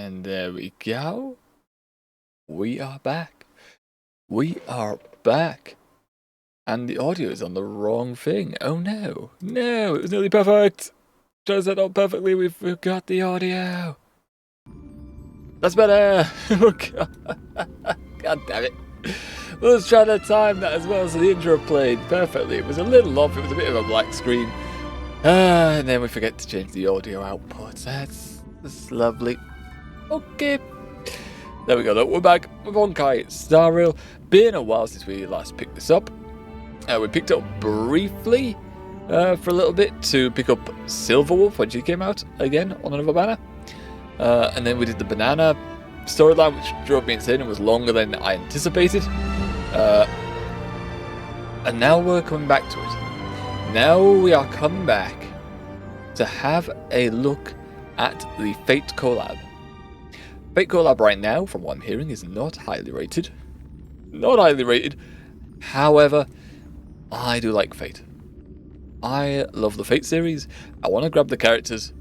And there we go. We are back. We are back. And the audio is on the wrong thing. Oh no. No, it was nearly perfect. Try to set up perfectly. We forgot the audio. That's better. Oh, God damn it. Let's try to time that as well so the intro played perfectly. It was a little off. It was a bit of a black screen. And then we forget to change the audio output. That's lovely. Okay. There we go though. We're back with Honkai Star Rail. Been a while since we last picked this up. We picked it up briefly for a little bit to pick up Silverwolf when she came out again on another banner. And then we did the banana storyline, which drove me insane and was longer than I anticipated. And now we're coming back to it. Now we are coming back to have a look at the Fate collab. Fate collab right now, from what I'm hearing, is not highly rated. Not highly rated. However, I do like Fate. I love the Fate series. I want to grab the characters.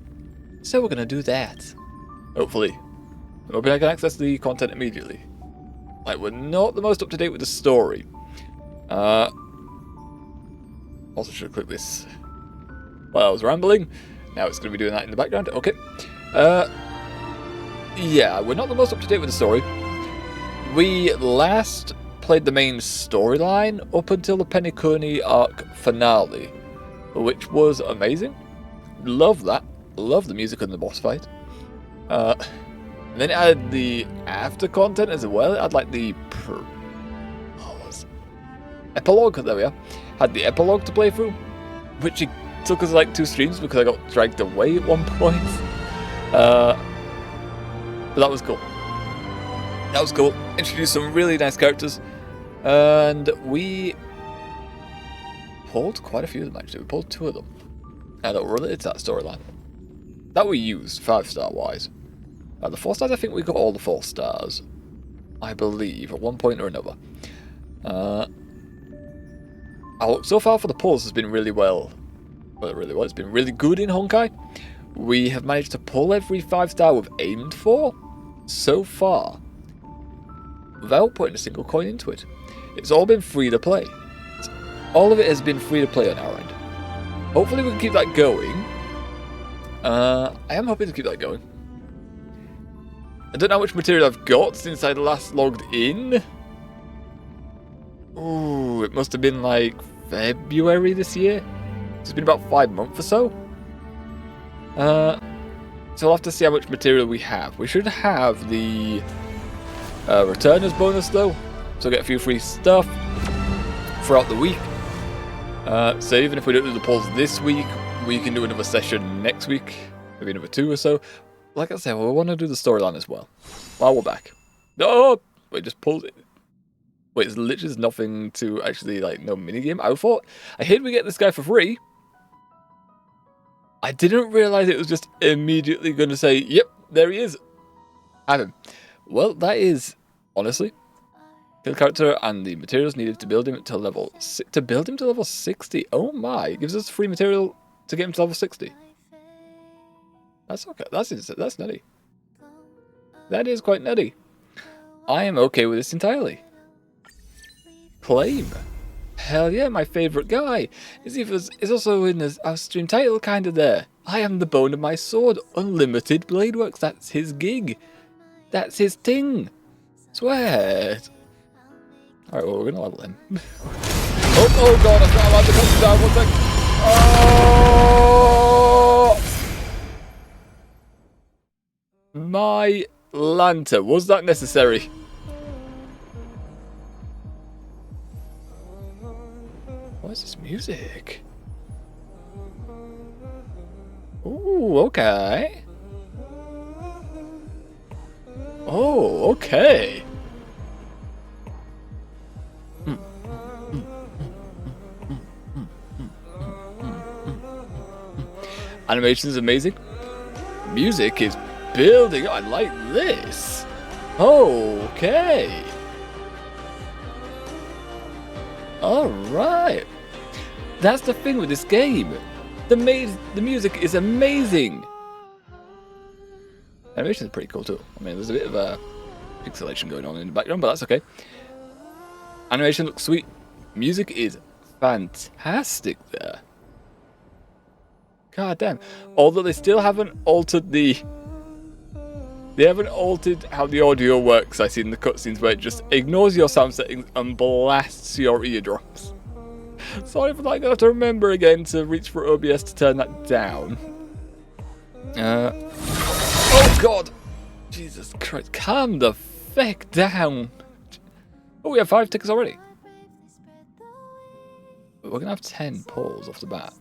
So we're going to do that. Hopefully. I'm hoping I can access the content immediately. Like, we're not the most up to date with the story. Also should have clicked this while I was rambling. Now it's going to be doing that in the background. Okay. Yeah, we're not the most up to date with the story. We last played the main storyline up until the Penacony arc finale, which was amazing. Love that. Love the music and the boss fight. And then it had the after content as well. It had like the epilogue. There we are. Had the epilogue to play through, which it took us like 2 streams because I got dragged away at one point. But that was cool. That was cool. Introduced some really nice characters, and we pulled quite a few of them actually. We pulled 2 of them that were related to that storyline that we used 5-star wise. The 4 stars, I think we got all the 4 stars, I believe, at one point or another. So far for the pulls has been really well. It's been really good in Honkai. We have managed to pull every 5-star we've aimed for so far without putting a single coin into it. It's all been free to play. All of it has been free to play on our end. Hopefully we can keep that going. I am hoping to keep that going. I don't know how much material I've got since I last logged in. Ooh, it must have been like February this year. It's been about 5 months or so. So we'll have to see how much material we have. We should have the returners bonus though, so get a few free stuff throughout the week. So even if we don't do the polls this week, we can do another session next week, maybe another 2 or so. Like I said, we want to do the storyline as well while we're back. Oh, wait, just pulled it. Wait, there's literally nothing to actually, like, no minigame. I hate we get this guy for free. I didn't realize it was just immediately going to say, yep, there he is. Have him. Well, that is, honestly, the character and the materials needed to build him to level 60. Oh my, it gives us free material to get him to level 60. That's okay. That's nutty. That is quite nutty. I am okay with this entirely. Claim. Hell yeah, my favourite guy. Is also in our stream title kind of there. I am the bone of my sword. Unlimited blade works. That's his gig. That's his thing. Sweat. Alright, well, we're going to level him. oh god, I forgot about the custom down. 1 sec. Oh! My lantern. Was that necessary? What is this music? Ooh, okay. Oh, okay. Animation is amazing. Music is building. I like this. Okay. Alright. That's the thing with this game. The music is amazing. Animation is pretty cool too. I mean, there's a bit of a pixelation going on in the background, but that's okay. Animation looks sweet. Music is fantastic there. God damn. Although they still haven't altered the... They haven't altered how the audio works, I see in the cutscenes, where it just ignores your sound settings and blasts your eardrums. Sorry for that, I'm going to have to remember again to reach for OBS to turn that down. Oh god! Jesus Christ, calm the feck down! Oh, we have 5 tickets already. We're going to have 10 pulls off the bat.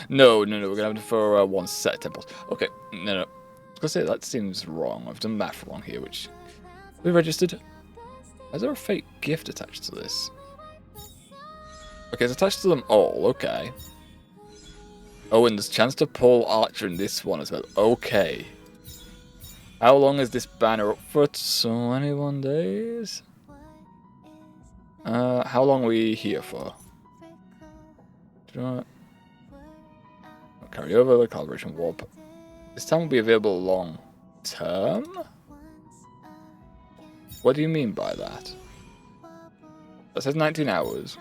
No, we're going to have it for one set of 10 pulls. Okay, no. I was going to say, that seems wrong. I've done math wrong here, which... We registered. Is there a fake gift attached to this? Okay, it's attached to them all. Okay. Oh, and there's a chance to pull Archer in this one as well. Okay. How long is this banner up for? 21 days? How long are we here for? Do you know what? Carry over the calibration warp. This time will be available long term? What do you mean by that? That says 19 hours.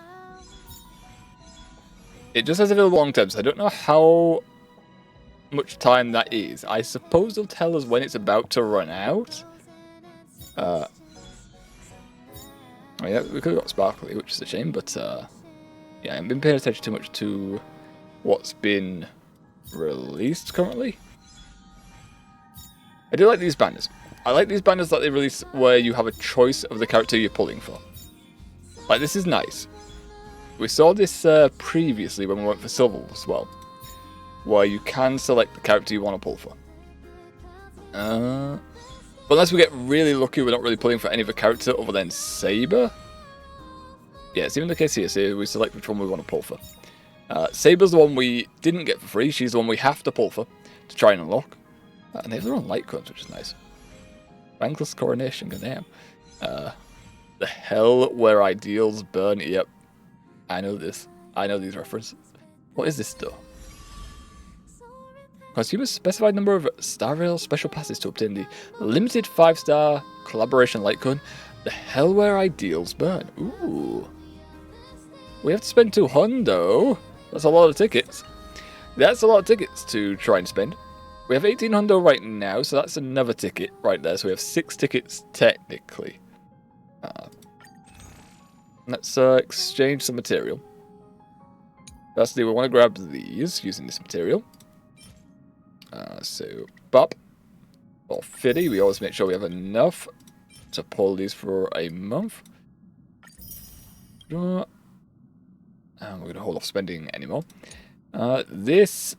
It just says available long term, so I don't know how much time that is. I suppose they'll tell us when it's about to run out. Oh yeah, we could have got Sparkly, which is a shame, but yeah, I haven't been paying attention too much to what's been released currently. I do like these banners. I like these banners that they release where you have a choice of the character you're pulling for. Like, this is nice. We saw this previously when we went for Silver as well, where you can select the character you want to pull for. But unless we get really lucky, we're not really pulling for any other character other than Saber. Yeah, it's even the case here. So we select which one we want to pull for. Saber's the one we didn't get for free. She's the one we have to pull for to try and unlock. And they have their own light cones, which is nice. Rankless Coronation, goddamn. The Hell Where Ideals Burn. Yep. I know this. I know these references. What is this though? Consume a specified number of Star Rail special passes to obtain the limited 5-star collaboration light cone. The Hell Where Ideals Burn. Ooh. We have to spend 200. That's a lot of tickets. That's a lot of tickets to try and spend. We have 1800 right now, so that's another ticket right there. So we have 6 tickets technically. Let's exchange some material. Firstly, we want to grab these using this material. So, Bop or Fiddy, we always make sure we have enough to pull these for a month. And we're going to hold off spending anymore. This,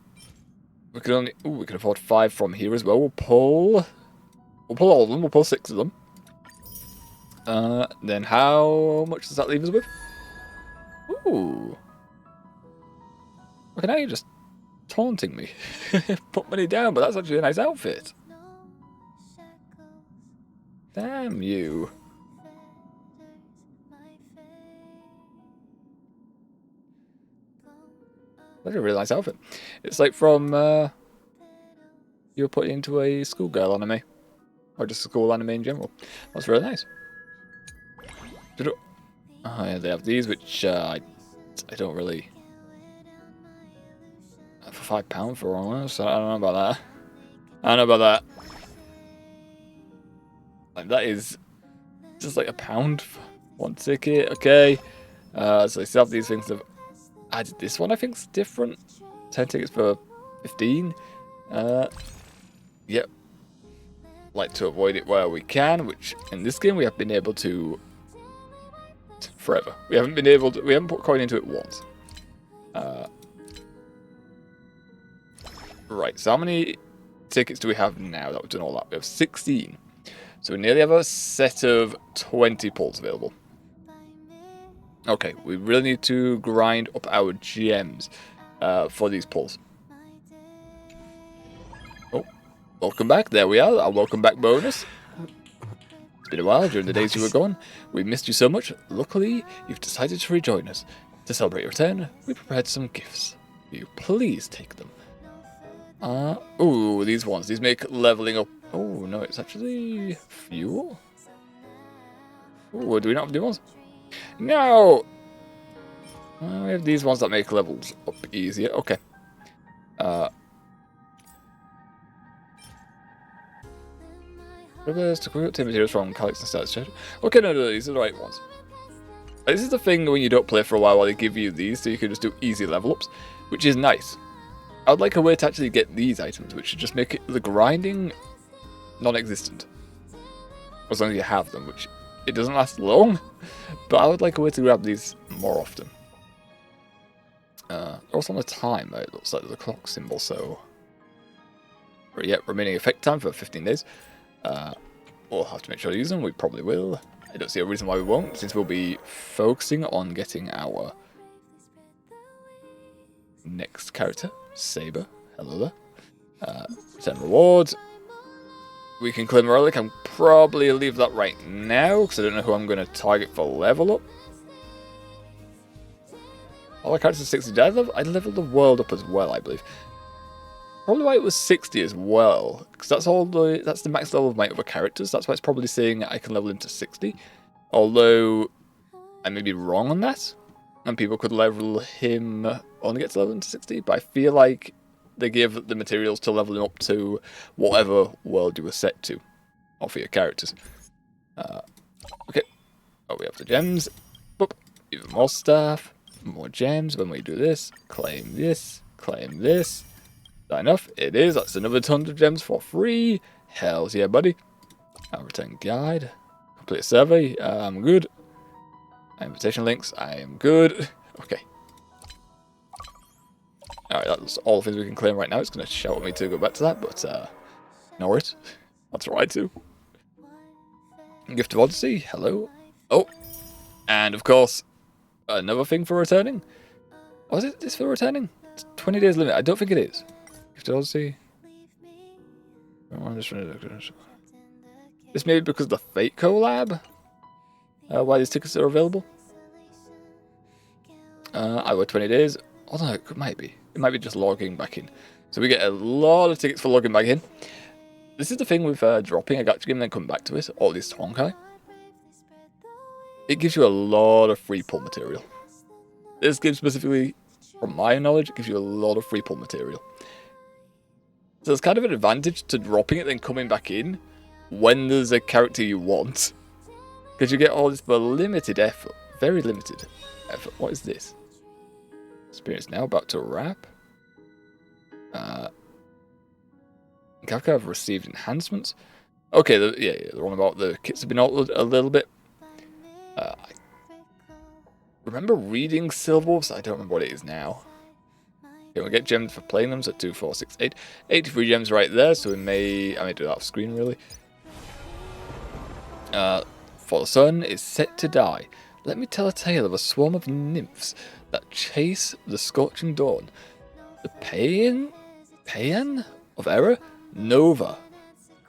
we can only, we can afford 5 from here as well. We'll pull all of them. We'll pull 6 of them. Then how much does that leave us with? Ooh. Okay, now you're just taunting me. Put money down, but that's actually a nice outfit. Damn you. That's a really nice outfit. It's like from, you were put into a schoolgirl anime. Or just a school anime in general. That's really nice. Oh yeah, they have these, which I don't really... For £5 for one, so I don't know about that. I don't know about that. Like, that is just like £1 for 1 ticket, okay. So they still have these things that have added. This one I think is different. 10 tickets for 15. Yep. Like to avoid it where we can, which in this game we have been able to forever. We haven't put coin into it once. Right, so how many tickets do we have now that we've done all that? We have 16. So we nearly have a set of 20 pulls available. Okay, we really need to grind up our gems for these pulls. Oh, welcome back. There we are, our welcome back bonus. It's been a while during the days you were gone. We missed you so much. Luckily, you've decided to rejoin us. To celebrate your return, we prepared some gifts. Will you please take them? Ooh, these ones. These make leveling up Oh, no, it's actually fuel? Oh, do we not have new ones? No! We have these ones that make levels up easier. Okay. Rivers to quick obtain materials from collects and stats. Okay, no, these are the right ones. This is the thing when you don't play for a while they give you these so you can just do easy level ups, which is nice. I would like a way to actually get these items, which should just make the grinding non-existent. As long as you have them, which it doesn't last long, but I would like a way to grab these more often. Also on the time, it looks like the clock symbol, so... Yep, remaining effect time for 15 days. We'll have to make sure to use them, we probably will. I don't see a reason why we won't, since we'll be focusing on getting our next character, Saber. Hello there. 10 rewards. We can claim a relic. I'll probably leave that right now, because I don't know who I'm going to target for level up. All our characters are 60. I leveled the world up as well, I believe. Probably why it was 60 as well, because that's the max level of my other characters. That's why it's probably saying I can level him to 60. Although I may be wrong on that, and people could level him only get to level him to 60. But I feel like they give the materials to level him up to whatever world you were set to, or for your characters. Okay. Oh, we have the gems. Boop. Even more stuff. More gems. When we do this, claim this. Claim this. Is that enough? It is. That's another ton of gems for free. Hells yeah, buddy. Return guide. Complete survey. I'm good. Invitation links. I am good. Okay. Alright, that's all the things we can claim right now. It's going to shout at me to go back to that, but no worries. That's alright too. Gift of Odyssey. Hello. Oh. And of course, another thing for returning. Was it this for returning? It's 20 days limit. I don't think it is. Gift of Odyssey. This may be because of the Fate collab. Why these tickets are available. I wait 20 days. Oh no, it might be. It might be just logging back in. So we get a lot of tickets for logging back in. This is the thing with dropping a gacha game and then coming back to it, or this Honkai. It gives you a lot of free pull material. This game specifically, from my knowledge, it gives you a lot of free pull material. So it's kind of an advantage to dropping it then coming back in when there's a character you want. Because you get all this for limited effort. Very limited effort. What is this? Experience now, about to wrap. Kafka have received enhancements. Okay, they're on about the kits have been altered a little bit. I remember reading Silverwolves, I don't remember what it is now. Okay, we'll get gems for playing them, so 2, 4, 6, 8. 83 gems right there, so I may do that off screen really. For the sun is set to die. Let me tell a tale of a swarm of nymphs that chase the scorching dawn. The paean of error, Nova.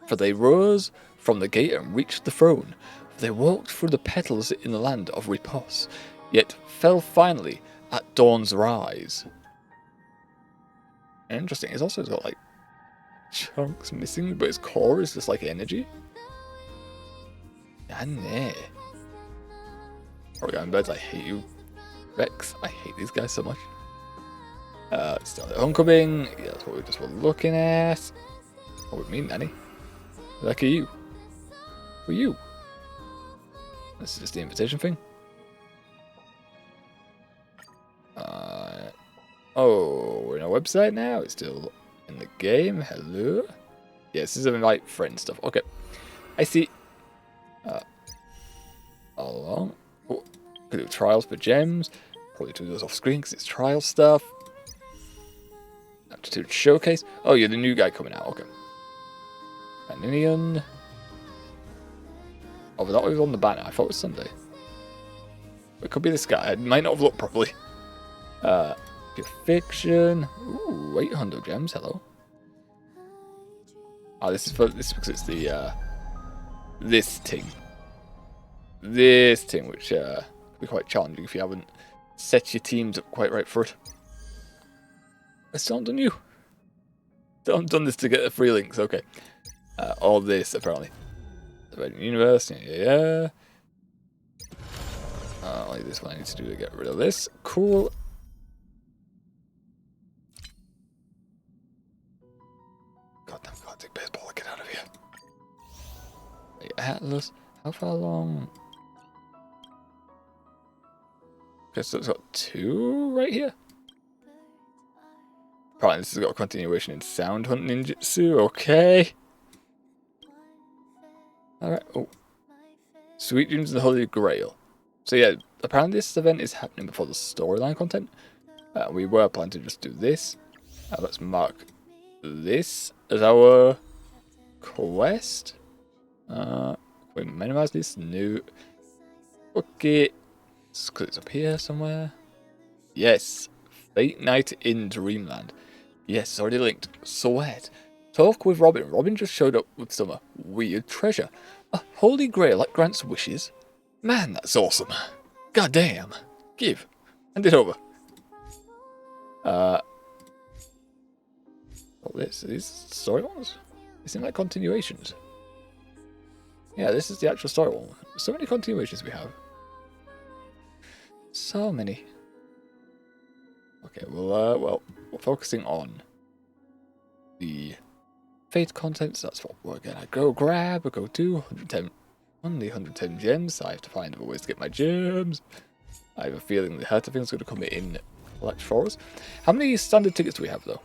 For they rose from the gate and reached the throne. For they walked through the petals in the land of repose, yet fell finally at dawn's rise. Interesting. It's also got like chunks missing, but its core is just like energy. Yeah. Oregon birds, I hate you. Rex, I hate these guys so much. Still at homecoming. Yeah, that's what we just were looking at. What would mean, Nanny? Like you. Who are you? This is just the invitation thing. Oh, we're in our website now. It's still in the game. Hello. Yeah, this is invite friend stuff. Okay. I see. Along. Oh, could do trials for gems. Probably do those off screen because it's trial stuff. Aptitude showcase. Oh, you're the new guy coming out. Okay. Vanillion. Oh, but that was on the banner. I thought it was Sunday. It could be this guy. I might not have looked properly. Pure fiction. Ooh, 800 gems. Hello. Oh, this is because it's the this thing. This thing, which can be quite challenging if you haven't set your teams up quite right for it. I still haven't done you. Still haven't done this to get the free links. Okay. All this, apparently. Universe, yeah. Only this one I need to do to get rid of this. Cool. Goddamn, can't take baseball. Get out of here. Atlas, how far along? Okay, so it's got 2 right here. Apparently this has got a continuation in Sound Hunt Ninjutsu. Okay. Alright. Oh. Sweet Dreams and the Holy Grail. So yeah, apparently this event is happening before the storyline content. We were planning to just do this. Let's mark this as our quest. We minimize this. No. Okay. It's up here somewhere. Yes. Fate Night in Dreamland. Yes, already linked. Sweat. Talk with Robin. Robin just showed up with some weird treasure. A holy grail that grants wishes. Man, that's awesome. God damn. Give. Hand it over. What this? Are these story ones? They seem like continuations. Yeah, this is the actual story one. So many continuations we have. So many. Okay, well, we're focusing on the Fate contents. That's what we're gonna go grab. We'll go do 110. Only 110 gems. I have to find other ways to get my gems. I have a feeling the Herta thing is going to come in clutch for us. How many standard tickets do we have, though?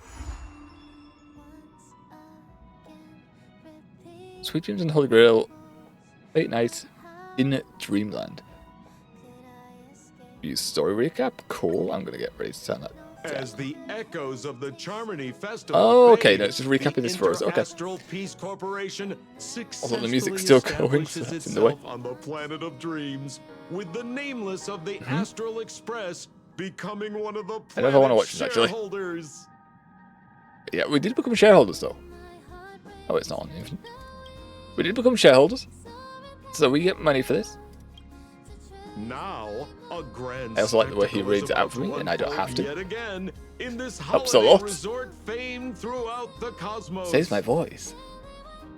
Sweet Dreams and Holy Grail. Fate Night in Dreamland. Use story recap. Cool. I'm going to get ready to turn that. As the echoes of the Charmony Festival. Oh, okay. No, it's just recapping this for us. Okay. Astral Peace Corporation Although the music's still going, so that's in the way. On the planet of dreams, with the nameless of the Astral Express becoming one of the I never want to watch this, actually. shareholders. Yeah, we did become shareholders, though. Oh, it's not on even. We did become shareholders, so we get money for this. Now, a grand I also like the way he reads it out for me, and I don't have to. Yet again, in this Helps a lot. resort famed throughout the cosmos. Saves my voice.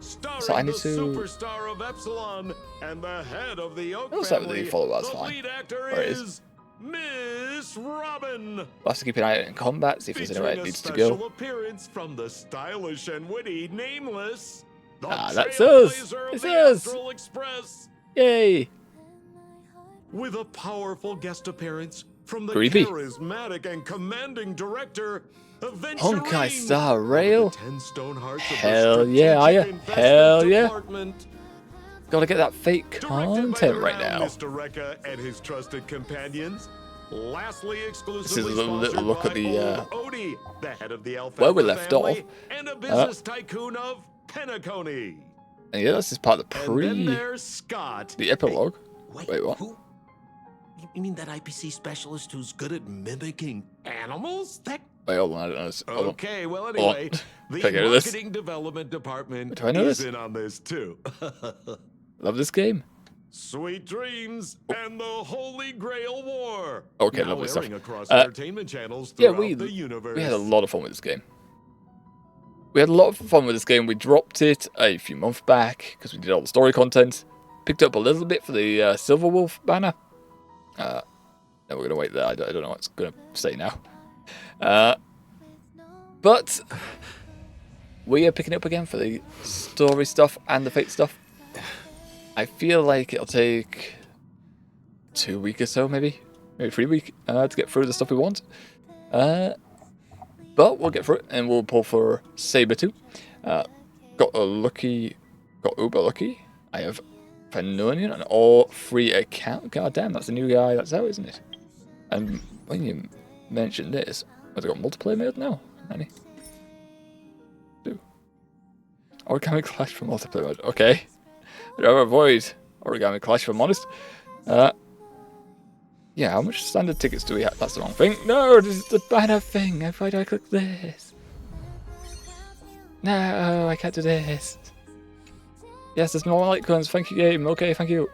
Starring So I need the to. superstar of Epsilon and the head of the Oak Also, family. the followers The fine. lead actor Where it is Miss Robin. We'll have to keep an eye out in combat, see if there's anywhere it needs to go. Appearance from the stylish and witty Nameless. The That's us. trailblazer of It's the us. Astral Express. Yay! With a powerful guest appearance from the Creepy. charismatic and commanding director, Honkai Star Rail. 10 stone hearts of the Hell yeah, are ya? strategic Hell investment yeah. department. Gotta get that fake Directed content by right now. Mr. Rekka and his trusted companions. Lastly, exclusively This is a little sponsored look at by the, old Odie, the head of the Alpha where we left family, off. and a business tycoon of Penacony. And yeah, this is part of the And then there's Scott. the epilogue. Wait, Wait, what? Who? You mean that IPC specialist who's good at mimicking Animals? That Wait, hold on, I don't know this. Hold on. Okay, well Hold anyway, on. the Can I get rid of this? marketing development department Do I know is this? in on this too. Love this game. Sweet Dreams and the Holy Grail War. Okay, now lovely stuff. airing across Uh, entertainment channels Yeah, throughout the universe. we had a lot of fun with this game. We had a lot of fun with this game. We dropped it a few months back because we did all the story content. Picked up a little bit for the Silver Wolf banner. Then we're going to wait there. I don't know what it's going to say now. But we are picking up again for the story stuff and the Fate stuff. I feel like it'll take 2 weeks or so, maybe 3 weeks to get through the stuff we want. But we'll get through it and we'll pull for Saber too. Got uber lucky. I have Fanonian on all 3 accounts. God damn, that's a new guy. That's out, isn't it? And when you mentioned this, has it got multiplayer mode now? Any? Do. Origami Clash for multiplayer mode. Okay. I'd rather avoid Origami Clash if I'm honest. Yeah, how much standard tickets do we have? That's the wrong thing. No, this is the banner thing. Why do I click this? No, I can't do this. Yes, there's more icons. Thank you, game. Okay, thank you.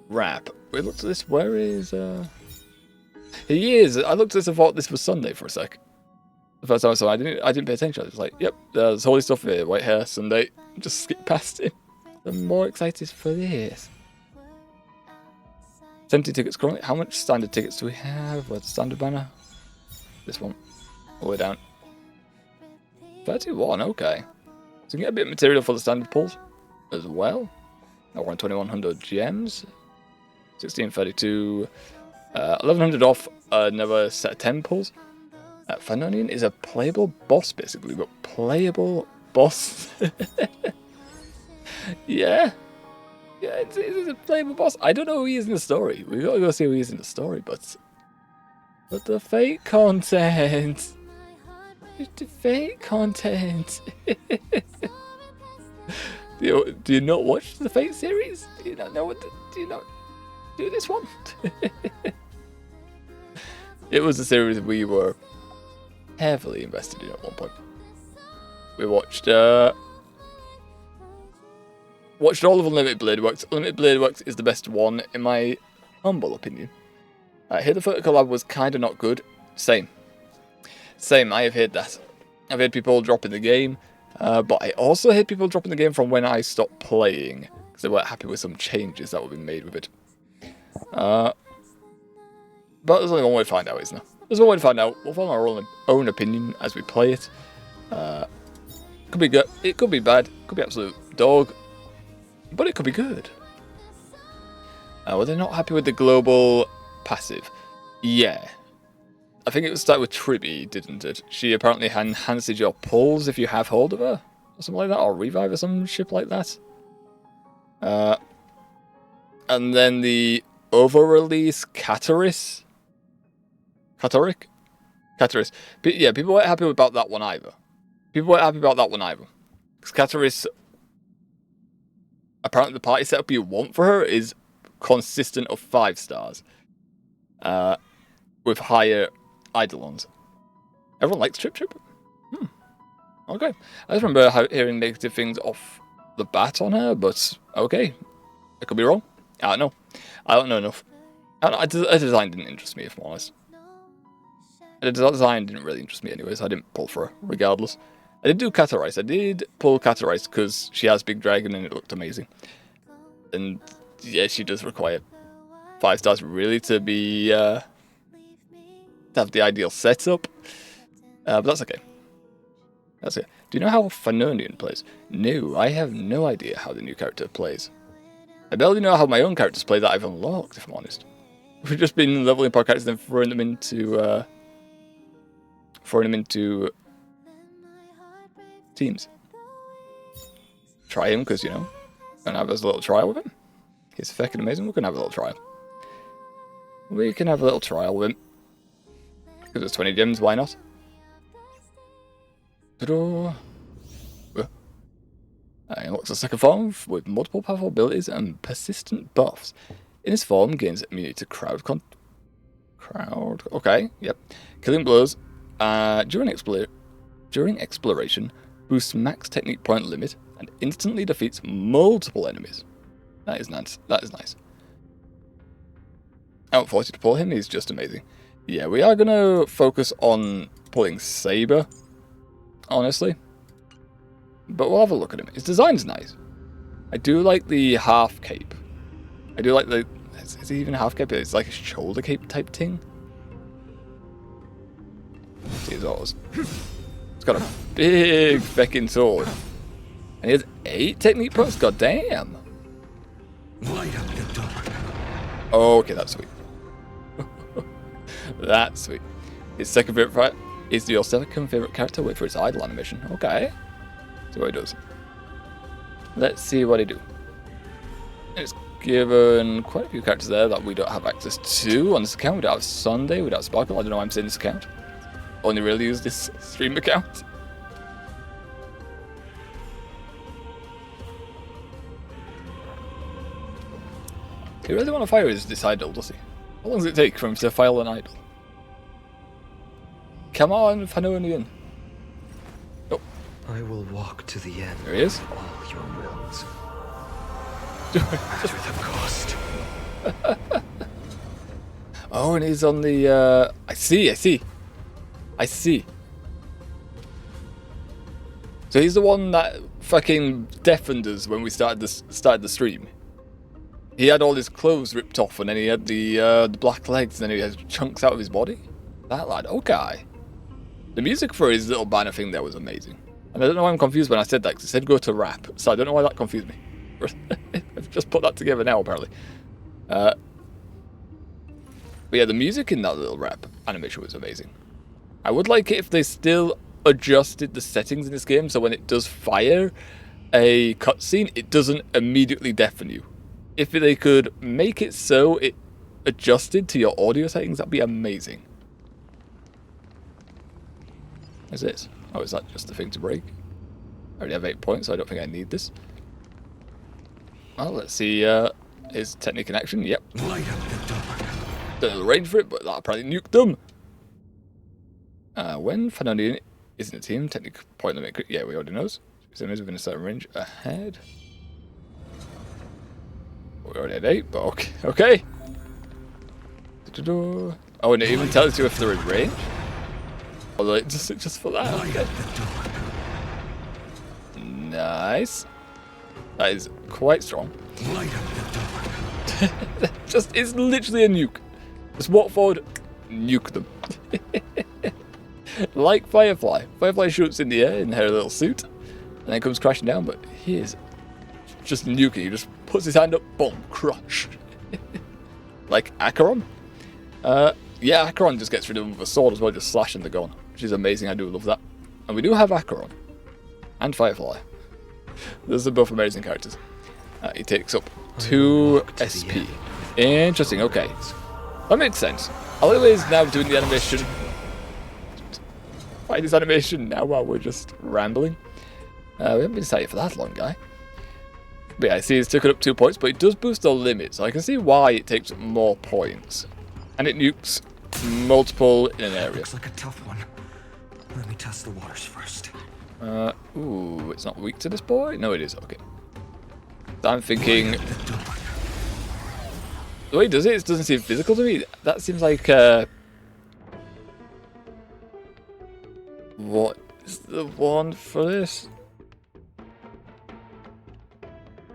Rap. We looked at this. Where is... He is. I looked at this and thought this was Sunday for a sec. The first time I saw it, I didn't pay attention. I was like, yep, there's holy stuff here, white hair, Sunday. Just skip past it. I'm more excited for this. 70 tickets currently. How much standard tickets do we have? Where's the standard banner? This one. All the way down. 31, okay. So we can get a bit of material for the standard pulls as well. I want 2100 gems. 1632. 1100 off another set of 10 pulls. Fanonian is a playable boss, basically, but playable boss. Yeah. Yeah, it's a playable boss. I don't know who he is in the story. We gotta go see who he is in the story, but the fate content. It's the fate content. Do you not watch the Fate series? Do you not know what? Do you not do this one? It was a series we were heavily invested in at one point. We watched all of Unlimited Blade Works. Unlimited Blade Works is the best one in my humble opinion. Here the Photo Collab was kind of not good. Same. I have heard that. I've heard people dropping the game, but I also heard people dropping the game from when I stopped playing because they weren't happy with some changes that were being made with it. But there's only one way to find out, isn't there? There's one way to find out. We'll form our own opinion as we play it. Could be good. It could be bad. Could be absolute dog. But it could be good. Were they not happy with the global passive? Yeah. I think it was started with Tribby, didn't it? She apparently enhances your pulls if you have hold of her. Or something like that. Or revive or some shit like that. And then the over-release Cataris. Cataris. But yeah, people weren't happy about that one either. Because Cataris, apparently the party setup you want for her is consistent of 5 stars. With higher Eidolons. Everyone likes Trip. Okay. I just remember hearing negative things off the bat on her, but okay. I could be wrong. I don't know. I don't know enough. A design didn't interest me, if I'm honest. The design didn't really interest me anyways. I didn't pull for her, regardless. I did do Catarice. I did pull Catarice because she has Big Dragon and it looked amazing. And yeah, she does require 5 stars really to be to have the ideal setup. But that's okay. That's it. Do you know how Fanonian plays? No, I have no idea how the new character plays. I barely know how my own characters play that I've unlocked, if I'm honest. We've just been leveling up our characters and then throwing them into teams. Try him, because, you know, gonna have a little trial with him. He's fucking amazing. We're gonna have a little trial. We can have a little trial with him. Because it's 20 gems, why not? He unlocks a second form with multiple powerful abilities and persistent buffs. In this form, gains immunity to crowd. Okay, yep. Killing blows. During exploration, boosts max technique point limit and instantly defeats multiple enemies. That is nice. I won't force you to pull him. He's just amazing. Yeah, we are gonna focus on pulling Saber, honestly. But we'll have a look at him. His design's nice. I do like the half cape. I do like the... Is it even a half cape? It's like a shoulder cape type thing. See his oars. It's got a big feckin' sword. And he has 8 technique points? God damn. Okay, that's sweet. That's sweet. His second favorite is your second favorite character. Wait for its idle animation. Okay. See what he does. Let's see what he do. It's given quite a few characters there that we don't have access to on this account. We don't have Sunday, we don't have Sparkle. I don't know why I'm saying this account. Only really use this stream account. He really want to fire this idol, does he? How long does it take for him to file an idol? Come on, Fanonian. Oh. I will walk to the end. There he is. All your wills. Matter the cost. Oh, and he's on the. I see. So he's the one that fucking deafened us when we started the stream. He had all his clothes ripped off, and then he had the black legs, and then he had chunks out of his body. That lad, okay. The music for his little banner thing there was amazing. And I don't know why I'm confused when I said that, because it said go to rap. So I don't know why that confused me. I've just put that together now, apparently. But yeah, the music in that little rap animation was amazing. I would like it if they still adjusted the settings in this game, so when it does fire a cutscene, it doesn't immediately deafen you. If they could make it so it adjusted to your audio settings, that'd be amazing. What's this? Oh, is that just the thing to break? I already have 8 points, so I don't think I need this. Well, let's see his technique in action. Yep. Light up the dark. Don't know the range for it, but that'll probably nuke them. When found unit is in the team, technique point limit. Yeah, we already knows. His enemies within a certain range ahead. We already had 8, but okay. Okay. Oh, and it even tells you if they're in range. Although it just for that. Okay. Nice. That is quite strong. Light up the dark. It's literally a nuke. Just walk forward, nuke them. Like Firefly. Firefly shoots in the air in her little suit, and then comes crashing down, but he is just nuking. He just puts his hand up, boom, crush. Like Acheron. Yeah, Acheron just gets rid of him with a sword as well, just slashing the gun, which is amazing. I do love that. And we do have Acheron and Firefly. Those are both amazing characters. He takes up 2 SP. Interesting, okay. That makes sense. I like the way he's now doing the animation. Find his animation now while we're just rambling. We haven't been excited for that long, guy. But yeah, I see he's taken up 2 points, but it does boost the limit, so I can see why it takes more points. And it nukes multiple in an area. Looks like a tough one. Let me test the waters first. Ooh, it's not weak to this boy? No, it is. Okay. So I'm thinking... The way he does it doesn't seem physical to me. That seems like... What is the one for this?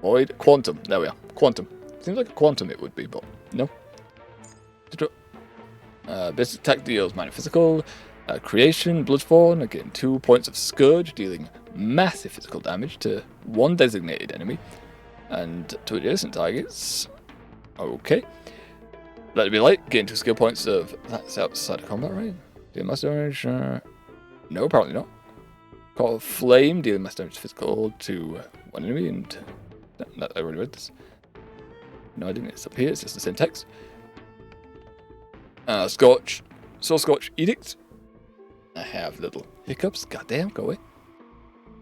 Void? Quantum. There we are. Quantum. Seems like a quantum it would be, but no. Basic attack deals minor physical. Creation, Bloodthorn, again 2 points of Scourge, dealing massive physical damage to 1 designated enemy and 2 adjacent targets. Okay. Let it be light, gain 2 skill points of... That's outside of combat, right? Dealing mass damage... No, apparently not. Call of Flame, dealing mass damage physical to 1 enemy, and... I already read this. No, I didn't. It's up here, it's just the same text. Scorch. Soul Scorch Edict. I have little hiccups. Goddamn, go away.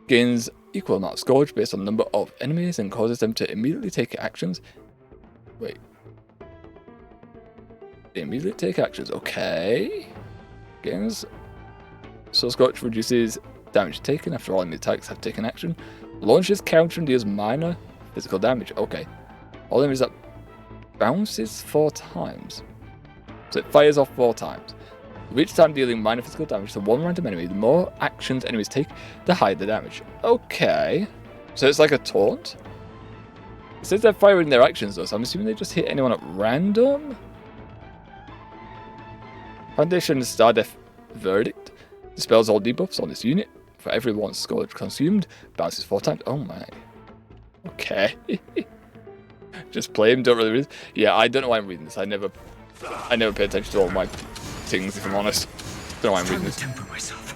Gains equal amount of Scourge based on the number of enemies and causes them to immediately take actions. Wait. They immediately take actions. Okay. Gains. Soul Scorch reduces damage taken after all enemy attacks have taken action. Launches counter and deals minor physical damage. Okay. All enemies that bounces 4 times. So it fires off 4 times. Each time dealing minor physical damage to 1 random enemy, the more actions enemies take, the higher the damage. Okay. So it's like a taunt? It says they're firing their actions though, so I'm assuming they just hit anyone at random? Foundation Star Death Verdict. Dispels all debuffs on this unit. For every 1 Scourge consumed, bounces 4 times. Oh my. Okay. Just play him, don't really read. Yeah, I don't know why I'm reading this. I never pay attention to all my things, if I'm honest. Don't know why I'm reading this. Temper myself.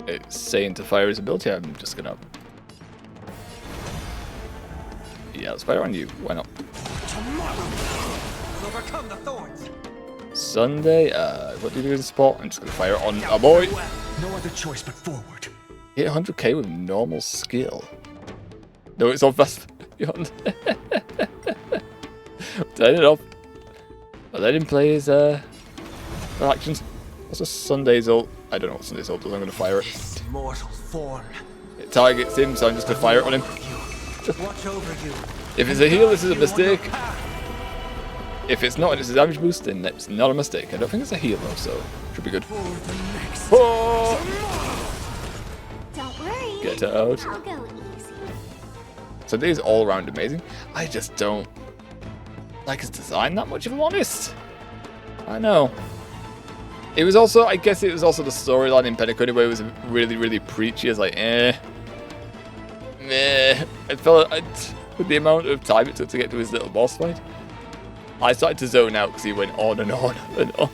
It's saying to fire his ability. I'm just gonna... Yeah, let's fire on you. Why not? Tomorrow, overcome the thorns. Sunday, what do you do in support? I'm just gonna fire on a boy. No other choice but forward. Hit 100k with normal skill. No, it's on fast. Turn it off. I'll let him play his actions. What's a Sunday's ult? I don't know what Sunday's ult does. I'm going to fire it. This mortal form. It targets him, so I'm just going to fire it on him. Watch over you. If it's a heal, this is a mistake. If it's not and it's a damage boost, then it's not a mistake. I don't think it's a heal though, so should be good. For the next Oh! Get out. I'll go easy. So this is all around amazing. I just don't like his design that much, if I'm honest. I know. It was also, I guess it was also the storyline in Penacony where it was really, really preachy. It's like, meh. I felt with the amount of time it took to get to his little boss fight, I started to zone out because he went on and on and on.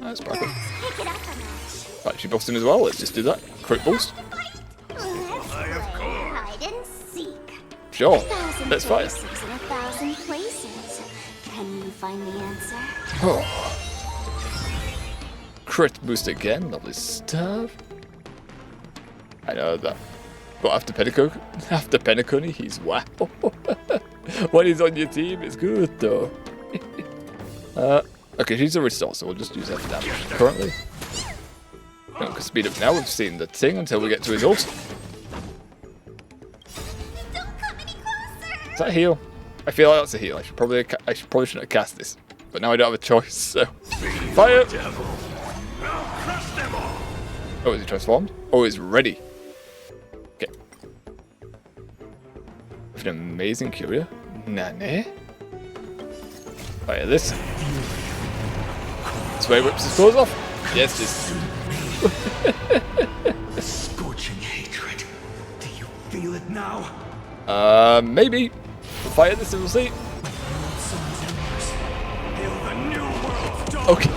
That's sparkle. Pick it up a notch. Right, she busting as well. Let's just do that. Crit boost. Let's play hide and seek. Sure. 1,000 Let's fight. places in 1,000 places. Can you find the answer? Oh. Crit boost again. Lovely stuff. I know that. But after Penacony, he's wow. When he's on your team, it's good though. Okay, she's a restore, so we'll just use that for damage currently. No, we can speed up now. We've seen the thing until we get to his ult. Don't come any closer. Is that a heal? I feel like that's a heal. I probably shouldn't have cast this, but now I don't have a choice. So fire! Oh, is he transformed? Oh, he's ready. Okay. With an amazing curio. Nane. Fire this. Sway whips his clothes off. Yes, this. Scorching hatred. Do you feel it now? Maybe. Fire this and we'll see. Okay.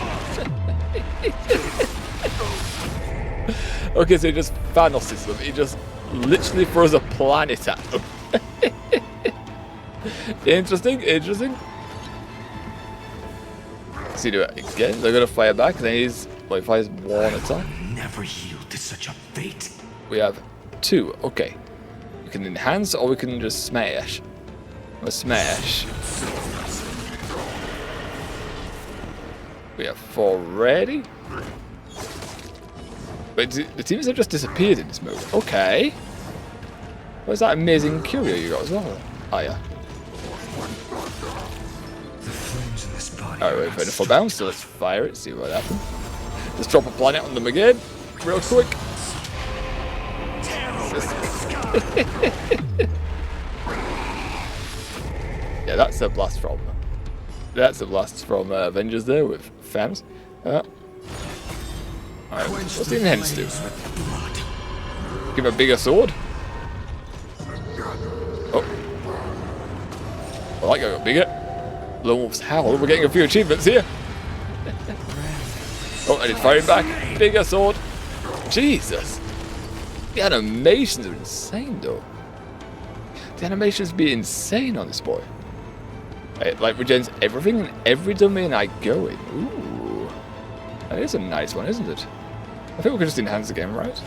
Okay, so he just Thanos them. He just literally throws a planet at them. Interesting, interesting. See, do it again. They're gonna fire back. Then he fires one attack. Never yield to such a fate. We have two. Okay, we can enhance or we can just smash. Let's smash. We have four ready. But the teams have just disappeared in this mode. Okay. Where's that amazing curio you got as well? Oh yeah. The flames in this body. Alright, we're ready for bounce, so let's fire it, see what happens. Let's drop a planet on them again, real quick. Yeah, that's a blast from. That's a blast from Avengers there with Thanos. Alright, what's the enhance do? Give him a bigger sword. Oh. Well, that guy got bigger. Lone Wolf's Howl. We're getting a few achievements here. Oh, and he's firing back. Bigger sword. Jesus. The animations are insane, though. The animations be insane on this boy. It like regens everything and every domain I go in. Ooh. That is a nice one, isn't it? I think we can just enhance the game, right?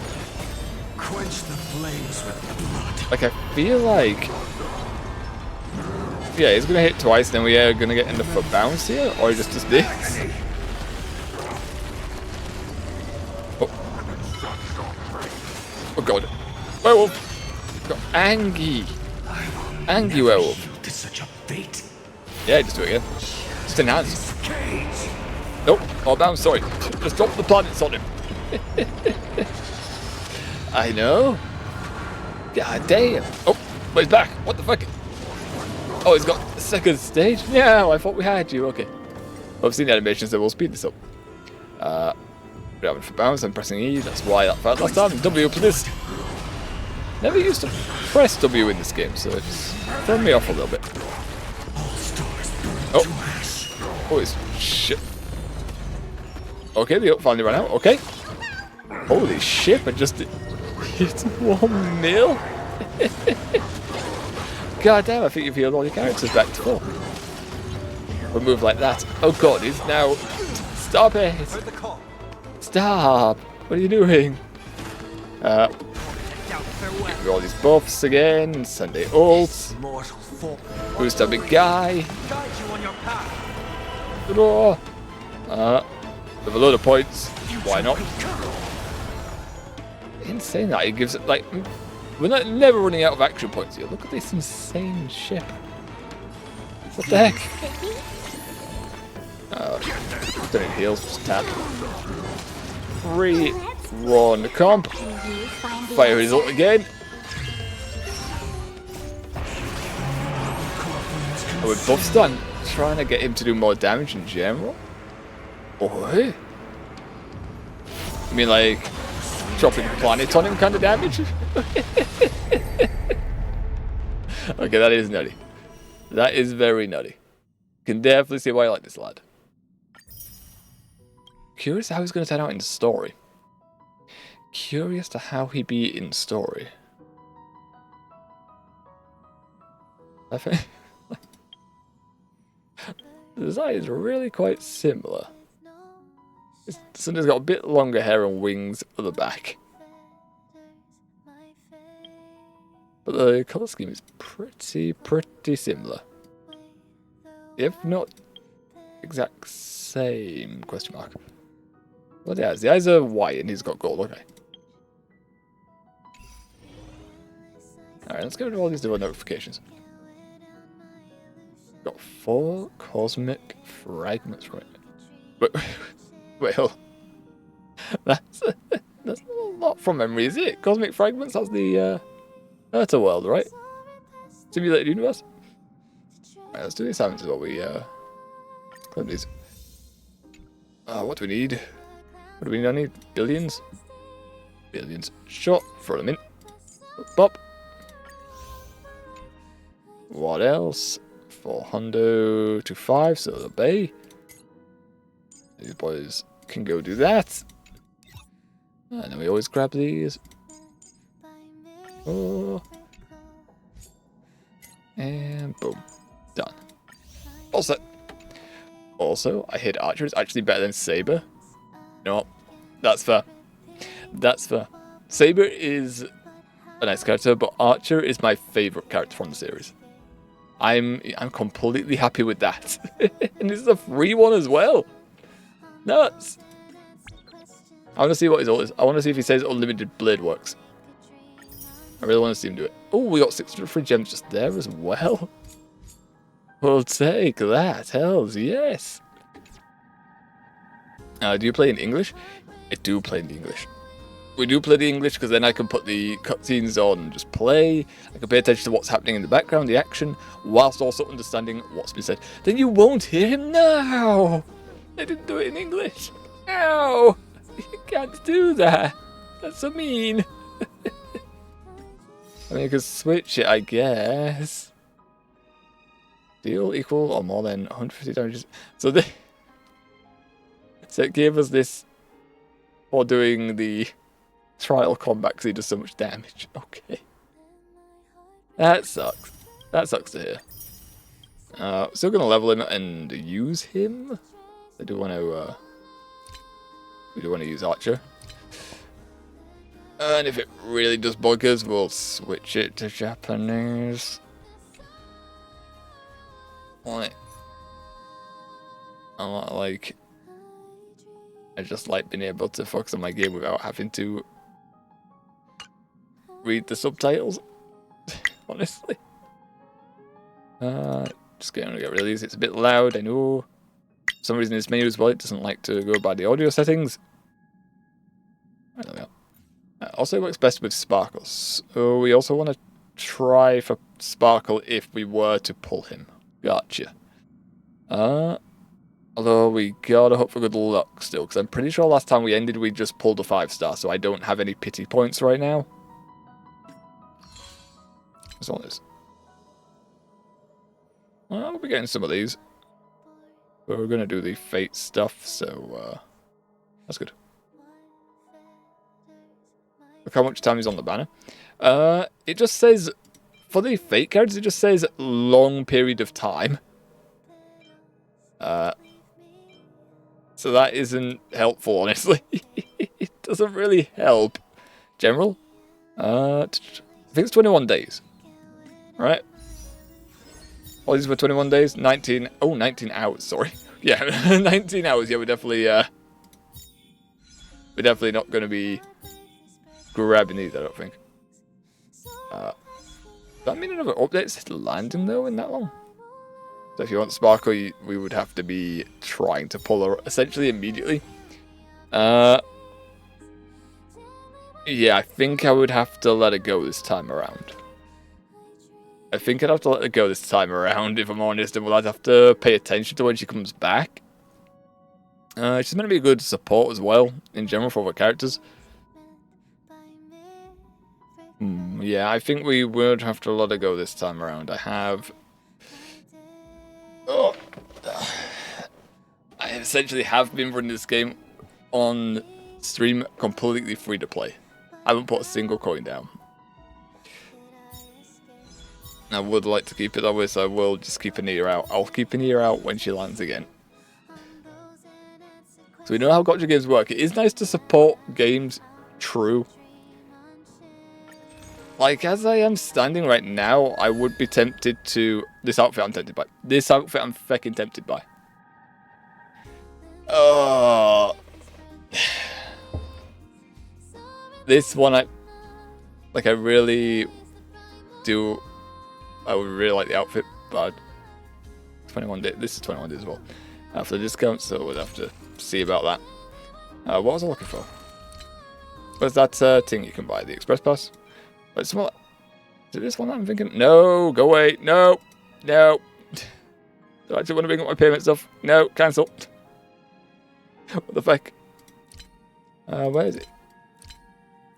Quench the flames with blood. Like, I feel like... Yeah, he's gonna hit twice, then we are gonna get enough for bounce here, or just does this. Oh. Oh god. Werewolf! Got Angie! Angie werewolf. Yield to such a fate. Yeah, just do it again. Just enhance. Nope. Oh, bounce, sorry. Just drop the planets on him. I know. God damn. Oh, but he's back. What the fuck? Oh, he's got the second stage? Yeah, I thought we had you. Okay. Well, I've seen the animations, so we'll speed this up. Grabbing for bounce, I'm pressing E. That's why that failed last time. W for this. Never used to press W in this game, so it's throwing me off a little bit. Oh. Oh, it's shit. Okay, the ult finally ran out. Okay. Holy shit, I just hit 1 mil. God damn, I think you've healed all your characters back to full. A move like that. Oh god, he's now... Stop it! Stop! What are you doing? Give me all these buffs again. Sunday ult. Boost a big guy. Draw. With a load of points. Why not? Insane that he gives it like... We're never running out of action points here. Look at this insane ship. What the heck? Don't need heals, just tap. 3 One comp. Can you find the Fire his ult answer? again. And with buff stun, trying to get him to do more damage in general. Oh, hey. I mean, like, dropping planet on him kind of damage? Okay, that is nutty. That is very nutty. Can definitely see why I like this lad. Curious how he's going to turn out in story. Curious to how he be in story. I think the design is really quite similar. Somebody's got a bit longer hair and wings at the back. But the colour scheme is pretty similar. If not exact same, question mark. Well, yeah, the eyes are white and he's got gold, okay. Alright, let's go to all these different notifications. Got 4 cosmic fragments, right? But, well, that's a lot from memory, is it? Cosmic fragments, that's the Earth world, right? Simulated universe? Right, let's do the assignments while we clip these. What do we need? What do we need? Billions? Billions. Sure, throw them in. Bop. What else? 400 to 5, so the bay. These boys can go do that. And then we always grab these. Oh. And boom. Done. All set. Also, I hit Archer is actually better than Saber. You know what? That's fair. That's fair. Saber is a nice character, but Archer is my favourite character from the series. I'm completely happy with that. And this is a free one as well. Nuts. I want to see what his ult is. I want to see if he says unlimited blade works. I really want to see him do it. Oh, we got 600 free gems just there as well. We'll take that. Hells yes. Do you play in English? I do play in English. We do play the English because then I can put the cutscenes on and just play. I can pay attention to what's happening in the background, the action, whilst also understanding what's been said. Then you won't hear him now. I didn't do it in English. No, you can't do that. That's so mean. I mean, you could switch it, I guess. Deal equal or more than 150 damages. So it gave us this for doing the trial combat because he does so much damage. Okay. That sucks. That sucks to hear. Still gonna level him and use him. I do want to. We do want to use Archer. And if it really does bug us, we'll switch it to Japanese. I just like being able to focus on my game without having to read the subtitles. Honestly. Just going to get rid of these. It's a bit loud, I know. For some reason this menu as well, it doesn't like to go by the audio settings. I don't know. Also it works best with sparkles. So we also want to try for sparkle if we were to pull him. Gotcha. Although we gotta hope for good luck still, because I'm pretty sure last time we ended we just pulled a 5-star, so I don't have any pity points right now. That's all it is. Well, we'll be getting some of these. But we're gonna do the fate stuff, so that's good. Look how much time is on the banner. It just says, for the fate cards, it just says long period of time. So that isn't helpful, honestly. It doesn't really help. General? I think it's 21 days. Right? All these were 21 days? 19... Oh, 19 hours, sorry. Yeah, 19 hours. Yeah, we're definitely not going to be grabbing these, I don't think. Does that mean another update's landing, though, in that long? So if you want Sparkle, we would have to be trying to pull her essentially immediately. Yeah, I think I would have to let it go this time around. I think I'd have to let it go this time around, if I'm honest, and I'd have to pay attention to when she comes back. She's meant to be a good support as well, in general, for other characters. Yeah, I think we would have to let it go this time around. Oh, I essentially have been running this game on stream completely free to play. I haven't put a single coin down. I would like to keep it that way, so I will just keep an ear out. I'll keep an ear out when she lands again. So we know how gotcha games work. It is nice to support games, true. Like, as I am standing right now, I would be tempted to... This outfit I'm tempted by. This outfit I'm fucking tempted by. Oh... This one I really do... I would really like the outfit, but 21 days. This is 21 days as well. For the discount, so we'll have to see about that. What was I looking for? Where's that thing you can buy? The Express Pass? But it's more... Is it this one that I'm thinking? No, go away. No, no. Do I actually want to bring up my payment stuff? No, cancel. What the fuck? Where is it?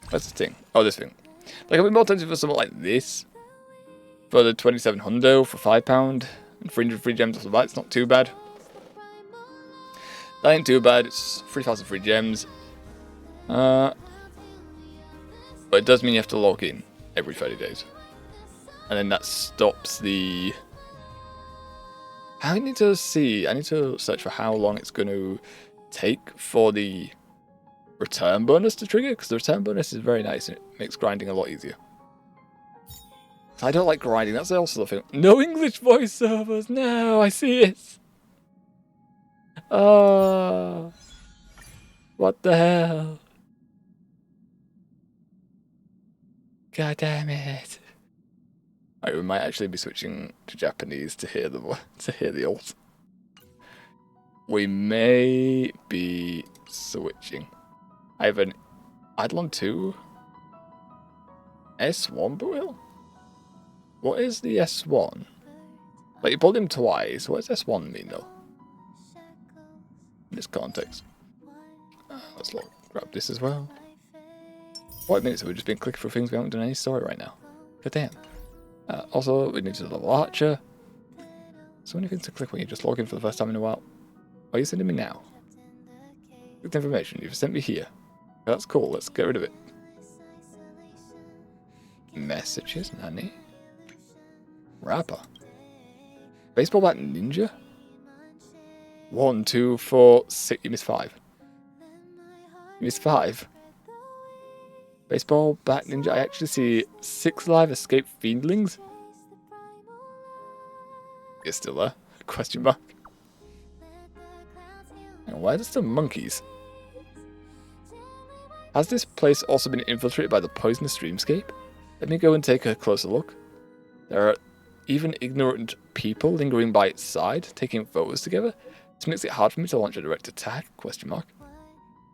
Where's the thing? Oh, this thing. Like, I've been more tempted for something like this. For the 27 for £5. And 300 free gems off the bat. It's not too bad. That ain't too bad. It's 3,000 free gems. But it does mean you have to log in every 30 days. And then that stops the... I need to see. I need to search for how long it's going to take for the return bonus to trigger. Because the return bonus is very nice and it makes grinding a lot easier. I don't like grinding. That's also the thing. No English voiceovers. No, I see it. Oh. What the hell? God damn it. Alright, we might actually be switching to Japanese to hear the alt. We may be switching. I have an Eidolon 2 S1 Buil? What is the S1? Like, you pulled him twice. What does S1 mean, though? In this context. Let's look. Grab this as well. 5 minutes, we've just been clicking through things. We haven't done any story right now. God damn. Also, we need to level Archer. So many things to click when you just log in for the first time in a while. Why are you sending me now? Click information. You've sent me here. That's cool. Let's get rid of it. Messages, Nanny. Rapper. Baseball bat ninja? 1, 2, 4, 6. You missed 5. You missed 5. Baseball bat ninja. I actually see 6 live escape fiendlings. You're still there? Question mark. And why are there still monkeys? Has this place also been infiltrated by the poisonous dreamscape? Let me go and take a closer look. There are even ignorant people lingering by its side, taking photos together. This makes it hard for me to launch a direct attack? Question mark.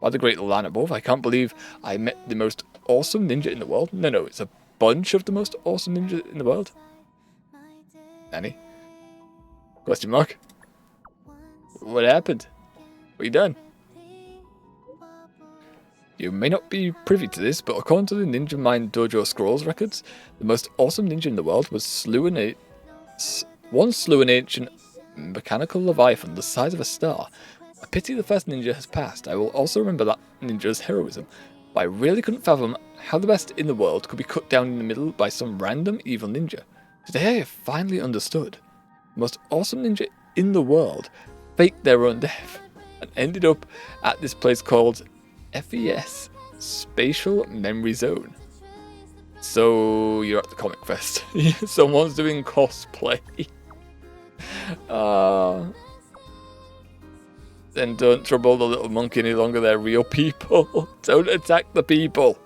By the great land above, I can't believe I met the most awesome ninja in the world. No, it's a bunch of the most awesome ninja in the world. Nanny? Question mark. What happened? What you done? You may not be privy to this, but according to the Ninja Mind Dojo Scrolls records, the most awesome ninja in the world once slew an ancient mechanical leviathan the size of a star. A pity the first ninja has passed. I will also remember that ninja's heroism, but I really couldn't fathom how the best in the world could be cut down in the middle by some random evil ninja. Today I have finally understood. The most awesome ninja in the world faked their own death and ended up at this place called FES, Spatial Memory Zone. So you're at the Comic Fest. Someone's doing cosplay. Then don't trouble the little monkey any longer, they're real people. Don't attack the people.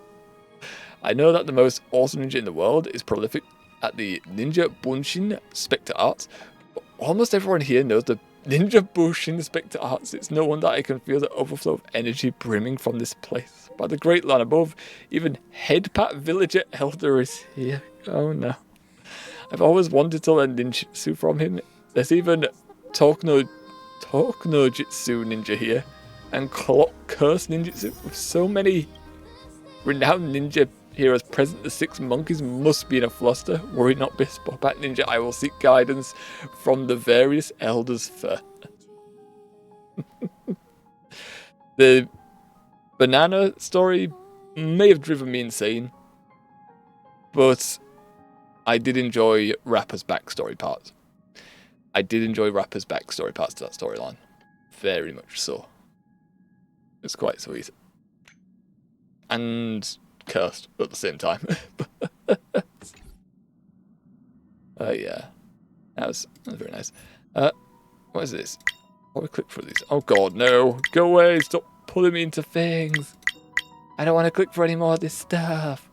I know that the most awesome ninja in the world is prolific at the Ninja Bunshin Spectre Arts, but almost everyone here knows the Ninja Bush Inspector Arts. It's no wonder I can feel the overflow of energy brimming from this place. By the great land above, even Headpat Villager Elder is here. Oh no. I've always wanted to learn ninjutsu from him. There's even Tokno Jitsu Ninja here. And Clock Curse Ninjutsu. With so many renowned ninja heroes present, the 6 monkeys must be in a fluster. Worry not, Bispopat Ninja. I will seek guidance from the various elders first. The banana story may have driven me insane, but I did enjoy Rapper's backstory parts. I did enjoy Rapper's backstory parts to that storyline. Very much so. It's quite sweet. And cursed at the same time. Yeah. That was very nice. What is this? What do we click for these? Oh god, no. Go away. Stop pulling me into things. I don't want to click for any more of this stuff.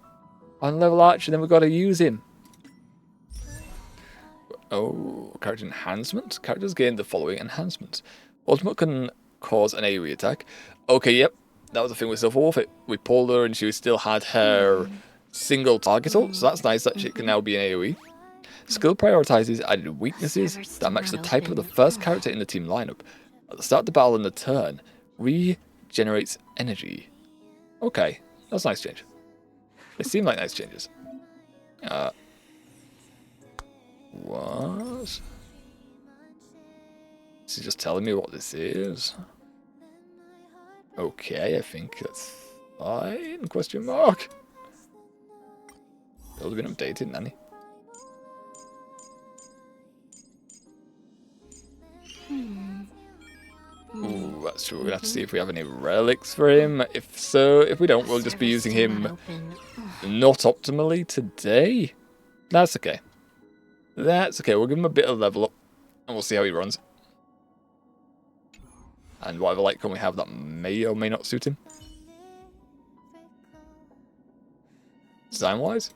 On level Archer, then we've got to use him. Oh, character enhancement. Characters gain the following enhancements. Ultimate can cause an AoE attack. Okay, yep. That was the thing with Silver Wolf. We pulled her and she still had her single target ult, so that's nice that she can now be an AoE. Skill prioritizes added weaknesses that match the type of the first character in the team lineup. At the start of the battle and the turn, regenerates energy. Okay, that's a nice change. They seem like nice changes. What? Is he just telling me what this is? Okay, I think that's fine. Question mark. It'll have been updated, Nanny. Ooh, that's true. We're gonna have to see if we have any relics for him. If so, if we don't, we'll just be using him not optimally today. That's okay. That's okay. We'll give him a bit of level up, and we'll see how he runs. And whatever light can we have that may or may not suit him. Design-wise,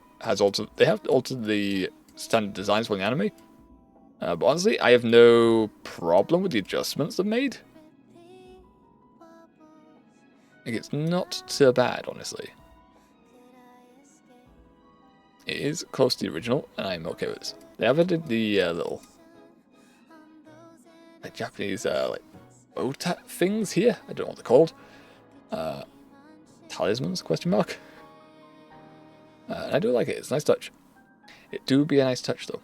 they have altered the standard designs for the anime. But honestly, I have no problem with the adjustments they've made. Like, it's not too bad, honestly. It is close to the original, and I'm okay with this. They have added the little Japanese botat things here. I don't know what they're called. Talismans? Question mark. And I do like it. It's a nice touch. It do be a nice touch, though.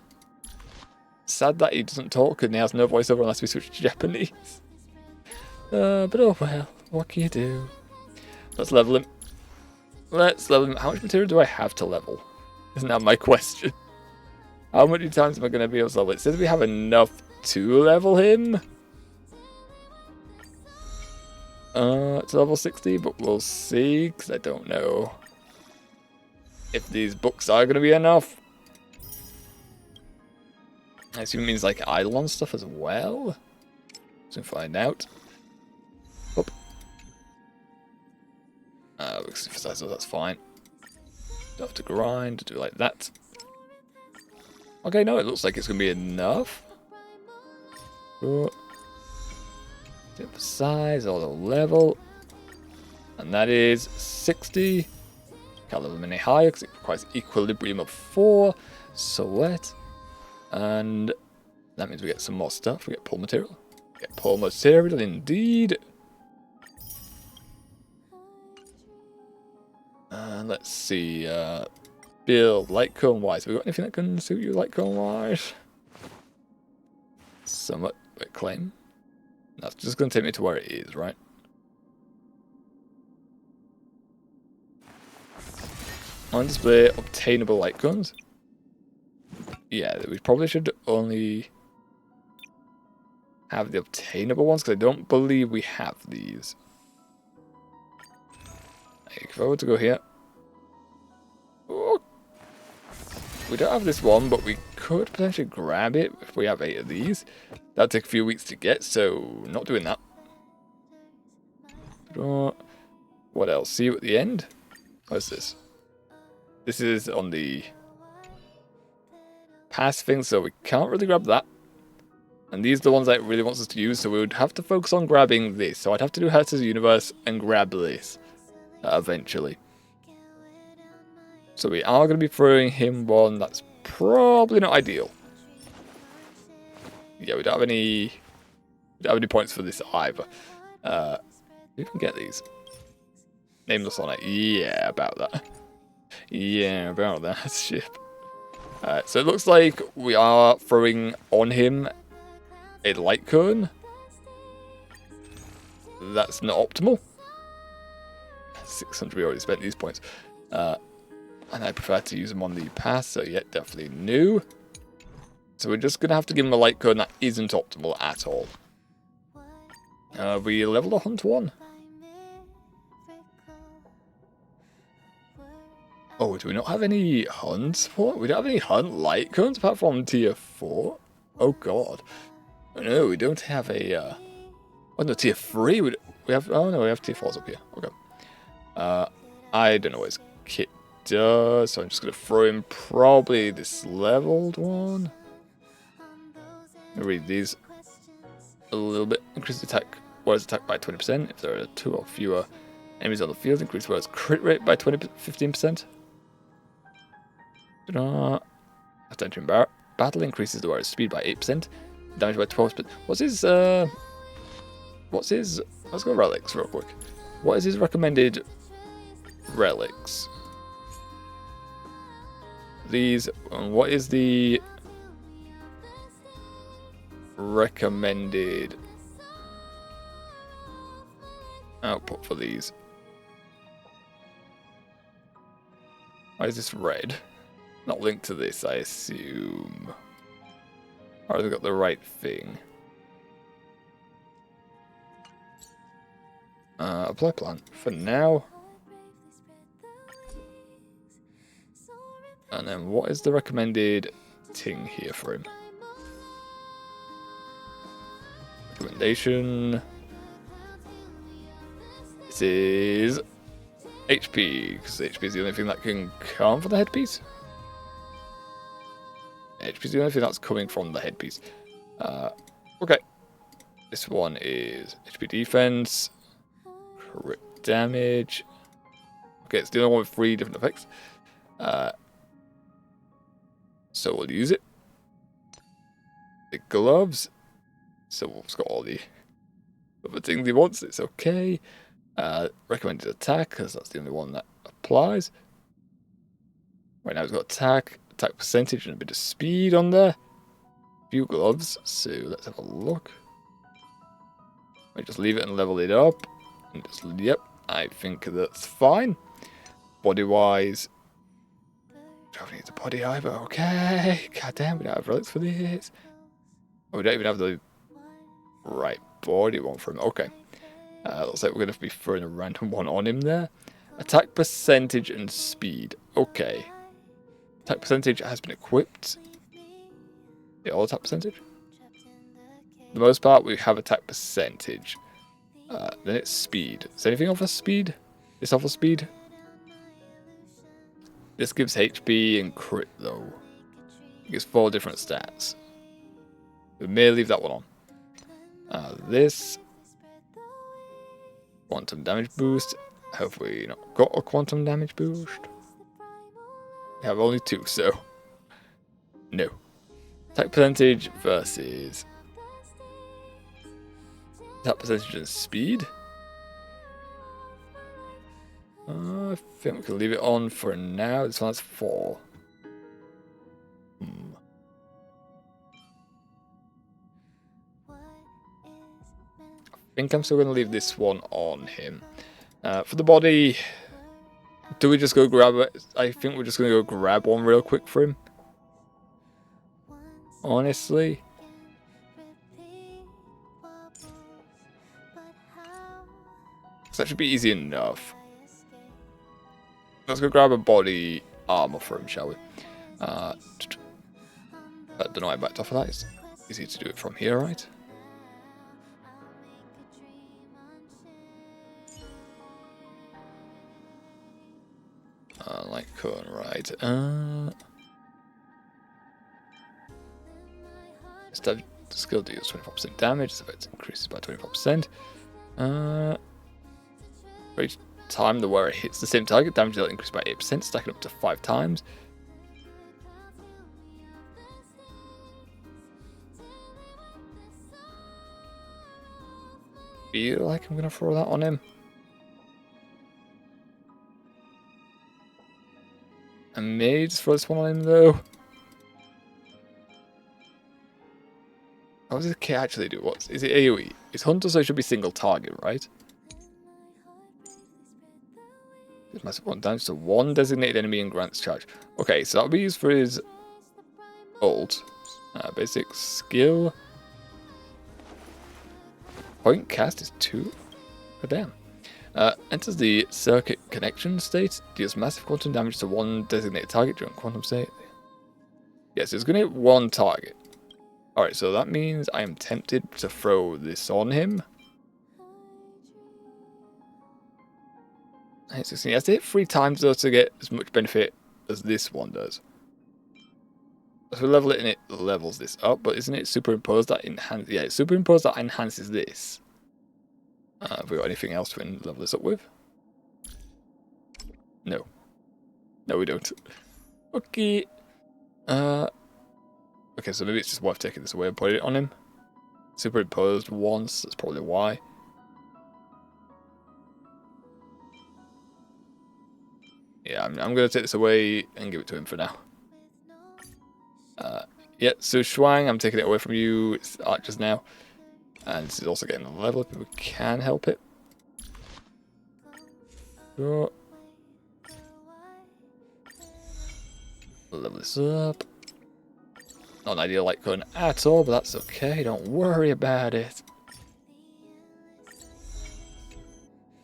Sad that he doesn't talk and he has no voiceover unless we switch to Japanese. But oh well, what can you do? Let's level him. Let's level him. How much material do I have to level? Isn't that my question? How many times am I going to be able to level it? It says we have enough to level him. To level 60, but we'll see, because I don't know if these books are going to be enough. I assume it means like Eidolon stuff as well. Soon find out. Up. We can emphasize those, that's fine. Don't have to grind, do it like that. Okay, no, it looks like it's going to be enough. Emphasize, auto level. And that is 60. Can't level them any higher because it requires equilibrium of 4. So what? And that means we get some more stuff. We get pull material. We get pull material indeed. And let's see. Build light cone wise. Have we got anything that can suit you light cone wise? Somewhat claim. That's just going to take me to where it is, right? On display, obtainable light cones. Yeah, we probably should only have the obtainable ones, because I don't believe we have these. If I were to go here... Oh, we don't have this one, but we could potentially grab it if we have 8 of these. That'll take a few weeks to get, so not doing that. What else? See you at the end? What's this? This is on the pass thing, so we can't really grab that. And these are the ones that it really wants us to use, so we would have to focus on grabbing this. So I'd have to do Hearts of the Universe and grab this eventually. So we are going to be throwing him one that's probably not ideal. Yeah, we don't have any points for this either. We can get these. Nameless on it. Yeah, about that. Yeah, about that ship. So it looks like we are throwing on him a light cone. That's not optimal. 600, we already spent these points. And I prefer to use them on the pass, so yeah, definitely new. So we're just going to have to give him a light cone that isn't optimal at all. We leveled a hunt 1. Oh, do we not have any hunt support? We don't have any hunt light cones apart from tier 4? Oh god. No, we don't have a... Oh no, tier 3? We have... Oh no, we have tier 4s up here. Okay. I don't know what his kit does, so I'm just going to throw in probably this leveled one. Read these a little bit. Increase attack, warrior's attack by 20% if there are 2 or fewer enemies on the field. Increase warrior's crit rate by 15%. After entering battle, increases the warrior's speed by 8%. Damage by 12%. What's his let's go relics real quick. What is his recommended relics? These, and what is the recommended output for these? Why is this red? Not linked to this, I assume. Or have they got the right thing? Apply plan for now. And then what is the recommended thing here for him? Recommendation. This is HP, because HP is the only thing that can come from the headpiece. HP is the only thing that's coming from the headpiece. Okay. This one is HP defense, crit damage. Okay, it's the only one with 3 different effects. So we'll use it. The gloves. So it's got all the other things he wants. It's okay. Recommended attack, because that's the only one that applies. Right now it's got attack percentage, and a bit of speed on there. Few gloves. So let's have a look. I just leave it and level it up. And just, yep, I think that's fine. Body wise. Don't need the body either. Okay. God damn, we don't have relics for this. Oh, we don't even have the right body one for him. Okay. Looks like we're going to be throwing a random one on him there. Attack percentage and speed. Okay. Attack percentage has been equipped. Yeah, all attack percentage. For the most part, we have attack percentage. Then it's speed. Does anything offer speed? This offers speed? This gives HP and crit though. It gives 4 different stats. We may leave that one on. This quantum damage boost. Have we not got a quantum damage boost? We have only 2, so no. Attack percentage versus attack percentage and speed. I think we can leave it on for now. This one's 4. I think I'm still going to leave this one on him. For the body, do we just go grab it? I think we're just going to go grab one real quick for him. Honestly. So that should be easy enough. Let's go grab a body armor for him, shall we? I don't know why I backed off of that. It's easy to do it from here, right? Like cone, right? The skill deals 24% damage, so it increases by 24%. For each time the wearer hits the same target, damage will increase by 8%, stacking up to 5 times. Feel like I'm gonna throw that on him. I may just throw this one on him though. How does the kit actually do? What is it? AoE? It's hunter, so it should be single target, right? It's massive one damage to one designated enemy and grants charge. Okay, so that'll be used for his ult. Basic skill. Point cast is 2. Oh damn. Enters the circuit connection state. Deals massive quantum damage to one designated target during quantum state. Yes, it's going to hit one target. Alright, so that means I am tempted to throw this on him. He has to hit 3 times though to get as much benefit as this one does. So we level it and it levels this up, but isn't it superimposed that enhances? Yeah, it's superimposed that enhances this. Have we got anything else to level this up with? No. No, we don't. Okay. Okay, so maybe it's just worth taking this away and putting it on him. Superimposed once, that's probably why. Yeah, I'm going to take this away and give it to him for now. Yeah, so Shuang, I'm taking it away from you. It's archers now. And this is also getting a level if we can help it. Sure. Level this up. Not an ideal light cone at all, but that's okay. Don't worry about it.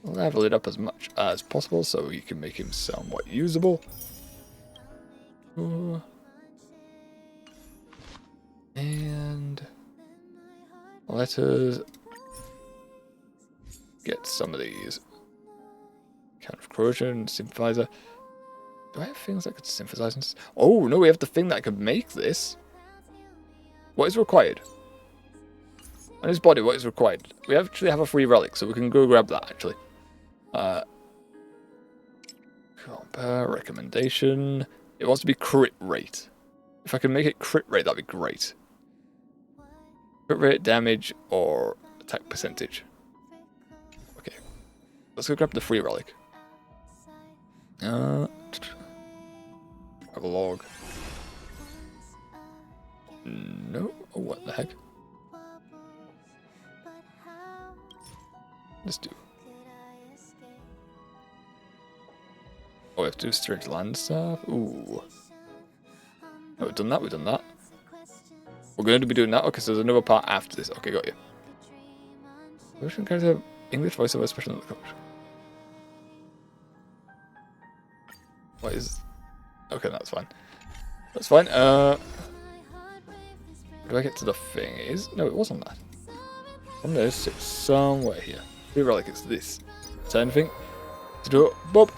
Level it up as much as possible so you can make him somewhat usable. Ooh. And let us get some of these. Kind of corrosion, sympathizer. Do I have things that could synthesize? Oh no, we have the thing that could make this. What is required? On his body, what is required? We actually have a free relic, so we can go grab that actually. Compare recommendation. It wants to be crit rate. If I can make it crit rate, that'd be great. Crit rate, damage, or attack percentage. Okay. Let's go grab the free relic. Have a log. No. Oh, what the heck? Let's do. Oh, we have to do strict land stuff. Ooh. Oh, we've done that. We've done that. We're going to be doing that. Okay, so there's another part after this. Okay, got you. Version character English voiceover special. What is? Okay, that's fine. That's fine. Do I get to the thing? No, it wasn't that. On this, it's somewhere here. The relic is this. Turn thing. To do it. Bob.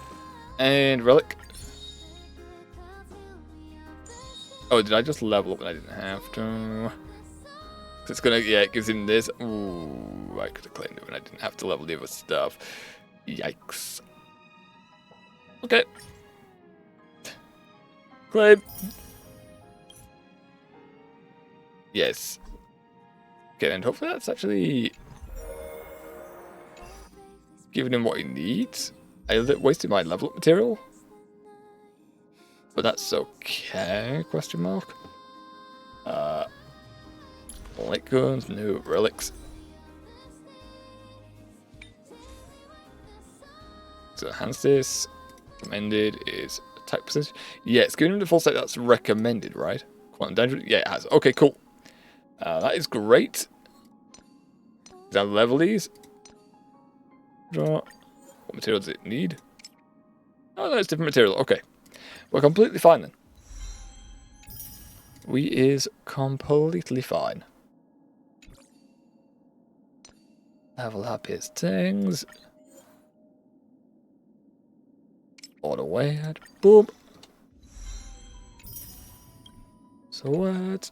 And relic. Oh, did I just level up when I didn't have to? It's gonna, yeah, it gives him this. Ooh, I could have claimed it when I didn't have to level the other stuff. Yikes. Okay. Claim. Yes. Okay, and hopefully that's actually giving him what he needs. I wasted my level up material. But that's okay, question mark. Light guns, no relics. So enhance this. Recommended is attack percentage. Yeah, it's giving him the full set that's recommended, right? Quantum danger. Yeah, it has. Okay, cool. That is great. Does that level these? What material does it need? Oh, no, it's different material. Okay. We're completely fine then. We is completely fine. Level up his things. Auto weight. Boom. So what?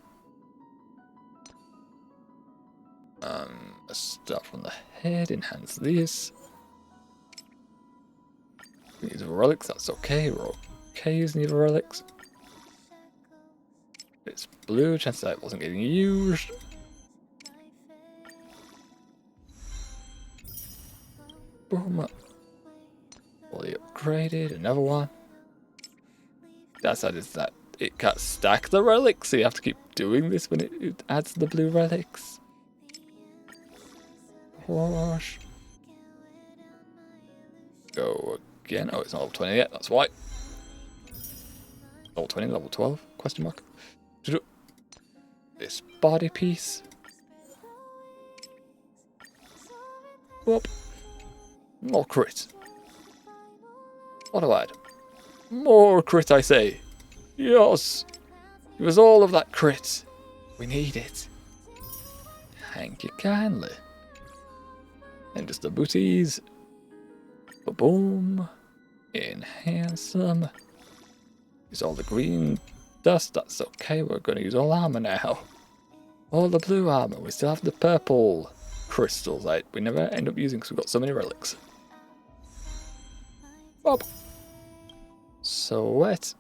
Start from the head, enhance this. Use relics, that's okay. We're okay using the relics. It's blue, chances that it wasn't getting used. Boom. Fully upgraded, another one. That side is that it can't stack the relics, so you have to keep doing this when it adds the blue relics. Wash. Go again. Oh, it's not level 20 yet, that's why. Level 20, level 12? Question mark. This body piece. Whoop. More crit. What do I add? More crit, I say. Yes. It was all of that crit. We need it. Thank you kindly. And just the booties. Boom. Enhance them. Use all the green dust. That's okay. We're going to use all armor now. All the blue armor. We still have the purple crystals that we never end up using because we've got so many relics. Bob. Sweat.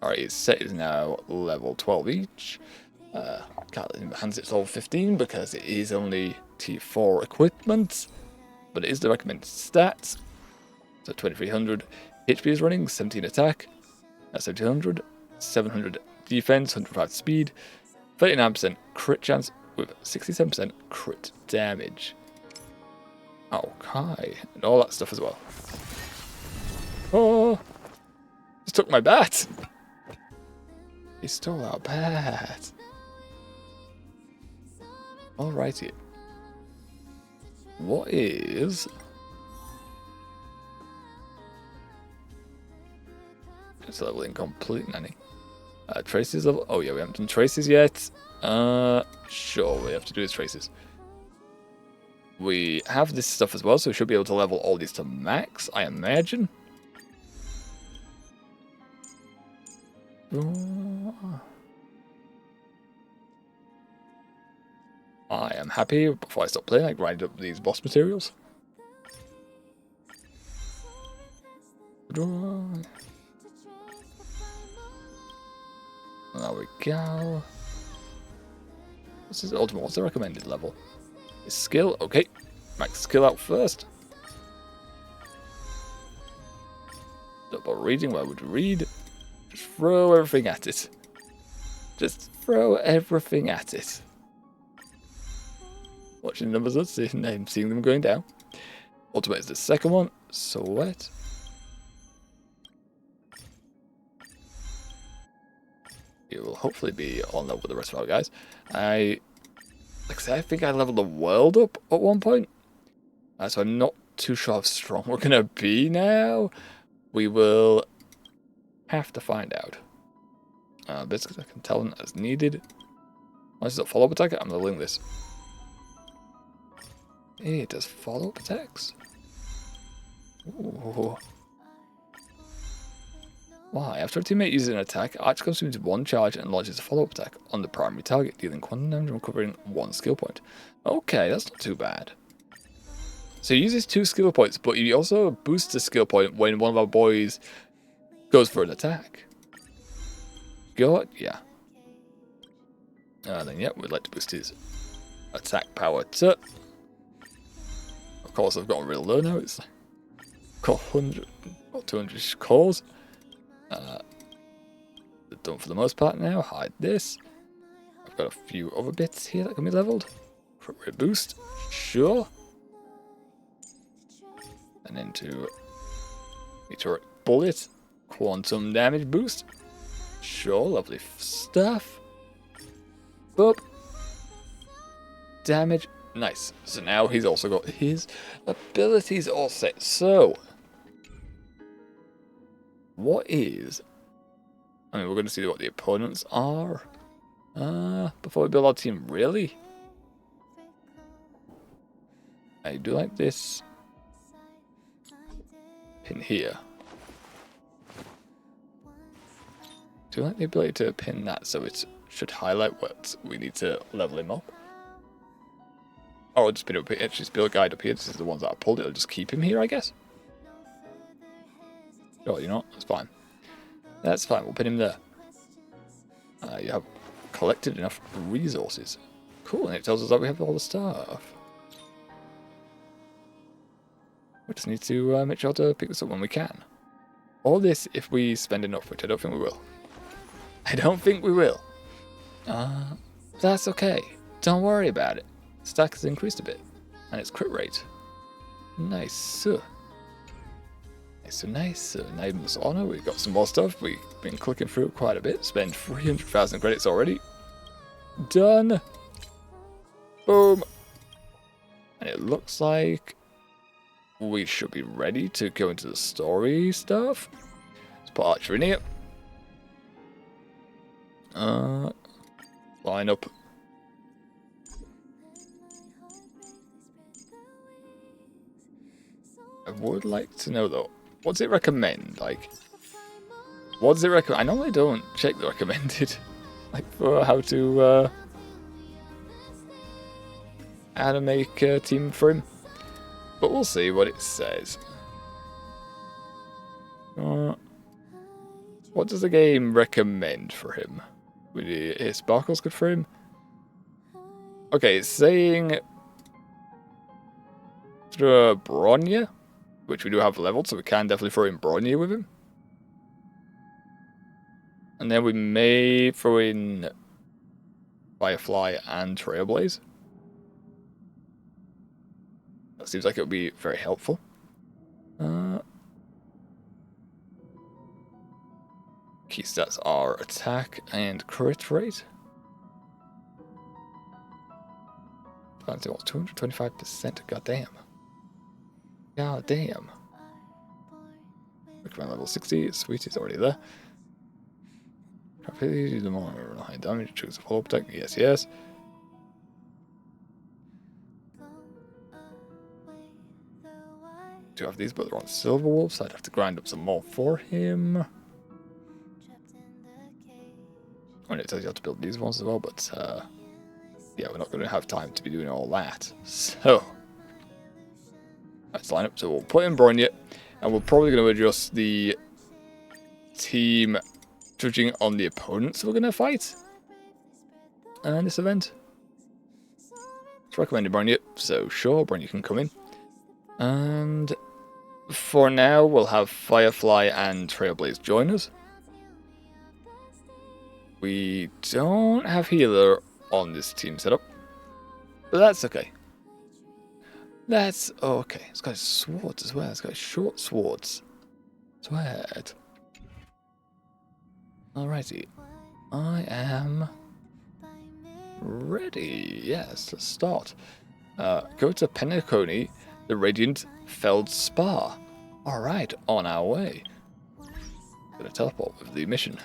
Alright, his set is now level 12 each. Can't let him hands it's level 15 because it is only T4 equipment. But it is the recommended stats. So 2300 HP is running, 17 attack, 1700, 700 defense, 105 speed, 39% crit chance with 67% crit damage. Okay, and all that stuff as well. Oh, just took my bat. He stole our bat. Alrighty. What is... It's level incomplete, Nanny. Traces level... Oh yeah, we haven't done traces yet. Sure, we have to do his traces. We have this stuff as well, so we should be able to level all these to max, I imagine. I am happy, before I stop playing, I grind up these boss materials. There we go. This is ultimate. What's the recommended level? Is skill? Okay. Max skill out first. Double reading, where would you read? Just throw everything at it. Just throw everything at it. Watching the numbers, let's see, I'm seeing them going down. Ultimate is the second one. Sweat. It will hopefully be on level with the rest of our guys. Like I said, I think I leveled the world up at one point. So I'm not too sure how strong we're going to be now. We will have to find out. Basically, I can tell them as needed. Unless it's a follow-up attack, I'm leveling this. It does follow-up attacks. Ooh. Why? After a teammate uses an attack, Arch consumes one charge and launches a follow-up attack on the primary target, dealing quantum damage and recovering one skill point. Okay, that's not too bad. So he uses 2 skill points, but he also boosts a skill point when one of our boys goes for an attack. Got yeah. Then yeah, we'd like to boost his attack power too. Of course, I've got a real low now. It's got 100 or 200 cores. Done for the most part now. Hide this. I've got a few other bits here that can be leveled. Crit rate boost, sure. And into meteoric bullet, quantum damage boost, sure. Lovely stuff. Boop. Damage, nice. So now he's also got his abilities all set. So, what is? I mean, we're going to see what the opponents are. Before we build our team, really? I do like this pin here. Do you like the ability to pin that so it should highlight what we need to level him up? Oh, I'll just put it up here. Just build a guide up here. This is the ones that I pulled. It'll just keep him here, I guess. Oh, you know what? That's fine. That's fine. We'll put him there. You have collected enough resources. Cool, and it tells us that we have all the stuff. We just need to make sure to pick this up when we can. All this if we spend enough, which I don't think we will. I don't think we will. That's okay. Don't worry about it. Stack has increased a bit. And its crit rate. Nice. Nice. Nameless honor. We've got some more stuff. We've been clicking through it quite a bit. Spent 300,000 credits already. Done. Boom. And it looks like we should be ready to go into the story stuff. Let's put Archer in here. Line up. I would like to know though, what does it recommend? Like, what does it recommend? I normally don't check the recommended, like for how to make a team for him. But we'll see what it says. What does the game recommend for him? Would his sparkles good for him? Okay, it's saying throw Bronya, which we do have leveled, so we can definitely throw in Bronya with him. And then we may throw in Firefly and Trailblaze. That seems like it would be very helpful. Key stats are attack and crit rate. Fancy what's 225%. Goddamn. Goddamn. Recommend level 60. Sweet, it's already there. The more high damage, choose a follow-up attack. Yes, yes. Do have these, but they're on Silver Wolf, so I'd have to grind up some more for him. And it tells you how to build these ones as well, but yeah, we're not going to have time to be doing all that. So let's line up. So we'll put in Bronya, and we're probably going to adjust the team judging on the opponents we're going to fight in this event. It's recommended Bronya, so sure, Bronya can come in. And for now, we'll have Firefly and Trailblaze join us. We don't have healer on this team setup, but that's okay. That's okay. It's got swords as well. It's got short swords. Sword. Alrighty. I am ready. Yes, let's start. Go to Penacony, the Radiant Feldspar. Alright, on our way. Gonna teleport with the mission.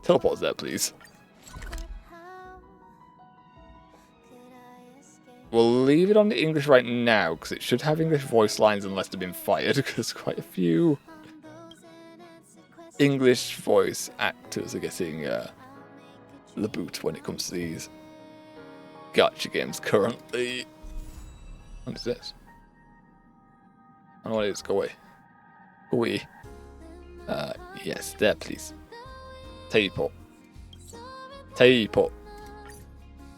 Teleport there, please. We'll leave it on the English right now, because it should have English voice lines unless they've been fired, because quite a few English voice actors are getting the boot when it comes to these gacha games currently. What is this? I don't know what it is. Go away. Go away. Yes, there, please. Teleport. Teleport.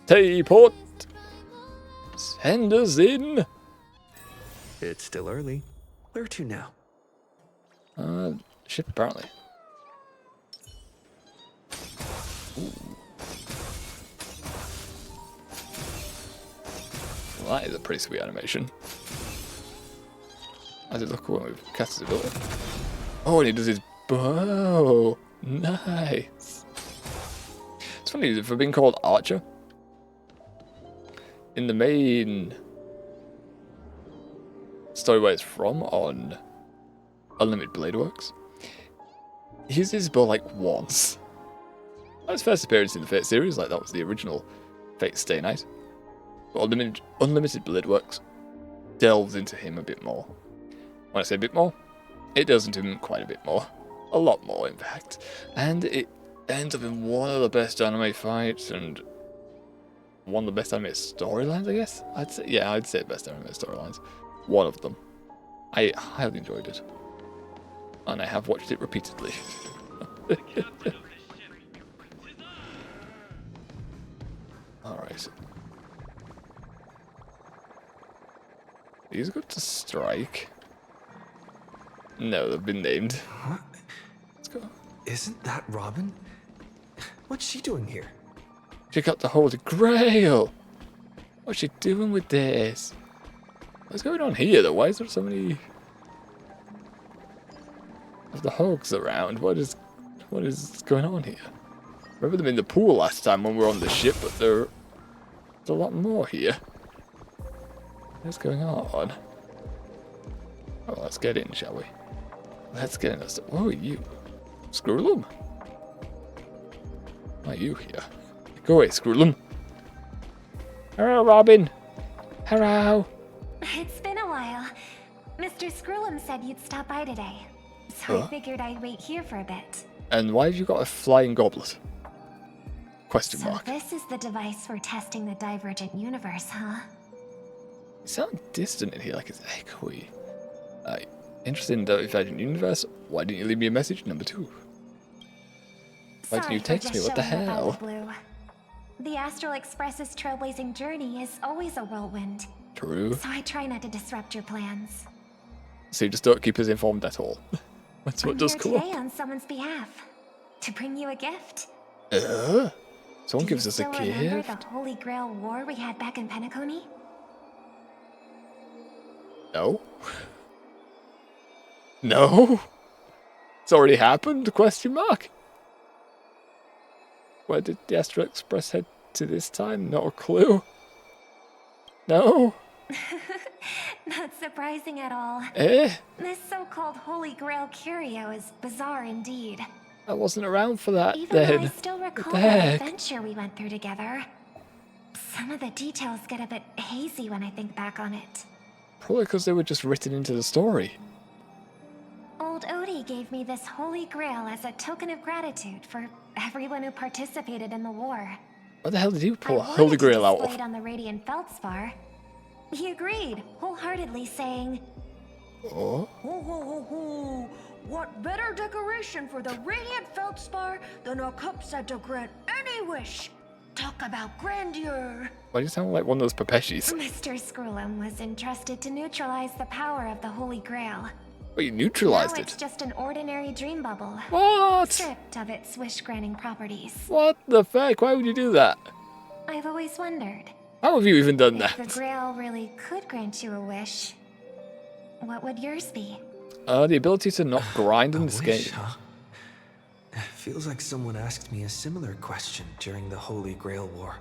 Teleport. Send us in. It's still early. Where to now? Ship apparently. Ooh. Well, that is a pretty sweet animation. How does it look when we've cast his ability? Oh, and he does his bow. Nice. It's funny, for being called Archer, in the main story where it's from, on Unlimited Blade Works, he uses his bow like once. That was first appearance in the Fate series, like that was the original Fate Stay Night. But Unlimited Blade Works delves into him a bit more. When I say a bit more, it does into him quite a bit more. A lot more, in fact. And it ends up in one of the best anime fights, and one of the best animated storylines, I guess. I'd say best animated storylines. One of them. I highly enjoyed it, and I have watched it repeatedly. All right. These go to strike. No, they've been named. What? Let's go. Isn't that Robin? What's she doing here? She got the Holy Grail. What's she doing with this? What's going on here, though? Why is there so many of the hogs around? What is going on here? Remember them in the pool last time when we were on the ship, but there's a lot more here. What's going on? Oh, let's get in, shall we? Let's get in. What are you? Screw them. Why are you here? Go away, screw them. Hello, Robin. Hello. It's been a while. Mr. Screwlum said you'd stop by today, so I figured I'd wait here for a bit. And why have you got a flying goblet? Question So mark. this is the device for testing the divergent universe, huh? You sound distant in here, like it's echoey. Interested in the divergent universe? Why didn't you leave me a message? Number 2. Why didn't you text me? What the hell? The Astral Express's trailblazing journey is always a whirlwind. True. So I try not to disrupt your plans. So you just don't keep us informed at all. That's what I'm does here come today up. on someone's behalf to bring you a gift. Someone gives us a Do you still remember gift? the Holy Grail War we had back in Penacony? No. No. It's already happened? Question mark. Where did the Astral Express head to this time? Not a clue. No. Not surprising at all. Eh? This so-called Holy Grail curio is bizarre indeed. I wasn't around for that Even though I then. still recall the the heck? adventure we went through together, some of the details get a bit hazy when I think back on it. Probably because they were just written into the story. Old Odie gave me this Holy Grail as a token of gratitude for everyone who participated in the war. What the hell did he I pull a wanted Holy to Grail out display of? it on the Radiant Feldspar. He agreed, wholeheartedly saying, Oh? Ho ho ho ho! What better decoration for the Radiant Feldspar than a cup set to grant any wish? Talk about grandeur! Why do you sound like one of those Pepeshis? Mr. Screwlum was entrusted to neutralize the power of the Holy Grail. But you neutralized Now it's it. just an ordinary dream bubble, What? stripped of its wish-granting properties. What the fuck? Why would you do that? I've always wondered, How have you even done if the that? Grail really could grant you a wish, what would yours be? The ability to not grind in A this wish, game. huh? Feels like someone asked me a similar question during the Holy Grail War.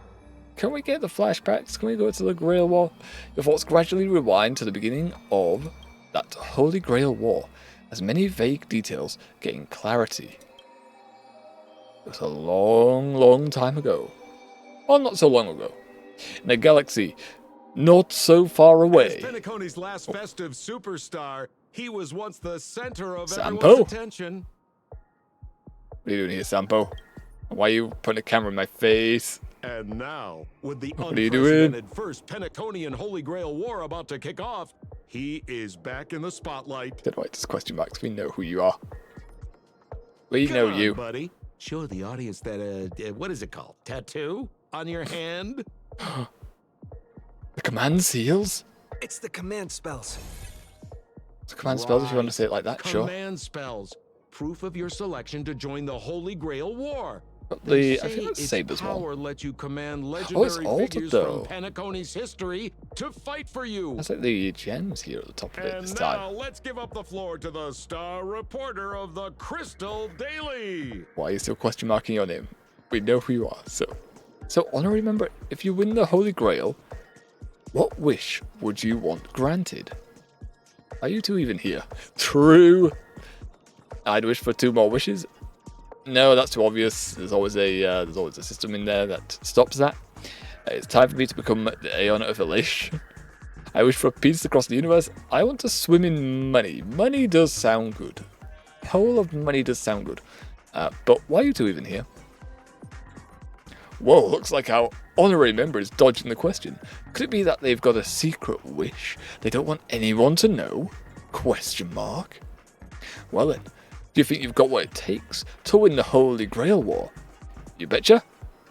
Can we get the flashbacks? Can we go to the Grail War? Your thoughts gradually rewind to the beginning of that Holy Grail War, as many vague details gain clarity. It was a long, long time ago. Well, not so long ago. In a galaxy not so far As away. Penacony's last festive superstar, he was once the center of Sampo? everyone's attention. What are you doing here, Sampo? Why are you putting a camera in my face? And now, with the What are you doing? unprecedented first Penaconian Holy Grail War about to kick off, he is back in the spotlight. Said why just question marks? We know who you are. We Come know on, you. buddy. Show the audience that, what is it called? Tattoo? On your hand? The command seals? It's the command spells. It's command spells if you want to say it like that, sure. Command spells. Proof of your selection to join the Holy Grail War. But They I think that's its Saber's power one. lets you command it's legendary altered, figures though. from Penacony's history to fight for you. That's like the gems here at the top of it this And now time. let's give up the floor to the star reporter of the Crystal Daily. Why are you still question marking your name? We know who you are, so. So, honorary member, if you win the Holy Grail, what wish would you want granted? Are you two even here? True. I'd wish for 2 more wishes. No, that's too obvious. There's always a system in there that stops that. It's time for me to become the Aeon of Elish. I wish for peace across the universe. I want to swim in money. Money does sound good. Whole of money does sound good. But why are you two even here? Whoa, looks like our honorary member is dodging the question. Could it be that they've got a secret wish they don't want anyone to know? Question mark. Well then, do you think you've got what it takes to win the Holy Grail War? You betcha.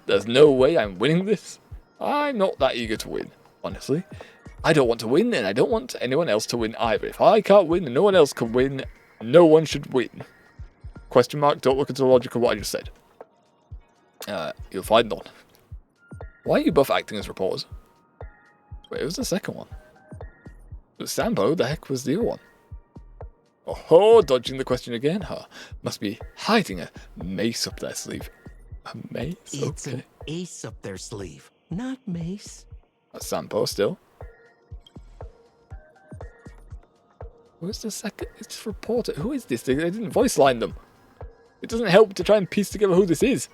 There's no way I'm winning this. I'm not that eager to win, honestly. I don't want to win, and I don't want anyone else to win either. If I can't win and no one else can win, no one should win. Question mark, don't look into the logic of what I just said. You'll find none. Why are you both acting as reporters? Wait, it was the second one. It was Sambo, the heck was the other one? Oh, dodging the question again, huh? Must be hiding a mace up their sleeve. A mace? It's Okay. an ace up their sleeve, not mace. That's Sampo still. Where's the second? It's reporter. Who is this? They didn't voice line them. It doesn't help to try and piece together who this is.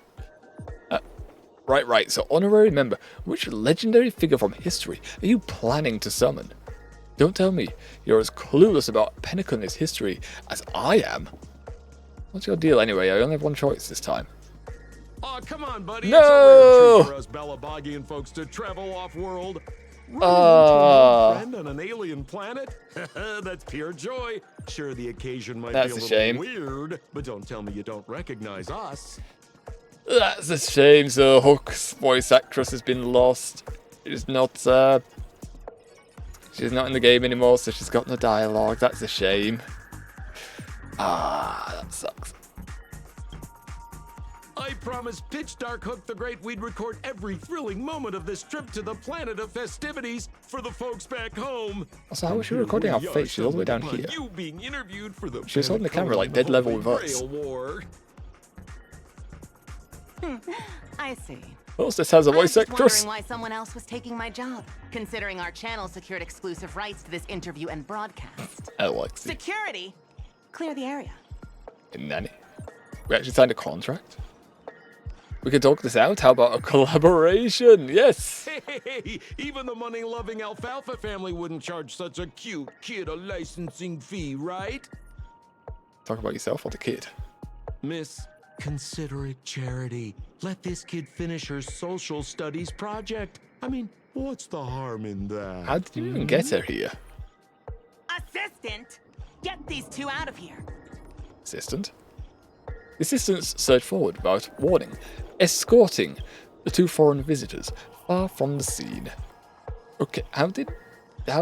Right. So, honorary member, which legendary figure from history are you planning to summon? Don't tell me you're as clueless about Penacony's history as I am. What's your deal anyway? I only have one choice this time. Aw, come on, buddy. No! It's a rare treat for us Balabagian folks to travel off-world. Running into an old friend on an alien planet? That's pure joy. Sure, the occasion might That's be a a little shame. weird, but don't tell me you don't recognize us. That's a shame. So Hook's voice actress has been lost. She's not in the game anymore, so she's got no dialogue. That's a shame. That sucks. I promised Pitch Dark Hook the Great we'd record every thrilling moment of this trip to the planet of festivities for the folks back home. Also, how was she Here recording our we are face? She's all the way down stumbling here. upon You being interviewed for the She was holding the camera, like, Penacony dead level Holy with us. Grail War. I see. Plus, this has a I was voice just actress. wondering why someone else was taking my job, considering our channel secured exclusive rights to this interview and broadcast. Alexi. Security? Clear the area. Nanny. We actually signed a contract. We can talk this out. How about a collaboration? Yes. Hey, even the money-loving Alfalfa family wouldn't charge such a cute kid a licensing fee, right? Talk about yourself or the kid. Miss, consider it charity. Let this kid finish her social studies project. I mean, What's the harm in that? How did you even get her here? Assistant! Get these two out of here. Assistant? The assistants surged forward without warning, escorting the two foreign visitors far from the scene. Okay, how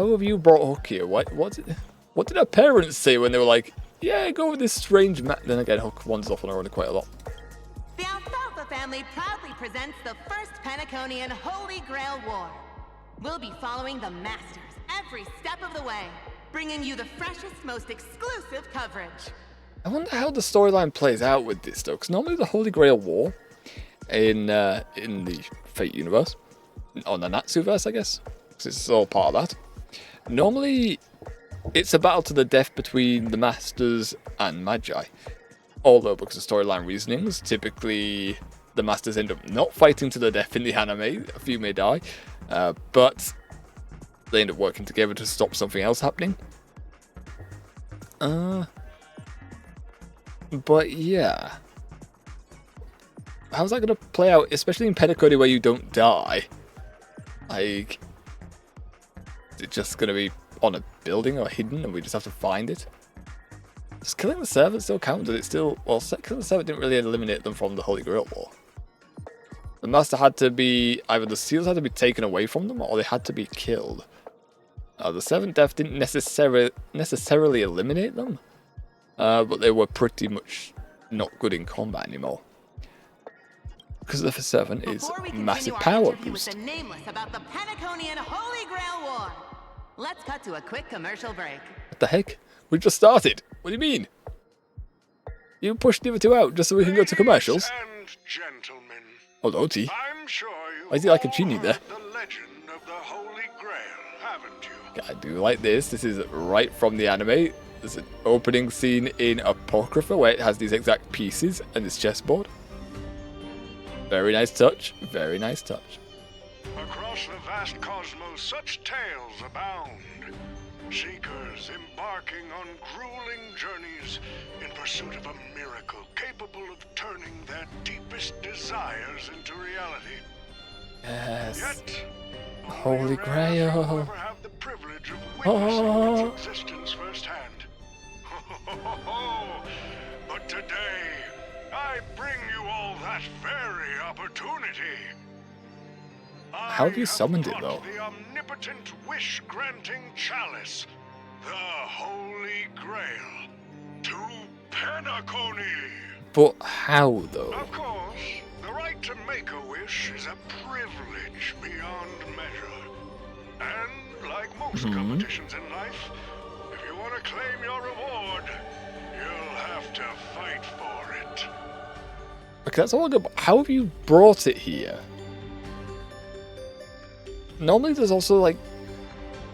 have you brought Hook here? What did her parents say when they were like, yeah, go with this strange man? Then again, Hook wanders off on her own quite a lot. The Alfalfa family proudly presents the first Penaconian Holy Grail War. We'll be following the Masters every step of the way, bringing you the freshest, most exclusive coverage. I wonder how the storyline plays out with this, though, because normally the Holy Grail War in the Fate universe, or the Natsuverse, I guess, because it's all part of that. Normally, it's a battle to the death between the Masters and Magi. Although, because of storyline reasonings, typically the Masters end up not fighting to the death in the anime. A few may die, but they end up working together to stop something else happening. But yeah. How's that going to play out, especially in Penacony where you don't die? Like, is it just going to be on a building or hidden and we just have to find it? Does killing the servant still count? Does it still... Well, killing the servant didn't really eliminate them from the Holy Grail War. The Master had to be... Either the seals had to be taken away from them or they had to be killed. The Seventh Death didn't necessarily eliminate them. But they were pretty much not good in combat anymore. Because the Servant is massive power boost. With the Nameless about the Penaconian Holy Grail War. Let's cut to a quick commercial break. What the heck? We just started. What do you mean? You pushed the other two out just so we can go to commercials? And gentlemen, Hello, T. I'm sure you Why is he like a all genie there? heard the legend of the Holy Grail, haven't you? I do like this. This is right from the anime. There's an opening scene in Apocrypha where it has these exact pieces and this chessboard. Very nice touch. Very nice touch. Across the vast cosmos, such tales abound. seekers embarking on grueling journeys in pursuit of a miracle capable of turning their deepest desires into reality. Yes. Yet, Holy only rare few Grail. ever have the privilege of witnessing Oh. its existence firsthand. But today, I bring you all that very opportunity. How have you summoned it, though? The omnipotent wish-granting chalice, the Holy Grail, to Penacony. But how, though? Of course, the right to make a wish is a privilege beyond measure. And like most competitions in life, if you want to claim your reward, you'll have to fight for it. Okay, that's all good. But how have you brought it here? Normally there's also, like,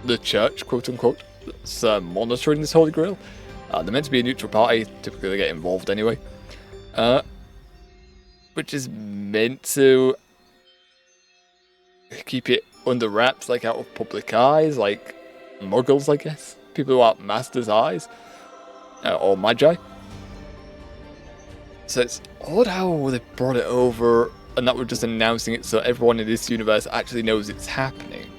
the church, quote-unquote, that's monitoring this Holy Grail. They're meant to be a neutral party. Typically they get involved anyway. Which is meant to keep it under wraps, like, out of public eyes, like muggles, I guess. People who aren't masters' eyes. Or magi. So it's odd how they brought it over and that we're just announcing it so everyone in this universe actually knows it's happening.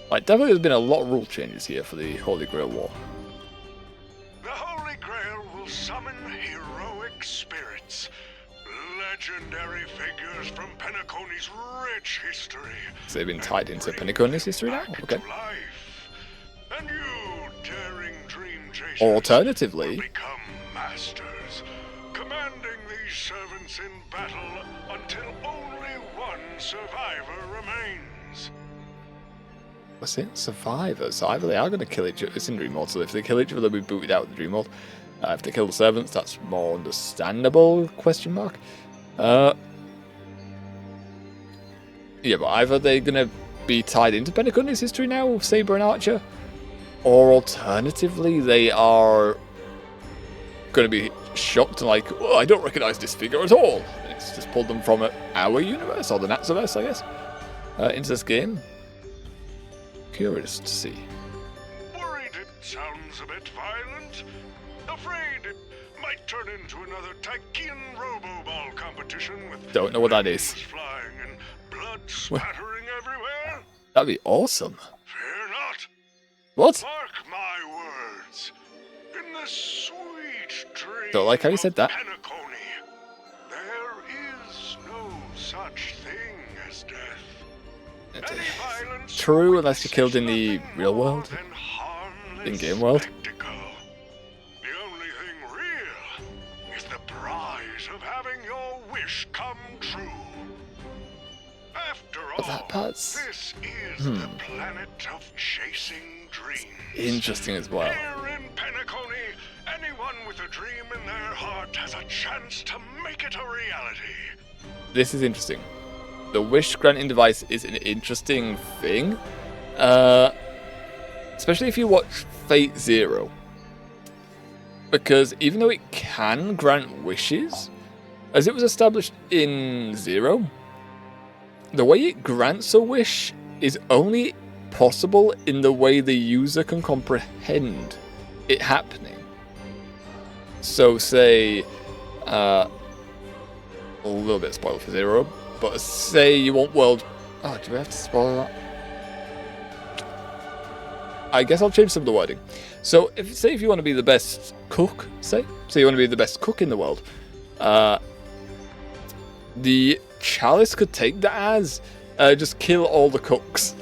Like, definitely there's been a lot of rule changes here for the Holy Grail War. The Holy Grail will summon heroic spirits, legendary figures from Penacony's rich history. So they've been tied into Penacony's history now? Back Okay. to life. And you, daring dream chasers, Alternatively, will become masters, commanding these servants in battle until only one survivor remains. what's it? Survivors. So either they are going to kill each other. It's in Dreamworld, so if they kill each other, they'll be booted out of the Dreamworld. If they kill the servants, that's more understandable, question mark. Yeah, but either they're going to be tied into Penacony's history now, Saber and Archer, or alternatively, they are going to be shocked and like, oh, I don't recognise this figure at all. And it's just pulled them from our universe, or the Natsuverse, I guess, into this game. Curious to see. Worried it sounds a bit violent? Afraid it might turn into another Tykean Robo-Ball competition with Don't know what that is. flames flying and blood spattering everywhere? That'd be awesome. Fear not. What? Mark my words. In the sweet dream Don't like how you said that. of Penacony, there is no such thing as death. Any violence True, unless you're killed in the real world. than harmless In-game world. spectacle. The only thing real is the prize of having your wish come true. After all, that part's- this is the planet of chasing dreams. Interesting as well. Here in Penacony, anyone with a dream in their heart has a chance to make it a reality. This is interesting. The wish granting device is an interesting thing. Especially if you watch Fate Zero. Because even though it can grant wishes, as it was established in Zero, the way it grants a wish is only possible in the way the user can comprehend it happening. So say, a little bit of spoiler for Zero, but say you want world... Oh, do we have to spoil that? I guess I'll change some of the wording. So, if you want to be the best cook, say you want to be the best cook in the world, the chalice could take that as just kill all the cooks.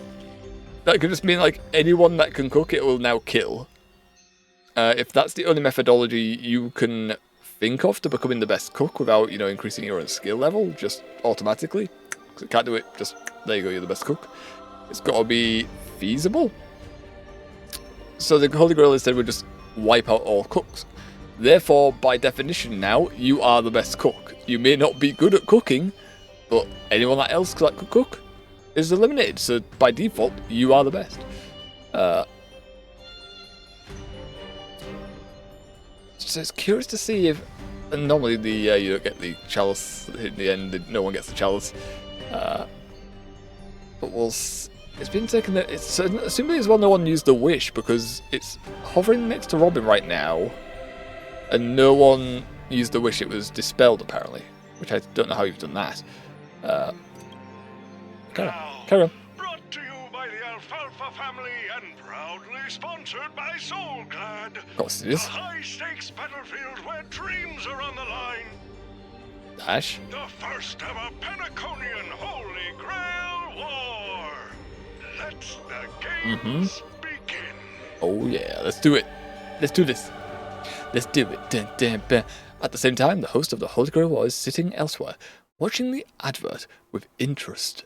That could just mean like anyone that can cook it will now kill. If that's the only methodology you can think of to becoming the best cook without, increasing your own skill level just automatically, because you can't do it, just there you go, you're the best cook. It's got to be feasible. So the Holy Grail instead would just wipe out all cooks. Therefore, by definition now, you are the best cook. You may not be good at cooking, but anyone else that could cook is eliminated. So by default, you are the best. So it's curious to see if... And normally you don't get the chalice in the end. No one gets the chalice. But It's been taken. It's assuming as well. No one used the wish because it's hovering next to Robin right now, and no one used the wish. It was dispelled apparently, which I don't know how you've done that. Carry on. Brought to you by the Alfalfa family and proudly sponsored by Soulglad. Of course it A is. high-stakes battlefield where dreams are on the line. Ash. The first ever Penaconian Holy Grail War. Let the games begin. Oh yeah, let's do it. Let's do this. Let's do it. Dun, dun, dun. At the same time, the host of the Holy Grail War is sitting elsewhere, watching the advert with interest.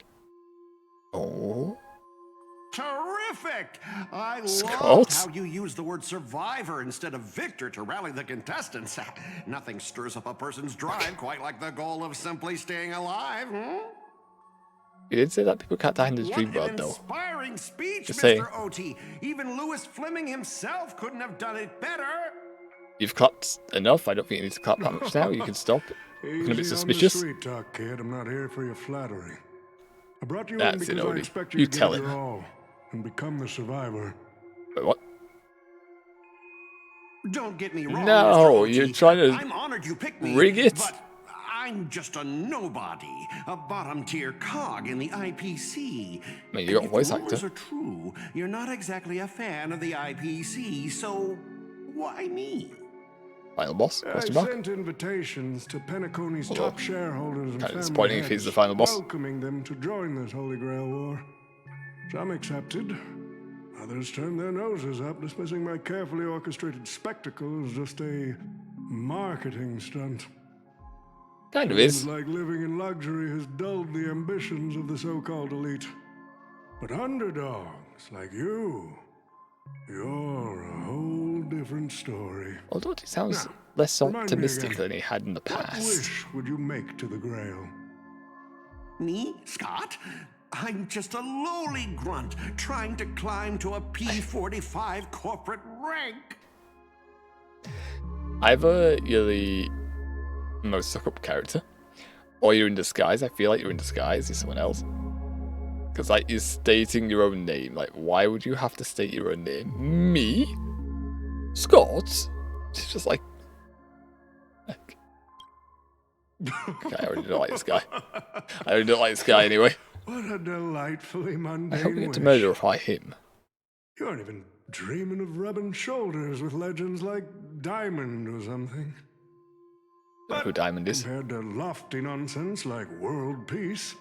Oh. Terrific! I love Scott? how you use the word survivor instead of victor to rally the contestants. Nothing stirs up a person's drive quite like the goal of simply staying alive, You did say that people can't die in the dream What world, an though. inspiring speech, Just Mr. saying. OT. Even Lewis Fleming himself couldn't have done it better. You've clapped enough. I don't think you need to clap that much now. You can stop. Looking a bit suspicious. Sweet talk, kid. I'm not here for your flattery. I brought you in That's it, because I Odie. expect You you to tell give him. your all and become the survivor. Wait, what? Don't get me wrong, No, Mr. OT. you're trying to I'm honored you picked me, rig it. but I'm just a nobody, a bottom-tier cog in the IPC. I mean, you're a If voice the rumors actor. are true, you're not exactly a fan of the IPC, so why me? Final boss? I Question mark? sent invitations to Penacony's Although, top shareholders and kinda family disappointing if he's the heads, final boss. welcoming them to join this Holy Grail War. Some accepted. Others turned their noses up, dismissing my carefully orchestrated spectacle as just a marketing stunt. Kind of Seems is. like living in luxury has dulled the ambitions of the so-called elite. But underdogs like you're a whole different story. Although it sounds Now, less remind me optimistic again. than he had in the What past. wish would you make to the Grail? Me, Scott? I'm just a lowly grunt trying to climb to a P45 corporate rank. Either you're the most suck-up character, or you're in disguise. I feel like you're in disguise. You're someone else. Because, like, you're stating your own name. Like, why would you have to state your own name? Me? Scott? It's just like... Okay, I already don't like this guy. I already don't like this guy anyway. What a delightfully mundane I hope we get to wish. murderify him. You aren't even dreaming of rubbing shoulders with legends like Diamond or something. Don't know who Diamond is. Compared to lofty nonsense like world peace,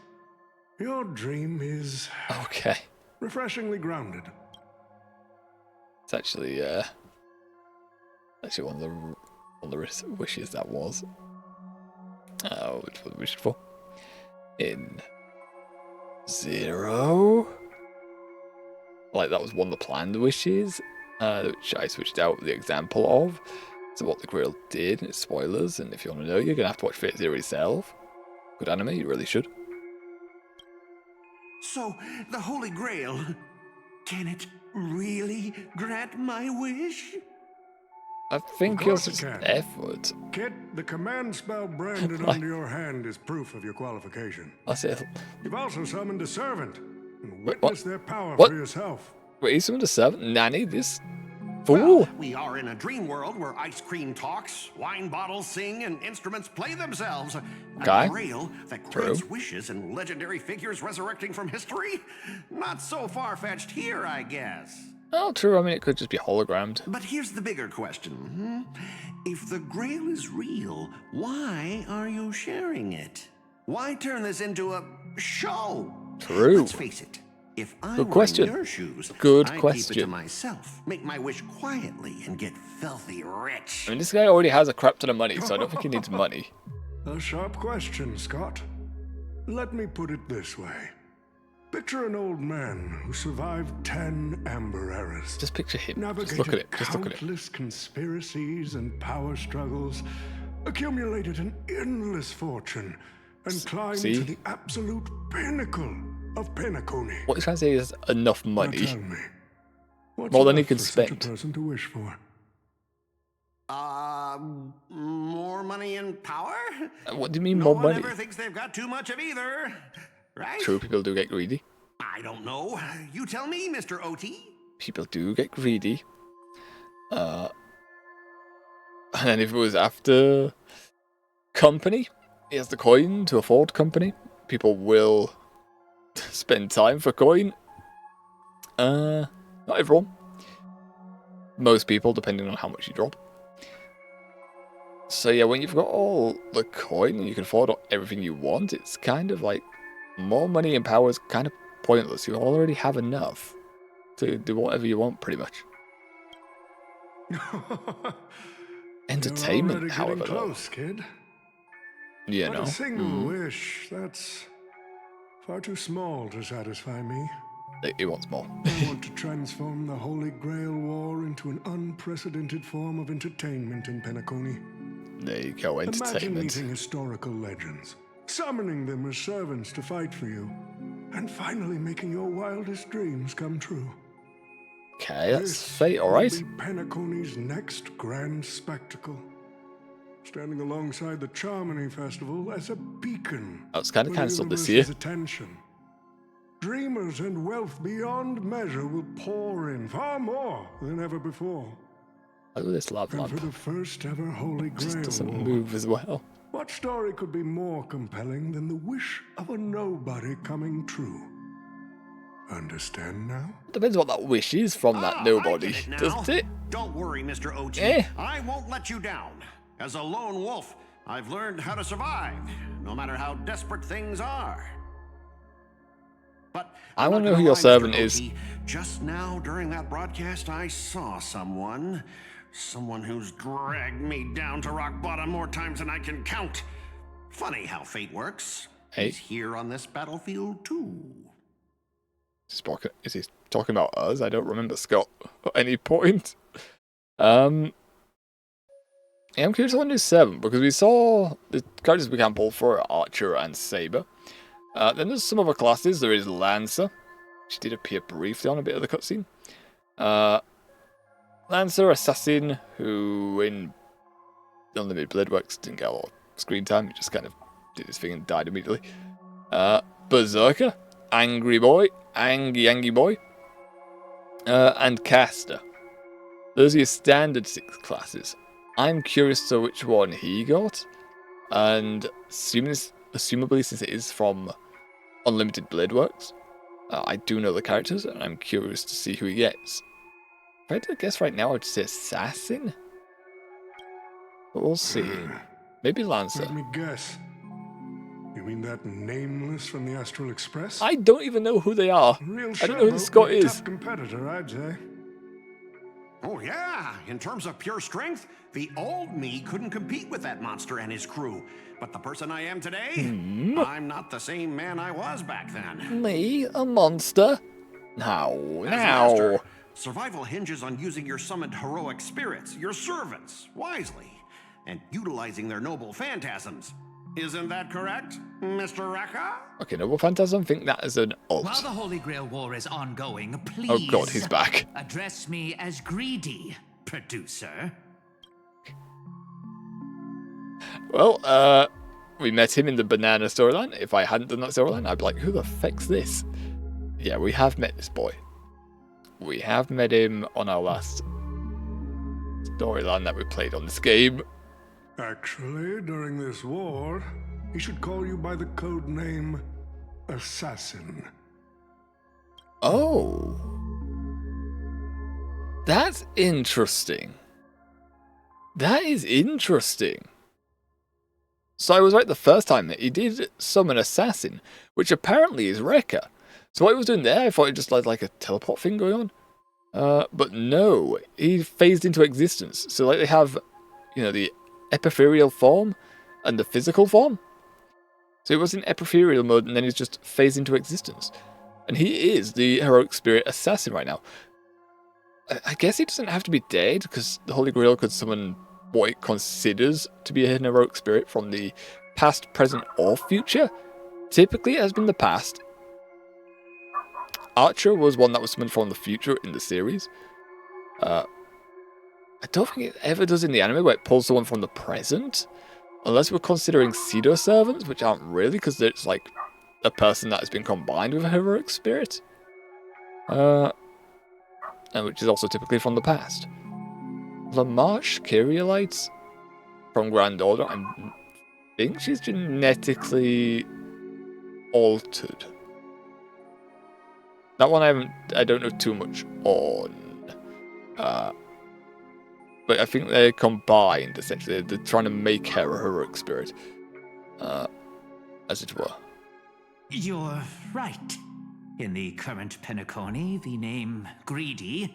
your dream is Okay. refreshingly grounded. It's actually one of the wishes that was. Oh, which one we wished for? In 0. Like that was one of the planned wishes, which I switched out the example of. So what the Grail did, and it's spoilers, and if you want to know, you're gonna have to watch Fate Zero yourself. Good anime, you really should. So, the Holy Grail, can it really grant my wish? I think Of you're course it just can. effort. Kit, the command spell branded Like- onto your hand is proof of your qualification. I said, You've also summoned a servant and What- witnessed their power what? for yourself. wait, he's someone to serve? Nanny, this fool? Well, we are in a dream world where ice cream talks, wine bottles sing, and instruments play themselves. Okay. A grail that True. grants wishes and legendary figures resurrecting from history? Not so far-fetched here, I guess. Oh, true. I mean, it could just be hologrammed. But here's the bigger question. If the grail is real, why are you sharing it? Why turn this into a show? True. Let's face it. If I Good were question. in your shoes, Good I'd keep it question. to myself, make my wish quietly, and get filthy rich. I mean, this guy already has a crap ton of money, so I don't think he needs money. A sharp question, Scott. Let me put it this way. Picture an old man who survived 10 Amber Eras. Just picture him. Just Navigated look at it. Just look at it. countless conspiracies and power struggles, accumulated an endless fortune, and climbed see? to the absolute pinnacle of Penacony. What he's trying to say is enough Now money. tell me, what's More than he left can for such spend. a person to wish for? More money and power? What do you mean No more one money? ever thinks they've got too much of either, right? True, people do get greedy. I don't know. You tell me, Mr. OT. People do get greedy. And then if it was after company, he has the coin to afford company. People will spend time for coin. Not everyone. Most people, depending on how much you drop. So yeah, when you've got all the coin and you can afford everything you want, it's kind of like more money and power is kind of pointless. You already have enough to do whatever you want, pretty much. Entertainment, You're however, already getting close, kid. you But know. a single wish, that's far too small to satisfy me. He wants more. I want to transform the Holy Grail War into an unprecedented form of entertainment in Penacony. There you go, Imagine entertainment. meeting historical legends, summoning them as servants to fight for you, and finally making your wildest dreams come true. Okay, that's This fate, alright. will be Penacony's next grand spectacle, standing alongside the Charmony Festival as a beacon. That was kind of for the cancelled this year. universe's attention. Dreamers and wealth beyond measure will pour in, far more than ever before. Look at this lava And for lamp. the first ever Holy Just Grail doesn't War, move as well. what story could be more compelling than the wish of a nobody coming true? Understand now? Depends what that wish is from that nobody, I get it now. doesn't it? Don't worry, Mr. OT. Eh? I won't let you down. As a lone wolf, I've learned how to survive, no matter how desperate things are. But I I'm want not to know who gonna your lie, servant Mr. is. OT. Just now, during that broadcast, I saw someone who's dragged me down to rock bottom more times than I can count. Funny how fate works. Hey. He's here on this battlefield too. Is he talking about us? I don't remember Scott at any point. Yeah, I'm curious on his 7, because we saw the characters we can pull for Archer and Saber. Then there's some other classes. There is Lancer, which did appear briefly on a bit of the cutscene. Lancer, Assassin, who in Unlimited Blade Works didn't get a lot of screen time. He just kind of did his thing and died immediately. Berserker, Angry Boy, Angy Boy, and Caster. Those are your standard 6 classes. I'm curious to which one he got, and assumably since it is from Unlimited Blade Works, I do know the characters, and I'm curious to see who he gets. If I had to guess right now, I'd say Assassin, but we'll see. Maybe Lancer. Let me guess. You mean that nameless from the Astral Express? I don't even know who they are. Real I don't know who the showboat, Scott but a is. tough competitor, I'd say. Oh yeah, in terms of pure strength, the old me couldn't compete with that monster and his crew. But the person I am today, I'm not the same man I was back then. Me, a monster? Now, As now. master, survival hinges on using your summoned heroic spirits, your servants, wisely, and utilizing their noble phantasms. Isn't that correct, Mr. Raka? Okay, Noble Phantasm, think that is an alt. While the Holy Grail War is ongoing, please... Oh god, he's back. Address me as greedy, producer. Well, we met him in the banana storyline. If I hadn't done that storyline, I'd be like, who the feck's this? Yeah, we have met this boy. We have met him on our last storyline that we played on this game. Actually, during this war, he should call you by the code name Assassin. Oh. That's interesting. That is interesting. So I was right the first time that he did summon Assassin, which apparently is Rekka. So what he was doing there, I thought it just had like a teleport thing going on. But no, he phased into existence. So like they have, the epitherial form and the physical form. So he was in epitherial mode and then he's just phased into existence. And he is the heroic spirit assassin right now. I guess he doesn't have to be dead, because the Holy Grail could summon what it considers to be a heroic spirit from the past, present, or future. Typically, it has been the past. Archer was one that was summoned from the future in the series. I don't think it ever does in the anime where it pulls someone from the present. Unless we're considering pseudo servants, which aren't really, because it's like a person that has been combined with a heroic spirit, and which is also typically from the past. Lamarche Kyrielites from Grand Order, I think she's genetically altered. That one I don't know too much on. But I think they're combined, essentially. They're trying to make her a heroic spirit. As it were. You're right. In the current Penacony, the name Greedy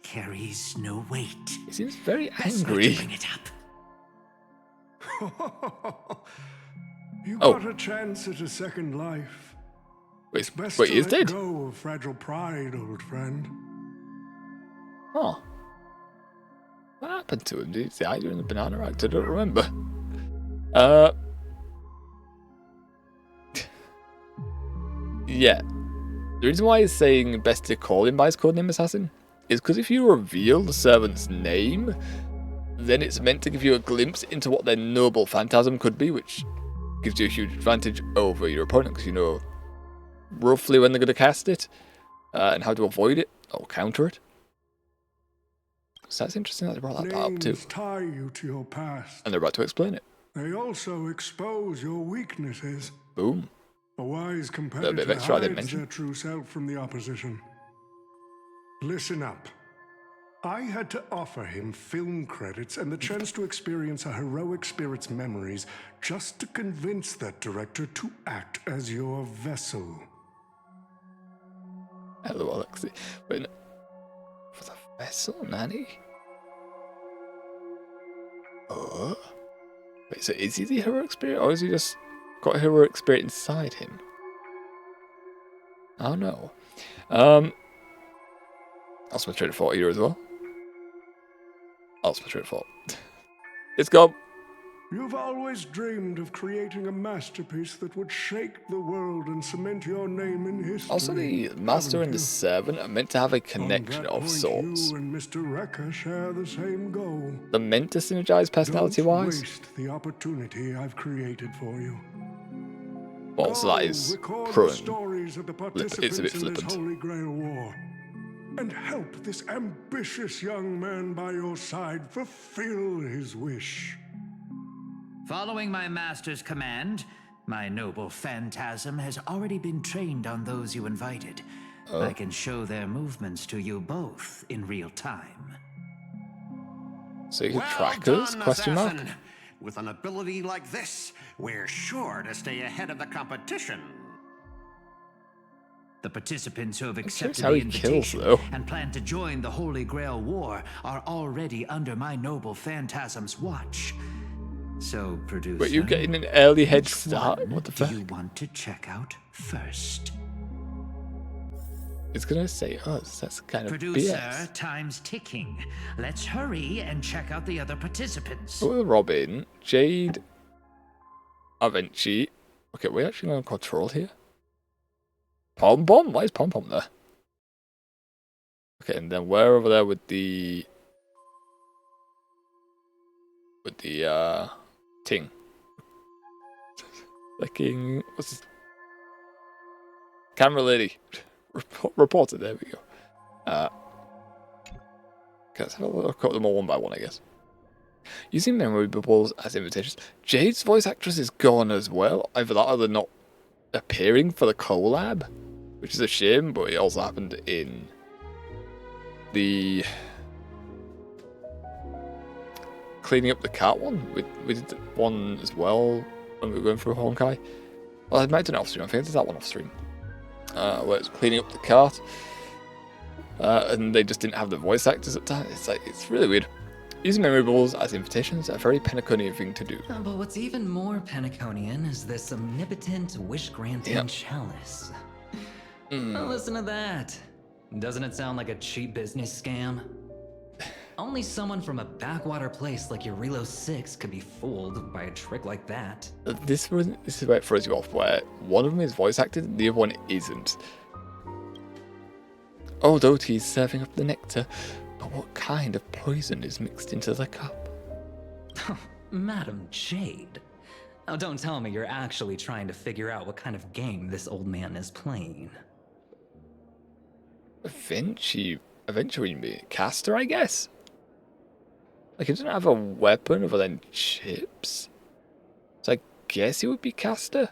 carries no weight. He seems very Best not angry. to bring it up. You got a chance at a second life. Wait, Best wait, to he's let dead? go of fragile pride, old friend. Huh. What happened to him? Did he die during the banana act? I don't remember. Yeah. The reason why he's saying best to call him by his codename assassin is because if you reveal the servant's name, then it's meant to give you a glimpse into what their noble phantasm could be, which gives you a huge advantage over your opponent because you know roughly when they're going to cast it and how to avoid it or counter it. So that's interesting that they brought that part up too. Names tie you to your past. And they're about to explain it. They also expose your weaknesses. Boom. A wise A competitor bit of extra I didn't hides mention. their true self from the opposition. Listen up. I had to offer him film credits and the chance to experience a heroic spirit's memories just to convince that director to act as your vessel. Hello, Alexi. Wait, no. For the vessel, Nanny? Oh. Wait, so is he the heroic spirit, or has he just got a heroic spirit inside him? I don't know. That's my train of thought here as well. That's my train of thought. It's gone. You've always dreamed of creating a masterpiece that would shake the world and cement your name in history. Also, the master and the servant are meant to have a connection of sorts. You and Mr. Rekka share the same goal. They're meant to synergize personality-wise. Don't waste the opportunity I've created for you. Well, so that is record prone. the stories of the It's participants a bit in this flippant. Holy Grail War, and help this ambitious young man by your side fulfill his wish. Following my master's command, my noble phantasm has already been trained on those you invited. I can show their movements to you both in real time. So you can Well track done, us? Question mark. assassin. With an ability like this, we're sure to stay ahead of the competition. The participants who have curious accepted how the he kills, invitation though. and plan to join the Holy Grail War are already under my noble phantasm's watch. So, producer, But you getting an early head which start? one What the do fuck? you want to check out first? It's gonna say us. That's kind of Producer, BS. time's ticking. Let's hurry and check out the other participants. So Robin, Jade, Avenchi. Okay, we're actually going to control here. Pom Pom? Why is Pom Pom there? Okay, and then we're over there with the Ting. Looking, what's this? Camera lady. Reporter, there we go. Okay, let's have a look at them all one by one, I guess. Using memory bubbles as invitations. Jade's voice actress is gone as well. Either that or they're not appearing for the collab, which is a shame, but it also happened in the cleaning up the cart one. We did one as well when we were going through Honkai. Well, I might have done it off stream. I think I did that one off stream. Where it's cleaning up the cart. And they just didn't have the voice actors at the time. It's really weird. Using memory balls as invitations, a very Penaconian thing to do. But what's even more Penaconian is this omnipotent wish-granting chalice. Now listen to that. Doesn't it sound like a cheap business scam? Only someone from a backwater place like Eurilo 6 could be fooled by a trick like that. This is where it throws you off, where one of them is voice acted, the other one isn't. Although he's serving up the nectar, but what kind of poison is mixed into the cup? Madam Jade, Oh, don't tell me you're actually trying to figure out what kind of game this old man is playing. Eventually be a caster, I guess? Like, he doesn't have a weapon other than chips. So I guess he would be caster?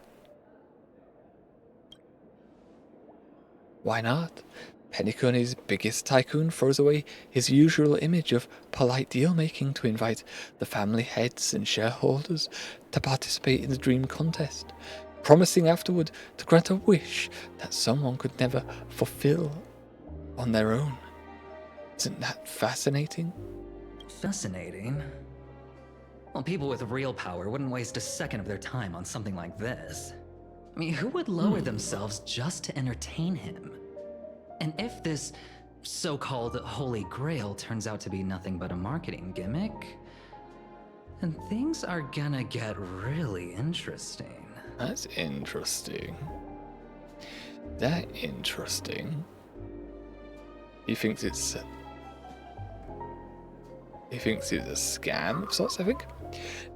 Why not? Pennyconey's biggest tycoon throws away his usual image of polite deal-making to invite the family heads and shareholders to participate in the dream contest, promising afterward to grant a wish that someone could never fulfill on their own. Isn't that fascinating? Fascinating? Well, people with real power wouldn't waste a second of their time on something like this. I mean, who would lower themselves just to entertain him? And if this so-called Holy Grail turns out to be nothing but a marketing gimmick, then things are gonna get really interesting. That's interesting. That interesting. He thinks it's a scam of sorts, I think.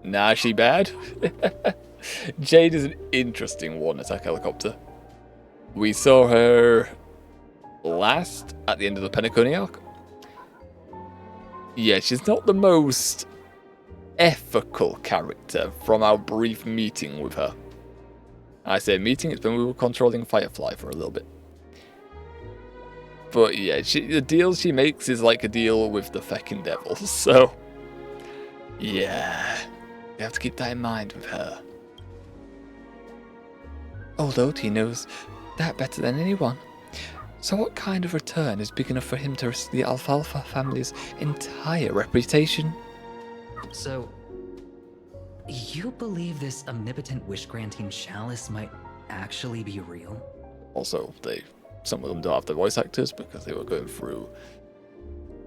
Nah, she bad. Jade is an interesting one attack helicopter. We saw her last at the end of the Penacony arc. Yeah, she's not the most ethical character from our brief meeting with her. I say meeting, it's when we were controlling Firefly for a little bit. But yeah, the deal she makes is like a deal with the feckin' devil, so yeah, we have to keep that in mind with her. Although he knows that better than anyone. So what kind of return is big enough for him to risk the Alfalfa family's entire reputation? So, you believe this omnipotent wish-granting chalice might actually be real? Also, some of them don't have the voice actors because they were going through...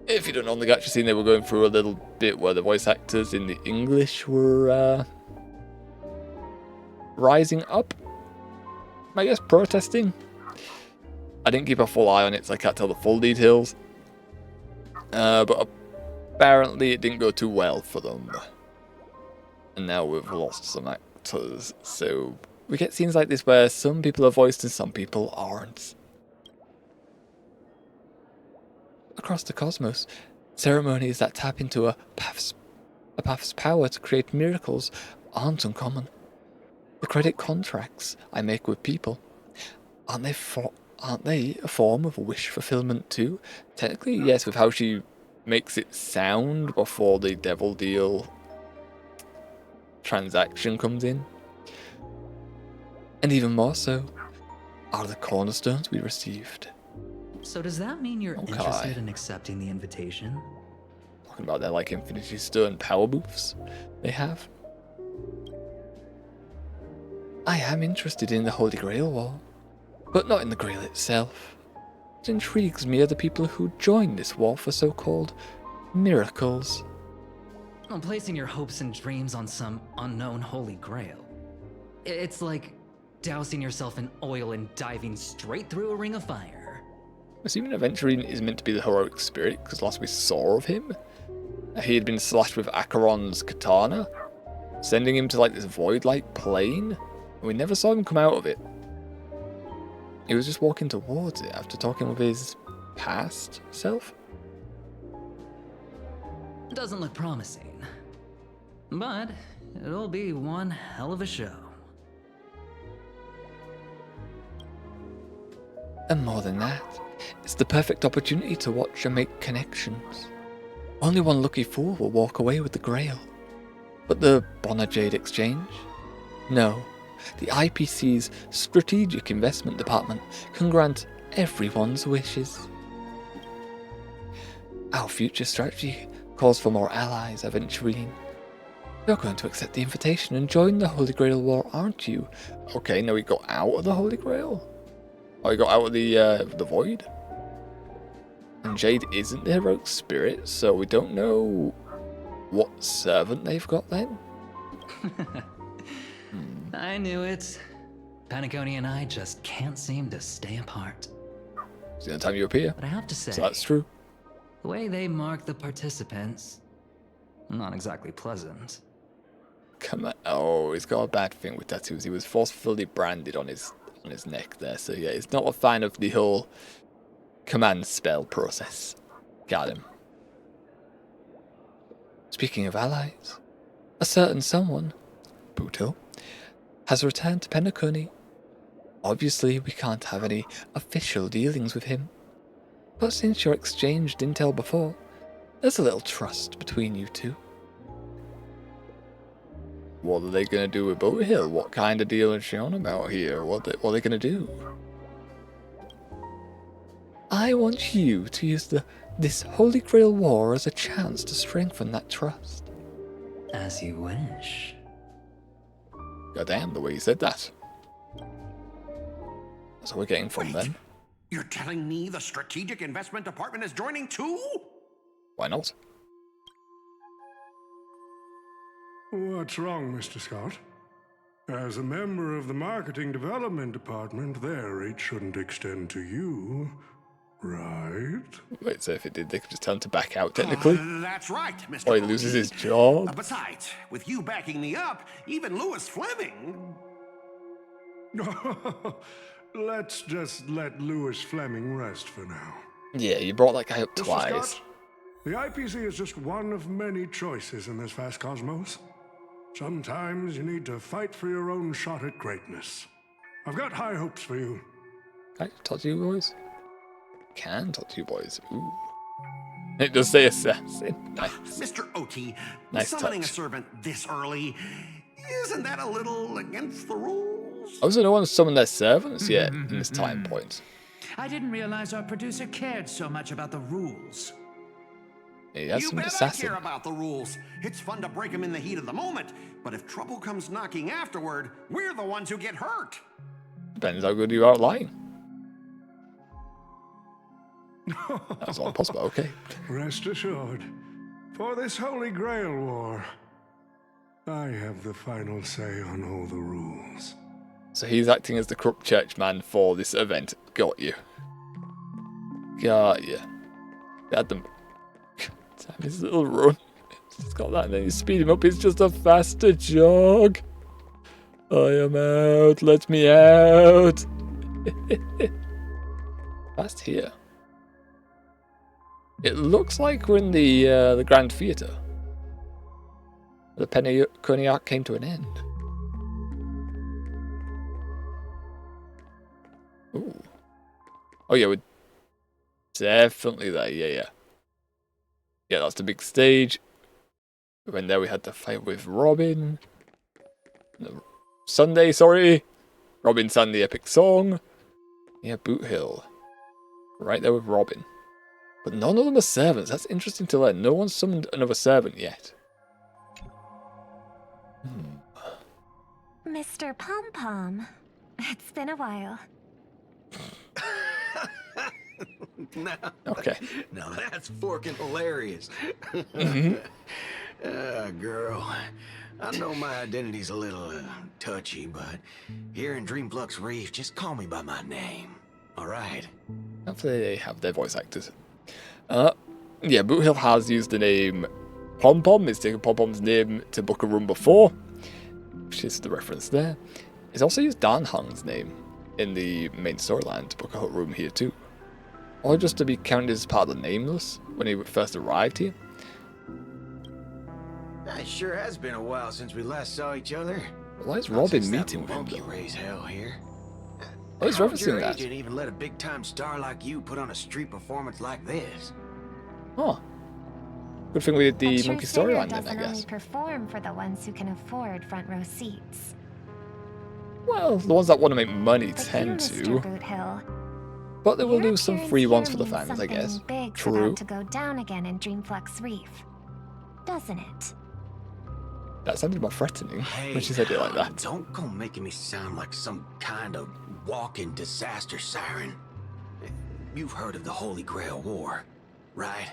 If you don't know the gacha scene, they were going through a little bit where the voice actors in the English were rising up. I guess protesting. I didn't keep a full eye on it, so I can't tell the full details. But apparently it didn't go too well for them. And now we've lost some actors, so we get scenes like this where some people are voiced and some people aren't. Across the cosmos, ceremonies that tap into a path's power to create miracles aren't uncommon. The credit contracts I make with people, aren't they a form of wish fulfillment too? Technically, yes, with how she makes it sound before the devil deal transaction comes in. And even more so, are the cornerstones we received. So does that mean you're interested in accepting the invitation? Talking about their like Infinity Stone power booths they have. I am interested in the Holy Grail War, but not in the Grail itself. What intrigues me are the people who join this war for so-called miracles. Well, placing your hopes and dreams on some unknown Holy Grail. It's like dousing yourself in oil and diving straight through a ring of fire. Assuming Aventurine is meant to be the heroic spirit, because last we saw of him, he had been slashed with Acheron's katana, sending him to like this void-like plane, and we never saw him come out of it. He was just walking towards it after talking with his past self. Doesn't look promising, but it'll be one hell of a show. And more than that, it's the perfect opportunity to watch and make connections. Only one lucky fool will walk away with the Grail. But the Bonner Jade Exchange? No. The IPC's Strategic Investment Department can grant everyone's wishes. Our future strategy calls for more allies, Aventurine. You're going to accept the invitation and join the Holy Grail War, aren't you? Okay, now we got out of the Holy Grail? Oh, we got out of the Void? And Jade isn't the heroic spirit, so we don't know what servant they've got then? I knew it. Penacony and I just can't seem to stay apart. It's the only time you appear. But I have to say, so that's true. The way they mark the participants, not exactly pleasant. Come on. Oh, he's got a bad thing with tattoos. He was forcefully branded on his neck there. So yeah, he's not a fan of the whole command spell process. Got him. Speaking of allies, a certain someone, Buto, has returned to Penacony. Obviously, we can't have any official dealings with him. But since you exchanged intel before, there's a little trust between you two. What are they going to do with Boat Hill? What kind of deal is she on about here? What are they going to do? I want you to use this Holy Grail War as a chance to strengthen that trust. As you wish. Goddamn, the way you said that. That's what we're getting from them. You're telling me the Strategic Investment Department is joining too? Why not? What's wrong, Mr. Scott? As a member of the Marketing Development Department, their reach shouldn't extend to you, right? Wait, so if it did, they could just tell him to back out, technically? That's right, Mr. Or he loses his job? Besides, with you backing me up, even Louis Fleming... Let's just let Louis Fleming rest for now. Yeah, you brought that guy up Mr. twice. Scott, the IPC is just one of many choices in this vast cosmos. Sometimes you need to fight for your own shot at greatness. I've got high hopes for you. Can I talk to you boys? Can talk to you boys. Ooh. It does say assassin. Nice. Mr. OT, Nice summoning touch. a servant this early, isn't that a little against the rules? Also, no one's summoned their servants yet in this time point. I didn't realize our producer cared so much about the rules. He has You some bet assassin. I care about the rules. It's fun to break them in the heat of the moment, but if trouble comes knocking afterward, we're the ones who get hurt. Depends how good you are at lying. That's all possible, okay. Rest assured, for this Holy Grail War, I have the final say on all the rules. So he's acting as the corrupt churchman for this event. Got you. Got you. Had them. Damn, his little run. He's got that and then you speed him up. It's just a faster jog. I am out. Let me out. Fast here. It looks like we're in the Grand Theatre. The Penacony arc came to an end. Ooh. Oh yeah, we're definitely there. Yeah. Yeah, that's the big stage. We went there, we had to fight with Robin. Sunday, sorry. Robin sang the epic song. Yeah, Boot Hill. Right there with Robin. But none of them are servants. That's interesting to learn. No one's summoned another servant yet. Mr. Pom Pom, it's been a while. Okay. Now that's forking hilarious. Girl, I know my identity's a little touchy, but here in Dreamflux Reef, just call me by my name. All right? Hopefully they have their voice actors. Yeah, Boot Hill has used the name Pom Pom. It's taken Pom Pom's name to book a room before, which is the reference there. It's also used Dan Hong's name in the main storyline to book a room here too. Or just to be counted as part of the Nameless when he first arrived here. It sure has been a while since we last saw each other. Why is Robin meeting with him monkey though? raise hell here. Oh, he's How would your referencing that. agent even let a big-time star like you put on a street performance like this? Oh. Good thing we did the A true monkey singer storyline then, I doesn't guess. only perform for the ones who can afford front row seats. Well, the ones that want to make money But tend you, to. Mr. Boot Hill, But they will your lose some appearance free here ones for the means fans, I guess. something big's True. about to go down again in Dreamflux Reef, doesn't it? That sounded more threatening when she said it like that. Don't go making me sound like some kind of walking disaster siren. You've heard of the Holy Grail War, right?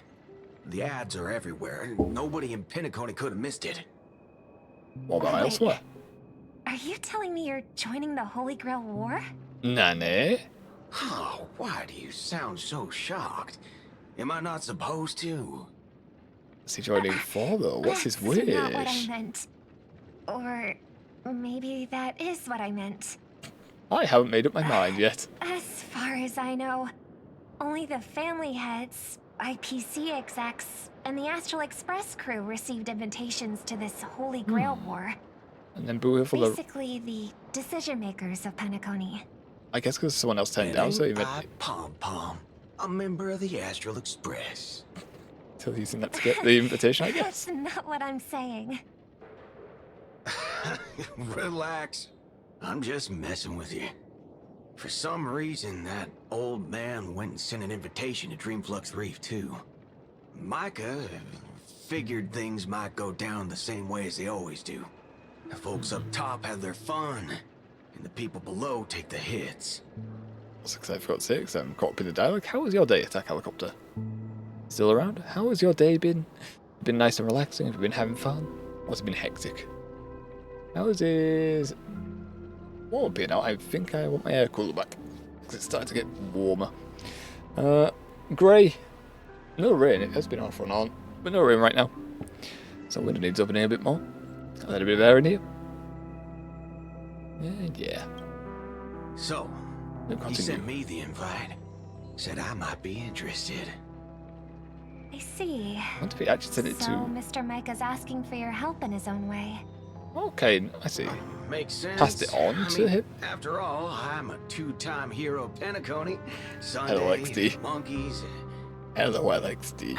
The ads are everywhere, and nobody in Penacony could have missed it. What about Wait. elsewhere? Are you telling me you're joining the Holy Grail War? Nanny? Oh, why do you sound so shocked? Am I not supposed to? Is he joining for though? What's his That's not what I wish? meant. Or maybe that is what I meant. I haven't made up my mind yet. As far as I know, only the family heads, IPC execs, and the Astral Express crew received invitations to this Holy Grail War. And then boo for the... Basically, the decision makers of Penacony. I guess because someone else turned down, so he meant... Pom-Pom, a member of the Astral Express. So using that to get the invitation, I guess. That's not what I'm saying. Relax. I'm just messing with you. For some reason, that old man went and sent an invitation to Dreamflux Reef, too. Micah figured things might go down the same way as they always do. The folks up top have their fun, and the people below take the hits. 6546, I'm caught up in the dialogue. How was your day, Attack Helicopter? Still around? How has your day been? Been nice and relaxing? Have you been having fun? Or has it been hectic? How is his... What would be now? I think I want my air cooler back. Because it's starting to get warmer. Grey. No rain. It has been off and on. But no rain right now. So window needs opening a bit more. A little bit of air in here. And yeah. So, he sent me the invite. Said I might be interested. I see. I wonder if he actually sent it So to... Mr. Micah's asking for your help in his own way. Okay, I see. Makes sense. Passed it on to him. After all, I'm a two-time hero of Penacony. Sunday, LXD. monkeys. Hello, LXD.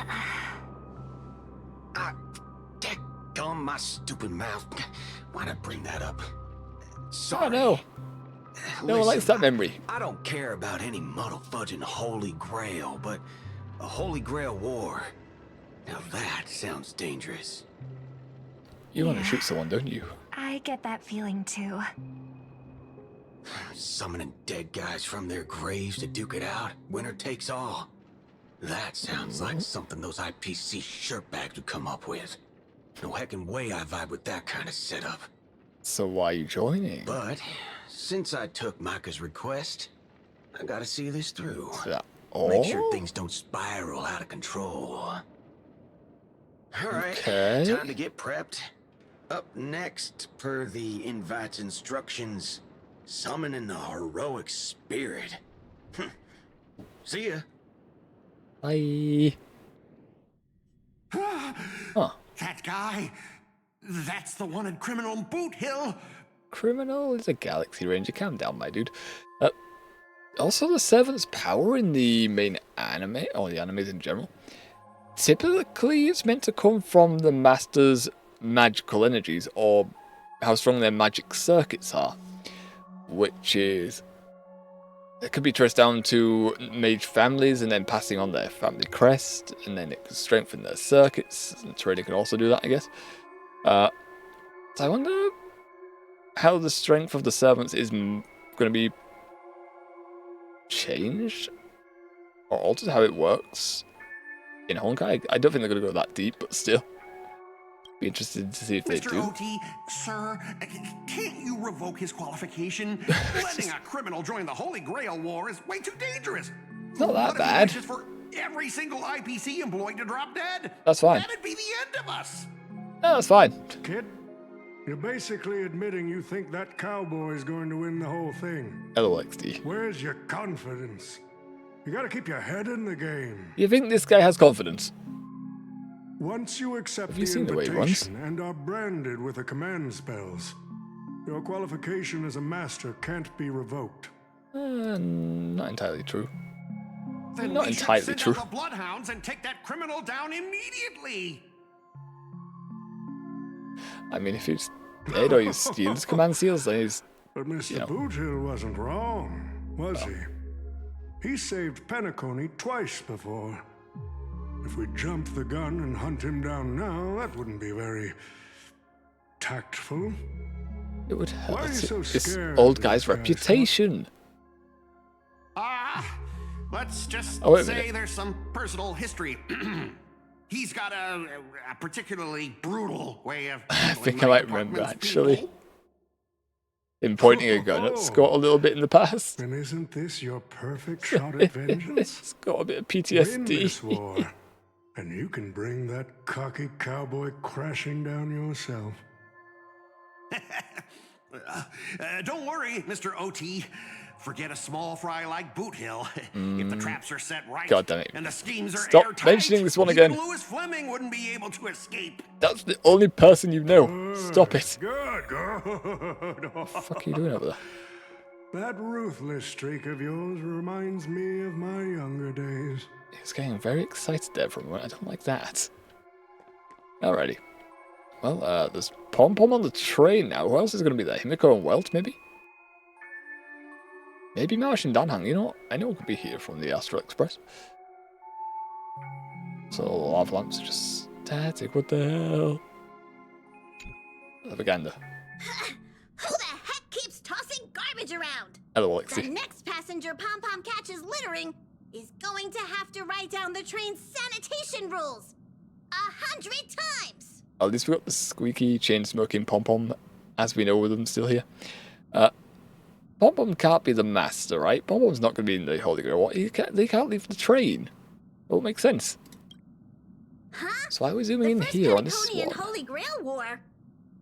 Daggum my stupid mouth. Why'd I bring that up? Oh no. No one likes that memory. I don't care about any muddle-fudging Holy Grail, but a Holy Grail war. Now that sounds dangerous. You want to shoot someone, don't you? I get that feeling too. Summoning dead guys from their graves to duke it out. Winner takes all. That sounds like something those IPC shirtbags would come up with. No heckin' way I vibe with that kind of setup. So why are you joining? But since I took Micah's request, I gotta see this through. Make sure things don't spiral out of control. Alright, time to get prepped. Up next, per the invite's instructions, summoning the heroic spirit. See ya. Bye. Huh. That guy, that's the one in Criminal Boot Hill. Criminal is a Galaxy Ranger. Calm down, my dude. Also, the Servant's power in the main anime, or the animes in general, typically it's meant to come from the Master's magical energies, or how strong their magic circuits are, which is... It could be traced down to mage families and then passing on their family crest, and then it can strengthen their circuits. And Trader can also do that, I guess. So I wonder how the strength of the servants is going to be changed or altered, how it works in Honkai. I don't think they're going to go that deep, but still. Be interested to see if they do. Mr. OT, sir, can't you revoke his qualification? Letting a criminal join the Holy Grail War is way too dangerous. It's not that bad. Just for every single IPC employee to drop dead. That's fine. That'd be the end of us. No, that's fine. Kid, you're basically admitting you think that cowboy is going to win the whole thing. LOXD. Where's your confidence? You gotta keep your head in the game. You think this guy has confidence? Once you accept Have you the seen the way he runs? invitation and are branded with the command spells, your qualification as a master can't be revoked. Not entirely true. Then Not we should entirely send true. out the bloodhounds and take that criminal down immediately. I mean, if he's dead or he steals command seals, then he's... But Mr. You know. Boothill wasn't wrong, was he? He saved Penacony twice before. If we jump the gun and hunt him down now, that wouldn't be very tactful. It would hurt Why are you so this scared old of guy's this guy, reputation. Let's just Oh, wait a say minute. there's some personal history. He's got a particularly brutal way of. I think I might remember, actually. Him pointing a gun at Scott a little bit in the past. And isn't this your perfect shot at vengeance? It's got a bit of Win this PTSD. war, and you can bring that cocky cowboy crashing down yourself. Don't worry, Mr. OT. Forget a small fry like Boot Hill. If the traps are set right God damn it. and the schemes are Stop airtight, mentioning this one even again. Lewis Fleming wouldn't be able to escape. That's the only person you know. Stop it. Good. What the fuck are you doing over there? That ruthless streak of yours reminds me of my younger days. He's getting very excited there for a moment. I don't like that. Alrighty. Well, there's Pom Pom on the train now. Who else is going to be there? Himiko and Welt, maybe? Maybe Marsh and Danhang. You know what? I know it could be here from the Astral Express. So, lava lamps are just static. What the hell? Propaganda. Who the heck keeps tossing garbage around? Hello, The Alexi. next passenger Pom Pom catches littering is going to have to write down the train's sanitation rules 100 times. At least we got the squeaky, chain-smoking Pom Pom, as we know with them still here. Pom Pom can't be the master, right? Pom Pom's not going to be in the Holy Grail. What? They can't leave the train. It makes sense. Huh? So why are we zooming in here on this Preconian one? Holy Grail War?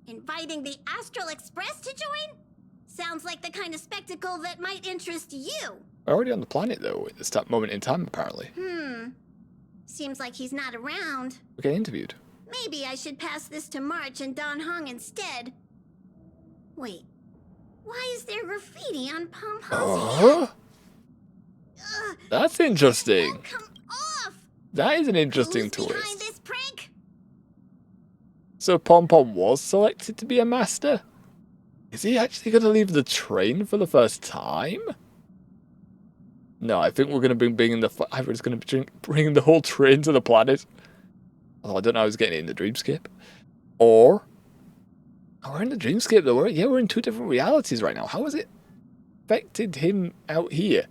Inviting the Astral Express to join? Sounds like the kind of spectacle that might interest you. We're already on the planet, though, at this moment in time, apparently. Seems like he's not around. We're getting interviewed. Maybe I should pass this to March and Don Hong instead. Wait, why is there graffiti on Pom Pom's hand? That's interesting. Come off! That is an interesting Who's behind twist. this prank? So Pom Pom was selected to be a master? Is he actually going to leave the train for the first time? No, I think we're going to be bringing the... Either it's going to be bringing the whole train to the planet. Although I don't know how he's getting it in the dreamscape. Or... Oh, we're in the dreamscape though. We're in two different realities right now. How has it affected him out here?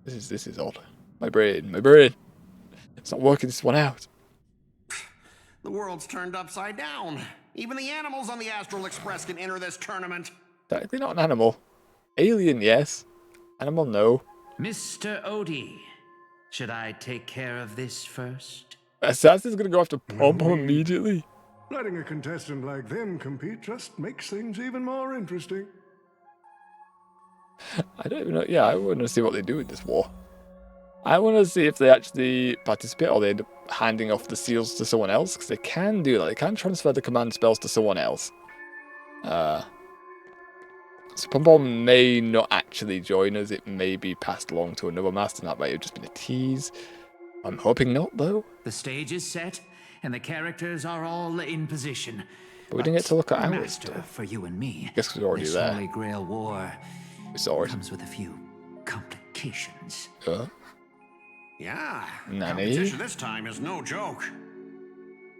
This is odd. My brain. It's not working this one out. The world's turned upside down. Even the animals on the Astral Express can enter this tournament. Technically not an animal. Alien, yes. Animal, no. Mr. Odie, should I take care of this first? Assassin's gonna go after Pom Pom immediately. Letting a contestant like them compete just makes things even more interesting. I don't even know. Yeah, I want to see what they do with this war. I want to see if they actually participate or they end up handing off the seals to someone else, because they can do that. They can transfer the command spells to someone else. So Pom Pom may not actually join us. It may be passed along to another master, and that might have just been a tease. I'm hoping not, though. The stage is set, and the characters are all in position. But we didn't get to look at ours. Master, for you and me. I guess we're already this there. Holy Grail War We saw it. comes with a few complications. Yeah, Nani? competition this time is no joke.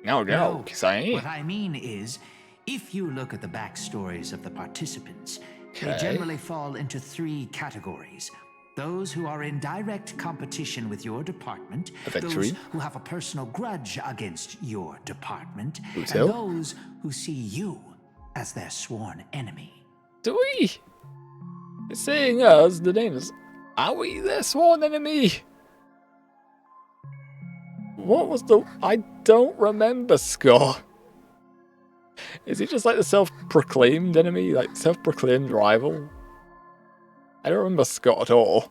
No, No, Kisai. what I mean is, if you look at the backstories of the participants, they Okay. generally fall into three categories. Those who are in direct competition with your department, A victory. those who have a personal grudge against your department, and so? those who see you as their sworn enemy. Do we? It's saying us, the names. Are we their sworn enemy? What was the... I don't remember, Scott. Is he just like the self-proclaimed enemy? Like, self-proclaimed rival? I don't remember Scott at all.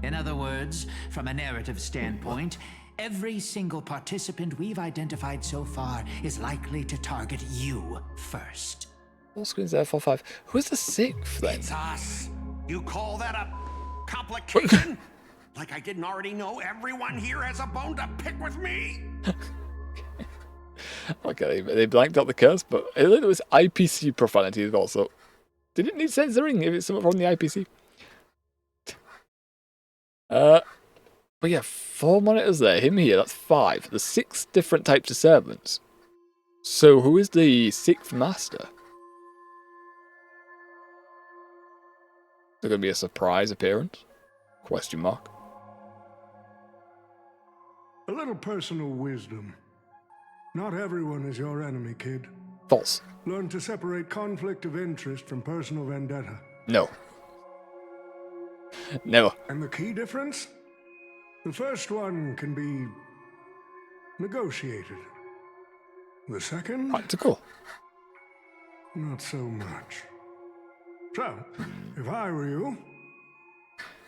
In other words, from a narrative standpoint, every single participant we've identified so far is likely to target you first. All screens there, 4-5. Who's the sixth, then? It's us. You call that a complication? Like I didn't already know everyone here has a bone to pick with me? Okay, they blanked out the curse, but it was IPC profanity as well, so... Did it need censoring if it's something from the IPC? But yeah, 4 monitors there, him here, that's 5. There's 6 different types of servants. So who is the 6th master? Is there going to be a surprise appearance? Question mark. A little personal wisdom. Not everyone is your enemy, kid. False. Learn to separate conflict of interest from personal vendetta. No. Never. And the key difference? The first one can be negotiated. The second? Practical. not so much. So, if I were you,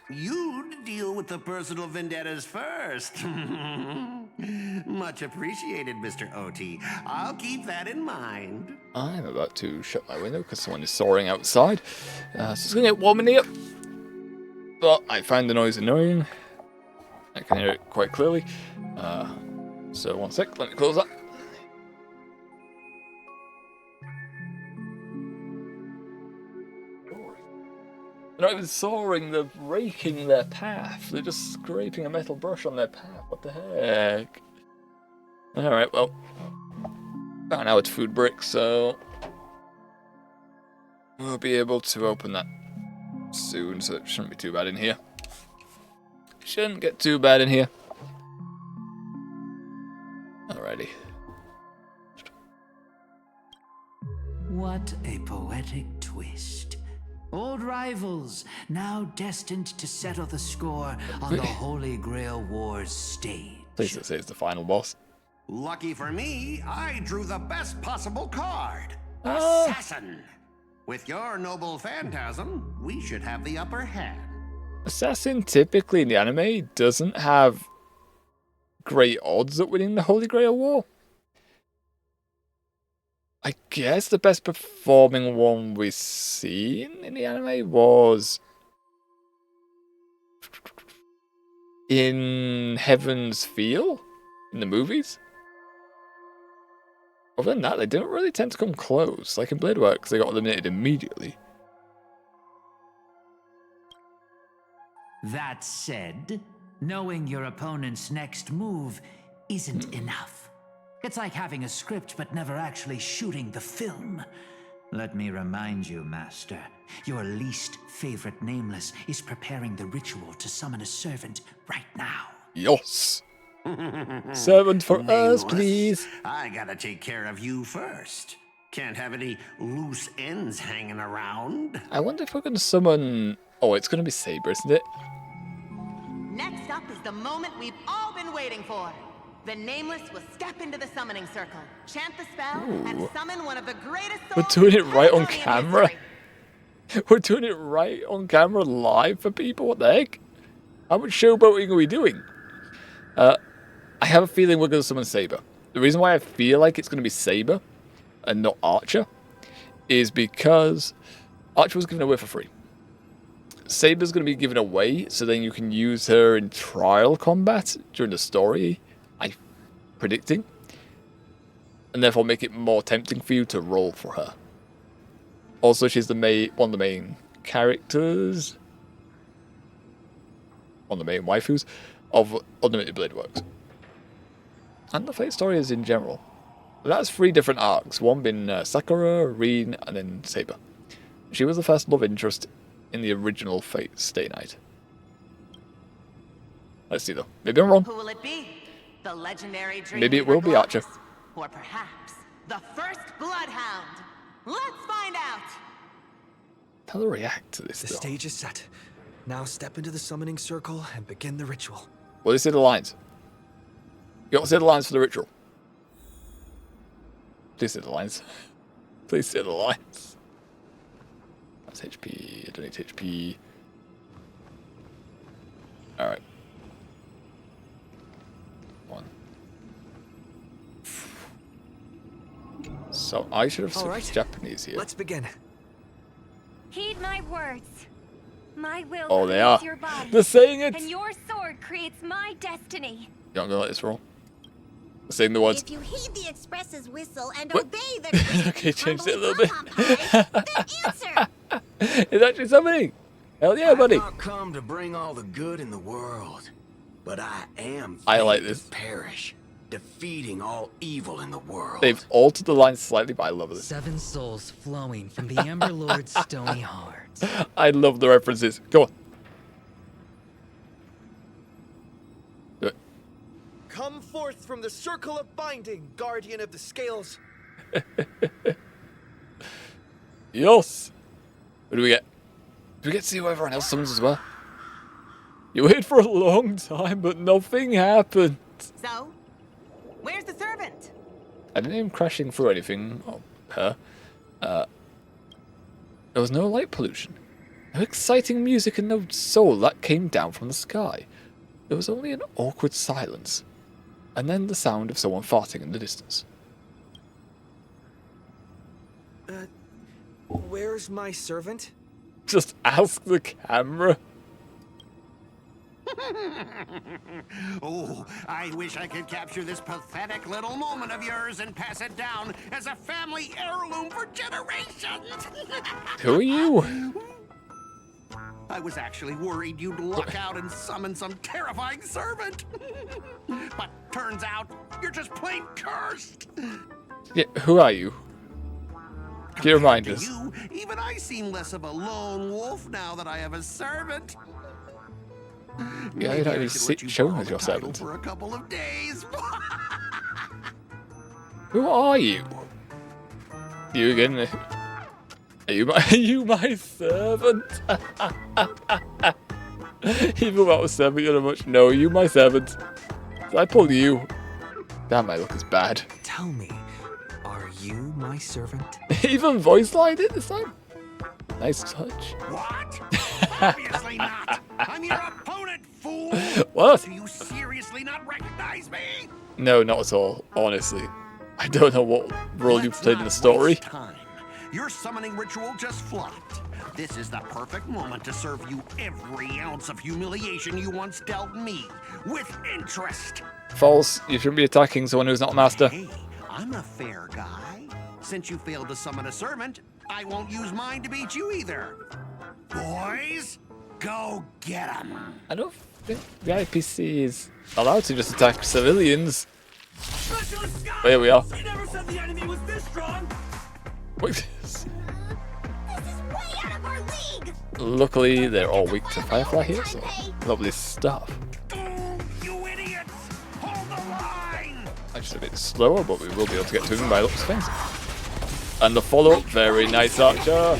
you'd deal with the personal vendettas first. Much appreciated, Mr. OT. I'll keep that in mind. I'm about to shut my window because someone is soaring outside. So it's going to get warm in here. But I find the noise annoying. I can hear it quite clearly. So one sec, let me close that. They're not even soaring, they're raking their path. They're just scraping a metal brush on their path. What the heck? Alright, well. About an hour to food break, so we'll be able to open that soon, so it shouldn't be too bad in here. Shouldn't get too bad in here. Alrighty. What a poetic twist. Old rivals, now destined to settle the score on the Holy Grail Wars stage. Please don't say it's the final boss. Lucky for me, I drew the best possible card. Assassin. With your noble phantasm, we should have the upper hand. Assassin typically in the anime doesn't have great odds at winning the Holy Grail War. I guess the best performing one we've seen in the anime was in Heaven's Feel in the movies. Other than that, they didn't really tend to come close. Like in Blade Works, they got eliminated immediately. That said, knowing your opponent's next move isn't enough. It's like having a script but never actually shooting the film. Let me remind you, Master, your least favorite Nameless is preparing the ritual to summon a servant right now. Yes. Servant for us, please. I gotta take care of you first. Can't have any loose ends hanging around. I wonder if we're going to summon... Oh, it's going to be Saber, isn't it? Next up is the moment we've all been waiting for. The Nameless will step into the summoning circle, chant the spell, and summon one of the greatest souls. We're doing it right on camera. We're doing it right on camera live for people. What the heck? How much showboating are we doing? I have a feeling we're going to summon Saber. The reason why I feel like it's going to be Saber and not Archer is because Archer was given away for free. Saber's going to be given away, so then you can use her in trial combat during the story, I'm predicting. And therefore make it more tempting for you to roll for her. Also, she's the one of the main characters, one of the main waifus of Unlimited Blade Works. And the Fate story is in general. That's 3 different arcs, one being Sakura, Rin, and then Saber. She was the first love interest in the original Fate Stay Night. Let's see though. Maybe I'm wrong. Who will it be? The legendary Dream Maybe it will be Archer. Or perhaps the first Bloodhound. Let's find out. How do I react to this? The stage is set. Now step into the summoning circle and begin the ritual. Will they say the lines? You got to say the lines for the ritual. Please say the lines. Please say the lines. That's HP. I don't need HP. Alright. 1. So I should have switched Japanese here. Let's begin. Heed my words. My will Oh, they creates are. your body. They're saying it. And your sword creates my destiny. You're not gonna let this roll. They're saying the words. If you heed the express's whistle and What? obey the Okay, changed it a little bit. then answer. It's actually somebody. Hell yeah, buddy. I've not come to bring all the good in the world, but I am. I like fated this. to perish, defeating all evil in the world. They've altered the lines slightly, but I love this. 7 souls flowing from the Ember Lord's stony heart. I love the references. Go on. Do it. Come forth from the circle of binding, guardian of the scales. Yes. What do we get? Do we get to see who everyone else summons as well? You waited for a long time, but nothing happened. So, where's the servant? I didn't hear him crashing through anything. Oh, her. There was no light pollution, no exciting music, and no soul that came down from the sky. There was only an awkward silence, and then the sound of someone farting in the distance. Where's my servant? Just ask the camera. Oh, I wish I could capture this pathetic little moment of yours and pass it down as a family heirloom for generations. Who are you? I was actually worried you'd luck out and summon some terrifying servant. But turns out you're just plain cursed. Yeah, who are you? Can you remind us? Even I seem less of a lone wolf now that I have a servant. Yeah, you don't even show us your servant. For a couple of days. Who are you? You again? Are you my servant? Even without a servant, you're not much. No, you my servant. Did I pull you? Damn, my look is bad. Tell me, are you my servant? Even voice lined it this time? Nice touch. What? Obviously not. I'm your opponent, fool. What? Do you seriously not recognize me? No, not at all. Honestly, I don't know what role you've played in the story. Time. Your summoning ritual just flopped. This is the perfect moment to serve you every ounce of humiliation you once dealt me, with interest. False. You shouldn't be attacking someone who's not a master. Hey, I'm a fair guy. Since you failed to summon a servant, I won't use mine to beat you either. Boys, go get him. I don't think the IPC is allowed to just attack civilians. But here we are. You never said the enemy was this strong. Wait. This is way out of our league. Luckily, they're all weak to Firefly here, so lovely stuff. You idiots! Hold the line! I'm just a bit slower, but we will be able to get to him by looks of things. And the follow-up, very nice Archer.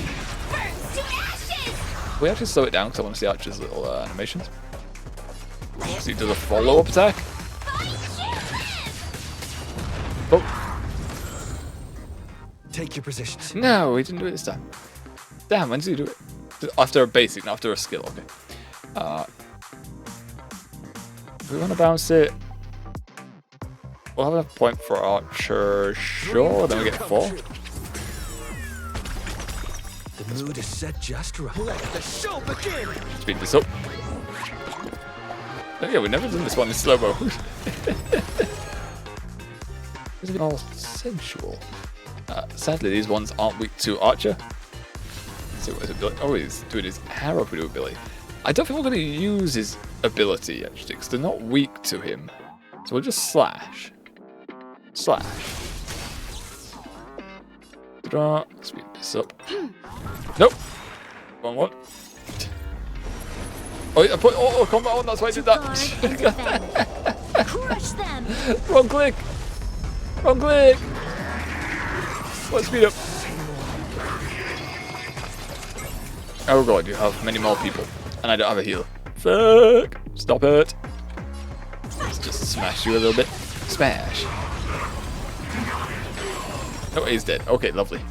We have to slow it down because I want to see Archer's little animations. So he does a follow-up attack. Oh. Take your positions. No, he didn't do it this time. Damn, when did he do it? After a basic, not after a skill, okay. We want to bounce it. We'll have a point for Archer, sure, then we get 4. The mood is set just right. Let the show begin. Speed this up. Oh yeah, we've never done this one in slow-mo. It's a bit more sensual. Sadly, these ones aren't weak to Archer. Let's see what his ability. Oh, he's doing his arrow ability. I don't think we're going to use his ability actually, because they're not weak to him. So we'll just slash. Slash. Ta-da. Speed this up. Nope. Wrong one. Oh, I put auto combat on. That's why I did that. Crush them. Wrong click. Wrong click. Let's speed up. Oh god, you have many more people. And I don't have a healer. Fuck. Stop it. Let's just smash you a little bit. Smash. Oh, he's dead. Okay, lovely.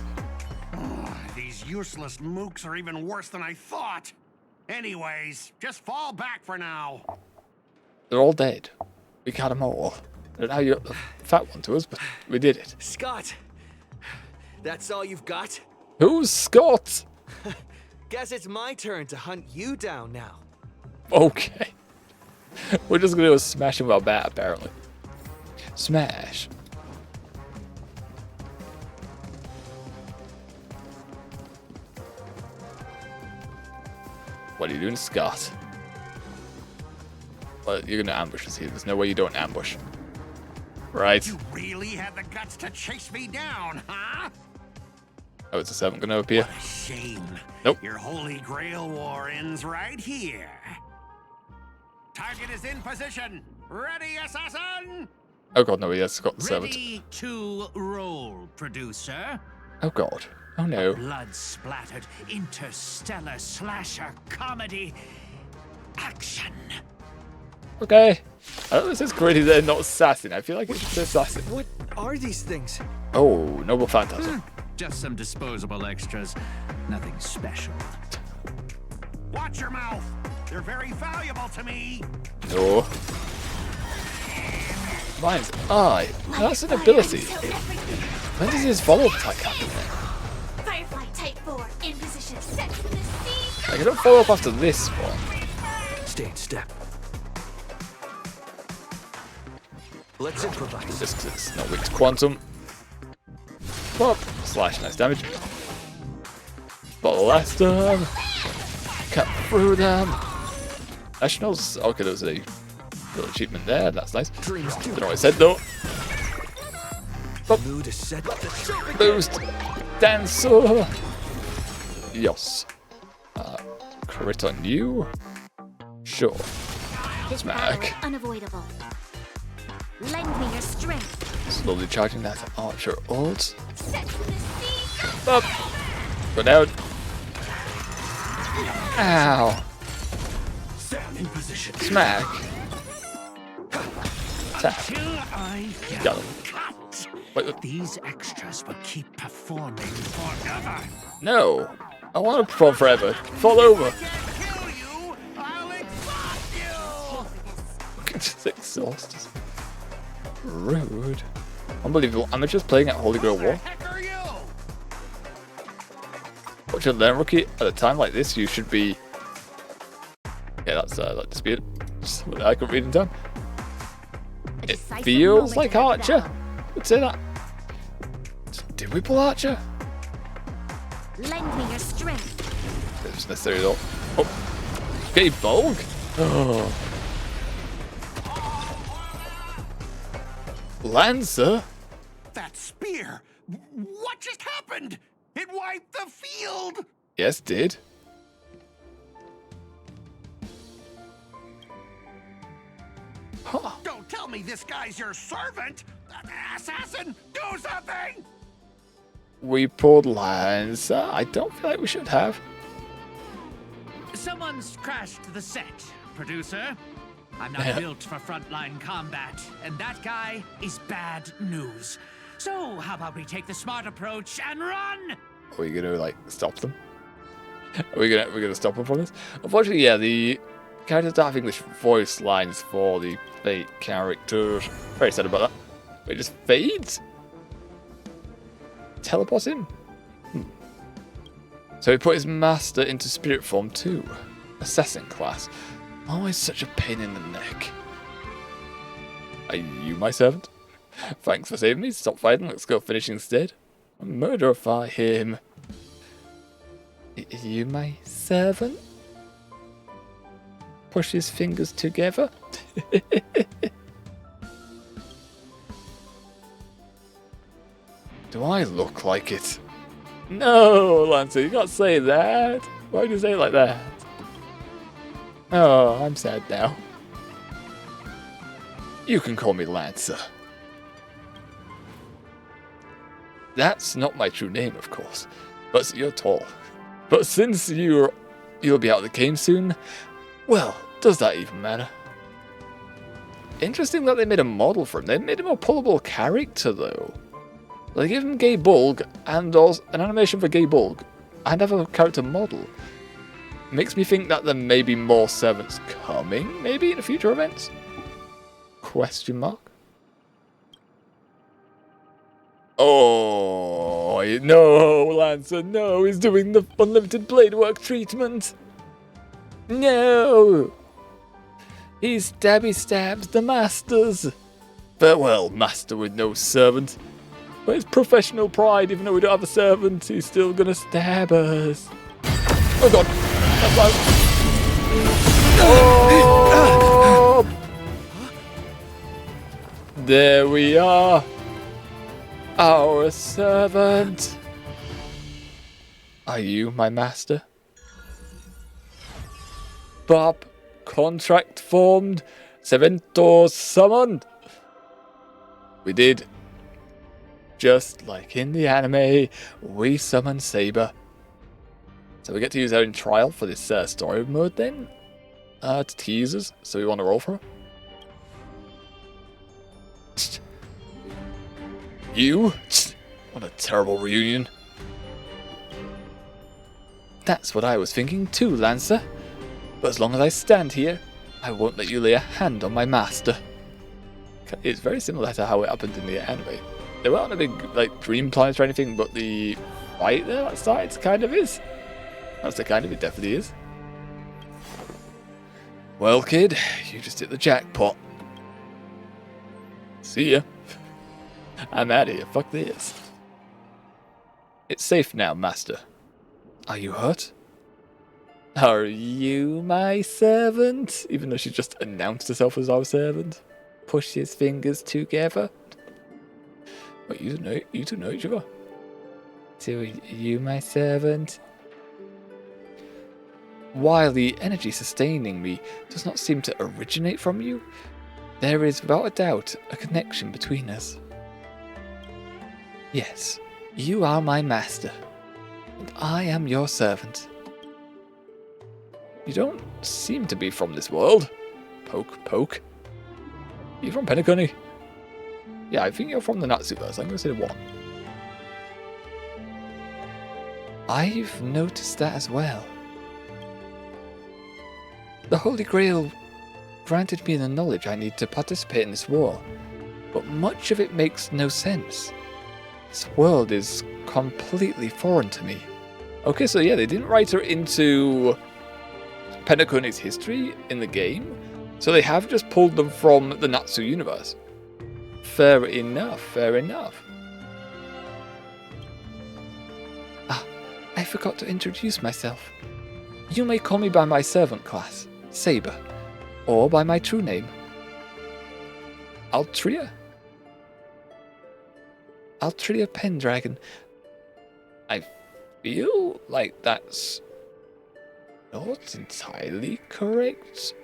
These useless mooks are even worse than I thought. Anyways, just fall back for now. They're all dead. We got them all. And now you got the fat one to us, but we did it. Scott, that's all you've got? Who's Scott? Guess it's my turn to hunt you down now. Okay. We're just gonna go smash him with our bat, apparently. Smash. What are you doing, Scott? Well, you're gonna ambush us here. There's no way you don't ambush. Right. You really had the guts to chase me down, huh? Oh, it's a 7 gonna appear. What a shame. Nope. Your Holy Grail war ends right here. Target is in position. Ready, assassin? Oh god, no, he has got the servant. Ready to roll, producer. Oh god. Oh no. Blood-splattered interstellar slasher comedy action. Okay. I don't know if this is crazy that they're not assassin. I feel like it should say assassin. What are these things? Oh, noble phantasm. just some disposable extras. Nothing special. Watch your mouth. They're very valuable to me. No. Mine's eye. That's an ability. When does his follow-up attack happen then? Firefly Type 4 in position. Set to the sea. I don't follow up after this one. Stay in step. Let's improvise. Just 'cause it's not weak to quantum. Pop. Slash, nice damage. Blast them. Cut through them. Nationals. Okay, there's a little achievement there. That's nice. Don't know what I said though. Mood is set. Boost. Dancer. Yes. Crit on you. Sure. Smack. Unavoidable. Lend me your strength. Slowly charging that archer ult. Set to the sea. Up. Go down. Ow. Stand in position. Smack. Tap. Got him. Wait. These extras will keep performing forever. No. I want to perform forever. Fall over. Just exhausted. Rude. Unbelievable. Amateurs playing at Holy Grail War. What should learn, rookie? At a time like this, you should be. Yeah, that's like disputed. Just what I couldn't read in time. It feels like Archer. Would say that. Did we pull Archer? Lend me your strength. It was necessary though. Oh, okay, Bulg. Oh. Lancer. That spear. What just happened? It wiped the field. Yes, did. Huh. Don't tell me this guy's your servant. Assassin, do something. We pulled Lancer. I don't feel like we should have. Someone's crashed the set, producer. I'm not built for frontline combat, and that guy is bad news. So, how about we take the smart approach and run? Are we gonna like stop them? We're gonna stop them from this? Unfortunately, yeah, the characters don't have English voice lines for the fake characters. Very sad about that. It just fades. Teleport him. So he put his master into spirit form too. Assassin class. Always such a pain in the neck. Are you my servant? Thanks for saving me. Stop fighting. Let's go finish instead. Murderify him. Are you my servant? Push his fingers together. Do I look like it? No, Lancer, you can't say that. Why do you say it like that? Oh, I'm sad now. You can call me Lancer. That's not my true name, of course. But you're tall. But since you'll be out of the game soon, well, does that even matter? Interesting that they made a model for him. They made him a pullable character, though. They gave him Gay Bulg and also an animation for Gay Bulg and have a character model. Makes me think that there may be more servants coming, maybe in future events? Question mark? Oh, no, Lancer, no, he's doing the unlimited blade work treatment. No! He stabby stabs the masters. Farewell, master with no servant. But his professional pride, even though we don't have a servant, he's still gonna stab us. Oh god! Oh! There we are! Our servant! Are you my master? Bob, contract formed, Serventor summoned! We did. Just like in the anime, we summon Saber. So we get to use her in trial for this story mode then. To tease us, so we want to roll for her. You? What a terrible reunion. That's what I was thinking too, Lancer. But as long as I stand here, I won't let you lay a hand on my master. It's very similar to how it happened in the anime. They weren't a big like dream planet or anything, but the fight there that started kind of is. That's the kind of it definitely is. Well, kid, you just hit the jackpot. See ya. I'm out of here. Fuck this. It's safe now, master. Are you hurt? Are you my servant? Even though she just announced herself as our servant. Push his fingers together. Wait, you two know each other? So, you my servant? While the energy sustaining me does not seem to originate from you, there is without a doubt a connection between us. Yes, you are my master, and I am your servant. You don't seem to be from this world. Poke, poke. Are you from Penacony? Yeah, I think you're from the Natsuverse. I'm going to say 1. I've noticed that as well. The Holy Grail granted me the knowledge I need to participate in this war, but much of it makes no sense. This world is completely foreign to me. Okay, so yeah, they didn't write her into Penacony's history in the game, so they have just pulled them from the Natsu universe. Fair enough, fair enough. Ah, I forgot to introduce myself. You may call me by my servant class, Saber, or by my true name, Altria. Altria Pendragon. I feel like that's not entirely correct.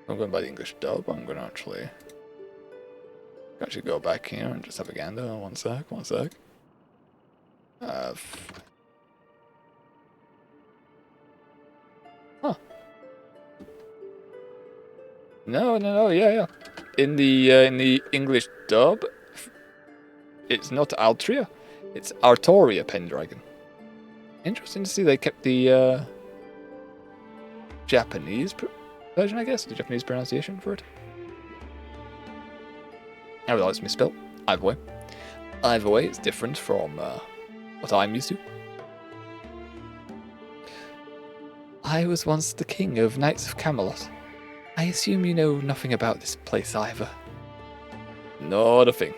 I'm going by the English dub. I'm going to actually go back here and just have a gander. One sec. Huh. No, yeah. In the English dub, it's not Altria, it's Artoria Pendragon. Interesting to see they kept the Japanese version, I guess, the Japanese pronunciation for it. I realize it's misspelled. Either way, it's different from what I'm used to. I was once the king of Knights of Camelot. I assume you know nothing about this place either. Not a thing.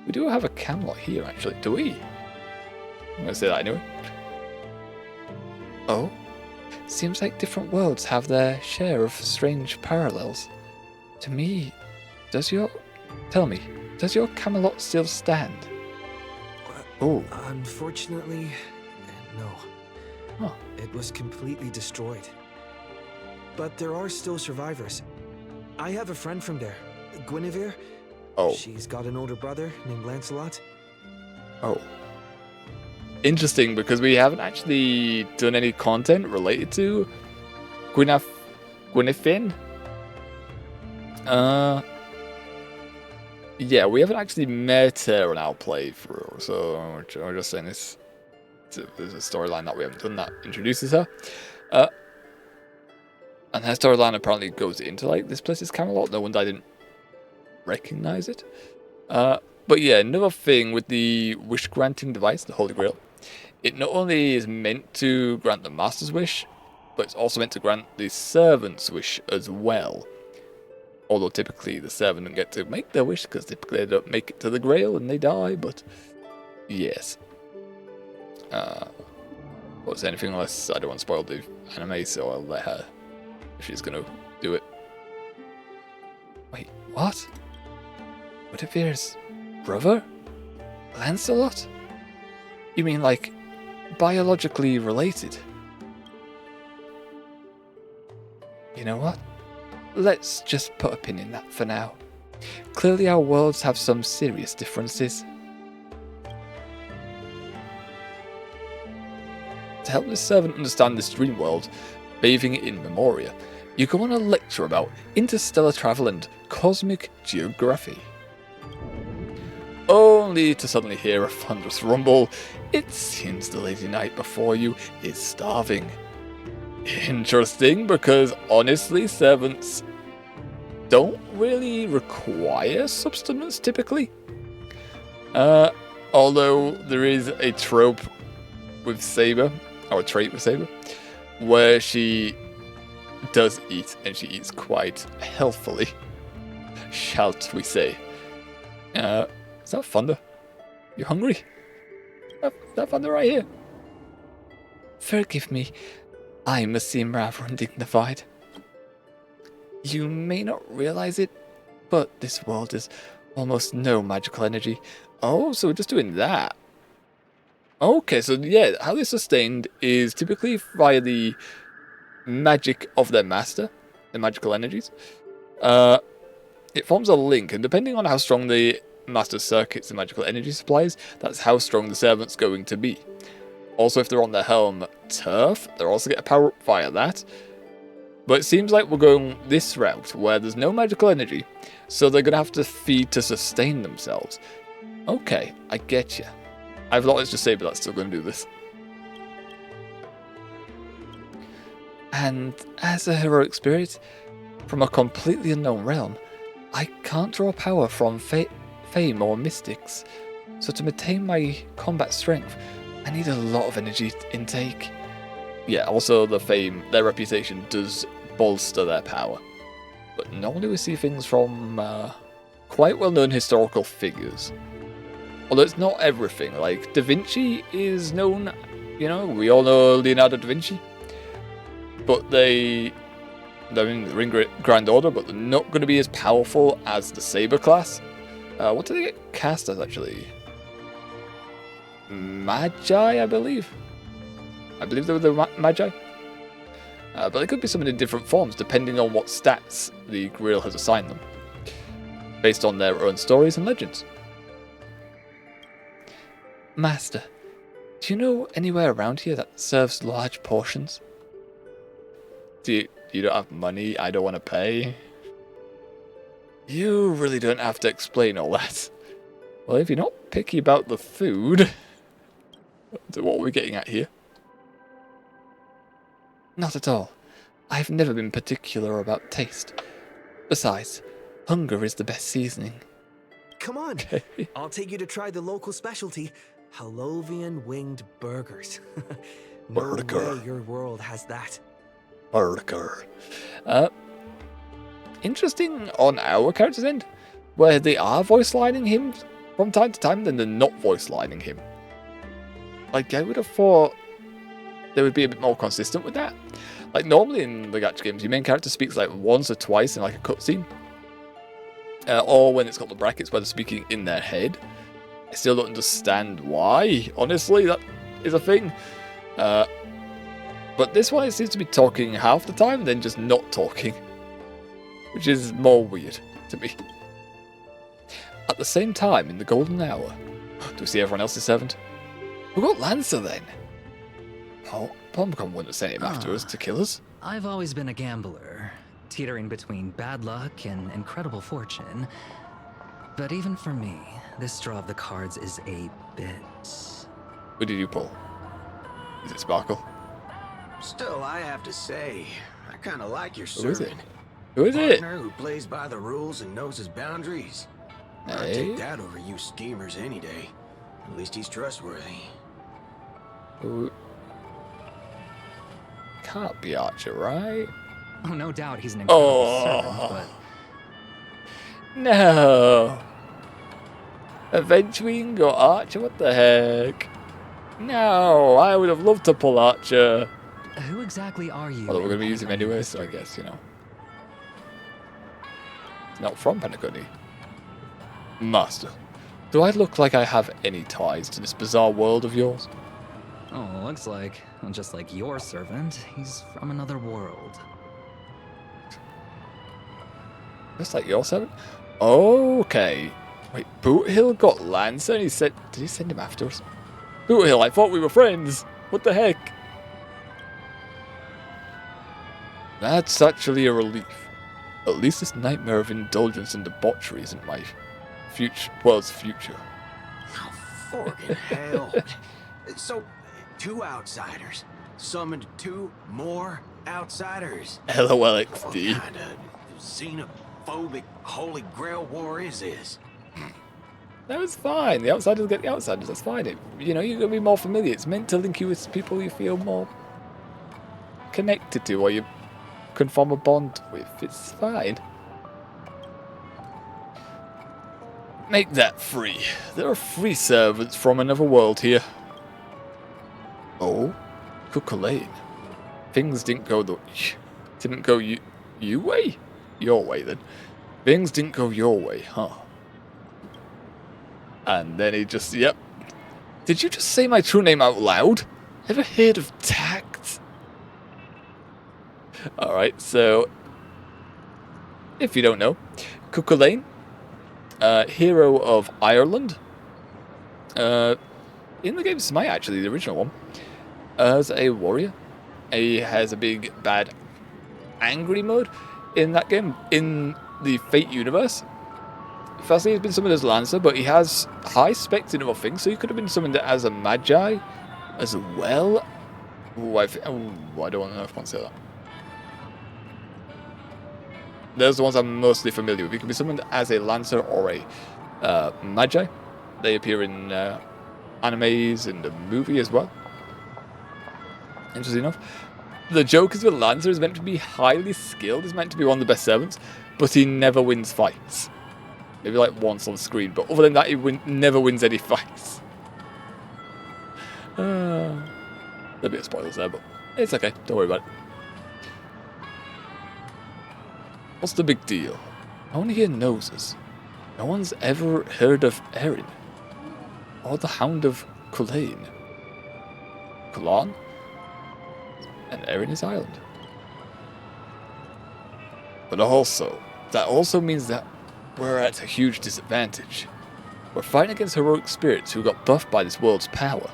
We do have a Camelot here, actually. Do we? I'm going to say that anyway. Oh? Seems like different worlds have their share of strange parallels. To me, Tell me, does your Camelot still stand? Oh. Unfortunately, no. Huh. It was completely destroyed. But there are still survivors. I have a friend from there, Guinevere. Oh. She's got an older brother named Lancelot. Oh. Interesting, because we haven't actually done any content related to Gwynethine. Yeah, we haven't actually met her in our playthrough, so we're just saying this. There's a storyline that we haven't done that introduces her. And her storyline apparently goes into like this place is Camelot. No wonder I didn't recognize it. But yeah, another thing with the wish granting device, the Holy Grail, it not only is meant to grant the Master's wish, but it's also meant to grant the Servant's wish as well. Although typically the servant don't get to make their wish because typically they don't make it to the Grail and they die. But yes. What's anything unless I don't want to spoil the anime, so I'll let her if she's gonna do it. Wait, what? Guinevere's brother? Lancelot? You mean like biologically related? You know what? Let's just put a pin in that for now. Clearly our worlds have some serious differences. To help this servant understand this dream world, bathing it in memoria, you go on a lecture about interstellar travel and cosmic geography. Oh only to suddenly hear a thunderous rumble. It seems the lady knight before you is starving. Interesting, because honestly, servants don't really require subsistence typically. Although there is a trope with Saber, or a trait with Saber, where she does eat, and she eats quite healthily, shall we say. Is that Thunder? You hungry? That Thunder right here. Forgive me, I must seem rather undignified. You may not realize it, but this world is almost no magical energy. Oh, so we're just doing that. Okay, so yeah, how they're sustained is typically via the magic of their master, the magical energies. It forms a link, and depending on how strong the master circuits the magical energy supplies, that's how strong the servant's going to be. Also, if they're on their helm turf, they'll also get a power up via that. But it seems like we're going this route, where there's no magical energy, so they're going to have to feed to sustain themselves. Okay, I get you. I thought it's just Saber that's still going to do this. And as a heroic spirit from a completely unknown realm, I can't draw power from fame or mystics. So to maintain my combat strength, I need a lot of energy intake. Yeah, also the fame, their reputation does bolster their power. But normally we see things from quite well-known historical figures. Although it's not everything. Like, Da Vinci is known, you know, we all know Leonardo da Vinci. But they're in the Grand Order, but they're not going to be as powerful as the Saber class. What do they get cast as, actually? Magi, I believe. I believe they were the Magi. But they could be summoned in different forms, depending on what stats the Grial has assigned them, based on their own stories and legends. Master, do you know anywhere around here that serves large portions? You don't have money, I don't want to pay? You really don't have to explain all that. Well, if you're not picky about the food... What are we getting at here? Not at all. I've never been particular about taste. Besides, hunger is the best seasoning. Come on, I'll take you to try the local specialty, Halovian winged burgers. No way your world has that. Burger. Interesting on our character's end, where they are voice lining him from time to time, then they're not voice lining him. Like, I would have thought they would be a bit more consistent with that. Like, normally in the gacha games, your main character speaks like once or twice in like a cutscene. Or when it's got the brackets where they're speaking in their head. I still don't understand why, honestly, that is a thing. But this one, it seems to be talking half the time, then just not talking. Which is more weird to me. At the same time, in the golden hour, do we see everyone else's servant? We got Lancer then. Oh, Pomcom wouldn't have sent him after us to kill us. I've always been a gambler, teetering between bad luck and incredible fortune. But even for me, this draw of the cards is a bit... Who did you pull? Is it Sparkle? Still, I have to say, I kind of like your Who is it? servant. Who is it? Partner who plays by the rules and knows his boundaries. I'd Hey? take that over you schemers any day. At least he's trustworthy. Who... Can't be Archer, right? Oh, no doubt he's an incredible servant, but... No! Adventuring or Archer? What the heck? No, I would have loved to pull Archer. Who exactly are you? Although we're going to be using him anyway, so I guess, you know. It's not from Penacony. Master, do I look like I have any ties to this bizarre world of yours? Oh, looks like, just like your servant, he's from another world. Just like your servant? Okay. Wait, Boot Hill got Lancer and he said... Did he send him after us? Boot Hill, I thought we were friends. What the heck? That's actually a relief. At least this nightmare of indulgence and debauchery isn't my world's future. Forking hell. So, 2 outsiders summoned 2 more outsiders. LOLXD. What kind of xenophobic Holy Grail war is this? No, it's fine. The outsiders get the outsiders. That's fine. You're going to be more familiar. It's meant to link you with people you feel more connected to or you can form a bond with. It's fine. Make that free. There are free servants from another world here. Oh, Cuckoo Lane. Things didn't go you way? Your way then. Things didn't go your way, huh? And then he just, yep. Did you just say my true name out loud? Ever heard of tact? Alright, so if you don't know, Cuckoo Lane, hero of Ireland. In the game Smite, actually, the original one, as a warrior. He has a big, bad, angry mode in that game. In the Fate universe, firstly, he's been summoned as Lancer, but he has high specs in other things, so he could have been summoned as a Magi as well. Ooh, I don't know if I want to say that. Those are the ones I'm mostly familiar with. He can be summoned as a Lancer or a Magi. They appear in animes and the movie as well. Interesting enough. The joke is with Lancer is meant to be highly skilled. He's meant to be one of the best servants, but he never wins fights. Maybe like once on screen, but other than that, he never wins any fights. A bit of spoilers there, but it's okay. Don't worry about it. What's the big deal? I only hear noses. No one's ever heard of Erin. Or the Hound of Culane. Culane? And Erin is Ireland. But also, that also means that we're at a huge disadvantage. We're fighting against heroic spirits who got buffed by this world's power.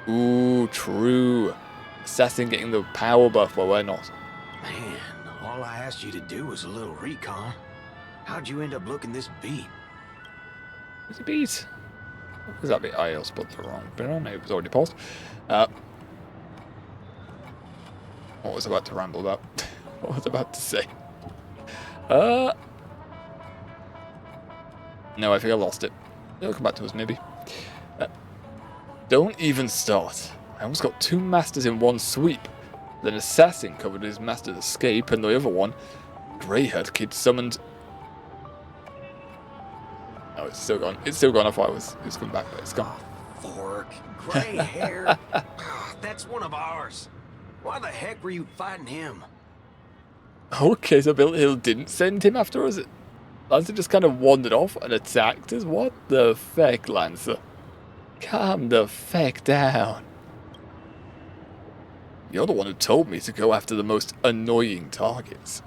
Ooh, true. Assassin getting the power buff while we're not. Man, all I asked you to do was a little recon. How'd you end up looking this beat? What's a beat? What was that bit? I also put the wrong bit on. It was already paused. What was I about to ramble about? What was I about to say? No, I think I lost it. It'll come back to us, maybe. Don't even start. I almost got 2 masters in one sweep. Then Assassin covered his master's escape, and the other one, grey-haired kid, summoned... Oh, it's still gone. It's still gone. I thought it was coming back, but it's gone. Fork, gray hair. That's one of ours. Why the heck were you fighting him? Okay, so Bill Hill didn't send him after us. Lancer just kind of wandered off and attacked us. What the feck, Lancer? Calm the feck down. You're the one who told me to go after the most annoying targets.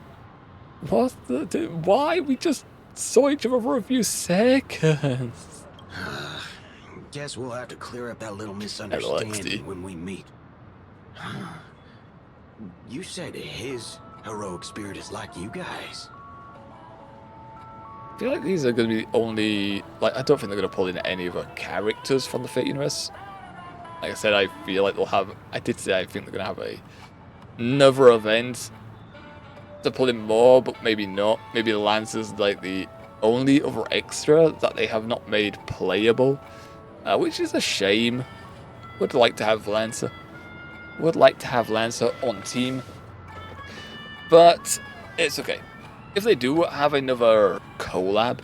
What the... Why? We just saw each other for a few seconds. Guess we'll have to clear up that little misunderstanding when we meet. You said his heroic spirit is like you guys. I feel like these are going to be only... Like, I don't think they're going to pull in any other characters from the Fate universe. Like I said, I feel like they'll have... I did say I think they're going to have another event to pull in more, but maybe not. Maybe Lancer's like the only other extra that they have not made playable, which is a shame. Would like to have Lancer. Would like to have Lancer on team, but it's okay. If they do have another collab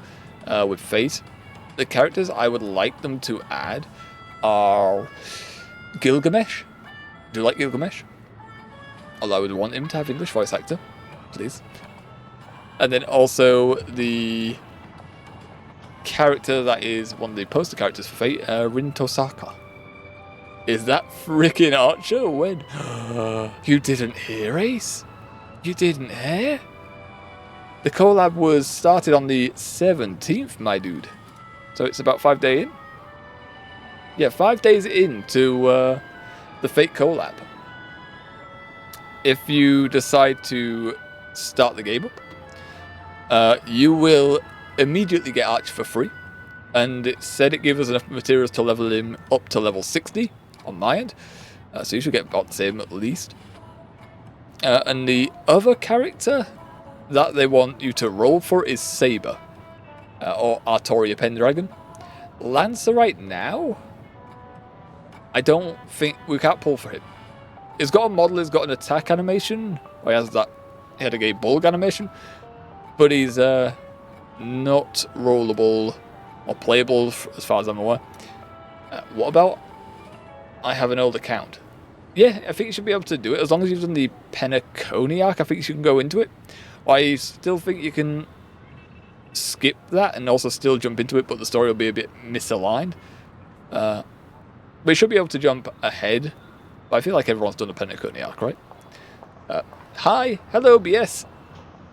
with Fate, the characters I would like them to add are Gilgamesh. Do you like Gilgamesh? Although I would want him to have English voice actor, please. And then also the character that is one of the poster characters for Fate, Rin Tosaka. Is that freaking Archer? When? You didn't hear, Ace? You didn't hear? The collab was started on the 17th, my dude. So it's about 5 days in. Yeah, 5 days into the Fate collab. If you decide to start the game up, you will immediately get Archer for free. and it said it gave us enough materials to level him up to level 60 on my end. So you should get about the same at least. And the other character that they want you to roll for is Saber, or Artoria Pendragon. Lancer right now, I don't think we can't pull for him. He's got a model, he's got an attack animation, or he had a gay bulg animation, but he's not rollable or playable as far as I'm aware. What about, I have an old account. Yeah, I think you should be able to do it as long as you've done the Penacony arc. I think you can go into it. I still think you can skip that and also still jump into it, but the story will be a bit misaligned. But you should be able to jump ahead. But I feel like everyone's done a Penacony arc, right? Hi, hello, BS.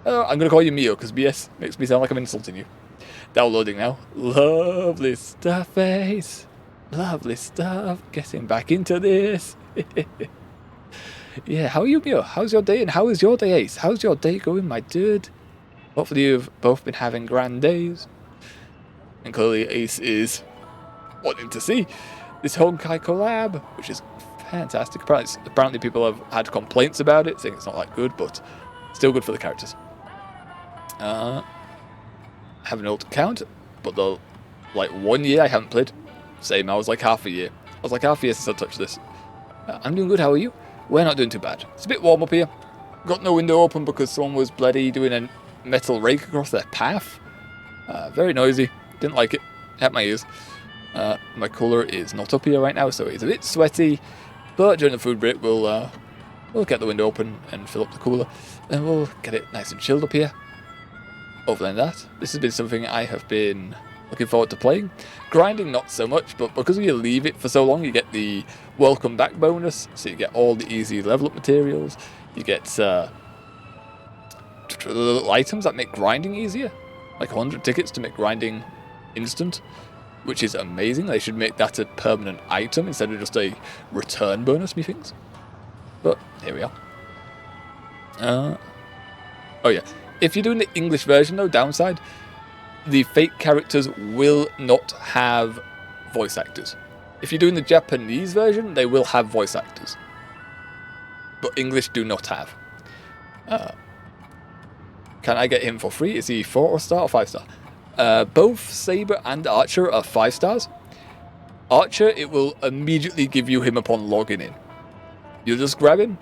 I'm going to call you Mio because BS makes me sound like I'm insulting you. Downloading now. Lovely stuff, Ace. Lovely stuff. Getting back into this. Yeah, how are you, Mio? How's your day? And how is your day, Ace? How's your day going, my dude? Hopefully you've both been having grand days. And clearly Ace is wanting to see this Honkai collab, which is fantastic. Apparently people have had complaints about it, saying it's not that good, but still good for the characters. I have an old account, but the 1 year I haven't played. Same, I was like half a year. I was like half a year since I touched this. I'm doing good, how are you? We're not doing too bad. It's a bit warm up here. Got no window open because someone was bloody doing a metal rake across their path. Very noisy. Didn't like it. Hurt my ears. My cooler is not up here right now, so it's a bit sweaty. But during the food break, we'll get the window open and fill up the cooler. And we'll get it nice and chilled up here. Other than that, this has been something I have been looking forward to playing. Grinding, not so much, but because you leave it for so long, you get the welcome back bonus. So you get all the easy level up materials. You get little items that make grinding easier. Like 100 tickets to make grinding instant, which is amazing. They should make that a permanent item instead of just a return bonus, methinks. But here we are. Oh yeah. If you're doing the English version, though, downside, the fake characters will not have voice actors. If you're doing the Japanese version, they will have voice actors. But English do not have. Can I get him for free? Is he 4-star or 5-star? Both Saber and Archer are 5 stars. Archer, it will immediately give you him upon logging in. You'll just grab him.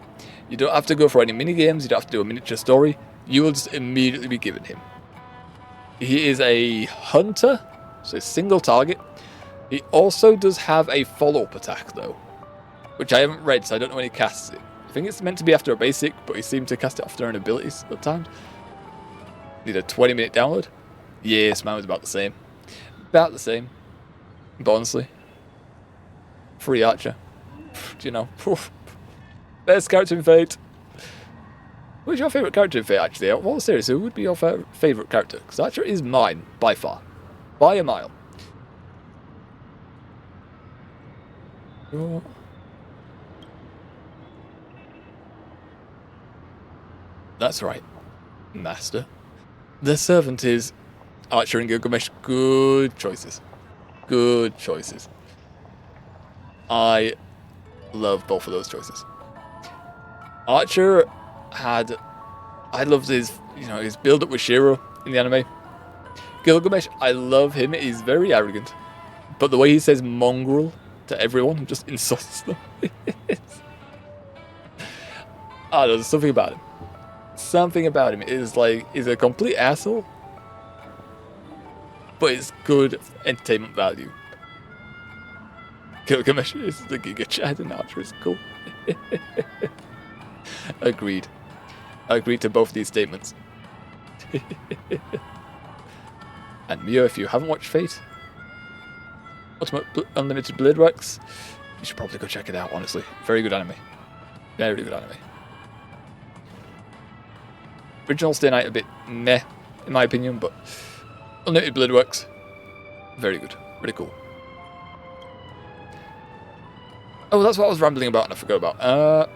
You don't have to go for any mini games. You don't have to do a miniature story. You will just immediately be given him. He is a hunter, so single target. He also does have a follow-up attack, though, which I haven't read, so I don't know when he casts it. I think it's meant to be after a basic, but he seemed to cast it after an abilities at times. Need a 20-minute download. Yes, mine was about the same. About the same. But honestly, free Archer. Do you know? Best character in Fate. Who's your favourite character in Fate, actually? Well, seriously, who would be your favourite character? Because Archer is mine, by far. By a mile. Oh. That's right, Master. The servant is Archer and Gilgamesh. Good choices. Good choices. I love both of those choices. Archer I loved his build up with Shiro in the anime. Gilgamesh, I love him. He's very arrogant, but the way he says mongrel to everyone just insults them. There's something about him. Something about him is like he's a complete asshole, but it's good entertainment value. Gilgamesh is the Giga Chad and Archer is cool. Agreed. I agree to both these statements. And Mio, if you haven't watched Fate, Ultimate Unlimited Blade Works, you should probably go check it out, honestly. Very good anime. Very good anime. Original Stay Night a bit meh, in my opinion, but Unlimited Blade Works, very good. Really cool. Oh, that's what I was rambling about and I forgot about.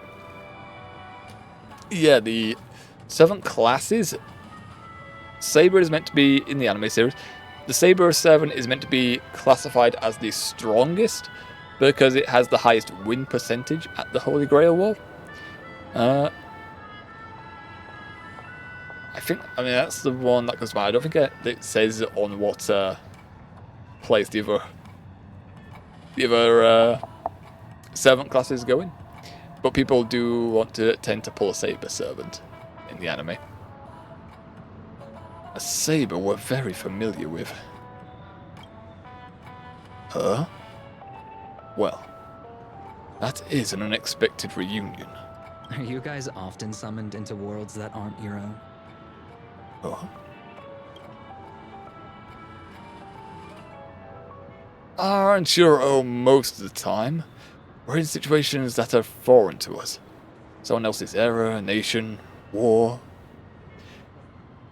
Yeah, the 7 classes. Saber is meant to be in the anime series. The Saber 7 is meant to be classified as the strongest because it has the highest win percentage at the Holy Grail War. I mean, that's the one that comes to mind. I don't think it says on what place the other 7 classes go in. But people do want to tend to pull a Saber Servant in the anime. A Saber we're very familiar with. Huh? Well, that is an unexpected reunion. Are you guys often summoned into worlds that aren't your own? Huh? Aren't your own most of the time. We're in situations that are foreign to us. Someone else's era, nation, war.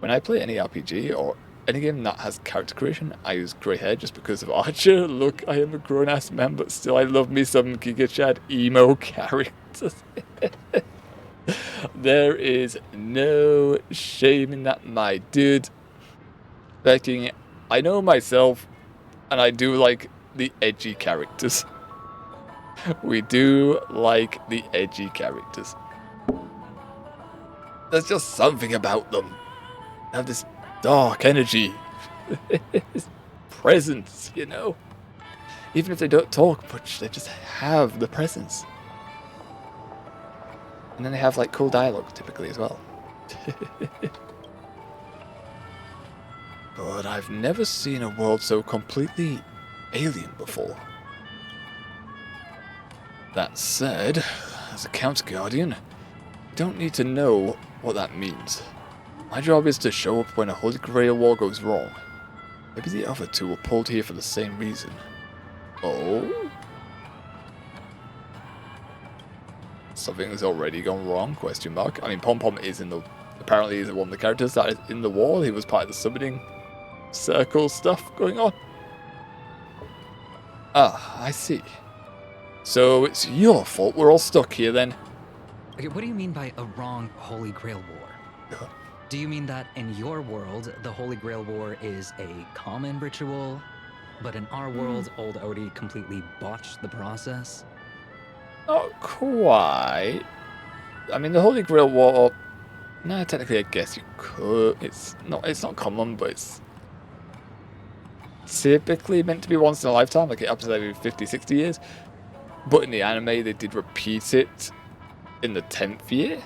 When I play any RPG or any game that has character creation, I use grey hair just because of Archer. Look, I am a grown-ass man, but still I love me some Giga Chad emo characters. There is no shame in that, my dude. Backing, I know myself, and I do like the edgy characters. We do like the edgy characters. There's just something about them. They have this dark energy. This presence, you know? Even if they don't talk much, they just have the presence. And then they have like cool dialogue typically as well. But I've never seen a world so completely alien before. That said, as a Count Guardian, you don't need to know what that means. My job is to show up when a Holy Grail War goes wrong. Maybe the other two were pulled here for the same reason. Oh? Something's already gone wrong, question mark. I mean, Pom Pom is apparently is one of the characters that is in the war. He was part of the summoning circle stuff going on. Ah, I see. So it's your fault we're all stuck here then. Okay, what do you mean by a wrong Holy Grail War? Do you mean that in your world, the Holy Grail War is a common ritual, but in our world, old Odie completely botched the process? Not quite. I mean, the Holy Grail War... No, technically I guess you could. It's not common, but it's typically meant to be once in a lifetime, like it happens every 50, 60 years. But in the anime, they did repeat it in the 10th year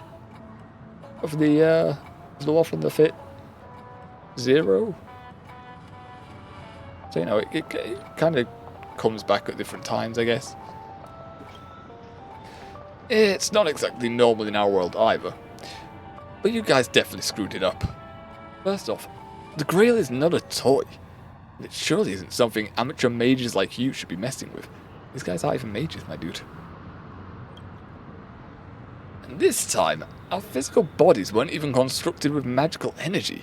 of the War from the Fit Zero. So, you know, it kind of comes back at different times, I guess. It's not exactly normal in our world either. But you guys definitely screwed it up. First off, the Grail is not a toy. It surely isn't something amateur mages like you should be messing with. These guys aren't even mages, my dude. And this time, our physical bodies weren't even constructed with magical energy.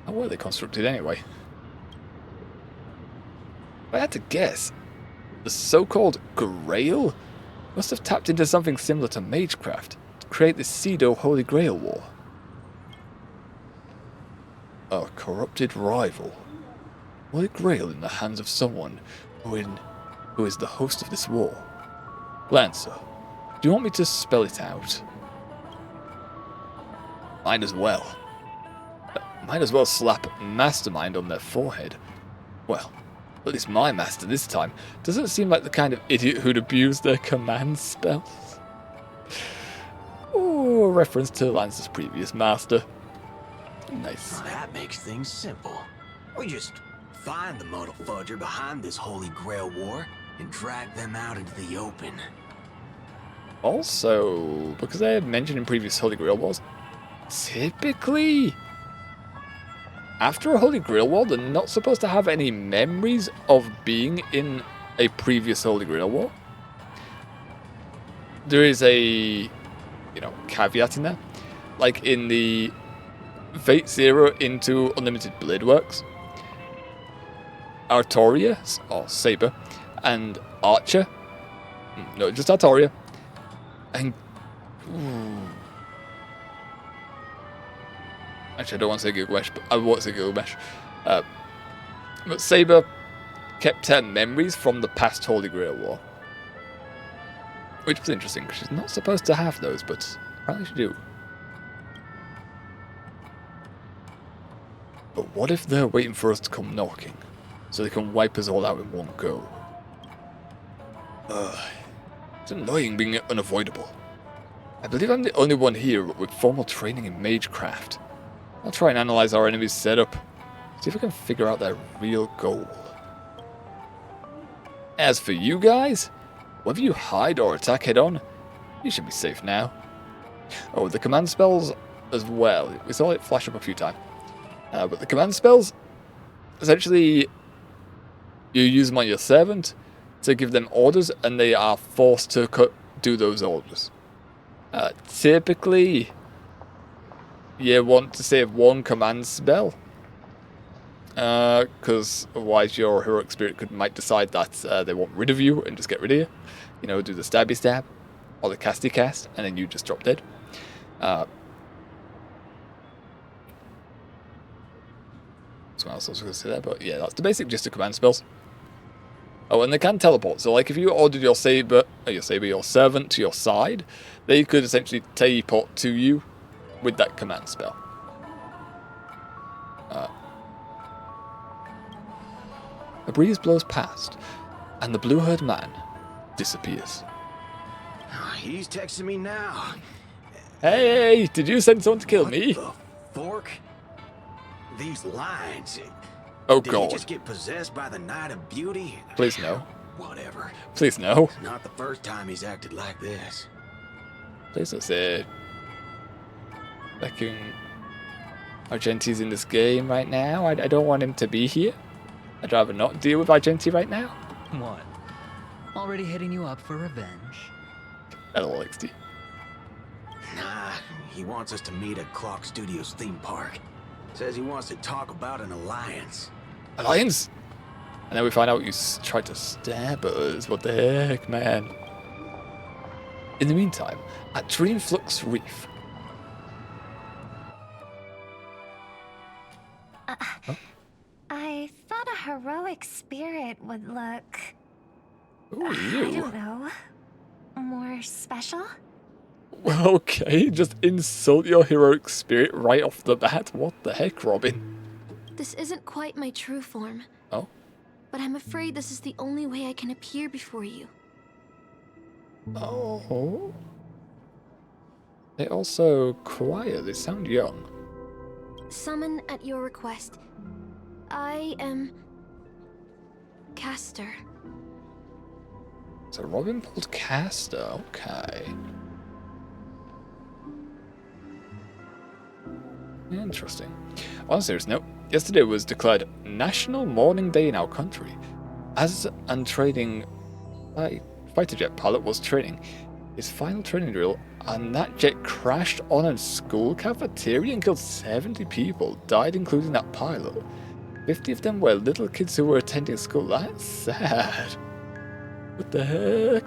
How were they constructed anyway? If I had to guess, the so-called Grail must have tapped into something similar to magecraft to create the pseudo Holy Grail War. A corrupted rival. Holy Grail in the hands of someone who is the host of this war. Lancer, do you want me to spell it out? Might as well. Might as well slap Mastermind on their forehead. Well, at least my master this time doesn't seem like the kind of idiot who'd abuse their command spells. Oh, a reference to Lancer's previous master. Nice. Well, that makes things simple. We just find the modal fudger behind this Holy Grail War and drag them out into the open. Also, because I had mentioned in previous Holy Grail Wars, typically, after a Holy Grail War, they're not supposed to have any memories of being in a previous Holy Grail War. There is a, caveat in there. Like in the Fate Zero into Unlimited Blade Works, Artoria, or Saber, and Archer, no, just Artoria, and actually I don't want to say Gilgamesh, but I want to say Gilgamesh. But Saber kept her memories from the past Holy Grail War. Which was interesting, because she's not supposed to have those, but apparently she do. But what if they're waiting for us to come knocking, so they can wipe us all out in one go? It's annoying being unavoidable. I believe I'm the only one here with formal training in magecraft. I'll try and analyze our enemy's setup, see if I can figure out their real goal. As for you guys, whether you hide or attack head-on, you should be safe now. Oh, the command spells as well. We saw it flash up a few times. But the command spells, essentially, you use them on your servant to give them orders, and they are forced to do those orders. Typically, you want to save one command spell, because otherwise your heroic spirit might decide that they want rid of you and just get rid of you. You know, do the stabby stab or the casty cast, and then you just drop dead. Something else I was going to say there, but yeah, that's the basic gist of command spells. Oh, and they can teleport. So, like, if you ordered your servant to your side, they could essentially teleport to you with that command spell. A breeze blows past, and the blue-haired man disappears. He's texting me now. Hey, did you send someone to kill me? The fork? These lines. Oh, Did God. he just get possessed by the Night of Beauty? Please no. Whatever. Please no. It's not the first time he's acted like this. Please don't say fucking Argenti's in this game right now. I don't want him to be here. I'd rather not deal with Argenti right now. What? Already hitting you up for revenge? LOL XD. Nah, he wants us to meet at Clock Studios theme park. Says he wants to talk about an alliance. Alliance? And then we find out you tried to stab us. What the heck, man? In the meantime, at Dreamflux Reef. I thought a heroic spirit would look... Ooh, I don't know. More special? Okay, just insult your heroic spirit right off the bat. What the heck, Robin? This isn't quite my true form. Oh? But I'm afraid this is the only way I can appear before you. Oh? They also quiet. They sound young. Summon at your request. I am... Caster. So Robin pulled Caster. Okay. Interesting. On a serious note, yesterday was declared National Mourning Day in our country. As an training fighter jet pilot was training his final training drill, and that jet crashed on a school cafeteria and killed 70 people, died including that pilot. 50 of them were little kids who were attending school. That's sad. What the heck?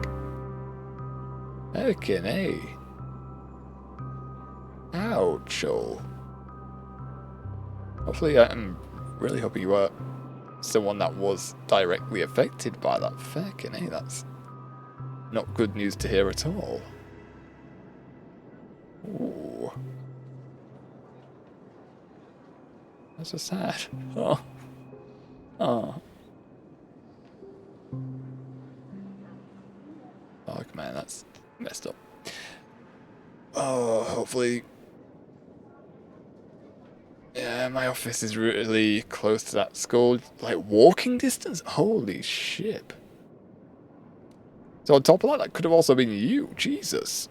Heckin' A. Ouch. Hopefully, I'm really hoping you are someone that was directly affected by that. Feckin' A, that's not good news to hear at all. Ooh. That's so sad. Oh. Oh. Oh, man, that's messed up. Oh, hopefully... Yeah, my office is really close to that school. Like, walking distance? Holy shit. So on top of that, that could have also been you. Jesus.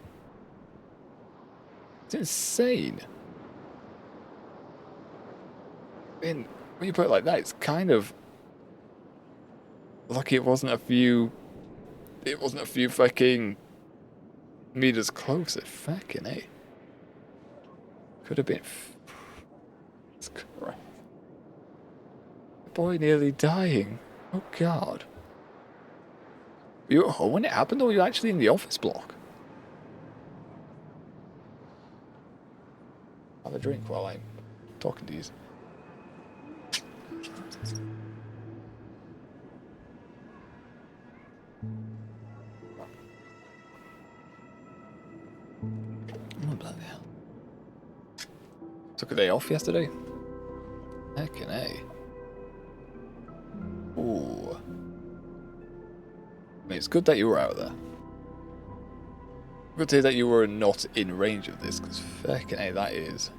It's insane. I mean, when you put it like that, it's kind of... lucky it wasn't a few... It wasn't a few fucking... meters closer. Fucking A. Could have been... Christ. The boy nearly dying. Oh God. Were you at home when it happened, or were you actually in the office block? Have a drink while I'm talking to you. Took a day off yesterday. Heckin' A. Ooh. I mean, it's good that you were out there. Good to hear that you were not in range of this, because feckin' A, that is...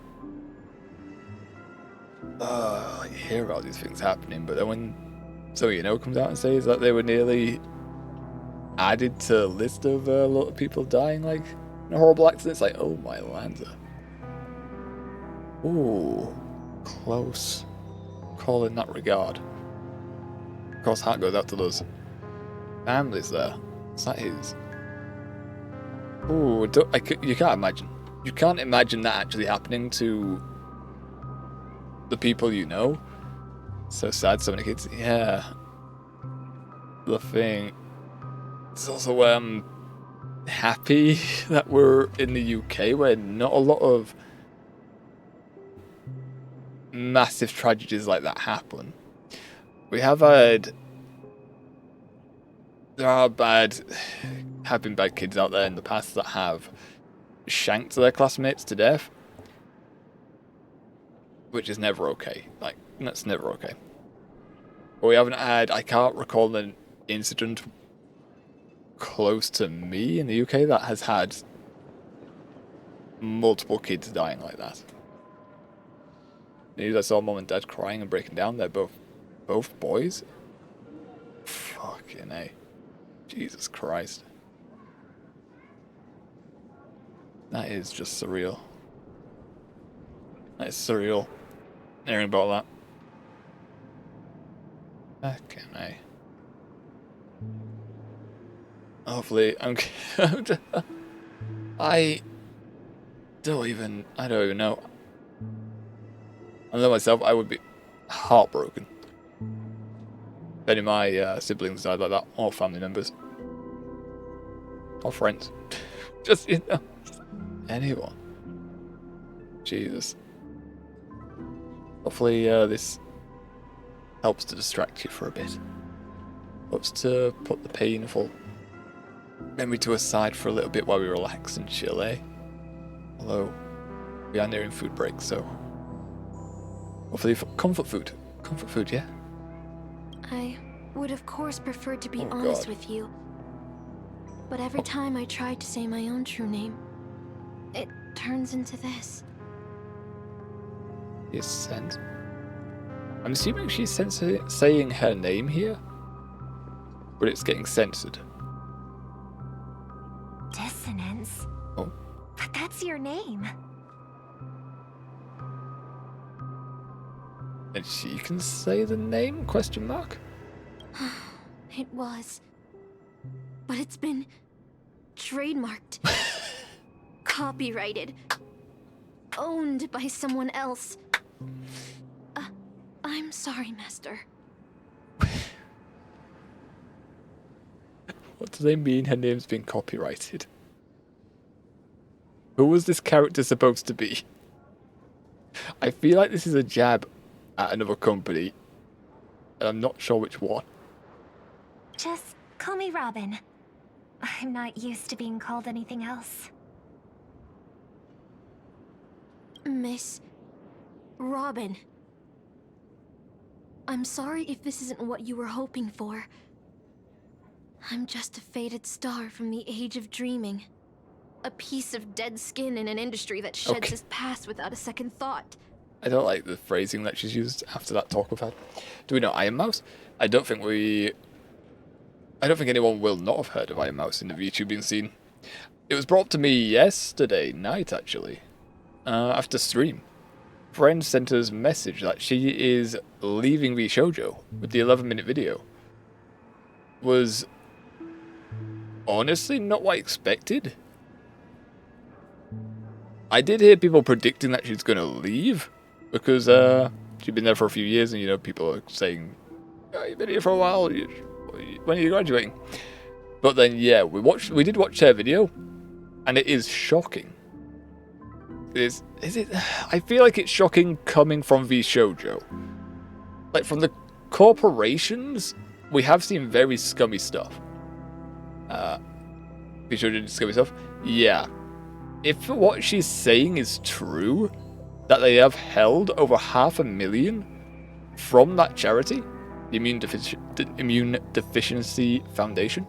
you hear about these things happening, but then when somebody you know comes out and says that they were nearly added to a list of a lot of people dying, like, in a horrible accident, it's like, oh my Lanza. Ooh. Close call in that regard. Of course, heart goes out to those families there. That is... Ooh, you can't imagine. You can't imagine that actually happening to the people you know. So sad, so many kids. Yeah. The thing. It's also happy that we're in the UK where not a lot of massive tragedies like that happen. We have had... There have been bad kids out there in the past that have shanked their classmates to death. Which is never okay. Like, that's never okay. But we haven't had... I can't recall an incident close to me in the UK that has had multiple kids dying like that. I saw mom and dad crying and breaking down. They're both boys. Fucking A. Jesus Christ. That is just surreal. That is surreal. Hearing about that. Fucking A. Hopefully, I don't even know. I know myself, I would be heartbroken if any of my siblings died like that, or family members, or friends. Just, anyone. Jesus. Hopefully this helps to distract you for a bit. Helps to put the painful memory to a side for a little bit while we relax and chill, eh? Although, we are nearing food break, so... Hopefully comfort food. Comfort food, yeah? I would of course prefer to be honest with you. But every time I try to say my own true name, it turns into this. Is sent. I'm assuming she's saying her name here, but it's getting censored. Dissonance? Oh. But that's your name. And she can say the name? Question mark. It was. But it's been trademarked. Copyrighted. Owned by someone else. I'm sorry, Master. What do they mean her name's been copyrighted? Who was this character supposed to be? I feel like this is a jab at another company, and I'm not sure which one. Just call me Robin. I'm not used to being called anything else. Miss Robin. I'm sorry if this isn't what you were hoping for. I'm just a faded star from the age of dreaming. A piece of dead skin in an industry that sheds its past without a second thought. I don't like the phrasing that she's used after that talk we've had. Do we know Iron Mouse? I don't think anyone will not have heard of Iron Mouse in the VTubing scene. It was brought up to me yesterday night, actually. After stream. Friend sent us a message that she is leaving VShojo with the 11-minute video. Was honestly not what I expected. I did hear people predicting that she's going to leave because she'd been there for a few years, and people are saying, oh, you've been here for a while. When are you graduating? But then, yeah, we did watch her video, and it is shocking. Is it? I feel like it's shocking coming from VShojo. Like, from the corporations, we have seen very scummy stuff. VShojo did scummy stuff? Yeah. If what she's saying is true, that they have held over $500,000 from that charity, the Immune Deficiency Foundation.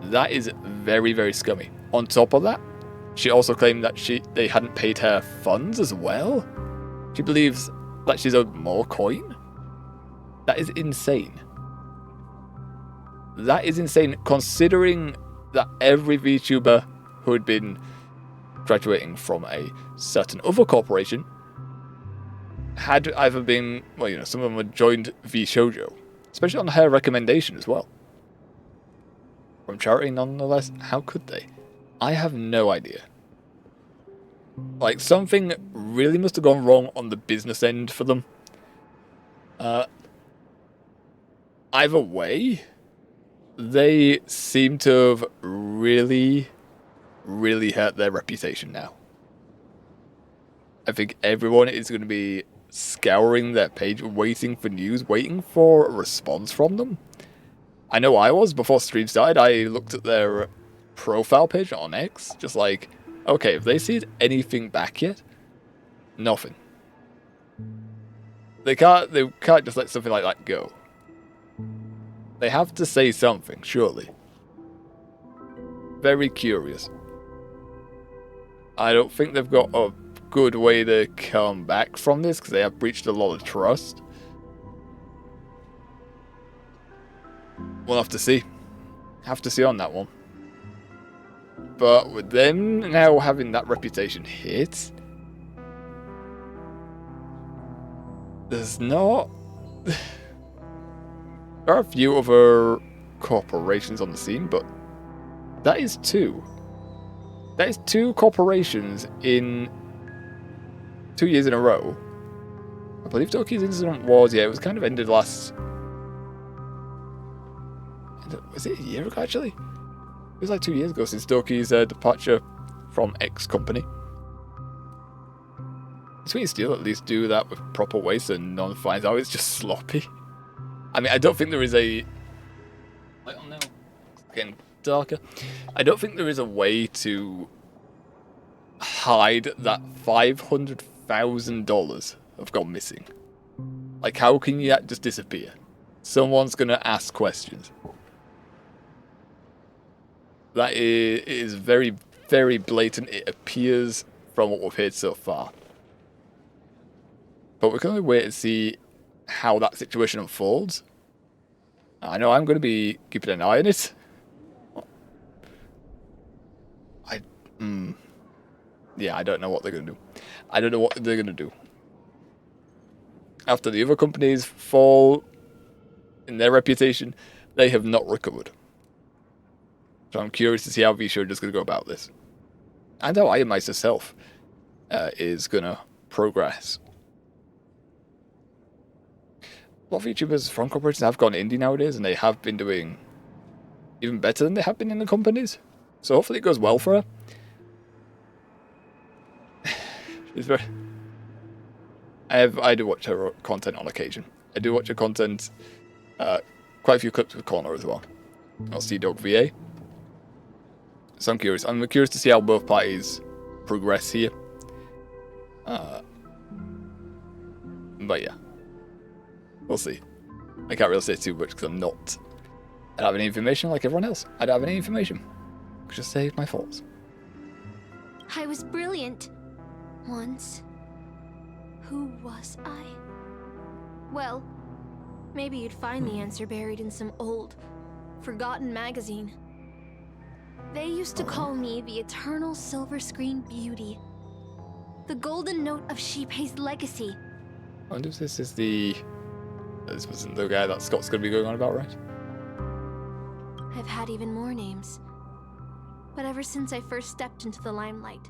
That is very, very scummy. On top of that, she also claimed that they hadn't paid her funds as well. She believes that she's owed more coin. That is insane. That is insane, considering that every VTuber who had been graduating from a certain other corporation had either been, well, you know, some of them had joined VShojo, especially on her recommendation as well. From charity, nonetheless. How could they? I have no idea. Like, something really must have gone wrong on the business end for them. Either way, they seem to have really, really hurt their reputation now. I think everyone is going to be scouring their page, waiting for news, waiting for a response from them. I know I was, before stream started, I looked at their profile page on X, just like, okay, have they seen anything back yet? Nothing. They can't just let something like that go. They have to say something, surely. Very curious. I don't think they've got a good way to come back from this, because they have breached a lot of trust. We'll have to see. Have to see on that one. But with them now having that reputation hit, there's not... There are a few other corporations on the scene, but that is two. That is two corporations in 2 years in a row. I believe Doki's incident was, yeah, it was kind of ended last... Was it a year ago, actually? It was like 2 years ago since Doki's departure from X company. Sweet Steel at least do that with proper ways so no one finds out it's just sloppy. I mean, I don't think there is a... Oh no, it's getting darker. I don't think there is a way to hide that $500,000 have gone missing. Like, how can that just disappear? Someone's gonna ask questions. That is very, very blatant, it appears, from what we've heard so far. But we can only wait and see how that situation unfolds. I know I'm going to be keeping an eye on it. Yeah, I don't know what they're going to do. I don't know what they're going to do. After the other companies fall in their reputation, they have not recovered. So I'm curious to see how VShojo is going to go about this. And how I myself is going to progress. A lot of YouTubers from corporations have gone indie nowadays, and they have been doing even better than they have been in the companies. So hopefully it goes well for her. She's very... I do watch her content on occasion. I do watch her content, quite a few clips with Connor as well. I'll see Dog VA. So I'm curious. I'm curious to see how both parties progress here. But yeah. We'll see. I can't really say too much because I don't have any information like everyone else. I don't have any information. Just say my faults. I was brilliant. Once. Who was I? Well, maybe you'd find the answer buried in some old, forgotten magazine. They used to call me the Eternal Silver Screen Beauty. The golden note of Shipei's legacy. I wonder if this is the... This wasn't the guy that Scott's going to be going on about, right? I've had even more names. But ever since I first stepped into the limelight,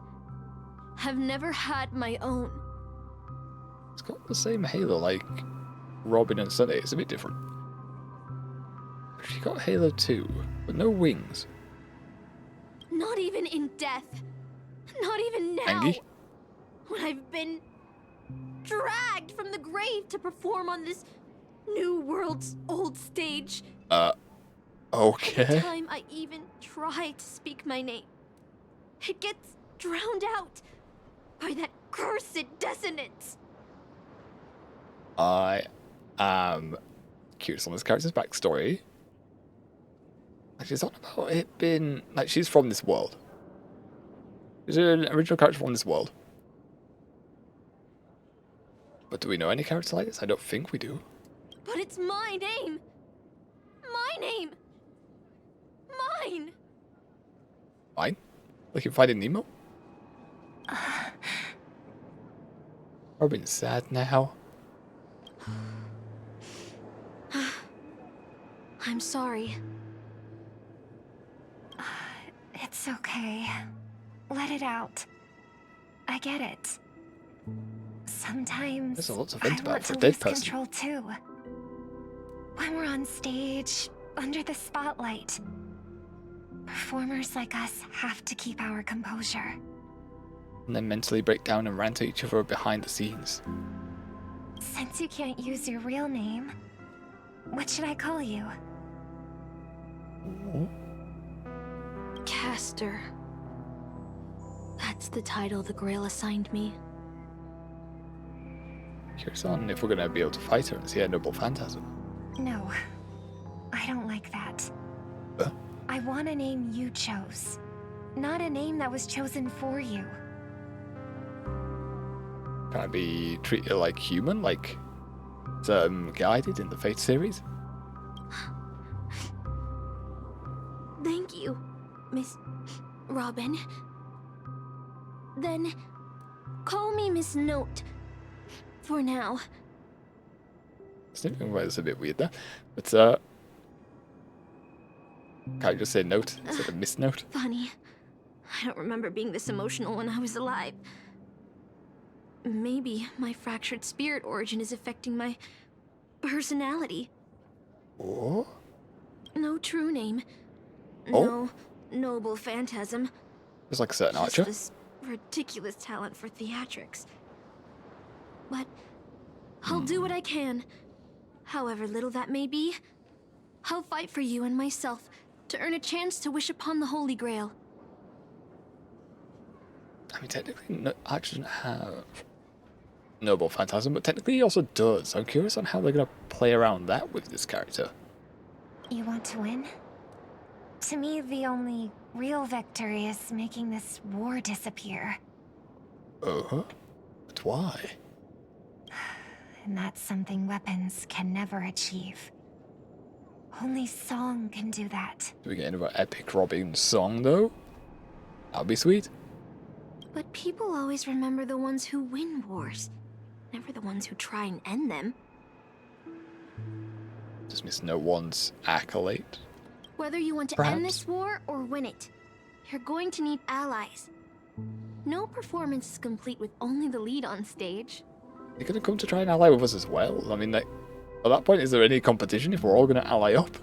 I've never had my own. It's got the same halo like Robin and Sunday. It's a bit different. She got Halo 2, but no wings. Not even in death. Not even now. Angie? When I've been dragged from the grave to perform on this new world's old stage. Okay. Every time I even try to speak my name, it gets drowned out by that Cursed dissonance! I am curious on this character's backstory. Like, she's on about it being like she's from this world. She's an original character from this world. But do we know any character like this? I don't think we do. But it's my name! My name! Mine! Mine? Like in Finding Nemo? Robin's sad now. I'm sorry. It's okay. Let it out. I get it. Sometimes There's a lot to I think about want for to a dead lose person. control too. When we're on stage, under the spotlight, performers like us have to keep our composure. And then mentally break down and rant at each other behind the scenes. Since you can't use your real name, what should I call you? Caster. That's the title the Grail assigned me. Curious on if we're going to be able to fight her and see a noble phantasm. No, I don't like that. I want a name you chose, not a name that was chosen for you. Can I be treated like human, like guided in the Fate series? Thank you, Miss Robin. Then, call me Miss Note. For now. Sniffing away is a bit weird there. But, can't I just say note instead of miss note? Funny. I don't remember being this emotional when I was alive. Maybe my fractured spirit origin is affecting my personality. Oh? No true name. Oh? No noble phantasm. It's like a certain Just archer. this ridiculous talent for theatrics. But I'll do what I can. However little that may be, I'll fight for you and myself to earn a chance to wish upon the Holy Grail. I mean, technically, Archer doesn't have noble phantasm, but technically he also does. I'm curious on how they're going to play around that with this character. You want to win? To me, the only real victory is making this war disappear. Uh-huh. But why? And that's something weapons can never achieve. Only song can do that. Do we get another epic Robin song, though? That'd be sweet. But people always remember the ones who win wars, never the ones who try and end them. Just miss no one's accolade. Whether you want to Perhaps. end this war or win it, you're going to need allies. No performance is complete with only the lead on stage. They're going to come to try and ally with us as well. I mean, like, at that point, is there any competition if we're all going to ally up?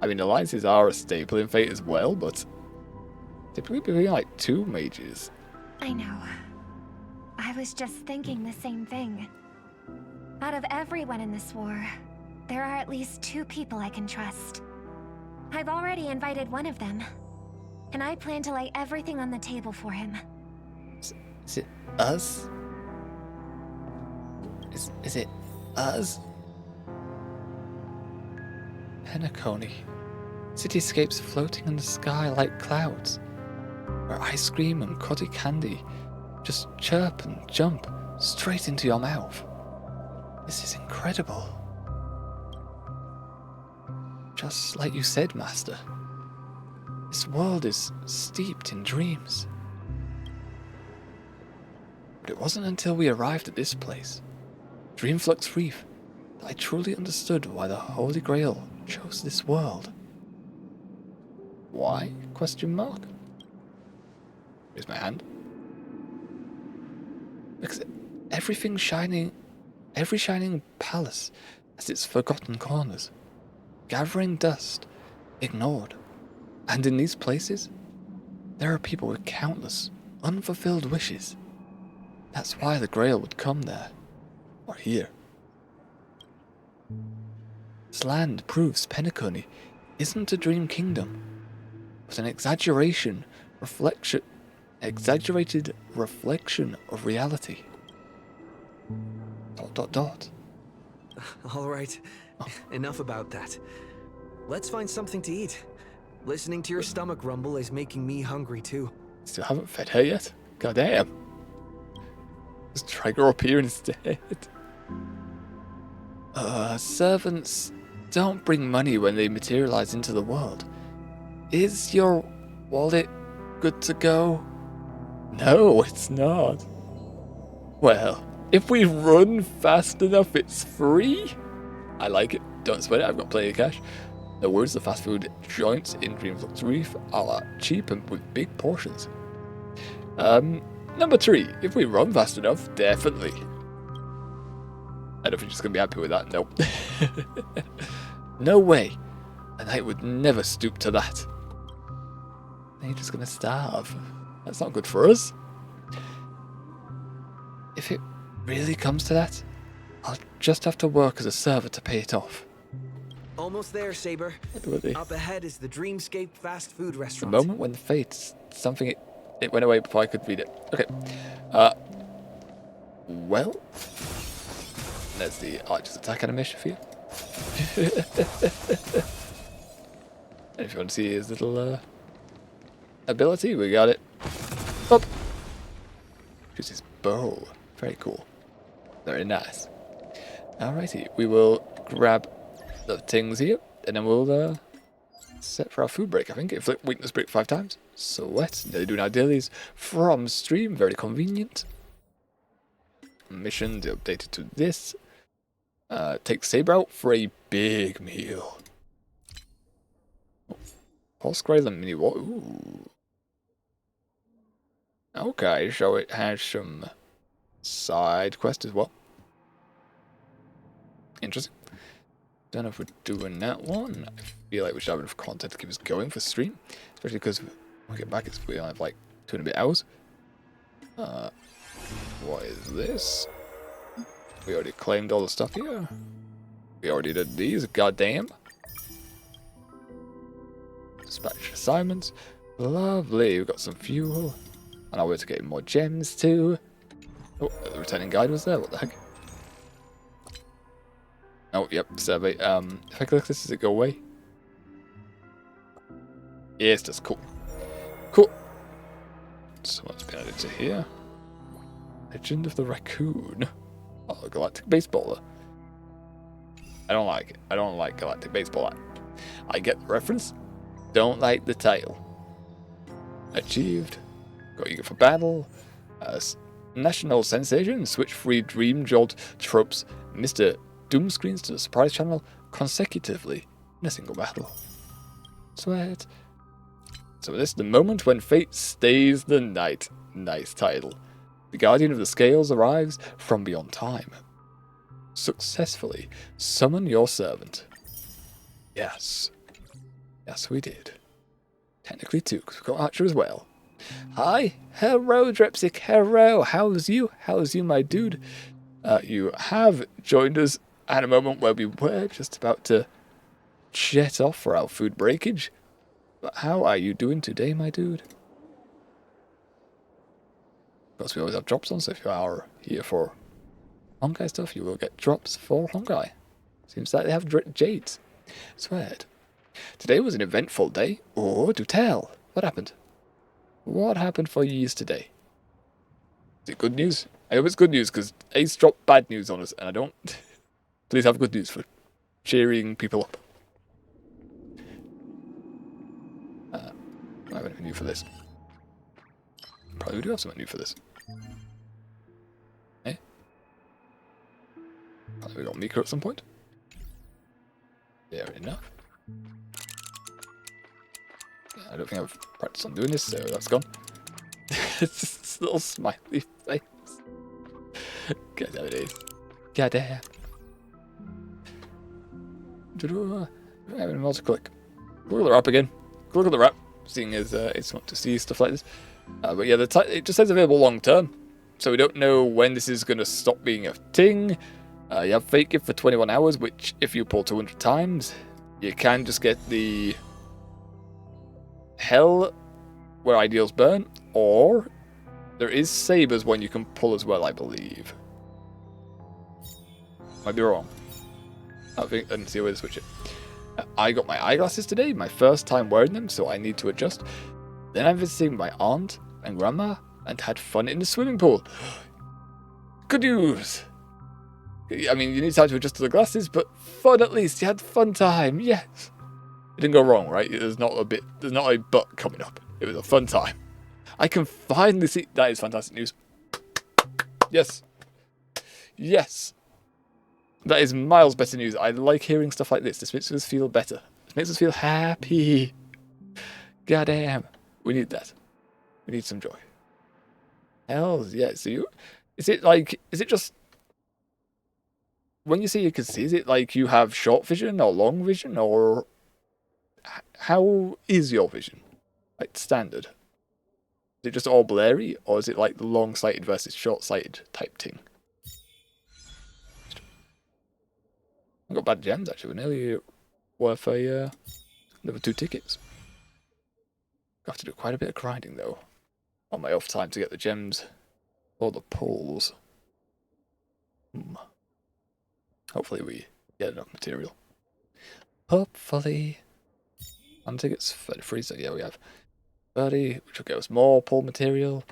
I mean, alliances are a staple in Fate as well, but typically between like two mages. I know. I was just thinking the same thing. Out of everyone in this war, there are at least 2 people I can trust. I've already invited one of them, and I plan to lay everything on the table for him. Is it us? Is it us? Penacony. Cityscapes floating in the sky like clouds, where ice cream and cotton candy just chirp and jump straight into your mouth. This is incredible. Just like you said, Master. This world is steeped in dreams. But it wasn't until we arrived at this place, Dreamflux Reef, that I truly understood why the Holy Grail chose this world. Why? Question mark. Here's my hand. Because every shining palace has its forgotten corners, gathering dust, ignored. And in these places, there are people with countless, unfulfilled wishes. That's why the Grail would come there, or here. This land proves Penacony isn't a dream kingdom, but an exaggeration, exaggerated reflection of reality. ... All right, enough about that. Let's find something to eat. Listening to your stomach rumble is making me hungry too. Still haven't fed her yet? God damn. Just drag her up here instead. Servants don't bring money when they materialize into the world. Is your wallet good to go? No, it's not. Well, if we run fast enough, it's free. I like it. Don't sweat it. I've got plenty of cash. No worries, the fast food joints in Dreamslock's Reef are cheap and with big portions. Number 3. If we run fast enough, definitely. I don't know if you're just going to be happy with that. Nope. No way. A knight would never stoop to that. Then you're just going to starve. That's not good for us. If it really comes to that, I'll just have to work as a server to pay it off. Almost there, Saber. Up ahead is the Dreamscape fast food The restaurant. moment when fate, something, it went away before I could read it. Okay. Well, there's the Archer's attack animation for you. And if you want to see his little ability, we got it. Up. Use his bow. Very cool. Very nice. Alrighty, we will grab the things here, and then we'll set for our food break, I think. Inflict weakness break 5 times. Sweat. Nearly doing our dailies from stream. Very convenient. Mission to update it to this. Take Saber out for a big meal. Pulse Grail mini what? Ooh. Okay, so it has some side quest as well. Interesting. Don't know if we're doing that one. I feel like we should have enough content to keep us going for stream. Especially because when we get back, we only have like 2 and a bit hours. What is this? We already claimed all the stuff here. We already did these, goddamn. Dispatch assignments. Lovely, we've got some fuel. On our way to getting more gems too. Oh, the returning guide was there, what the heck? Oh, yep, survey. If I click this, does it go away? Yes, that's cool. Cool. So what's been added to here? Legend of the Raccoon. Oh, Galactic Baseballer. I don't like it. I don't like Galactic Baseballer. I get the reference. Don't like the title. Achieved. Got eager for battle. National sensation. Switch free Dream Jolt tropes. Mr. Doom screens to the surprise channel consecutively in a single battle. Sweat. So this is the moment when fate stays the night. Nice title. The Guardian of the Scales arrives from beyond time. Successfully summon your servant. Yes. Yes, we did. Technically too, because we've got Archer as well. Hi. Hello, Drepsic. Hello. How's you? How's you, my dude? You have joined us at a moment where we were just about to jet off for our food breakage. But how are you doing today, my dude? Of course, we always have drops on, so if you are here for Honkai stuff, you will get drops for Honkai. Seems like they have jades. Sweat. Today was an eventful day. Oh, do tell. What happened? What happened for years today? Is it good news? I hope it's good news, because Ace dropped bad news on us, and I don't... Please have good news for cheering people up. I have anything new for this. Probably do have something new for this. Eh? Probably we got Mika at some point. Fair enough. Yeah, I don't think I've practiced on doing this, so that's gone. It's just this little smiley face. God damn it is. God damn. I have any more to click. Look at the wrap again. Look at the wrap. Seeing as it's not to see stuff like this. But yeah, it just says available long term. So we don't know when this is going to stop being a thing. You have Fate Gift for 21 hours, which if you pull 200 times, you can just get the Hell, where ideals burn. Or there is sabers when you can pull as well, I believe. Might be wrong. I didn't see a way to switch it. I got my eyeglasses today, my first time wearing them, so I need to adjust. Then I'm visiting my aunt and grandma and had fun in the swimming pool. Good news! I mean, you need time to adjust to the glasses, but fun at least. You had fun time, yes. It didn't go wrong, right? There's not a but coming up. It was a fun time. I can finally see. That is fantastic news. Yes. Yes. That is miles better news. I like hearing stuff like this. This makes us feel better. This makes us feel happy. Goddamn. We need that. We need some joy. Hell yeah. So is it just, when you say you can see, is it like you have short vision or long vision, or how is your vision? Like standard? Is it just all blurry, or is it like the long-sighted versus short-sighted type thing? I got bad gems actually. We're nearly worth a another 2 tickets. I have to do quite a bit of grinding though on my off time to get the gems or the pulls. Hopefully we get enough material. Hopefully. And tickets for the freezer. Yeah, we have 30, which will give us more pull material.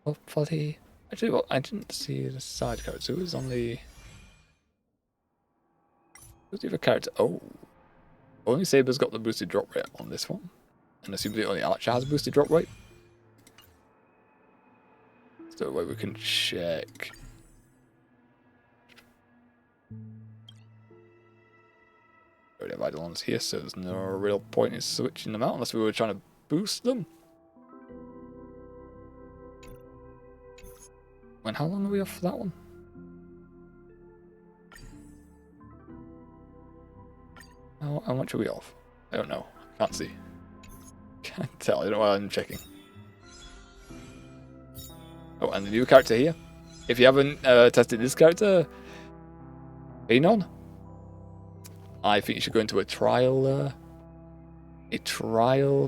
Hopefully. Actually, well, I didn't see the side character. Who was on the... Who's the other character? Oh. Only Saber's got the boosted drop rate on this one. And assumably only Archer has a boosted drop rate. So a way we can check. Already have Eidolons here, so there's no real point in switching them out unless we were trying to boost them. And how long are we off for that one? How much are we off? I don't know. Can't see. Can't tell. I don't know why I'm checking. Oh, and the new character here. If you haven't tested this character, Anon, I think you should go into a trial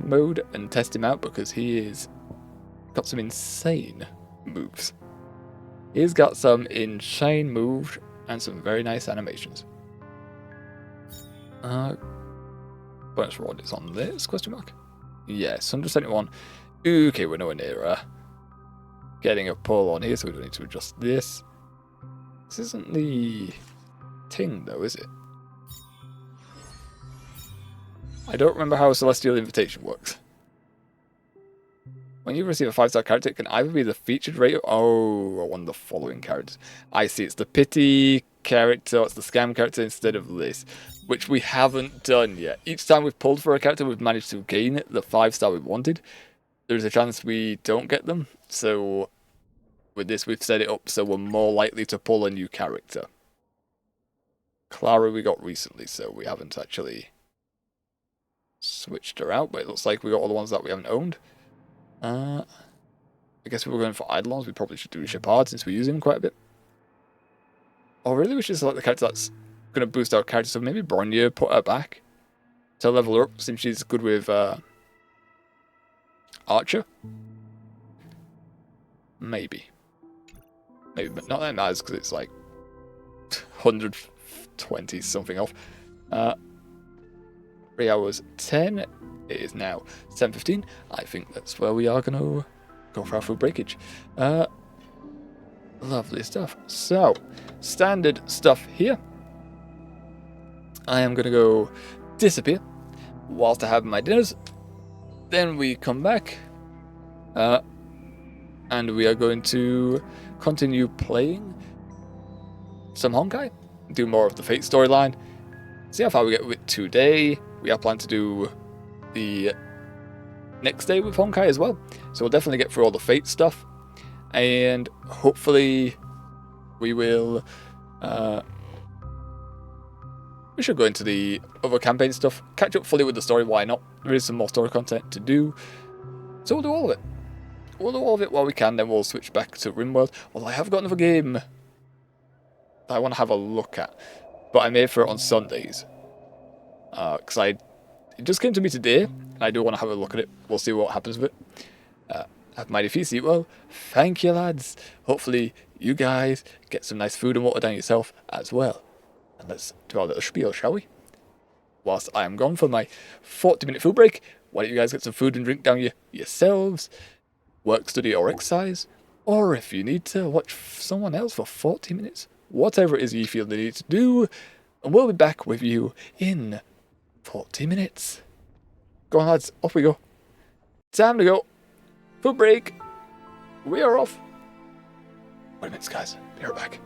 mode and test him out, because he is got some insane moves. He's got some insane moves and some very nice animations. Bonus reward is on this, question mark? Yes, 171. Okay, we're nowhere near getting a pull on here, so we don't need to adjust this. This isn't the thing though, is it? I don't remember how a Celestial Invitation works. When you receive a 5-star character, it can either be the featured rate or one of the following characters. I see, it's the pity character, or it's the scam character instead of this, which we haven't done yet. Each time we've pulled for a character, we've managed to gain the 5-star we wanted. There's a chance we don't get them, so with this we've set it up so we're more likely to pull a new character. Clara we got recently, so we haven't actually switched her out, but it looks like we got all the ones that we haven't owned. I guess if we're going for Eidolons, we probably should do Shepard since we use him quite a bit. Or really we should select the character that's going to boost our character, so maybe Bronya, put her back to level her up since she's good with Archer. Maybe, but not that matters because it's like 120 something off. 3 hours 10. It is now 7:15. I think that's where we are going to go for our food breakage. Lovely stuff. So, standard stuff here. I am going to go disappear whilst I have my dinners. Then we come back. And we are going to continue playing some Honkai. Do more of the Fate storyline. See how far we get with it today. We are planning to do the next day with Honkai as well. So we'll definitely get through all the Fate stuff. And hopefully we will... we should go into the other campaign stuff. Catch up fully with the story, why not? There is some more story content to do. So we'll do all of it. We'll do all of it while we can, then we'll switch back to RimWorld. Although I have got another game that I want to have a look at. But I made for it on Sundays. Because it just came to me today, and I do want to have a look at it. We'll see what happens with it. Have mighty feasty. Well, thank you, lads. Hopefully, you guys get some nice food and water down yourself as well. And let's do our little spiel, shall we? Whilst I am gone for my 40-minute food break, why don't you guys get some food and drink down yourselves, work, study, or exercise, or if you need to watch someone else for 40 minutes, whatever it is you feel the need to do, and we'll be back with you in 40 minutes. Go on, lads, off we go. Time to go. Food break. We are off. Wait a minute, guys. Be right back.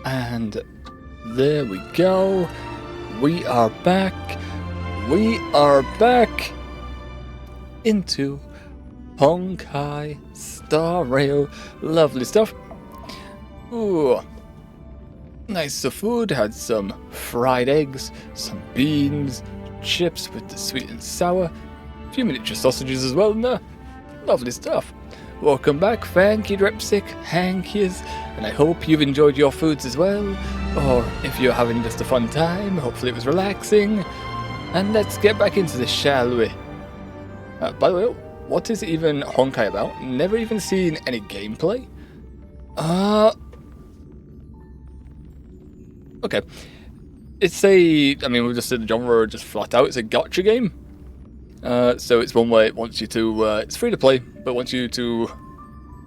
And there we go. We are back. We are back into Honkai Star Rail. Lovely stuff. Ooh. Nice of food. Had some fried eggs, some beans, chips with the sweet and sour, a few miniature sausages as well in there. Lovely stuff. Welcome back, Fanky Drepsic, Hankies, and I hope you've enjoyed your foods as well, or if you're having just a fun time, hopefully it was relaxing. And let's get back into this, shall we? By the way, what is even Honkai about? Never even seen any gameplay. Okay. It's I mean, we've just said the genre just flat out, it's a gacha game. So it's one where it wants you to, it's free to play, but wants you to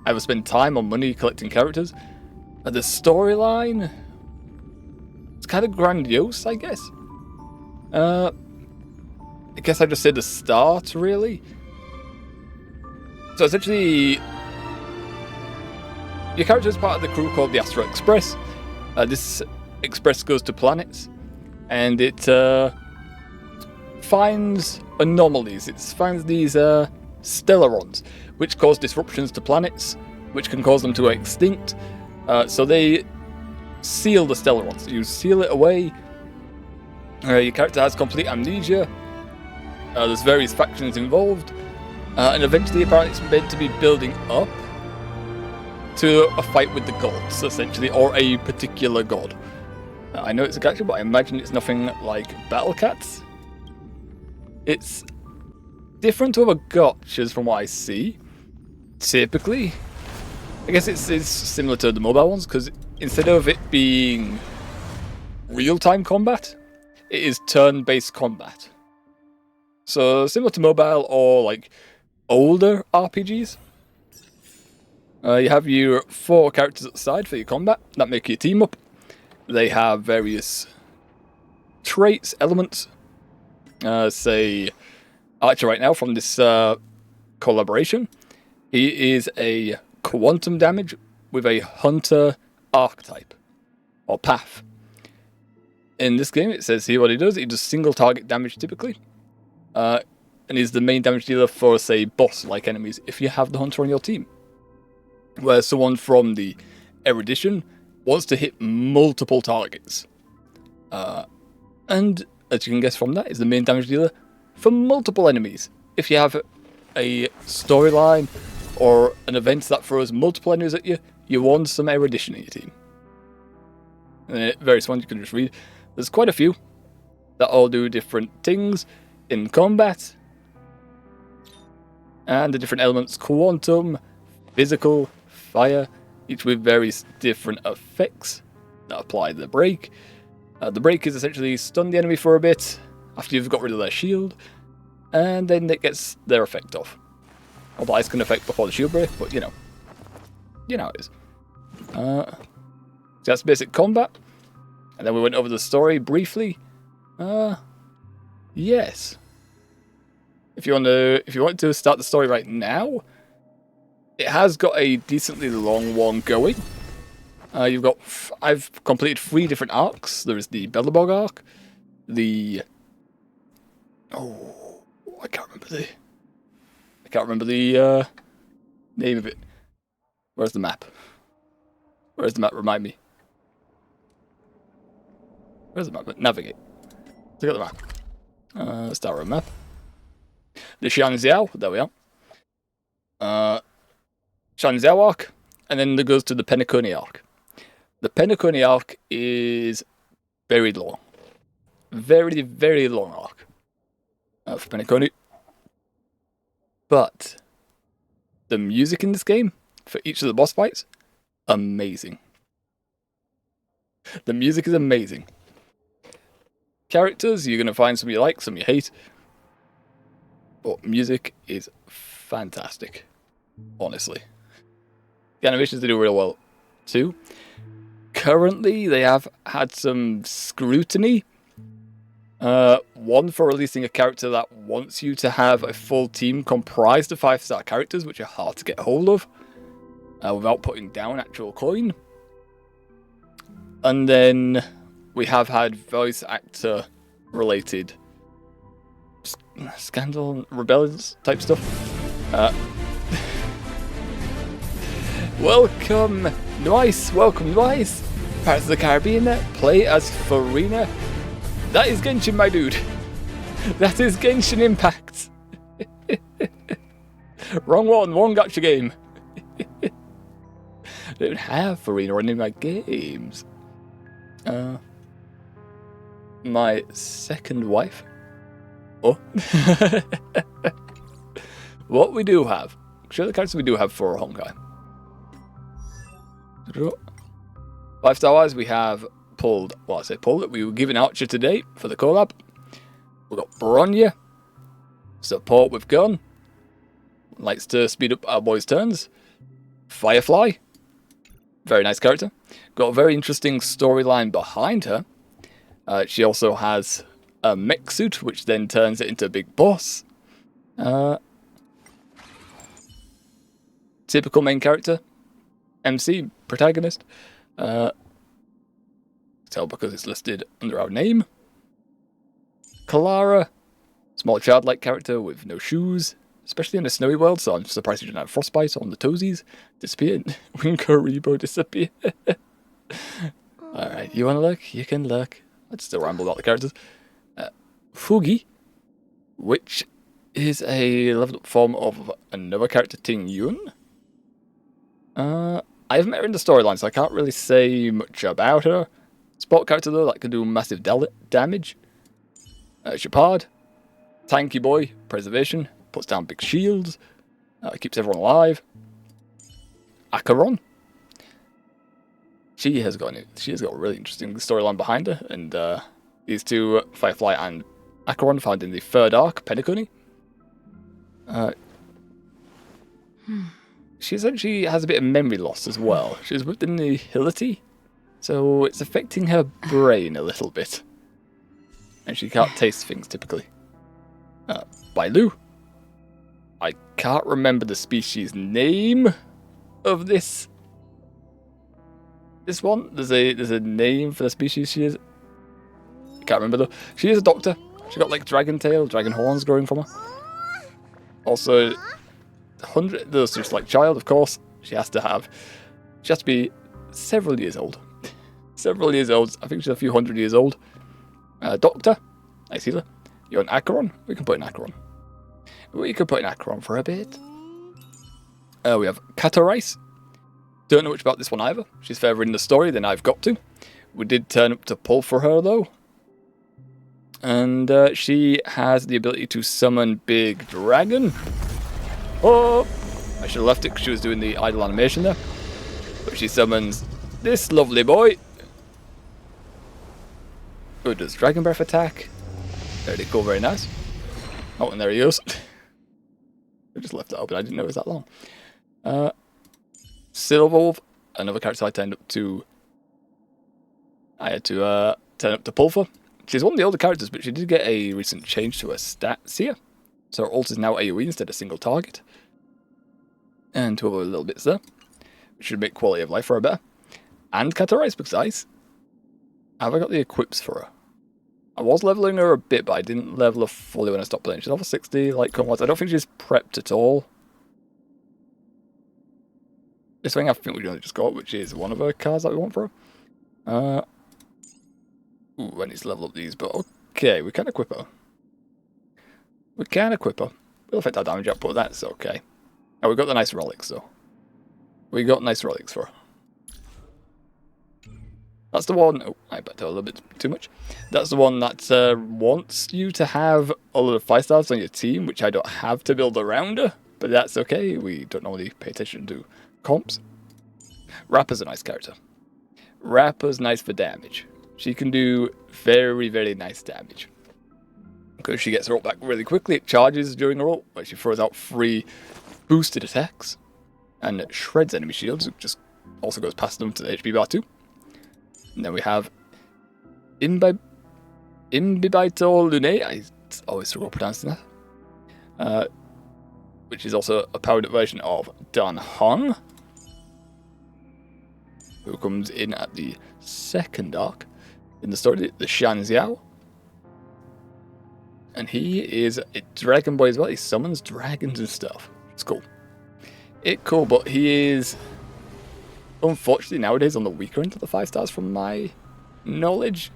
either spend time or money collecting characters. The storyline, it's kind of grandiose, I guess. I guess I just say the start, really. So essentially, your character is part of the crew called the Astro Express. This express goes to planets, and it finds anomalies. It finds these stellarons, which cause disruptions to planets, which can cause them to go extinct. So they seal the stellarons. You seal it away. Your character has complete amnesia. There's various factions involved. And eventually, apparently, it's meant to be building up to a fight with the gods, essentially, or a particular god. I know it's a gacha, but I imagine it's nothing like Battle Cats. It's different to other gachas from what I see. Typically, I guess it's similar to the mobile ones, because instead of it being real-time combat, it is turn-based combat. So similar to mobile or like older RPGs. You have your 4 characters at the side for your combat that make your team up. They have various traits, elements. Say, Archer right now from this collaboration, he is a quantum damage with a hunter archetype or path. In this game, it says here what he does. He does single target damage typically, and is the main damage dealer for, say, boss-like enemies if you have the hunter on your team. Where someone from the erudition wants to hit multiple targets. And as you can guess from that, is the main damage dealer for multiple enemies. If you have a storyline or an event that throws multiple enemies at you, you want some erudition in your team. And various ones you can just read. There's quite a few that all do different things in combat. And the different elements: quantum, physical, fire, each with various different effects that apply the break. The break is essentially stun the enemy for a bit after you've got rid of their shield, and then it gets their effect off. Although ice can affect before the shield break, but you know how it is. So that's basic combat, and then we went over the story briefly. Yes. If you want to start the story right now, it has got a decently long one going. I've completed 3 different arcs. There is the Bellabog arc, I can't remember the name of it. Where's the map? Remind me. Where's the map? Navigate. Look at the map. Start with map. The Shanxiao, there we are. Shanxiao arc, and then it goes to the Penacony arc. The Penacony arc is very long. Very, very long arc for Penacony. But the music in this game, for each of the boss fights, amazing. The music is amazing. Characters, you're going to find some you like, some you hate. But music is fantastic, honestly. The animations they do real well too. Currently, they have had some scrutiny. One for releasing a character that wants you to have a full team comprised of 5-star characters, which are hard to get hold of, without putting down actual coin. And then we have had voice actor related scandal, rebellions type stuff. Welcome, Nice. Welcome, Nice. Pirates of the Caribbean. Play as Farina. That is Genshin, my dude. That is Genshin Impact. Wrong gacha game. I don't have Farina on any of my games. My second wife. Oh. What we do have. Show the characters we do have for Honkai. 5-star wise, we have pulled. Well, I say pulled it. We were given Archer today for the collab. We've got Bronya. Support with gun. Likes to speed up our boys' turns. Firefly. Very nice character. Got a very interesting storyline behind her. She also has a mech suit, which then turns it into a big boss. Typical main character. MC, protagonist. Tell because it's listed under our name. Kalara. Small childlike character with no shoes. Especially in a snowy world, so I'm surprised he didn't have frostbite on the toesies. Disappeared. Winkaribo disappeared. Alright, you wanna look? You can look. I'd still ramble about the characters. Fugi, which is a leveled up form of another character, Ting Yun. I haven't met her in the storyline, so I can't really say much about her. Sport character though, that can do massive damage. Shepard, tanky boy, preservation. Puts down big shields. Keeps everyone alive. Acheron. She has got a really interesting storyline behind her, and these two, Firefly and Acheron, found in the third arc, Penacony. She essentially has a bit of memory loss as well. She's within the nihility, so it's affecting her brain a little bit, and she can't taste things typically. Bailu. I can't remember the species name of this one. There's a name for the species she is. I can't remember though. She is a doctor. She got like dragon tail, dragon horns growing from her. Also, there's just like child, of course. She has to be several years old. Several years old. I think she's a few hundred years old. Doctor, nice healer. You're an Acheron. We can put an Acheron. We could put an Acheron for a bit. We have Catarice. Don't know much about this one either. She's further in the story than I've got to. We did turn up to pull for her though. And she has the ability to summon Big Dragon. Oh! I should have left it because she was doing the idle animation there. But she summons this lovely boy. Who does Dragon Breath attack. Very cool, very nice. Oh, and there he goes. I just left it open, I didn't know it was that long. Silverwolf, another character I had to turn up to pull for. She's one of the older characters, but she did get a recent change to her stats here. So her ult is now AoE instead of single target. And two other little bits there, which should make quality of life for her better. And Catarice because ice. Have I got the equips for her? I was leveling her a bit, but I didn't level her fully when I stopped playing. She's level 60, like Conrad. I don't think she's prepped at all. This thing I think we only just got, which is one of her cards that we want for her. Ooh, I need to level up these, but okay, we can equip her. We'll affect our damage output, that's okay. Oh, we got the nice relics, though. We got nice relics for her. That's the one. Oh, I bet a little bit too much. That's the one that wants you to have a lot of 5-stars on your team, which I don't have to build around her, but that's okay. We don't normally pay attention to comps. Rapper's a nice character. Rapper's nice for damage. She can do very, very nice damage. Because she gets her ult back really quickly, it charges during her ult, but she throws out 3 boosted attacks and shreds enemy shields, which just also goes past them to the HP bar too. And then we have Imbibito Lune, I always struggle pronouncing that. Which is also a powered up version of Dan Hong. who comes in at the second arc in the story, the Shan Xiao. And he is a dragon boy as well. He summons dragons and stuff. It's cool. It's cool, but he is unfortunately nowadays on the weaker end of the 5 stars from my knowledge.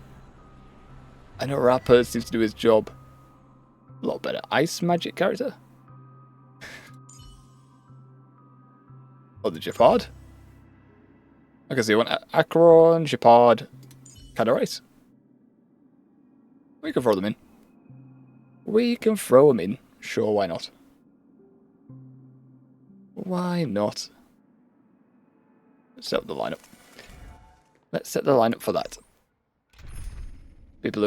I know Rapper seems to do his job a lot better. Ice magic character? Oh, the Japard? Okay, so you want Acheron, Japard, Cadorice. We can throw them in. We can throw them in. Sure, why not? Why not? Let's set up the lineup. Let's set the lineup for that. People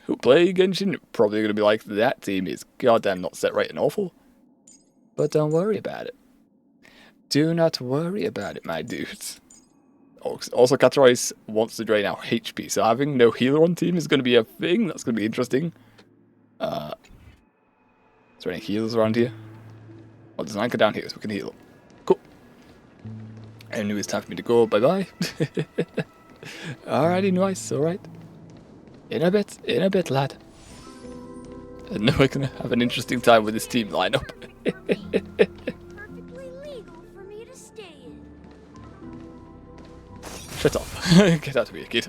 who play Genshin are probably going to be like, that team is goddamn not set right and awful. But don't worry about it. Do not worry about it, my dudes. Also, Catrice wants to drain our HP, so having no healer on team is going to be a thing. That's going to be interesting. Is there any healers around here? Well, there's an anchor down here, so we can heal them. Cool. I knew it was time for me to go. Bye-bye. Alrighty, nice. Alright. In a bit, lad. I know we're going to have an interesting time with this team lineup. Perfectly legal for me to stay in. Shut up. Get out of here, kid.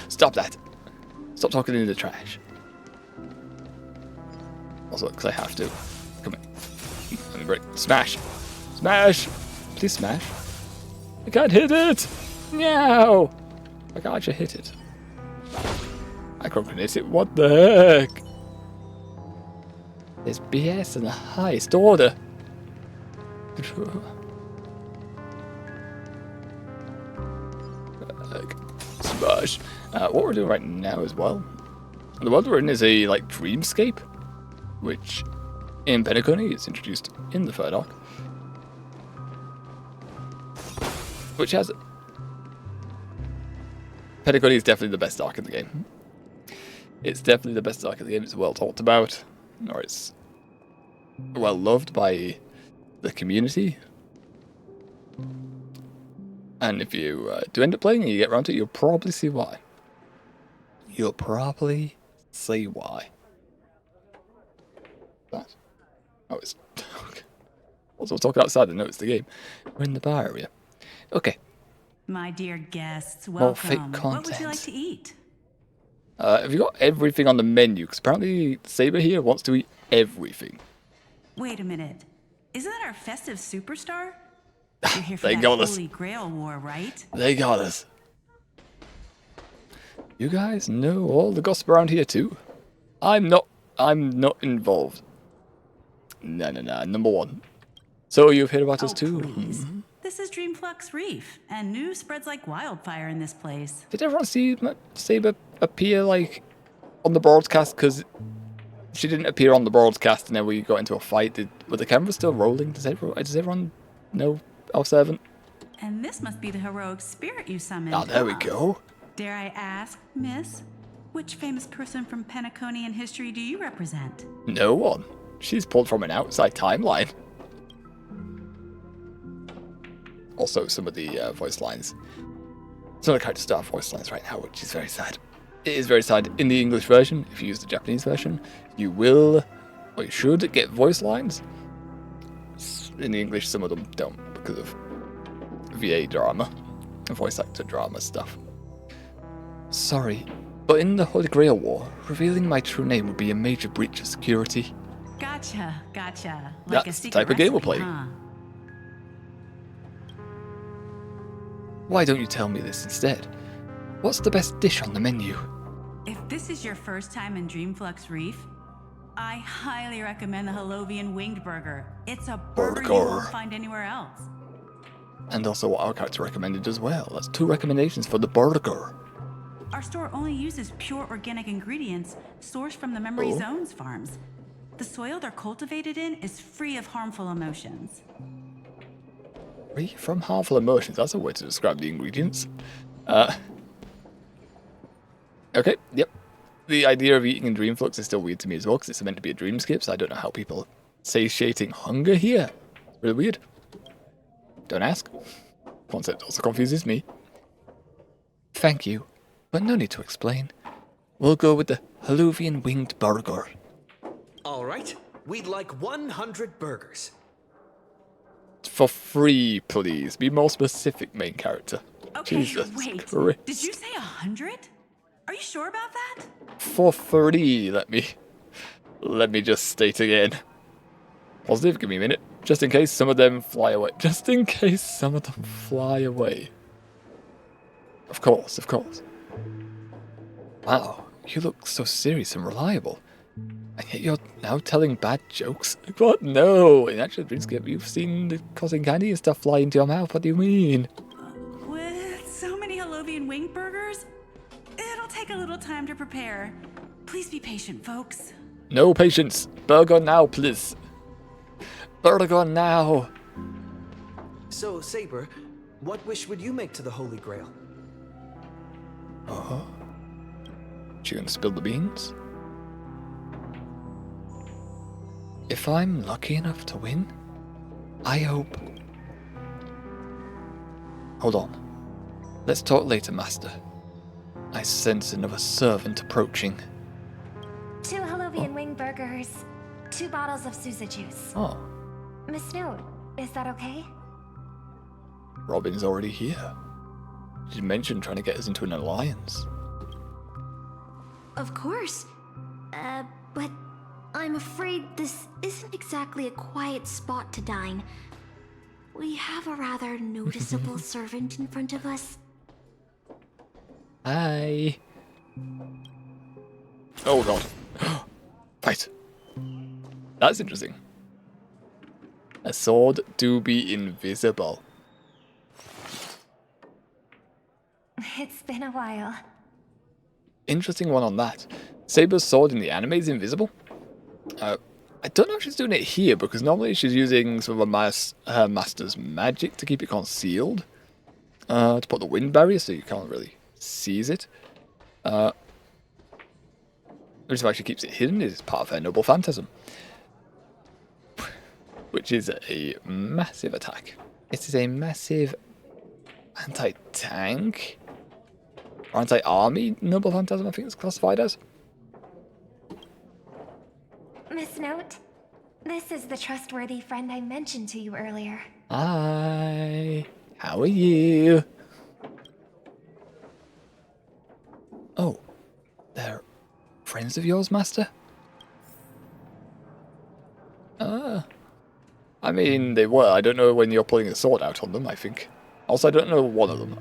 Stop that. Stop talking in the trash. Also, because I have to. Come in. Let me break. Smash! Smash! Please smash. I can't hit it! No! I can't actually hit it. I can't hit it. What the heck? There's BS in the highest order. Smash. What we're doing right now as well. The world we're in is a like dreamscape, which in Penacony is introduced in the 3rd arc, which has Penacony is definitely the best arc in the game. It's definitely the best arc in the game. It's well talked about, or it's well loved by the community. And if you do end up playing and you get around to it, you'll probably see why. You'll probably see why. That. Oh, it's... Okay. Also, we're talking outside, I know it's the game. We're in the bar area. Okay. My dear guests, More fake welcome. content. What would you like to eat? Have you got everything on the menu? Because apparently Saber here wants to eat everything. Wait a minute. Isn't that our festive superstar? You're here for They that got us. Holy Grail War, right? They got us. You guys know all the gossip around here too. I'm not involved. No. Number 1. So you've heard about us too? Please. This is Dreamflux Reef, and news spreads like wildfire in this place. Did everyone see Saber appear like on the broadcast? Because she didn't appear on the broadcast, and then we got into a fight. Were the cameras still rolling? Does everyone know our servant? And this must be the heroic spirit you summoned. Oh, there we go. Dare I ask, miss, which famous person from Penaconian history do you represent? No one. She's pulled from an outside timeline. Also, some of the voice lines. Some of the characters still have voice lines right now, which is very sad. It is very sad. In the English version, if you use the Japanese version, you will, or you should, get voice lines. In the English, some of them don't because of VA drama, voice actor drama stuff. Sorry, but in the Holy Grail War, revealing my true name would be a major breach of security. Gotcha. Like That's a the secret type of game we're recipe, playing. huh? Why don't you tell me this instead? What's the best dish on the menu? If this is your first time in Dreamflux Reef, I highly recommend the Halovian Winged Burger. It's a burger you won't find anywhere else. And also what our character recommended as well. That's 2 recommendations for the burger. Our store only uses pure organic ingredients sourced from the Memory Oh. Zones farms. The soil they're cultivated in is free of harmful emotions. Free from harmful emotions. That's a way to describe the ingredients. Okay, yep. The idea of eating in Dreamflux is still weird to me as well, because it's meant to be a dreamscape, so I don't know how people satiating hunger here. Really weird. Don't ask. Concept also confuses me. Thank you, but no need to explain. We'll go with the Halluvian Winged Burger. All right, we'd like 100 burgers. For free, please. Be more specific, main character. Okay, Jesus wait. Christ. Did you say 100? Are you sure about that? For free, let me just state again. Positive, give me a minute. Just in case some of them fly away. Just in case some of them fly away. Of course, of course. Wow, you look so serious and reliable. And yet you're now telling bad jokes? What? No! In actual Dreamscape, you've seen the cotton candy and stuff fly into your mouth. What do you mean? With so many Hallovian winged burgers, it'll take a little time to prepare. Please be patient, folks. No patience. Burger now, please. Burger now. So, Saber, what wish would you make to the Holy Grail? Uh-huh. You gonna spill the beans? If I'm lucky enough to win, I hope... Hold on. Let's talk later, Master. I sense another servant approaching. 2 Hallovian wing burgers, 2 bottles of Suza juice. Oh, Miss Snoot, is that okay? Robin's already here. She mentioned trying to get us into an alliance. Of course. But I'm afraid this isn't exactly a quiet spot to dine. We have a rather noticeable servant in front of us. Hi. Oh god. Right. That's interesting. A sword do be invisible. It's been a while. Interesting one on that. Saber's sword in the anime is invisible. I don't know if she's doing it here, because normally she's using some of her master's magic to keep it concealed. To put the wind barrier so you can't really seize it. The reason why she keeps it hidden is part of her noble phantasm. Which is a massive attack. It is a massive anti-tank? Or anti-army noble phantasm, I think it's classified as. Miss Note, this is the trustworthy friend I mentioned to you earlier. Hi. How are you? Oh, they're friends of yours, Master? I mean, they were. I don't know when you're pulling a sword out on them, I think. Also, I don't know one of them.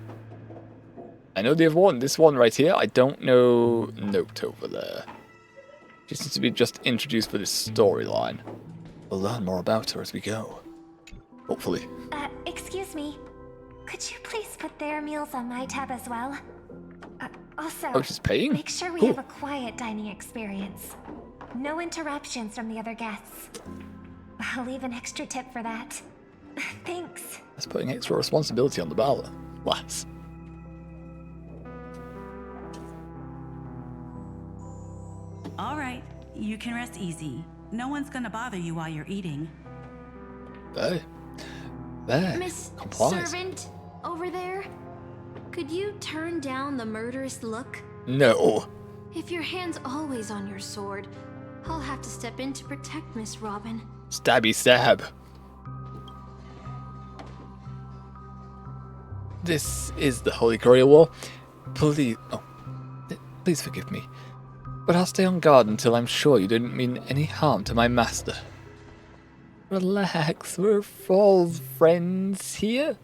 I know the other one. This one right here, I don't know Note over there. She seems to be just introduced for this storyline. We'll learn more about her as we go. Hopefully. Excuse me. Could you please put their meals on my tab as well? Also, oh, she's paying? Make sure we have a quiet dining experience. No interruptions from the other guests. I'll leave an extra tip for that. Thanks. That's putting extra responsibility on the ballot. Lass. All right, you can rest easy. No one's gonna bother you while you're eating. There. Miss Complies. Servant, over there? Could you turn down the murderous look? No. If your hand's always on your sword, I'll have to step in to protect Miss Robin. Stabby stab. This is the Holy Grail War. Please forgive me. But I'll stay on guard until I'm sure you didn't mean any harm to my master. Relax, we're all friends here.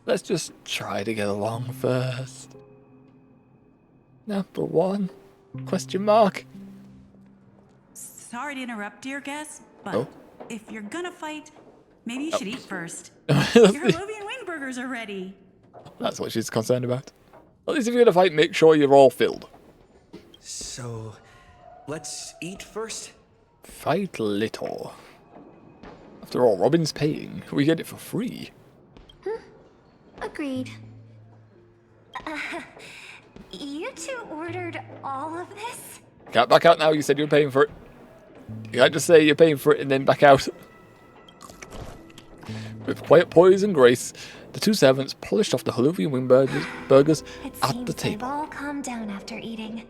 Let's just try to get along first. Number 1? Question mark? Sorry to interrupt, dear guest, but if you're gonna fight, maybe you should eat first. Your Hallovian wing burgers are ready. That's what she's concerned about. At least if you're gonna fight, make sure you're all filled. So, let's eat first? Fight little. After all, Robin's paying. We get it for free. Agreed. You two ordered all of this? Can't back out now, you said you were paying for it. You can't just say you're paying for it and then back out. With quiet poise and grace, The two servants polished off the Haluvian wing burgers It at seems the they've table. all calmed down after eating.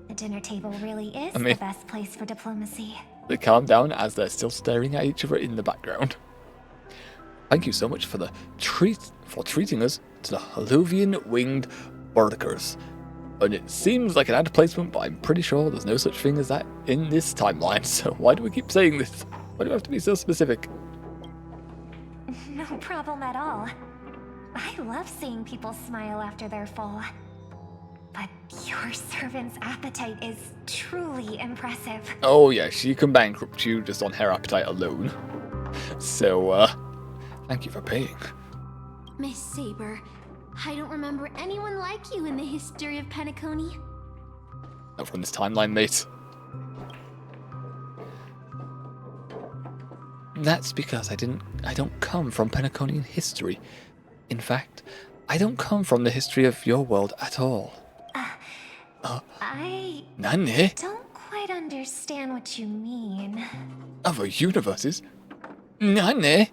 The dinner table really is I mean- the best place for diplomacy. They calm down as they're still staring at each other in the background. Thank you so much for the treating us to the Haluvian winged burgers. And it seems like an ad placement, but I'm pretty sure there's no such thing as that in this timeline. So why do we keep saying this? Why do we have to be so specific? No problem at all. I love seeing people smile after they're full. But your servant's appetite is truly impressive. Oh yeah, she can bankrupt you just on her appetite alone. So, thank you for paying. Miss Saber, I don't remember anyone like you in the history of Penacony. Not from this timeline, mate. That's because I don't come from Penaconian history. In fact, I don't come from the history of your world at all. I Nane? don't quite understand what you mean. Other universes? Nane?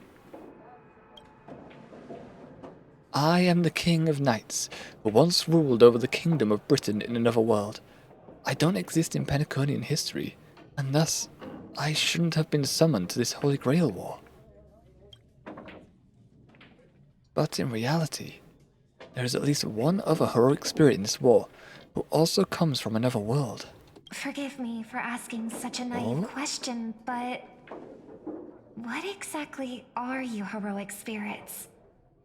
I am the King of Knights, who once ruled over the kingdom of Britain in another world. I don't exist in Penaconian history, and thus, I shouldn't have been summoned to this Holy Grail War. But in reality, there is at least one other heroic spirit in this war, who also comes from another world. Forgive me for asking such a naive question, but what exactly are you heroic spirits?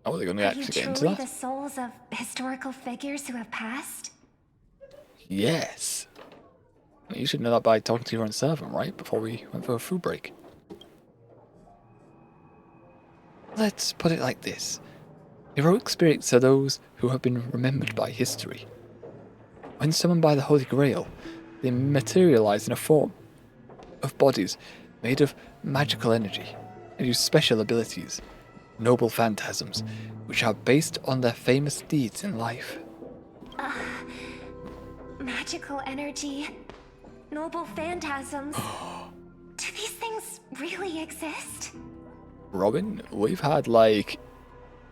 Oh, they're going to Are actually you get into truly that? the souls of historical figures who have passed? Yes. You should know that by talking to your own servant, right? Before we went for a food break. Let's put it like this. Heroic spirits are those who have been remembered by history. When summoned by the Holy Grail, they materialize in a form of bodies made of magical energy and use special abilities, noble phantasms, which are based on their famous deeds in life. Magical energy, noble phantasms. Do these things really exist? Robin, we've had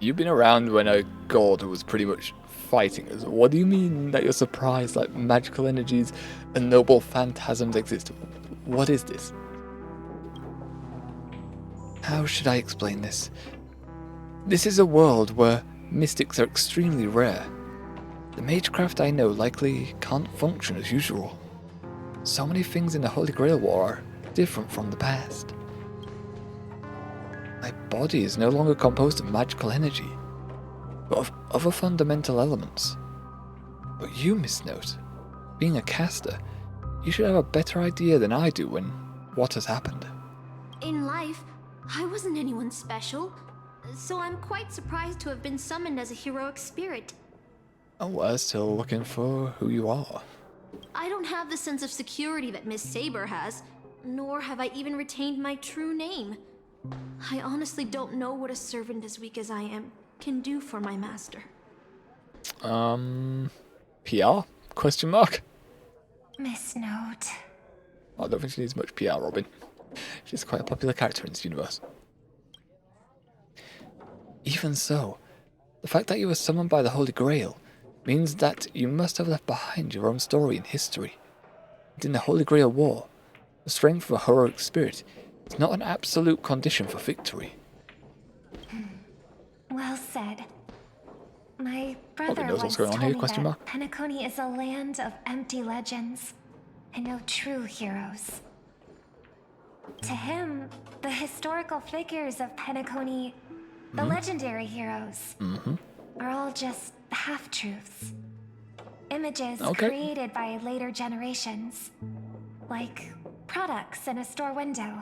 you've been around when a god was pretty much fighting us. What do you mean that you're surprised like magical energies and noble phantasms exist? What is this? How should I explain this? This is a world where mystics are extremely rare. The magecraft I know likely can't function as usual. So many things in the Holy Grail War are different from the past. My body is no longer composed of magical energy, but of other fundamental elements. But you, Miss Note, being a caster, you should have a better idea than I do when what has happened. In life, I wasn't anyone special, so I'm quite surprised to have been summoned as a heroic spirit. Oh, we're still looking for who you are. I don't have the sense of security that Miss Saber has, nor have I even retained my true name. I honestly don't know what a servant as weak as I am can do for my master. PR? Question mark? Miss Note. I don't think she needs much PR, Robin. She's quite a popular character in this universe. Even so, the fact that you were summoned by the Holy Grail means that you must have left behind your own story in history. And in the Holy Grail War, the strength of a heroic spirit is not an absolute condition for victory. Well said. My Robin brother knows once what's going told on here, me question that mark. Penacony is a land of empty legends and no true heroes. To him, the historical figures of Penacony, the legendary heroes, are all just half-truths. Images created by later generations, like products in a store window.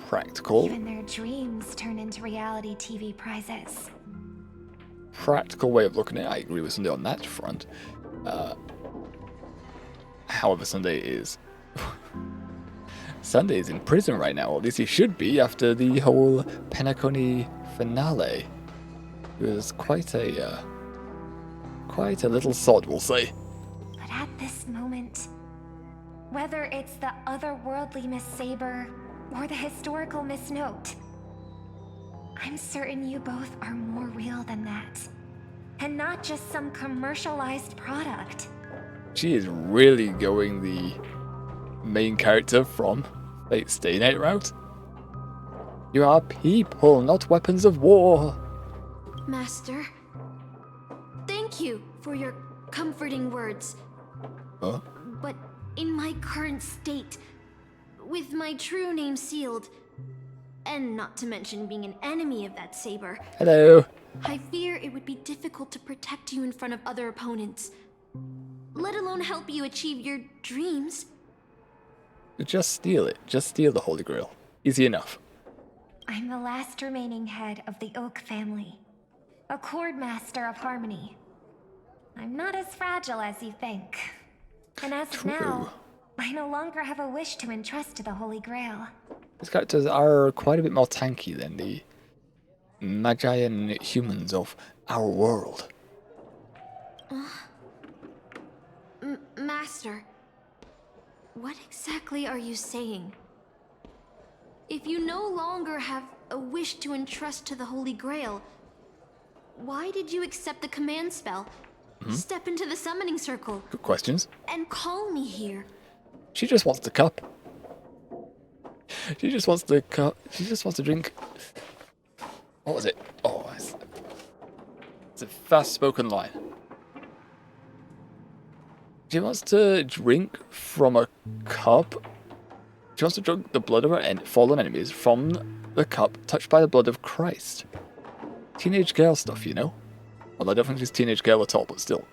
Practical. Even their dreams turn into reality TV prizes. Practical way of looking at it. I agree with Sunday on that front. However, Sunday is in prison right now. Or at least he should be after the whole Penacony finale. It was quite a little sod, we'll say. But at this moment, whether it's the otherworldly Miss Saber or the historical Miss Note, I'm certain you both are more real than that. And not just some commercialized product. She is really going the main character from Fate Stay Night route. You are people, not weapons of war. Master, thank you for your comforting words. Huh? But in my current state, with my true name sealed, and not to mention being an enemy of that saber, Hello. I fear it would be difficult to protect you in front of other opponents, let alone help you achieve your dreams. Just steal it. Just steal the Holy Grail. Easy enough. I'm the last remaining head of the Oak family, a Chord Master of Harmony. I'm not as fragile as you think. And as of now, I no longer have a wish to entrust to the Holy Grail. These characters are quite a bit more tanky than the Magian humans of our world. Master, what exactly are you saying? If you no longer have a wish to entrust to the Holy Grail, why did you accept the command spell, step into the summoning circle, Good questions. and call me here? She just wants the cup. She just wants the cup. She just wants to drink. What was it? Oh, it's a fast-spoken line. She wants to drink from a cup. She wants to drink the blood of her fallen enemies from the cup touched by the blood of Christ. Teenage girl stuff, you know? Well, I don't think she's teenage girl at all, but still.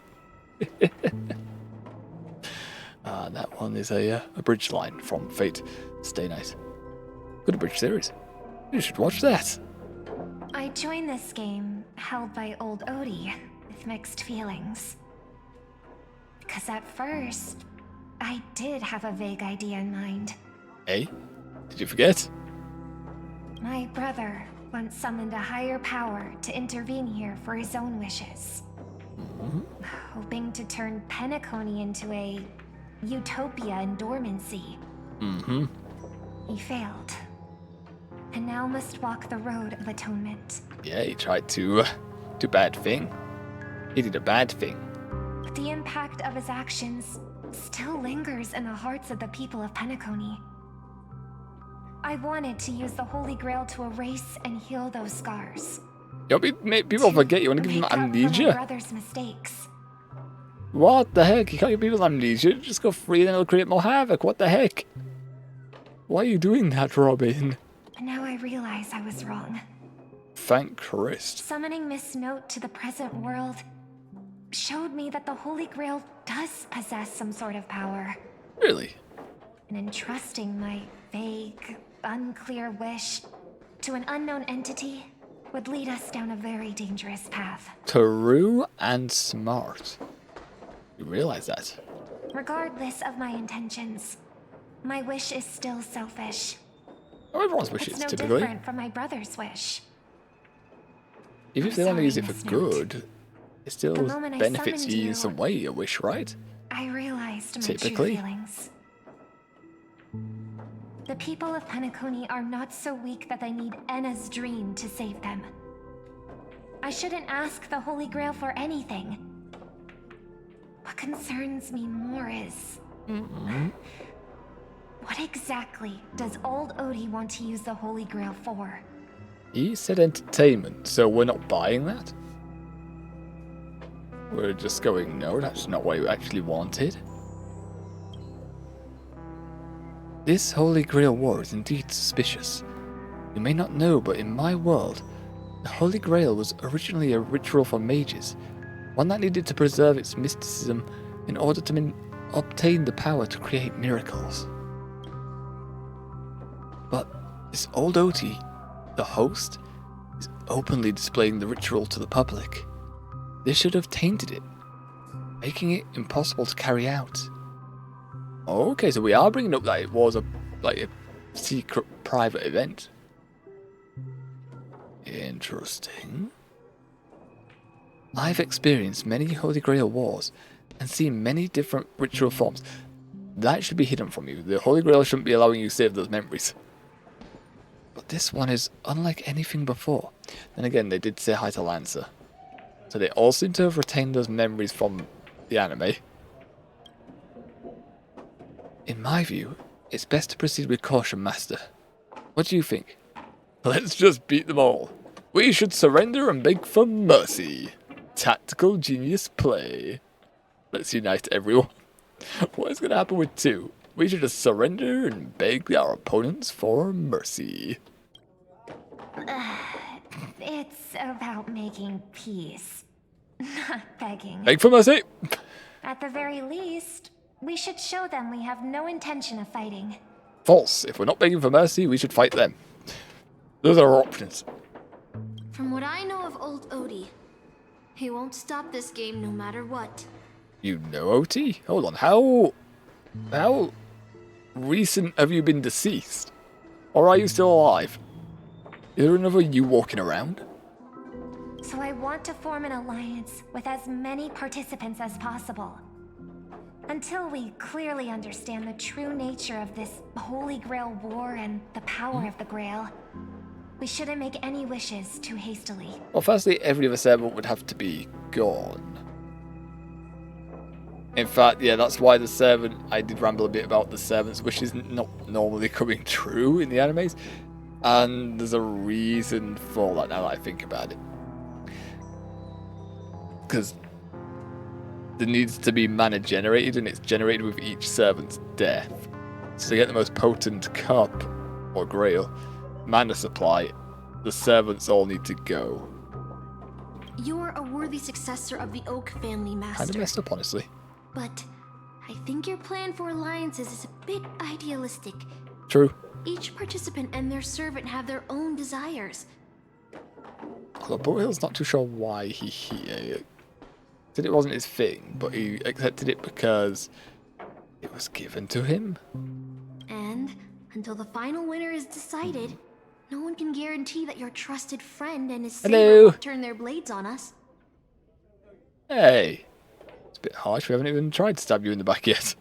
That one is a bridge line from Fate Stay Night. Good bridge series. You should watch that. I joined this game held by old Odie with mixed feelings. Because at first, I did have a vague idea in mind. Hey, did you forget? My brother once summoned a higher power to intervene here for his own wishes. Hoping to turn Penacony into a utopia in dormancy. He failed. And now must walk the road of atonement. Yeah, he tried to do bad thing. He did a bad thing. But the impact of his actions still lingers in the hearts of the people of Penacony. I wanted to use the Holy Grail to erase and heal those scars. People forget you want to give them Make up for my amnesia. brother's mistakes. What the heck? You can't give people amnesia. Just go free and it'll create more havoc. What the heck? Why are you doing that, Robin? But now I realize I was wrong. Thank Christ. Summoning Miss Note to the present world showed me that the Holy Grail does possess some sort of power. Really? And entrusting my vague, unclear wish to an unknown entity would lead us down a very dangerous path. True and smart. You realize that? Regardless of my intentions, my wish is still selfish. Oh, everyone's wishes, it's no typically. different from my brother's wish. Even if they want to use it for good, it still The moment I benefits summoned you you, in some way, your wish, right? I realized my Typically. true feelings. The people of Penacony are not so weak that they need Enna's dream to save them. I shouldn't ask the Holy Grail for anything. What concerns me more is... What exactly does old Odie want to use the Holy Grail for? He said entertainment, so we're not buying that? We're just going, no, that's not what you actually wanted. This Holy Grail war is indeed suspicious. You may not know, but in my world, the Holy Grail was originally a ritual for mages, one that needed to preserve its mysticism in order to obtain the power to create miracles. But this old Oti, the host, is openly displaying the ritual to the public. This should have tainted it, making it impossible to carry out. Okay, so we are bringing up that it was a secret private event. Interesting. I've experienced many Holy Grail wars and seen many different ritual forms. That should be hidden from you. The Holy Grail shouldn't be allowing you to save those memories. But this one is unlike anything before. Then again, they did say hi to Lancer. So they all seem to have retained those memories from the anime. In my view, it's best to proceed with caution, Master. What do you think? Let's just beat them all. We should surrender and beg for mercy. Tactical genius play. Let's unite everyone. What is going to happen with 2? We should just surrender and beg our opponents for mercy. It's about making peace, not begging. Beg for mercy! At the very least, we should show them we have no intention of fighting. False. If we're not begging for mercy, we should fight them. Those are our options. From what I know of old Odie, he won't stop this game no matter what. You know OT? Hold on, how recent have you been deceased? Or are you still alive? Is there another you walking around? So I want to form an alliance with as many participants as possible. Until we clearly understand the true nature of this Holy Grail war and the power of the Grail, we shouldn't make any wishes too hastily. Well, firstly, every other servant would have to be gone. In fact, yeah, that's why the servant... I did ramble a bit about the servant's wishes not normally coming true in the animes. And there's a reason for that now that I think about it. Because there needs to be mana generated, and it's generated with each servant's death. So to get the most potent cup, or grail, mana supply, the servants all need to go. You're a worthy successor of the Oak family, Master. Kinda messed up, honestly. But I think your plan for alliances is a bit idealistic. True. Each participant and their servant have their own desires. Although Boothill's not too sure why he said it wasn't his thing, but he accepted it because it was given to him. And until the final winner is decided, no one can guarantee that your trusted friend and his saber won't turn their blades on us. Hey, it's a bit harsh. We haven't even tried to stab you in the back yet.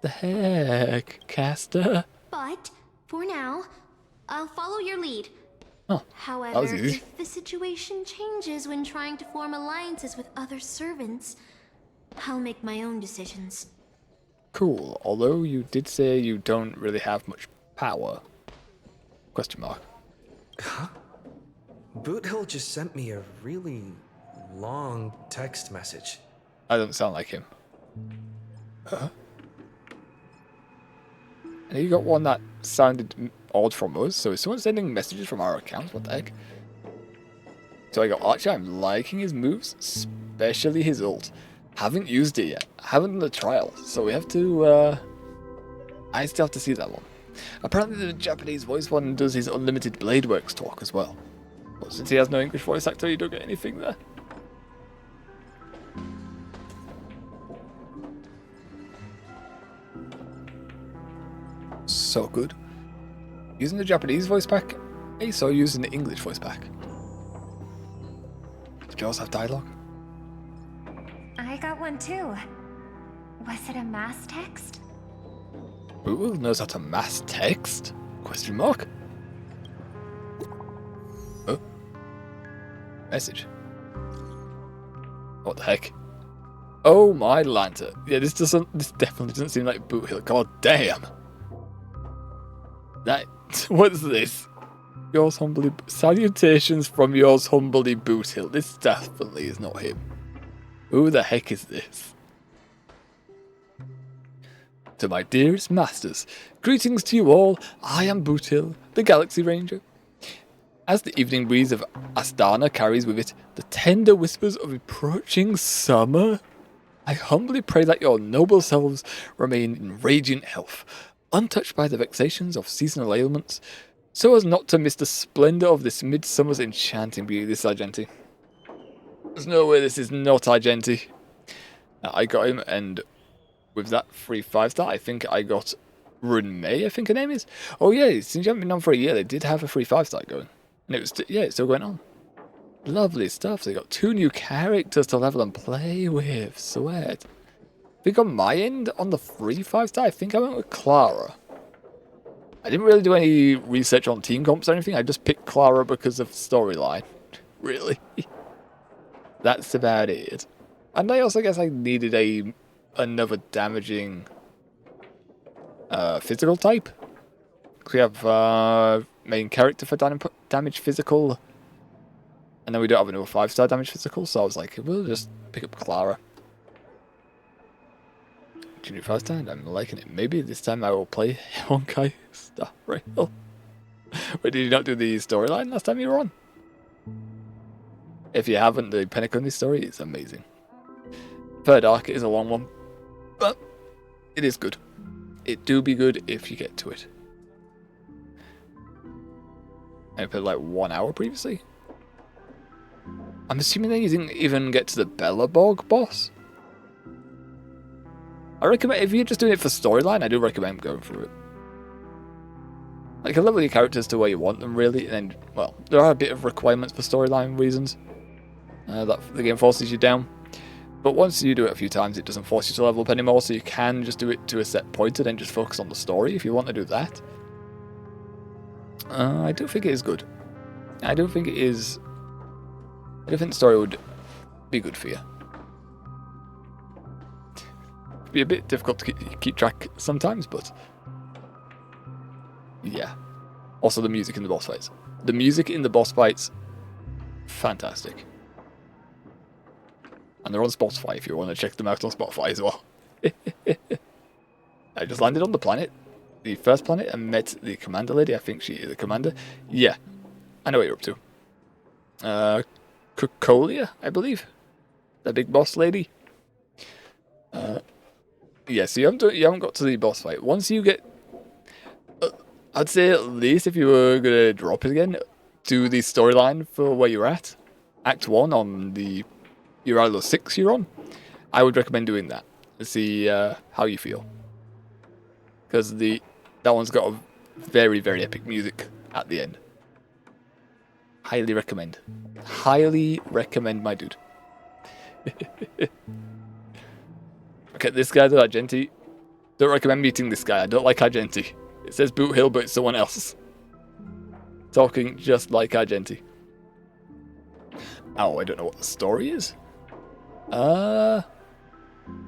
The heck, Caster? But for now, I'll follow your lead. Oh, however, that was easy. if the situation changes when trying to form alliances with other servants, I'll make my own decisions. Cool, although you did say you don't really have much power. Question mark. Huh? Boothill just sent me a really long text message. That doesn't sound like him. Huh? And you got one that sounded odd from us, so is someone sending messages from our accounts? What the heck? So I got Archer, I'm liking his moves, especially his ult. Haven't used it yet. Haven't done the trial, so we have to, I still have to see that one. Apparently the Japanese voice one does his unlimited Blade Works talk as well. But since he has no English voice actor, you don't get anything there. So good. Using the Japanese voice pack, Ace, or using the English voice pack? Did yours have dialogue? I got one too. Was it a mass text? Who knows how to mass text? Question mark? Oh. Message. What the heck? Oh my lantern. Yeah, this definitely doesn't seem like Boothill. God damn. That, what's this? Yours humbly, salutations from yours humbly Boothill. This definitely is not him. Who the heck is this? To my dearest masters, greetings to you all. I am Boothill, the Galaxy Ranger. As the evening breeze of Astana carries with it the tender whispers of approaching summer, I humbly pray that your noble selves remain in radiant health, untouched by the vexations of seasonal ailments, so as not to miss the splendour of this midsummer's enchanting beauty. This is Argenti. There's no way this is not Argenti. I got him, and with that free 5-star, I think I got Run May, I think her name is. Oh yeah, since you haven't been on for a year, they did have a free 5-star going. And it was, yeah, it's still going on. Lovely stuff. They got 2 new characters to level and play with. Sweat. I think on my end, on the free 5-star, I think I went with Clara. I didn't really do any research on team comps or anything. I just picked Clara because of storyline. Really. That's about it. And I also guess I needed another damaging physical type. We have main character for damage physical. And then we don't have another 5-star damage physical. So I was like, we'll just pick up Clara. Junior first time, I'm liking it. Maybe this time I will play Honkai Star Rail. Wait, did you not do the storyline last time you were on? If you haven't, the Penacony story is amazing. Third arc is a long one, but it is good. It do be good if you get to it. I played like 1 hour previously. I'm assuming that you didn't even get to the Bellabog boss. I recommend, if you're just doing it for storyline, I do recommend going through it. Like, level your characters to where you want them, really, and then, well, there are a bit of requirements for storyline reasons that the game forces you down. But once you do it a few times, it doesn't force you to level up anymore, so you can just do it to a set point and then just focus on the story if you want to do that. I do think it is good. I do think the story would be good for you. It'd be a bit difficult to keep track sometimes, but yeah. Also, the music in the boss fights. The music in the boss fights, fantastic. And they're on Spotify if you want to check them out on Spotify as well. I just landed on the planet, the first planet, and met the commander lady. I think she is the commander. Yeah, I know what you're up to. Kukolia, I believe, the big boss lady. Yeah, so you haven't got to the boss fight. Once you get, I'd say at least if you were gonna drop it again, do the storyline for where you're at, Act 1 on the Uralo 6 you're on. I would recommend doing that to see how you feel, because that one's got a very, very epic music at the end. Highly recommend. Highly recommend, my dude. Okay, this guy, the Argenti. Don't recommend meeting this guy. I don't like Argenti. It says Boot Hill, but it's someone else. Talking just like Argenti. Oh, I don't know what the story is.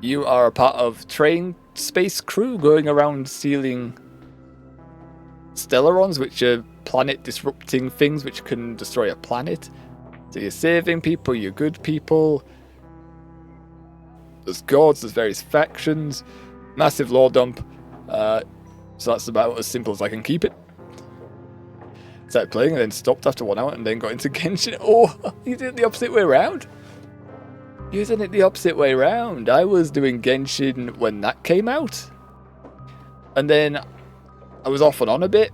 You are a part of train space crew going around stealing Stellarons, which are planet-disrupting things which can destroy a planet. So you're saving people, you're good people. There's gods, there's various factions. Massive lore dump. So that's about as simple as I can keep it. Started playing and then stopped after 1 hour and then got into Genshin. Oh, you did it the opposite way around. You did it the opposite way around. I was doing Genshin when that came out. And then I was off and on a bit.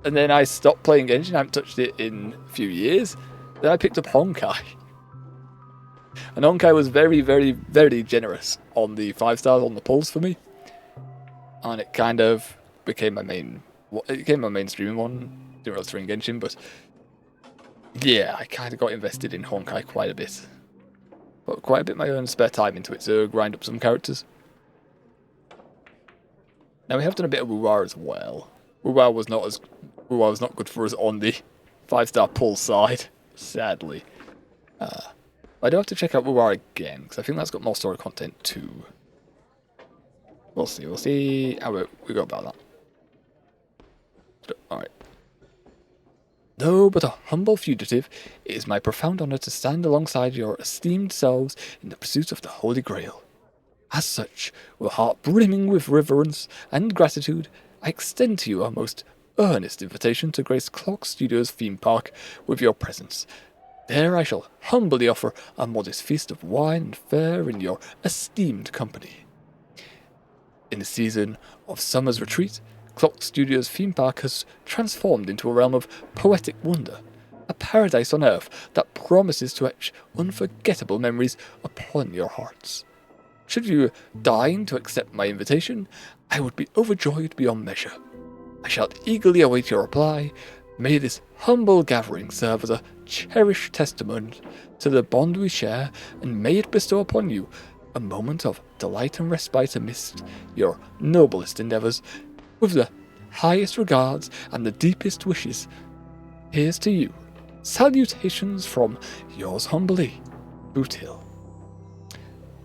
And then I stopped playing Genshin. I haven't touched it in a few years. Then I picked up Honkai. And Honkai was very, very, very generous on the 5 stars on the pulls for me. And it kind of became my main... It became my main streaming one. Didn't really stream Genshin, but... Yeah, I kind of got invested in Honkai quite a bit. Put quite a bit of my own spare time into it to grind up some characters. Now we have done a bit of Wuwa as well. Wuwa was not good for us on the 5-star pull side, sadly. I do have to check out Wuwa again, because I think that's got more story content too. We'll see how we go about that. Alright. Though but a humble fugitive, it is my profound honour to stand alongside your esteemed selves in the pursuit of the Holy Grail. As such, with a heart brimming with reverence and gratitude, I extend to you our most earnest invitation to grace Clock Studios theme park with your presence. There I shall humbly offer a modest feast of wine and fare in your esteemed company. In the season of summer's retreat, Clock Studios theme park has transformed into a realm of poetic wonder, a paradise on earth that promises to etch unforgettable memories upon your hearts. Should you deign to accept my invitation, I would be overjoyed beyond measure. I shall eagerly await your reply. May this humble gathering serve as a cherished testament to the bond we share, and may it bestow upon you a moment of delight and respite amidst your noblest endeavours, with the highest regards and the deepest wishes. Here's to you. Salutations from yours humbly, Boothill.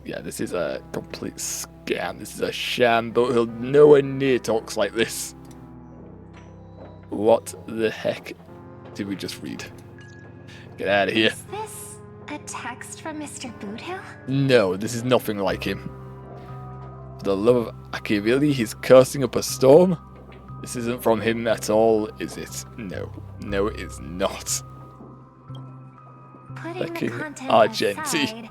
Yeah, this is a complete scam. This is a sham. Boothill nowhere near talks like this. What the heck did we just read? Get out of here. Is this a text from Mr. Boothill? No, this is nothing like him. For the love of Akivili, he's cursing up a storm? This isn't from him at all, is it? No. No, it is not. Putting the content Argenti. aside,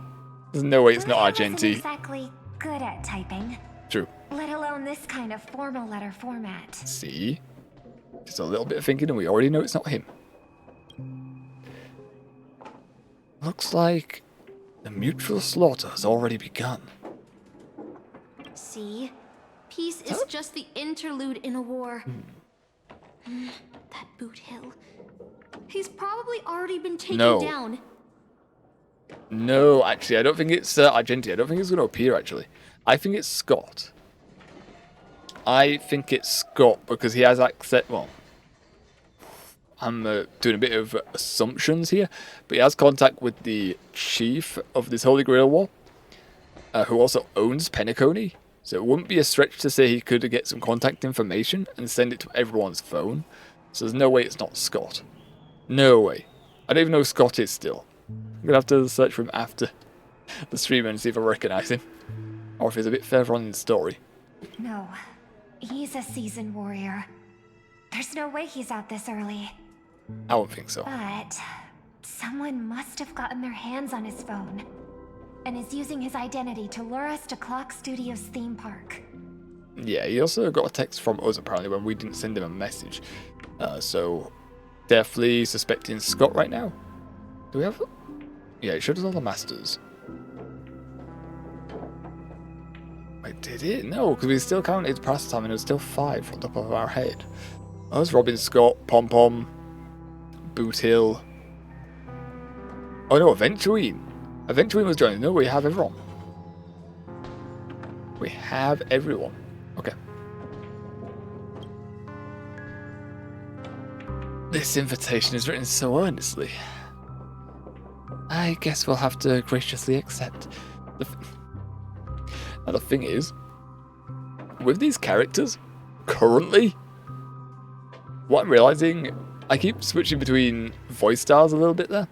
There's no way it's not Boothill isn't Argenti. exactly good at typing. True. Let alone this kind of formal letter format. See? Just a little bit of thinking and we already know it's not him. Looks like the mutual slaughter has already begun. See? Peace is just the interlude in a war. That Boothill. He's probably already been taken down. No, actually, I don't think it's Argenti. I don't think it's going to appear, actually. I think it's Scott. I think it's Scott because he has access. Well, I'm doing a bit of assumptions here, but he has contact with the chief of this Holy Grail War, who also owns Penacony. So it wouldn't be a stretch to say he could get some contact information and send it to everyone's phone. So there's no way it's not Scott. No way. I don't even know who Scott is still. I'm going to have to search for him after the stream and see if I recognise him. Or if he's a bit further on in the story. No, he's a seasoned warrior. There's no way he's out this early. I don't think so. But someone must have gotten their hands on his phone and is using his identity to lure us to Clock Studios theme park. Yeah, he also got a text from us apparently when we didn't send him a message. So definitely suspecting Scott right now. Do we have... Yeah, it showed us all the masters. Wait, did it? No, because we still counted past time and it was still 5 on top of our head. Us, Robin, Scott, Pom Pom, Boothill. Oh no, Aventurine. Aventurine was joining. No, we have everyone. We have everyone. Okay. This invitation is written so earnestly. I guess we'll have to graciously accept. Now the thing is, with these characters, currently, what I'm realizing, I keep switching between voice styles a little bit there.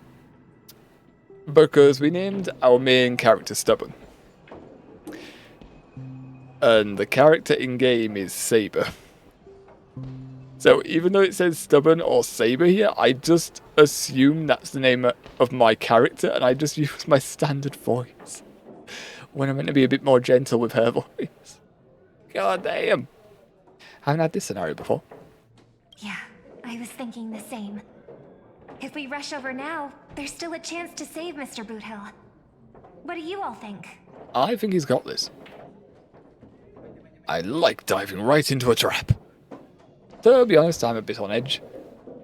Because we named our main character Stubborn. And the character in-game is Saber. So even though it says Stubborn or Saber here, I just assume that's the name of my character and I just use my standard voice. When I'm meant to be a bit more gentle with her voice. God damn. Haven't had this scenario before. Yeah, I was thinking the same. If we rush over now, there's still a chance to save Mr. Boothill. What do you all think? I think he's got this. I like diving right into a trap. To be honest, I'm a bit on edge.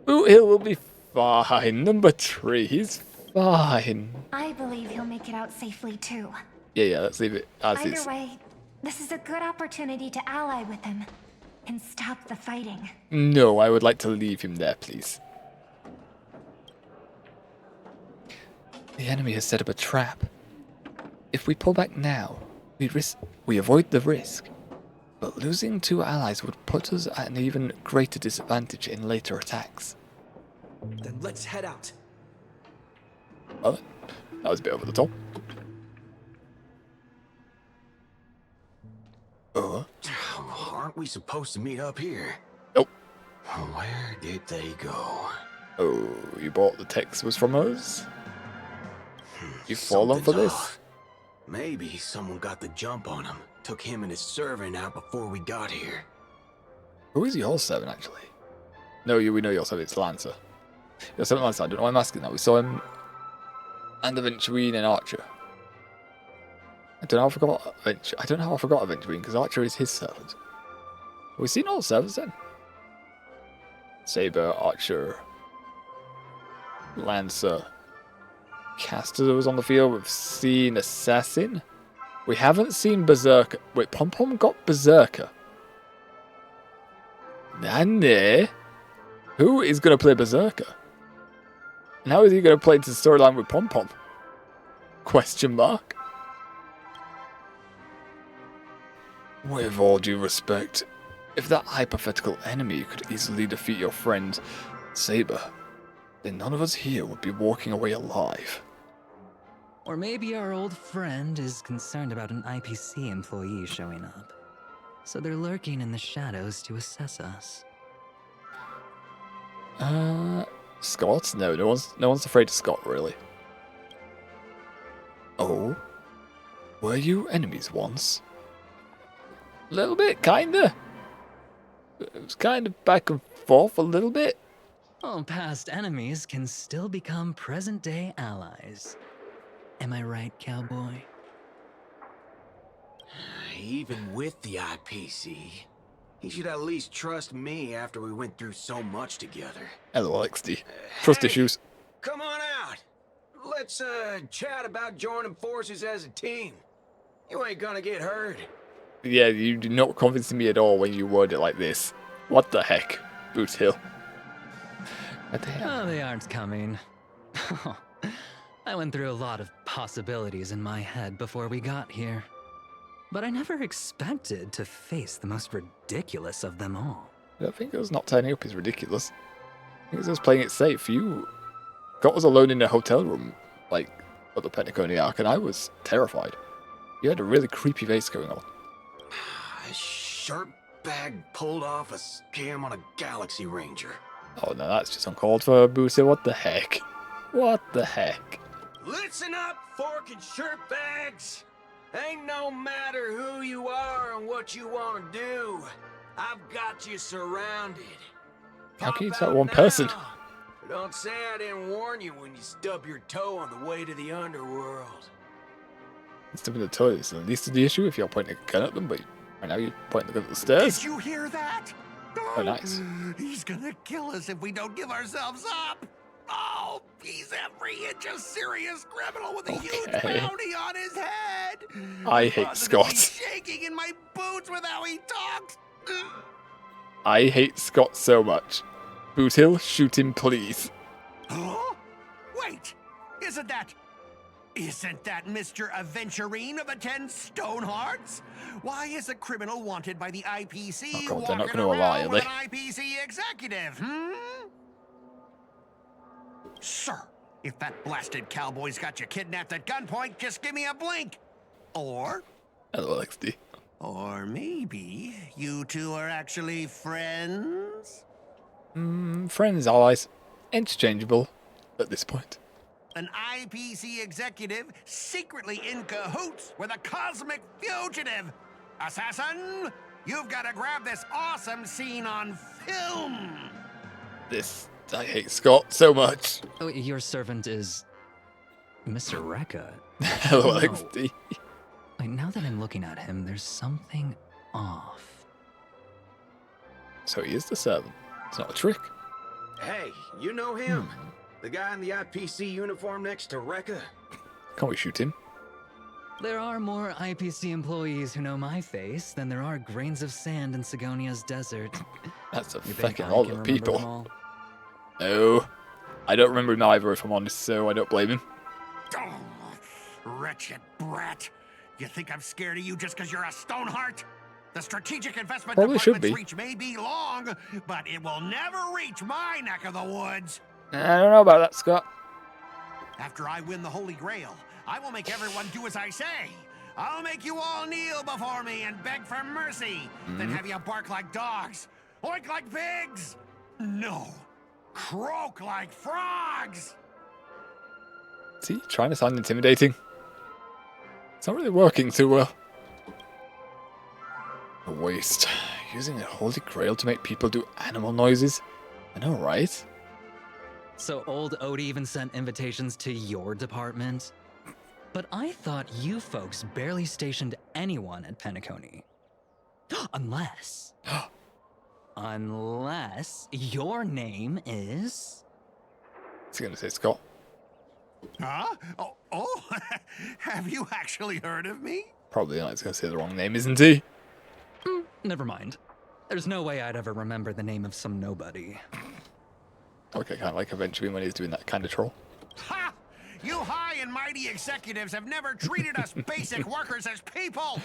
Boothill will be fine. Number 3, he's fine. I believe he'll make it out safely too. Yeah, let's leave it as is. Either way, this is a good opportunity to ally with him and stop the fighting. No, I would like to leave him there, please. The enemy has set up a trap. If we pull back now, we avoid the risk. But losing 2 allies would put us at an even greater disadvantage in later attacks. Then let's head out. Well, that was a bit over the top. Aren't we supposed to meet up here? Nope. Where did they go? Oh, you bought the text was from us? You've fallen for this? Off. Maybe someone got the jump on him. Took him and his servant out before we got here. Who is your servant, actually? No, we know your servant. It's Lancer. Your servant Lancer. I don't know why I'm asking that. We saw him and Aventurine and Archer. I don't know how I forgot Aventurine, because Archer is his servant. Have we seen all the servants then? Saber, Archer, Lancer, Caster was on the field. We've seen Assassin. We haven't seen Berserker. Wait, Pom Pom got Berserker. Nanny? Who is going to play Berserker? And how is he going to play into the storyline with Pom Pom? Question mark. With all due respect, if that hypothetical enemy could easily defeat your friend Saber, then none of us here would be walking away alive. Or maybe our old friend is concerned about an IPC employee showing up. So they're lurking in the shadows to assess us. Scott? No one's afraid of Scott, really. Oh? Were you enemies once? A little bit, kinda. It was kind of back and forth a little bit. Oh, past enemies can still become present-day allies. Am I right, cowboy? Even with the IPC, he should at least trust me after we went through so much together. LOXD. Trust issues. Come on out. Let's chat about joining forces as a team. You ain't gonna get hurt. Yeah, you do not convince me at all when you word it like this. What the heck, Boot Hill? What the hell? Oh, they aren't coming. I went through a lot of possibilities in my head before we got here. But I never expected to face the most ridiculous of them all. I don't think us not turning up is ridiculous. I think it's us playing it safe. You got us alone in a hotel room, like, at the Penacony Arc, and I was terrified. You had a really creepy face going on. A shirt bag pulled off a scam on a Galaxy Ranger. Oh no, that's just uncalled for, Booster. What the heck? What the heck? Listen up, fork and shirt bags. Ain't no matter who you are and what you want to do. I've got you surrounded. How can you tell one person? Don't say I didn't warn you when you stub your toe on the way to the underworld. Stubbing the toe is the least of the issue if you're pointing a gun at them, but right now you're pointing the gun at the stairs. Did you hear that? Oh, nice. He's gonna kill us if we don't give ourselves up. Oh, he's every inch a serious criminal with a huge bounty on his head. I hate Scott. Shaking in my boots with how he talks. I hate Scott so much. Boot Hill, shoot him, please. Huh? Wait, isn't that Mr. Aventurine of the 10 Stonehearts? Why is a criminal wanted by the IPC Oh God, they're not walking going to lie, around are with they? an IPC executive, Sir, if that blasted cowboy's got you kidnapped at gunpoint, just give me a blink. Or LOXD. Or maybe you two are actually friends? Friends, allies. Interchangeable at this point. An IPC executive secretly in cahoots with a cosmic fugitive. Assassin, you've got to grab this awesome scene on film. I hate Scott so much. Oh, your servant is Mr. Rekka. LOXD. Wait, now that I'm looking at him, there's something off. So he is the servant. It's not a trick. Hey, you know him? The guy in the IPC uniform next to Rekka? Can't we shoot him? There are more IPC employees who know my face than there are grains of sand in Sigonia's desert. That's a You think fucking I lot can of remember people. them all? No. I don't remember him either, if I'm honest, so I don't blame him. Oh, wretched brat. You think I'm scared of you just because you're a Stoneheart? The strategic investment Probably should department's be. reach may be long, but it will never reach my neck of the woods. I don't know about that, Scott. After I win the Holy Grail, I will make everyone do as I say. I'll make you all kneel before me and beg for mercy, then have you bark like dogs, oink like pigs. No, croak like frogs. See, trying to sound intimidating. It's not really working too well. A waste. Using a holy grail to make people do animal noises. I know, right? So old Odie even sent invitations to your department? But I thought you folks barely stationed anyone at Penacony. Unless your name is... What's he gonna say, Scott? Huh? Oh, have you actually heard of me? Probably not. He's gonna say the wrong name, isn't he? Never mind. There's no way I'd ever remember the name of some nobody. Okay, kind of like eventually when he's doing that kind of troll. Ha! You high and mighty executives have never treated us basic workers as people!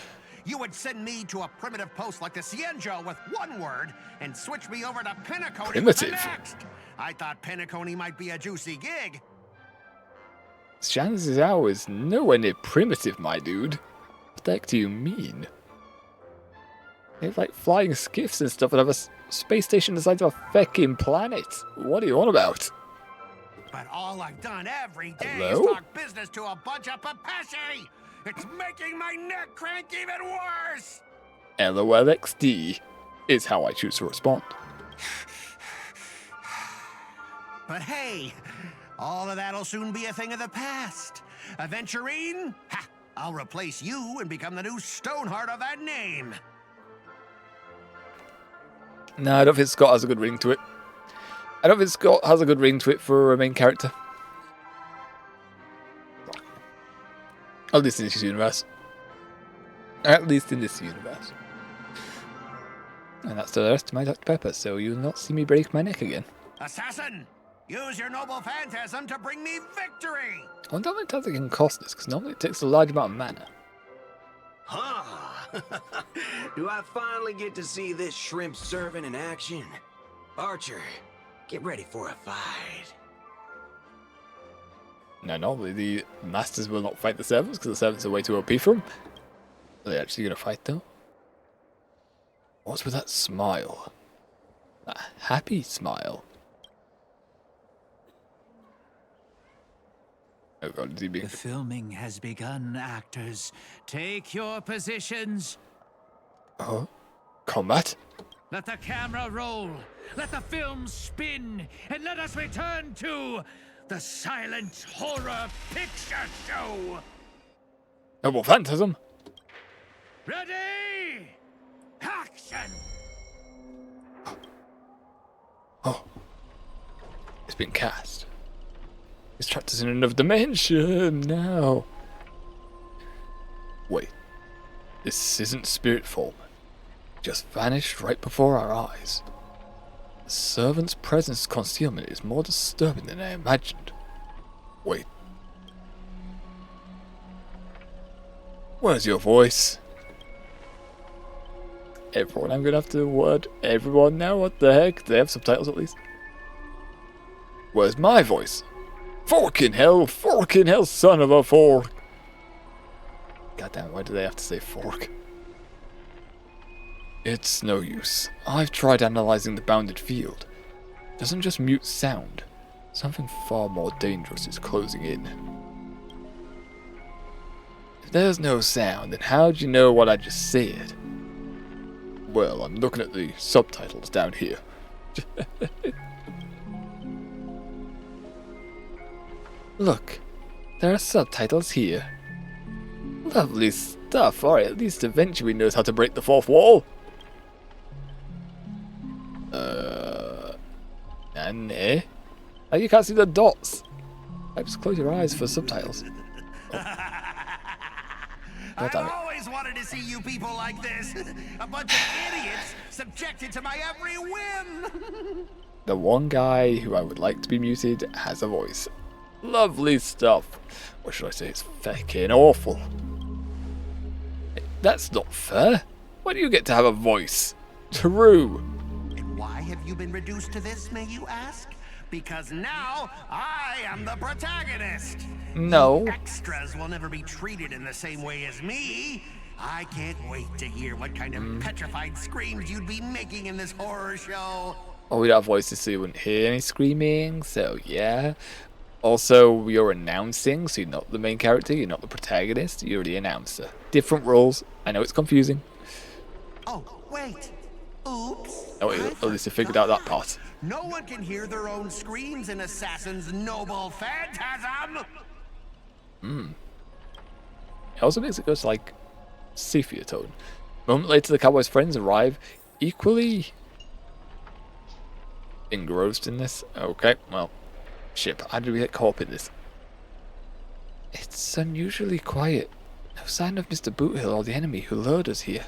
You would send me to a primitive post like the Cienjo with one word and switch me over to Penacony with the next! I thought Penacony might be a juicy gig. Chances are is nowhere near primitive, my dude. What the heck do you mean? They have like flying skiffs and stuff and have a space station the size of a feckin' planet. What are you on about? But all I've done every day Hello? is talk business to a bunch of papashi! It's making my neck crank even worse! LOLXD is how I choose to respond. But hey, all of that'll soon be a thing of the past. Aventurine? Ha! I'll replace you and become the new Stoneheart of that name. No, I don't think Scott has a good ring to it. I don't think Scott has a good ring to it for a main character. At least in this universe. At least in this universe. And that's the rest of my Dr. Pepper, so you'll not see me break my neck again. Assassin! Use your noble phantasm to bring me victory! I wonder how many times it can cost us, because normally it takes a large amount of mana. Huh? Do I finally get to see this shrimp servant in action? Archer, get ready for a fight. Now, normally the masters will not fight the servants, because the servants are way too OP for them. Are they actually going to fight, though? What's with that smile? That happy smile. Oh God, is he being... The filming has begun, actors. Take your positions. Oh? Combat? Let the camera roll. Let the film spin. And let us return to the silent horror picture show. Noble Phantasm? Ready? Action! Oh. It's been cast. It's trapped us in another dimension now. Wait. This isn't spirit form. It just vanished right before our eyes. The servant's presence concealment is more disturbing than I imagined. Wait. Where's your voice? Everyone, I'm gonna have to word everyone now. What the heck? Do they have subtitles at least? Where's my voice? Forking hell, son of a fork. Goddamn, why do they have to say fork? It's no use. I've tried analyzing the bounded field. It doesn't just mute sound. Something far more dangerous is closing in. If there's no sound, then how'd you know what I just said? Well, I'm looking at the subtitles down here. Look, there are subtitles here. Lovely stuff. Alright, at least eventually knows how to break the fourth wall. And oh, you can't see the dots. I just close your eyes for subtitles. Oh. I've always wanted to see you people like this. A bunch of idiots subjected to my every whim. The one guy who I would like to be muted has a voice. Lovely stuff. Or should I say it's feckin' awful. That's not fair. Why do you get to have a voice? True. And why have you been reduced to this, may you ask? Because now I am the protagonist. No. You extras will never be treated in the same way as me. I can't wait to hear what kind of petrified screams you'd be making in this horror show. Oh, we don't have voices, so you wouldn't hear any screaming, so yeah. Also, you're announcing, so you're not the main character, you're not the protagonist, you're the announcer. Different roles. I know it's confusing. Oh, wait. Oops. Oh, wait, at least I figured out that part. No one can hear their own screams in Assassin's noble phantasm. It also makes it go to, like, sepia tone. A moment later, the cowboy's friends arrive, equally engrossed in this. Okay, well, shit, how did we get caught up in this? It's unusually quiet. No sign of Mr. Boothill or the enemy who lured us here.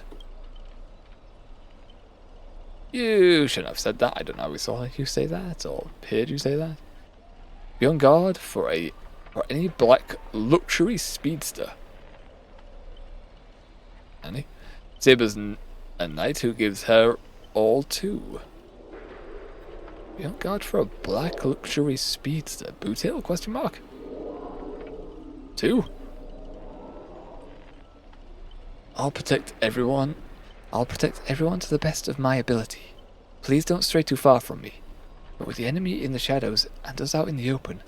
You shouldn't have said that. I don't know how we saw you say that or heard you say that. Be on guard for any black luxury speedster. Annie? Saber's a knight who gives her all too. Be on guard for a black luxury speedster. Boot Hill? Question mark. 2. I'll protect everyone to the best of my ability. Please don't stray too far from me. But with the enemy in the shadows and us out in the open,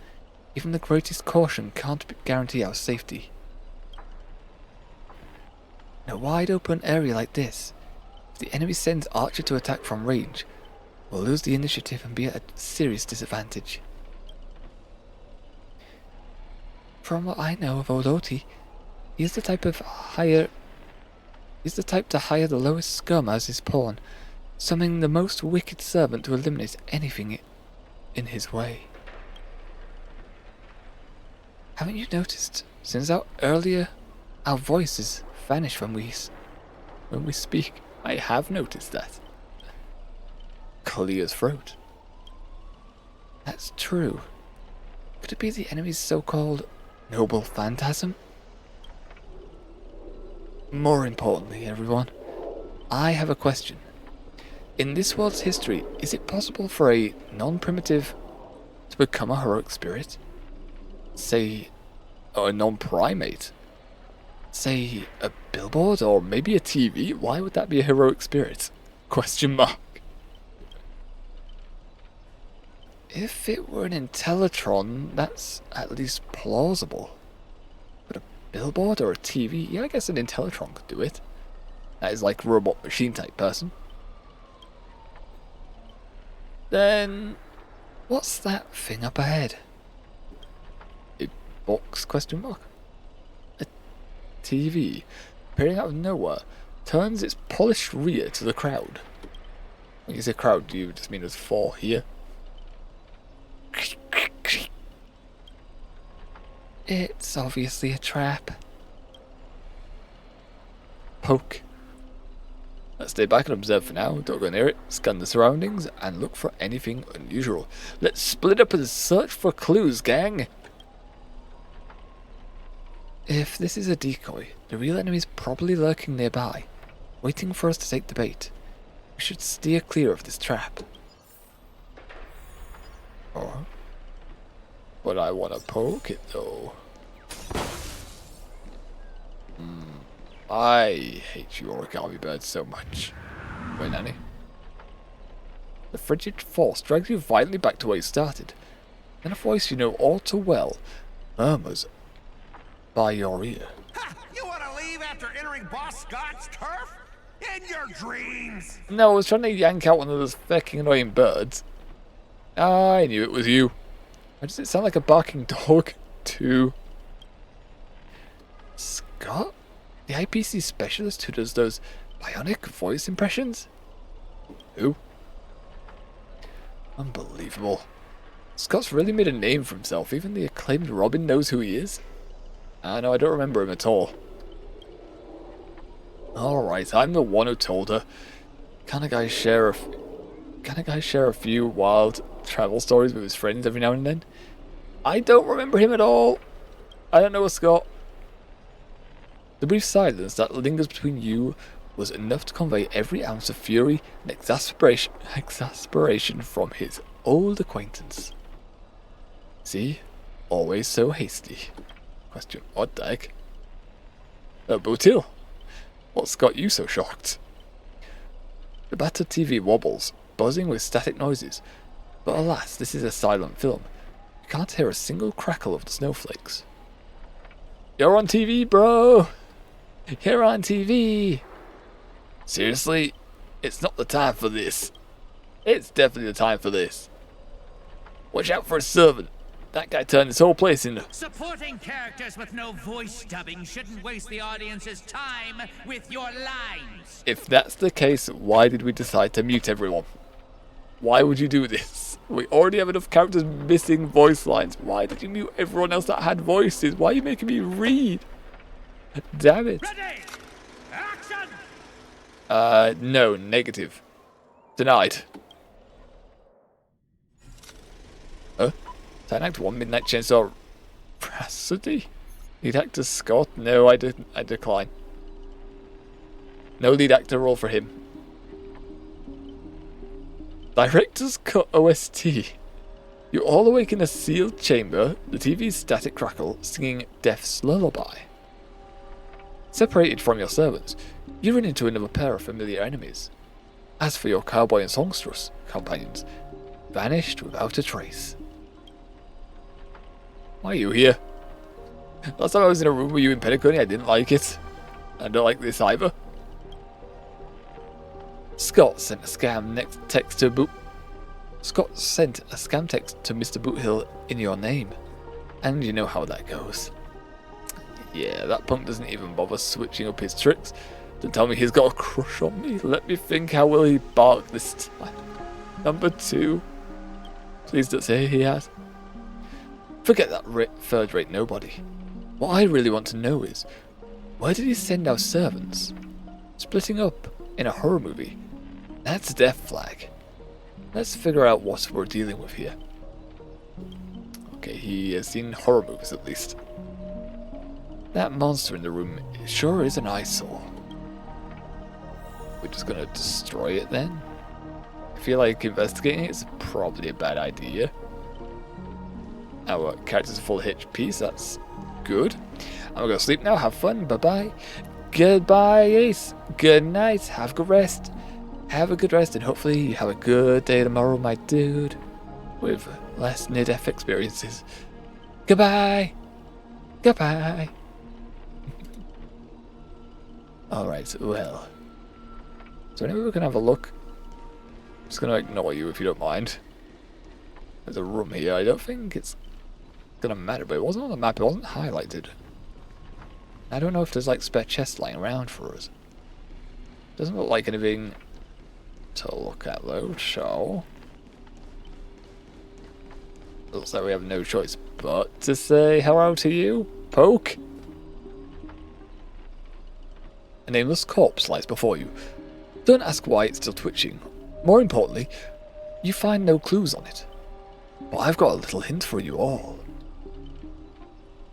even the greatest caution can't guarantee our safety. In a wide open area like this, if the enemy sends Archer to attack from range, we'll lose the initiative and be at a serious disadvantage. From what I know of old Oti, he's the type to hire the lowest scum as his pawn, summoning the most wicked servant to eliminate anything in his way. Haven't you noticed, since our voices vanish when we speak? I have noticed that. Clear's throat. That's true. Could it be the enemy's so-called noble phantasm? More importantly, everyone, I have a question. In this world's history, is it possible for a non-primitive to become a heroic spirit? Say, a non-primate? Say, a billboard or maybe a TV? Why would that be a heroic spirit? Question mark. If it were an Intellitron, that's at least plausible. But a billboard or a TV? Yeah, I guess an Intellitron could do it. That is like robot machine type person. Then, what's that thing up ahead? A box? Question mark. A TV, appearing out of nowhere, turns its polished rear to the crowd. When you say crowd, do you just mean there's 4 here? It's obviously a trap. Poke. Let's stay back and observe for now. Don't go near it. Scan the surroundings and look for anything unusual. Let's split up and search for clues, gang. If this is a decoy, the real enemy's probably lurking nearby, waiting for us to take the bait. We should steer clear of this trap. Oh. But I want to poke it though. I hate you origami birds so much. Wait, Nanny. The frigid force drags you violently back to where you started. Then a voice you know all too well murmurs by your ear. Ha! You want to leave after entering Boss Scott's turf? In your dreams! No, I was trying to yank out one of those fucking annoying birds. I knew it was you. Why does it sound like a barking dog, too? Scott? The IPC specialist who does those bionic voice impressions? Who? Unbelievable. Scott's really made a name for himself. Even the acclaimed Robin knows who he is. No, I don't remember him at all. Alright, I'm the one who told her. Can a guy share a few wild travel stories with his friends every now and then? I don't remember him at all. I don't know a Scott. The brief silence that lingers between you was enough to convey every ounce of fury and exasperation from his old acquaintance. See? Always so hasty. Question, what the heck? Oh, Bootil. What's got you so shocked? The battered TV wobbles, buzzing with static noises. But alas, this is a silent film. You can't hear a single crackle of the snowflakes. You're on TV, bro! You're on TV! Seriously? It's not the time for this. It's definitely the time for this. Watch out for a servant. That guy turned this whole place into... Supporting characters with no voice dubbing shouldn't waste the audience's time with your lines. If that's the case, why did we decide to mute everyone? Why would you do this? We already have enough characters missing voice lines. Why did you mute everyone else that had voices? Why are you making me read? Damn it. Ready! Action! No, negative. Denied. Huh? Titan Act 1 Midnight Chainsaw Rhapsody? Lead actor Scott? No, I decline. No lead actor role for him. Director's Cut OST. You all awake in a sealed chamber, the TV's static crackle, singing Death's Lullaby. Separated from your servants, you run into another pair of familiar enemies. As for your cowboy and songstress companions, vanished without a trace. Why are you here? Last time I was in a room with you in Penacony, I didn't like it. I don't like this either. Scott sent a scam text to Mr. Boothill in your name. And you know how that goes. Yeah, that punk doesn't even bother switching up his tricks. Don't tell me he's got a crush on me. Let me think, how will he bark this time? Number 2. Please don't say he has. Forget that third-rate nobody. What I really want to know is, where did he send our servants? Splitting up in a horror movie. That's a death flag. Let's figure out what we're dealing with here. Okay, he has seen horror movies at least. That monster in the room sure is an eyesore. We're just gonna destroy it then? I feel like investigating it is probably a bad idea. Our character's full HP, so that's good. I'm gonna go sleep now, have fun, bye-bye. Goodbye, Ace. Good night, have a good rest. Have a good rest, and hopefully you have a good day tomorrow, my dude. With less near-death experiences. Goodbye. Goodbye. Alright, well. So anyway, we can have a look. I'm just going to ignore you if you don't mind. There's a room here. I don't think it's going to matter, but it wasn't on the map. It wasn't highlighted. I don't know if there's like spare chests lying around for us. Doesn't look like anything to look at though, so... Looks like we have no choice but to say hello to you, Poke. A nameless corpse lies before you. Don't ask why it's still twitching. More importantly, you find no clues on it. But I've got a little hint for you all.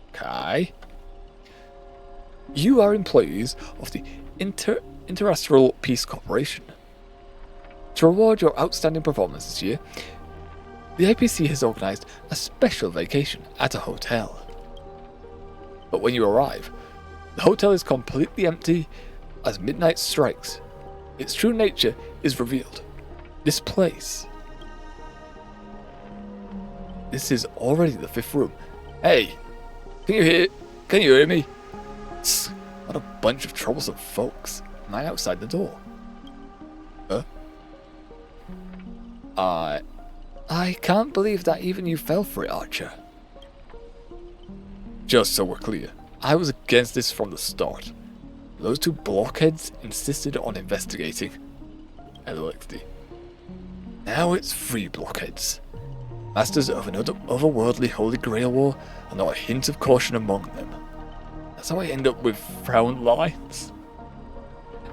Okay. You are employees of the Interastral Peace Corporation. To reward your outstanding performance this year, the IPC has organised a special vacation at a hotel. But when you arrive, the hotel is completely empty as midnight strikes. Its true nature is revealed. This place. This is already the 5th room. Hey, can you hear me? Tsk, what a bunch of troublesome folks. Man outside the door. Huh? I can't believe that even you fell for it, Archer. Just so we're clear, I was against this from the start. Those 2 blockheads insisted on investigating. LXD. Now it's 3 blockheads. Masters of an otherworldly Holy Grail War, and not a hint of caution among them. That's how I end up with frown lines.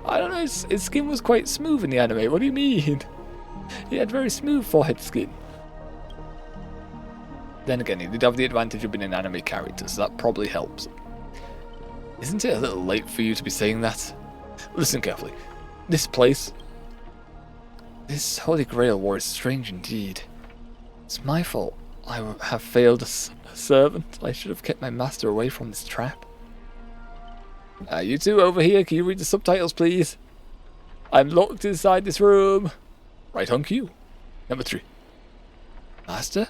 I don't know, his skin was quite smooth in the anime, what do you mean? He had very smooth forehead skin. Then again, he did have the advantage of being an anime character, so that probably helps. Isn't it a little late for you to be saying that? Listen carefully. This place... This Holy Grail War is strange indeed. It's my fault. I have failed a servant. I should have kept my master away from this trap. You two over here, can you read the subtitles, please? I'm locked inside this room. Right on cue. Number 3. Master?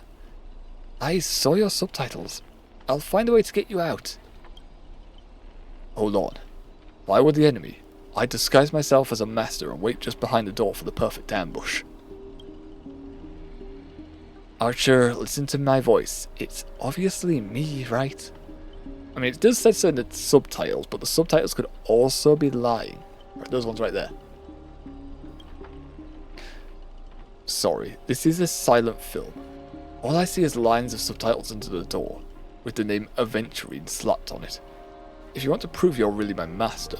I saw your subtitles. I'll find a way to get you out. Hold on. If I were the enemy, I'd disguise myself as a master and wait just behind the door for the perfect ambush. Archer, listen to my voice. It's obviously me, right? I mean, it does say so in the subtitles, but the subtitles could also be lying. Right, those ones right there. Sorry, this is a silent film. All I see is lines of subtitles under the door, with the name Aventurine slapped on it. If you want to prove you're really my master,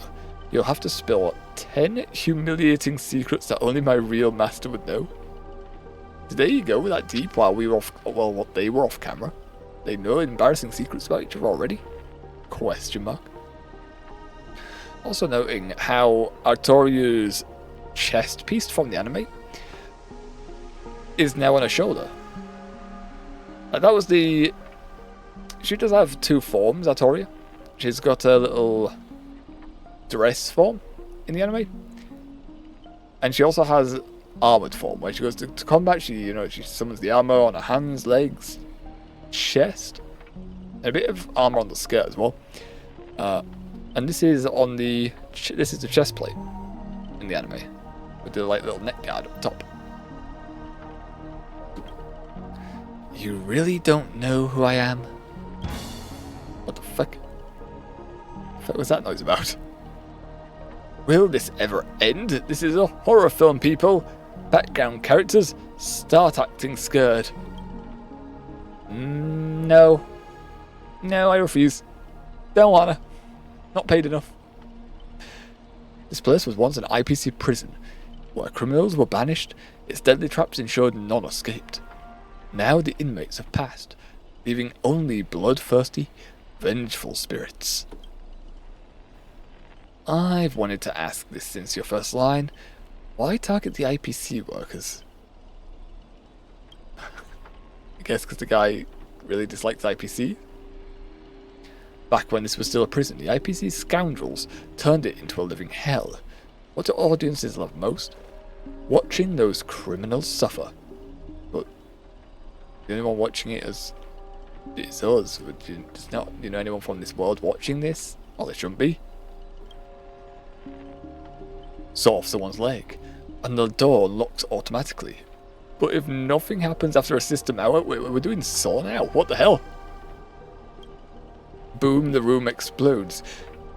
You'll have to spill 10 humiliating secrets that only my real master would know. Did they go that deep while we were off? Well, they were off camera. They know embarrassing secrets about each other already? Question mark. Also noting how Artoriu's chest piece from the anime is now on her shoulder. Like that was the... She does have two forms, Artoria. She's got a little dress form in the anime. And she also has armored form, where she goes to combat, she summons the armor on her hands, legs, chest, and a bit of armor on the skirt as well. And this is on the chest plate in the anime, with the like little neck guard up top. You really don't know who I am? What the fuck? What was that noise about? Will this ever end? This is a horror film, people. Background characters start acting scared. No. No, I refuse. Don't wanna. Not paid enough. This place was once an IPC prison, where criminals were banished, its deadly traps ensured none escaped. Now the inmates have passed, leaving only bloodthirsty, vengeful spirits. I've wanted to ask this since your first line. Why target the IPC workers? I guess because the guy really dislikes IPC? Back when this was still a prison, the IPC scoundrels turned it into a living hell. What do audiences love most? Watching those criminals suffer. But the only one watching it is us. There's not anyone from this world watching this? Well, there shouldn't be. Saw off someone's leg, and the door locks automatically. But if nothing happens after a system hour, we're doing saw now. What the hell? Boom, the room explodes.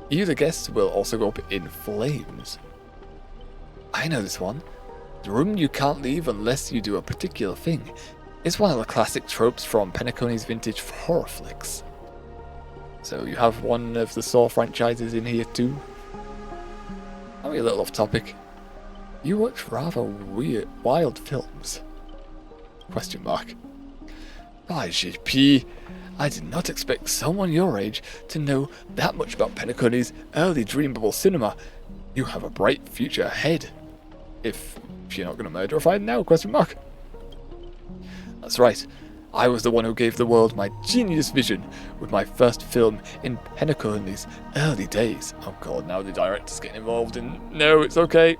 You, the guests, will also go up in flames. I know this one. The room you can't leave unless you do a particular thing. It's one of the classic tropes from Penacony's vintage horror flicks. So you have one of the Saw franchises in here too. I'll be a little off topic. You watch rather weird, wild films? Question mark. By JP, I did not expect someone your age to know that much about Penacony's early dreamable cinema. You have a bright future ahead. If you're not going to murder a fight now? Question mark. That's right. I was the one who gave the world my genius vision with my first film in Penacony's early days. Oh god, now the director's getting involved in... No, it's okay.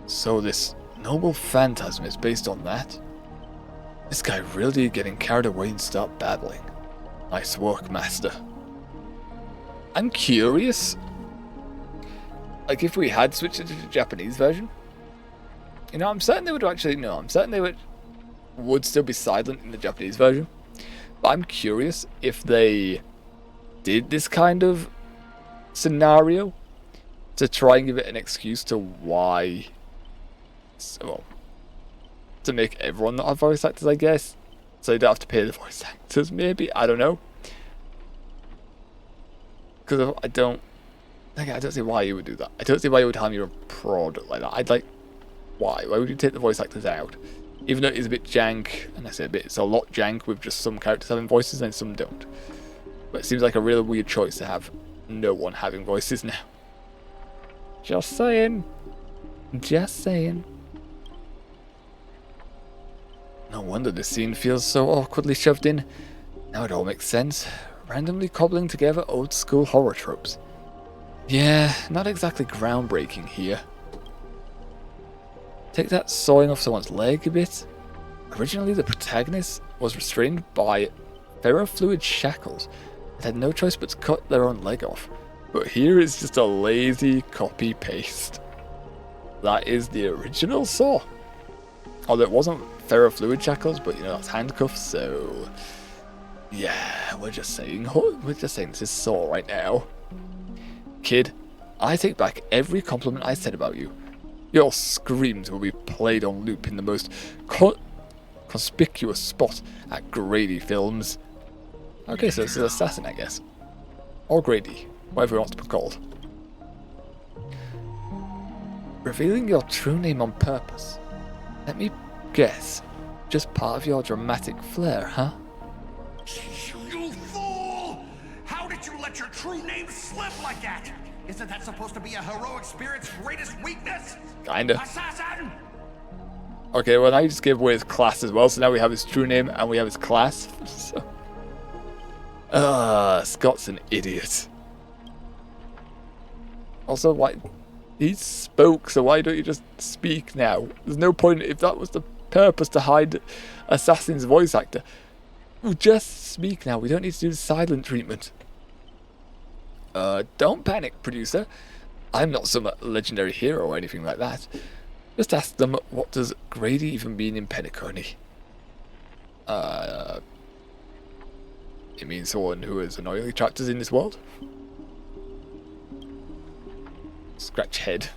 So this noble phantasm is based on that? This guy really getting carried away and start babbling. Nice work, master. I'm curious. Like, if we had switched it to the Japanese version, I'm certain they would actually... No, I'm certain they would still be silent in the Japanese version. But I'm curious if they did this kind of scenario to try and give it an excuse to why... Well, to make everyone not have voice actors, I guess. So you don't have to pay the voice actors, maybe? I don't know. Because I don't see why you would do that. I don't see why you would harm your product like that. I'd like... Why? Why would you take the voice actors out? Even though it is a bit jank, and I say a bit, it's a lot jank with just some characters having voices and some don't. But it seems like a really weird choice to have no one having voices now. Just saying. Just saying. No wonder this scene feels so awkwardly shoved in. Now it all makes sense. Randomly cobbling together old school horror tropes. Yeah, not exactly groundbreaking here. Take that sawing off someone's leg a bit. Originally the protagonist was restrained by ferrofluid shackles and had no choice but to cut their own leg off. But here it's just a lazy copy-paste. That is the original Saw. Although it wasn't ferrofluid shackles, but that's handcuffs, so... Yeah, we're just saying this is Saw right now. Kid, I take back every compliment I said about you. Your screams will be played on loop in the most conspicuous spot at Grady Films. Okay, so this is Assassin, I guess. Or Grady. whatever it wants to be called. Revealing your true name on purpose. Let me guess, just part of your dramatic flair, huh? You fool! How did you let your true name slip like that? Isn't that supposed to be a heroic spirit's greatest weakness? Kinda. Assassin! Okay, well now you just gave away his class as well, so now we have his true name and we have his class. So. Scott's an idiot. Also, why... He spoke, so why don't you just speak now? There's no point, if that was the purpose to hide Assassin's voice actor. We'll just speak now, we don't need to do the silent treatment. Don't panic, producer. I'm not some legendary hero or anything like that. Just ask them, what does Grady even mean in Penacony? It means someone who is annoyingly trapped us in this world? Scratch head.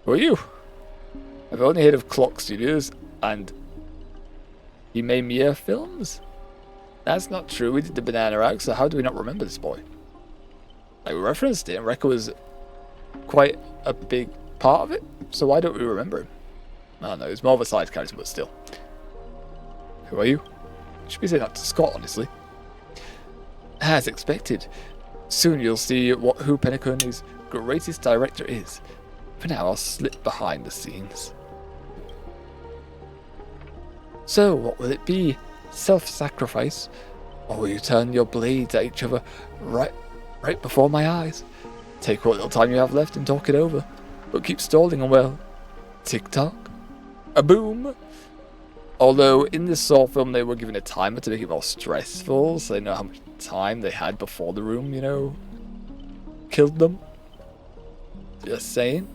Who are you? I've only heard of Clock Studios and Himemia Films? That's not true, we did the Banana Arc, so how do we not remember this boy? Like, we referenced it, and Rekka was quite a big part of it, so why don't we remember him? I don't know, he's more of a side character, but still. Who are you? Should be saying that to Scott, honestly. As expected, soon you'll see who Penacony's greatest director is. For now, I'll slip behind the scenes. So, what will it be? Self-sacrifice? Or will you turn your blades at each other right before my eyes? Take what little time you have left and talk it over. But keep stalling and well. Tick-tock. A boom. Although, in this Saw film, they were given a timer to make it more stressful, so they know how much time they had before the room, you know, killed them. Just saying.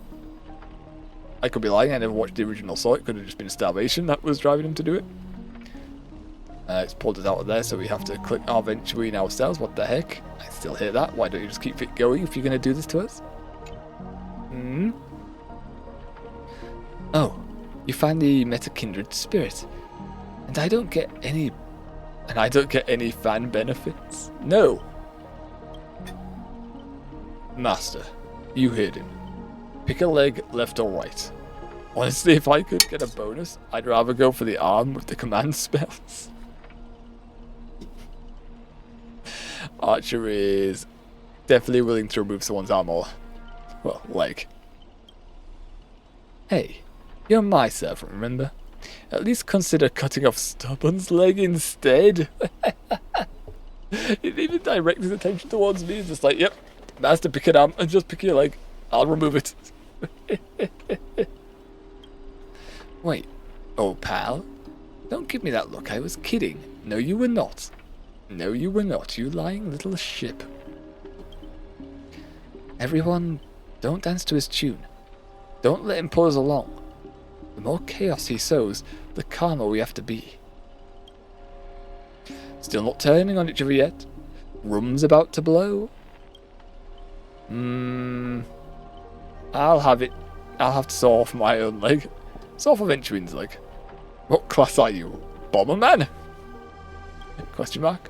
I could be lying, I never watched the original Saw, it could have just been starvation that was driving him to do it. It's pulled us out of there, so we have to click our Ventuine ourselves. What the heck? I still hear that. Why don't you just keep it going if you're going to do this to us? Hmm? Oh, you find the meta-kindred spirit. And I don't get any fan benefits. No. Master, you heard him. Pick a leg, left or right. Honestly, if I could get a bonus, I'd rather go for the arm with the command spells. Archer is definitely willing to remove someone's arm or, well, leg. Hey, you're my servant, remember? At least consider cutting off Stubborn's leg instead. It even directs his attention towards me. It's just like, yep, master, pick an arm and just pick your leg. I'll remove it. Wait, old pal. Don't give me that look, I was kidding. No, you were not. No, you were not, you lying little ship. Everyone, don't dance to his tune. Don't let him pull us along. The more chaos he sows, the calmer we have to be. Still not turning on each other yet? Rum's about to blow? I'll have it. I'll have to saw off my own leg. Saw off Ventuine's leg. What class are you? Bomberman? Question mark?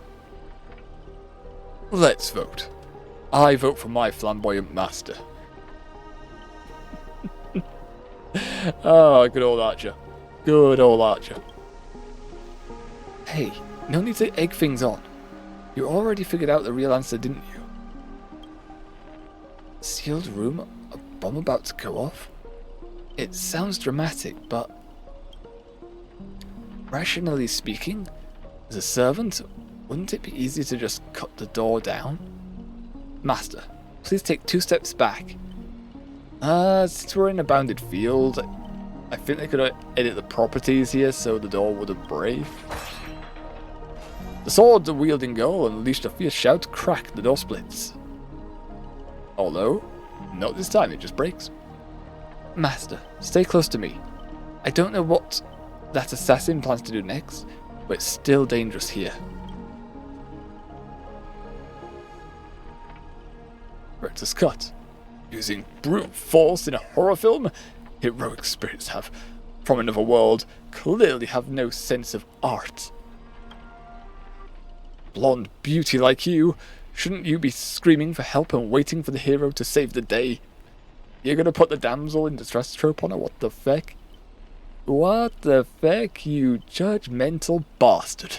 Let's vote. I vote for my flamboyant master. Oh, good old Archer. Good old Archer. Hey, no need to egg things on. You already figured out the real answer, didn't you? Sealed room? A bomb about to go off? It sounds dramatic, but... rationally speaking, as a servant, wouldn't it be easy to just cut the door down? Master, please take 2 steps back. Since we're in a bounded field, I think they could edit the properties here so the door wouldn't break. The sword-wielding girl unleashed a fierce shout, crack, the door splits. Although, not this time, it just breaks. Master, stay close to me. I don't know what that assassin plans to do next, but it's still dangerous here. Rector's cut. Using brute force in a horror film? Heroic spirits from another world, clearly have no sense of art. Blonde beauty like you, Shouldn't you be screaming for help and waiting for the hero to save the day? You're gonna put the damsel in distress trope on her? What the feck? What the feck, you judgmental bastard?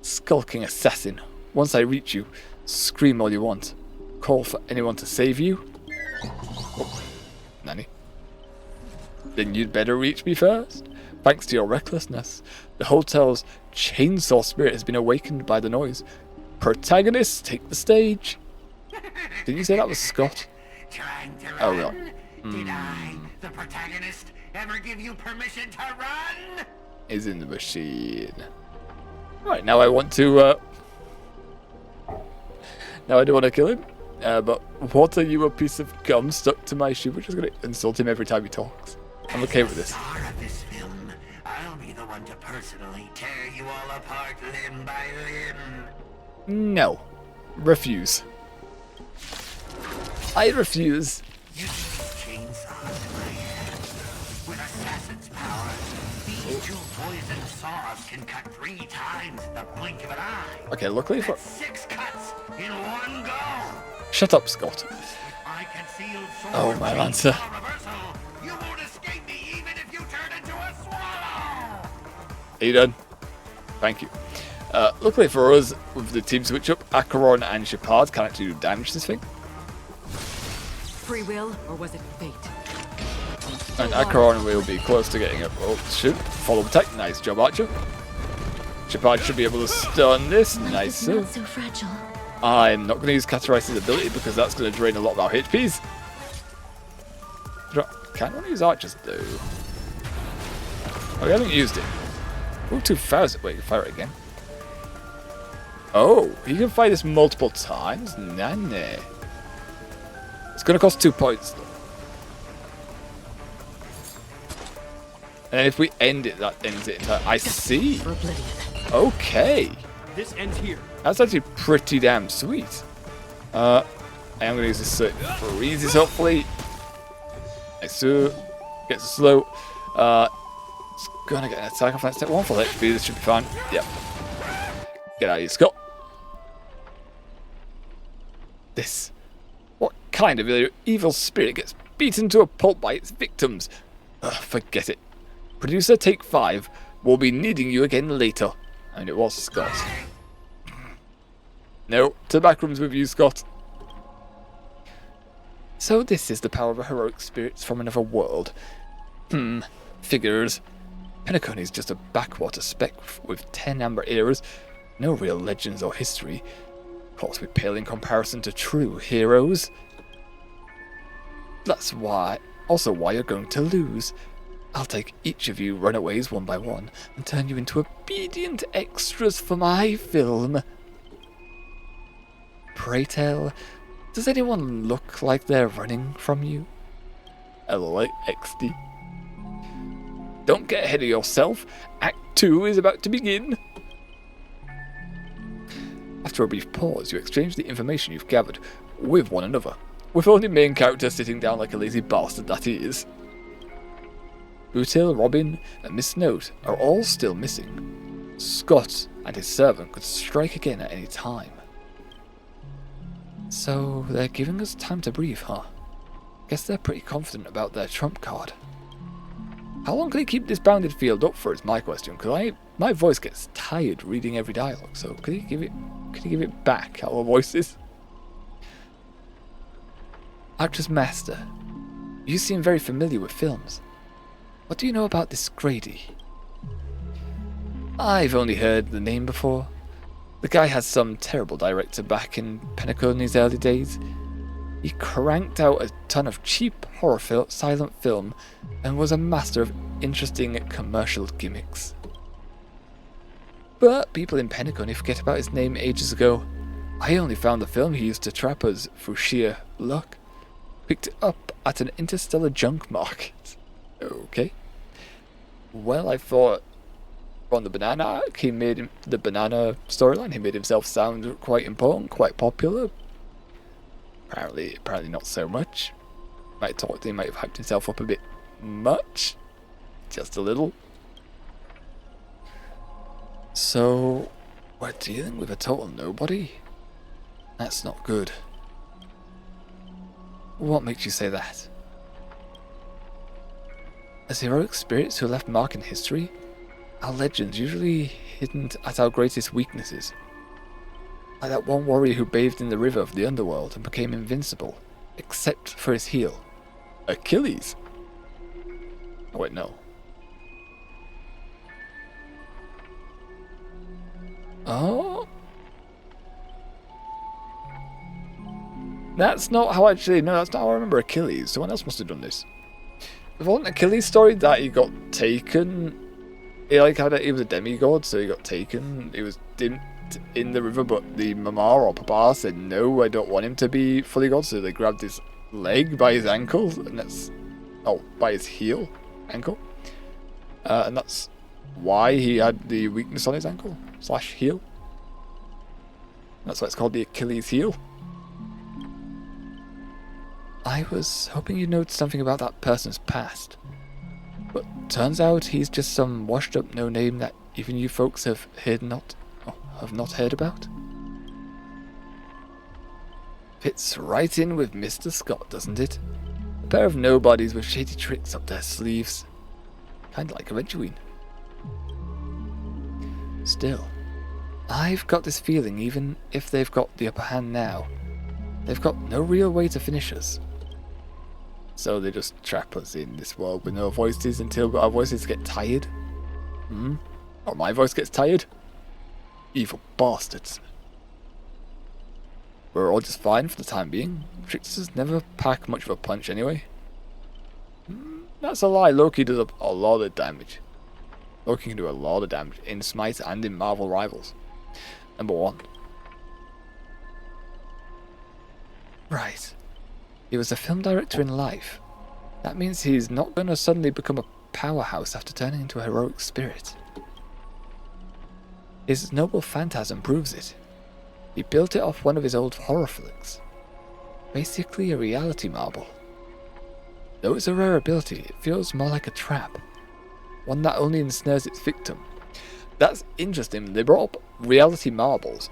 Skulking assassin. Once I reach you, scream all you want. Call for anyone to save you? Oh, Nanny. Then you'd better reach me first. Thanks to your recklessness, the hotel's chainsaw spirit has been awakened by the noise. Protagonists, take the stage. Did you say that was Scott? Oh, well. Did I, the protagonist, ever give you permission to run? Is in the machine. Right, now I want to, now I don't want to kill him. But what are you, a piece of gum stuck to my shoe? We're just going to insult him every time he talks. I'm okay with this. Star of this film, I'll be the one to personally tear you all apart limb by limb. No. Refuse. I refuse. You see chainsaws in my hand. With assassin's power, these two poison saws can cut 3 times the blink of an eye. Okay, luckily for... That's 6 cuts in one go. Shut up, Scott. My concealed sword Oh, my Lancer. reversal. You won't escape me even if you turn into a swallow. Are you done? Thank you. Luckily for us, with the team switch up, Acheron and Shepard can actually do damage to this thing. Free will, or was it fate? And Acheron will be close to getting it. Oh, shoot. Follow protect. Nice job, Archer. Shepard should be able to stun this. Nice. It's not so fragile. I'm not going to use Catarrhys's ability because that's going to drain a lot of our HPs. Can one use Archers though? Oh, we haven't used it. Oh, 2,000. Wait, you can fire it again. Oh, you can fire this multiple times? Nanny. It's going to cost 2 points though. And if we end it, that ends it entirely. I see. Okay. This ends here. That's actually pretty damn sweet. I am going to use this so it freezes, hopefully. Nice. Gets slow. It's going to get an attack off that step 1 for HP. This should be fine. Yep. Get out of here, Scott. This. What kind of evil spirit gets beaten to a pulp by its victims? Ugh, forget it. Producer, take 5. We'll be needing you again later. And it was Scott. No, to backrooms with you, Scott. So this is the power of a heroic spirits from another world. Figures. Penacony's just a backwater speck with 10 amber eras. No real legends or history. Of course, we pale in comparison to true heroes. That's also why you're going to lose. I'll take each of you runaways one by one and turn you into obedient extras for my film. Pray tell, does anyone look like they're running from you? LXD. Don't get ahead of yourself. Act 2 is about to begin. After a brief pause, you exchange the information you've gathered with one another, with only main character sitting down like a lazy bastard that he is. Bootil, Robin, and Miss Note are all still missing. Scott and his servant could strike again at any time. So they're giving us time to breathe, huh? Guess they're pretty confident about their trump card. How long can they keep this bounded field up for is my question, because my voice gets tired reading every dialogue, so could you give it back, our voices? Actress Master, you seem very familiar with films. What do you know about this Grady? I've only heard the name before. The guy has some terrible director back in Penacony's early days. He cranked out a ton of cheap horror silent film and was a master of interesting commercial gimmicks. But people in Penacony forget about his name ages ago. I only found the film he used to trap us through sheer luck. Picked it up at an interstellar junk market. Okay. Well, I thought on the banana arc, he made the banana storyline. He made himself sound quite important, quite popular. Apparently not so much. Might have hyped himself up a bit much, just a little. So, We're dealing with a total nobody? That's not good. What makes you say that? As heroic spirits who left mark in history, our legends usually hidden at our greatest weaknesses. Like that one warrior who bathed in the river of the underworld and became invincible, except for his heel. Achilles? Oh wait, no. Oh? That's not how actually, no, that's not how I remember Achilles. Someone else must have done this. It wasn't Achilles' story that he got taken. He he was a demigod, so he got taken. He was in the river, but the mama or papa said no, I don't want him to be fully god, so they grabbed his leg by his ankle, and that's by his heel ankle, and that's why he had the weakness on his ankle / heel. That's why it's called the Achilles heel. I was hoping you'd note something about that person's past, but turns out he's just some washed up no-name that even you folks have not heard about. Fits right in with Mr. Scott, doesn't it? A pair of nobodies with shady tricks up their sleeves. Kinda like a Eventuine. Still, I've got this feeling even if they've got the upper hand now, they've got no real way to finish us. So they just trap us in this world with no voices until our voices get tired? Or my voice gets tired? Evil bastards. We're all just fine for the time being. Tricksters never pack much of a punch anyway. That's a lie. Loki does a lot of damage. Loki can do a lot of damage in Smite and in Marvel Rivals. Number 1. Right. He was a film director in life. That means he's not going to suddenly become a powerhouse after turning into a heroic spirit. His noble phantasm proves it. He built it off one of his old horror flicks. Basically a reality marble. Though it's a rare ability, it feels more like a trap. One that only ensnares its victim. That's interesting. They brought up reality marbles.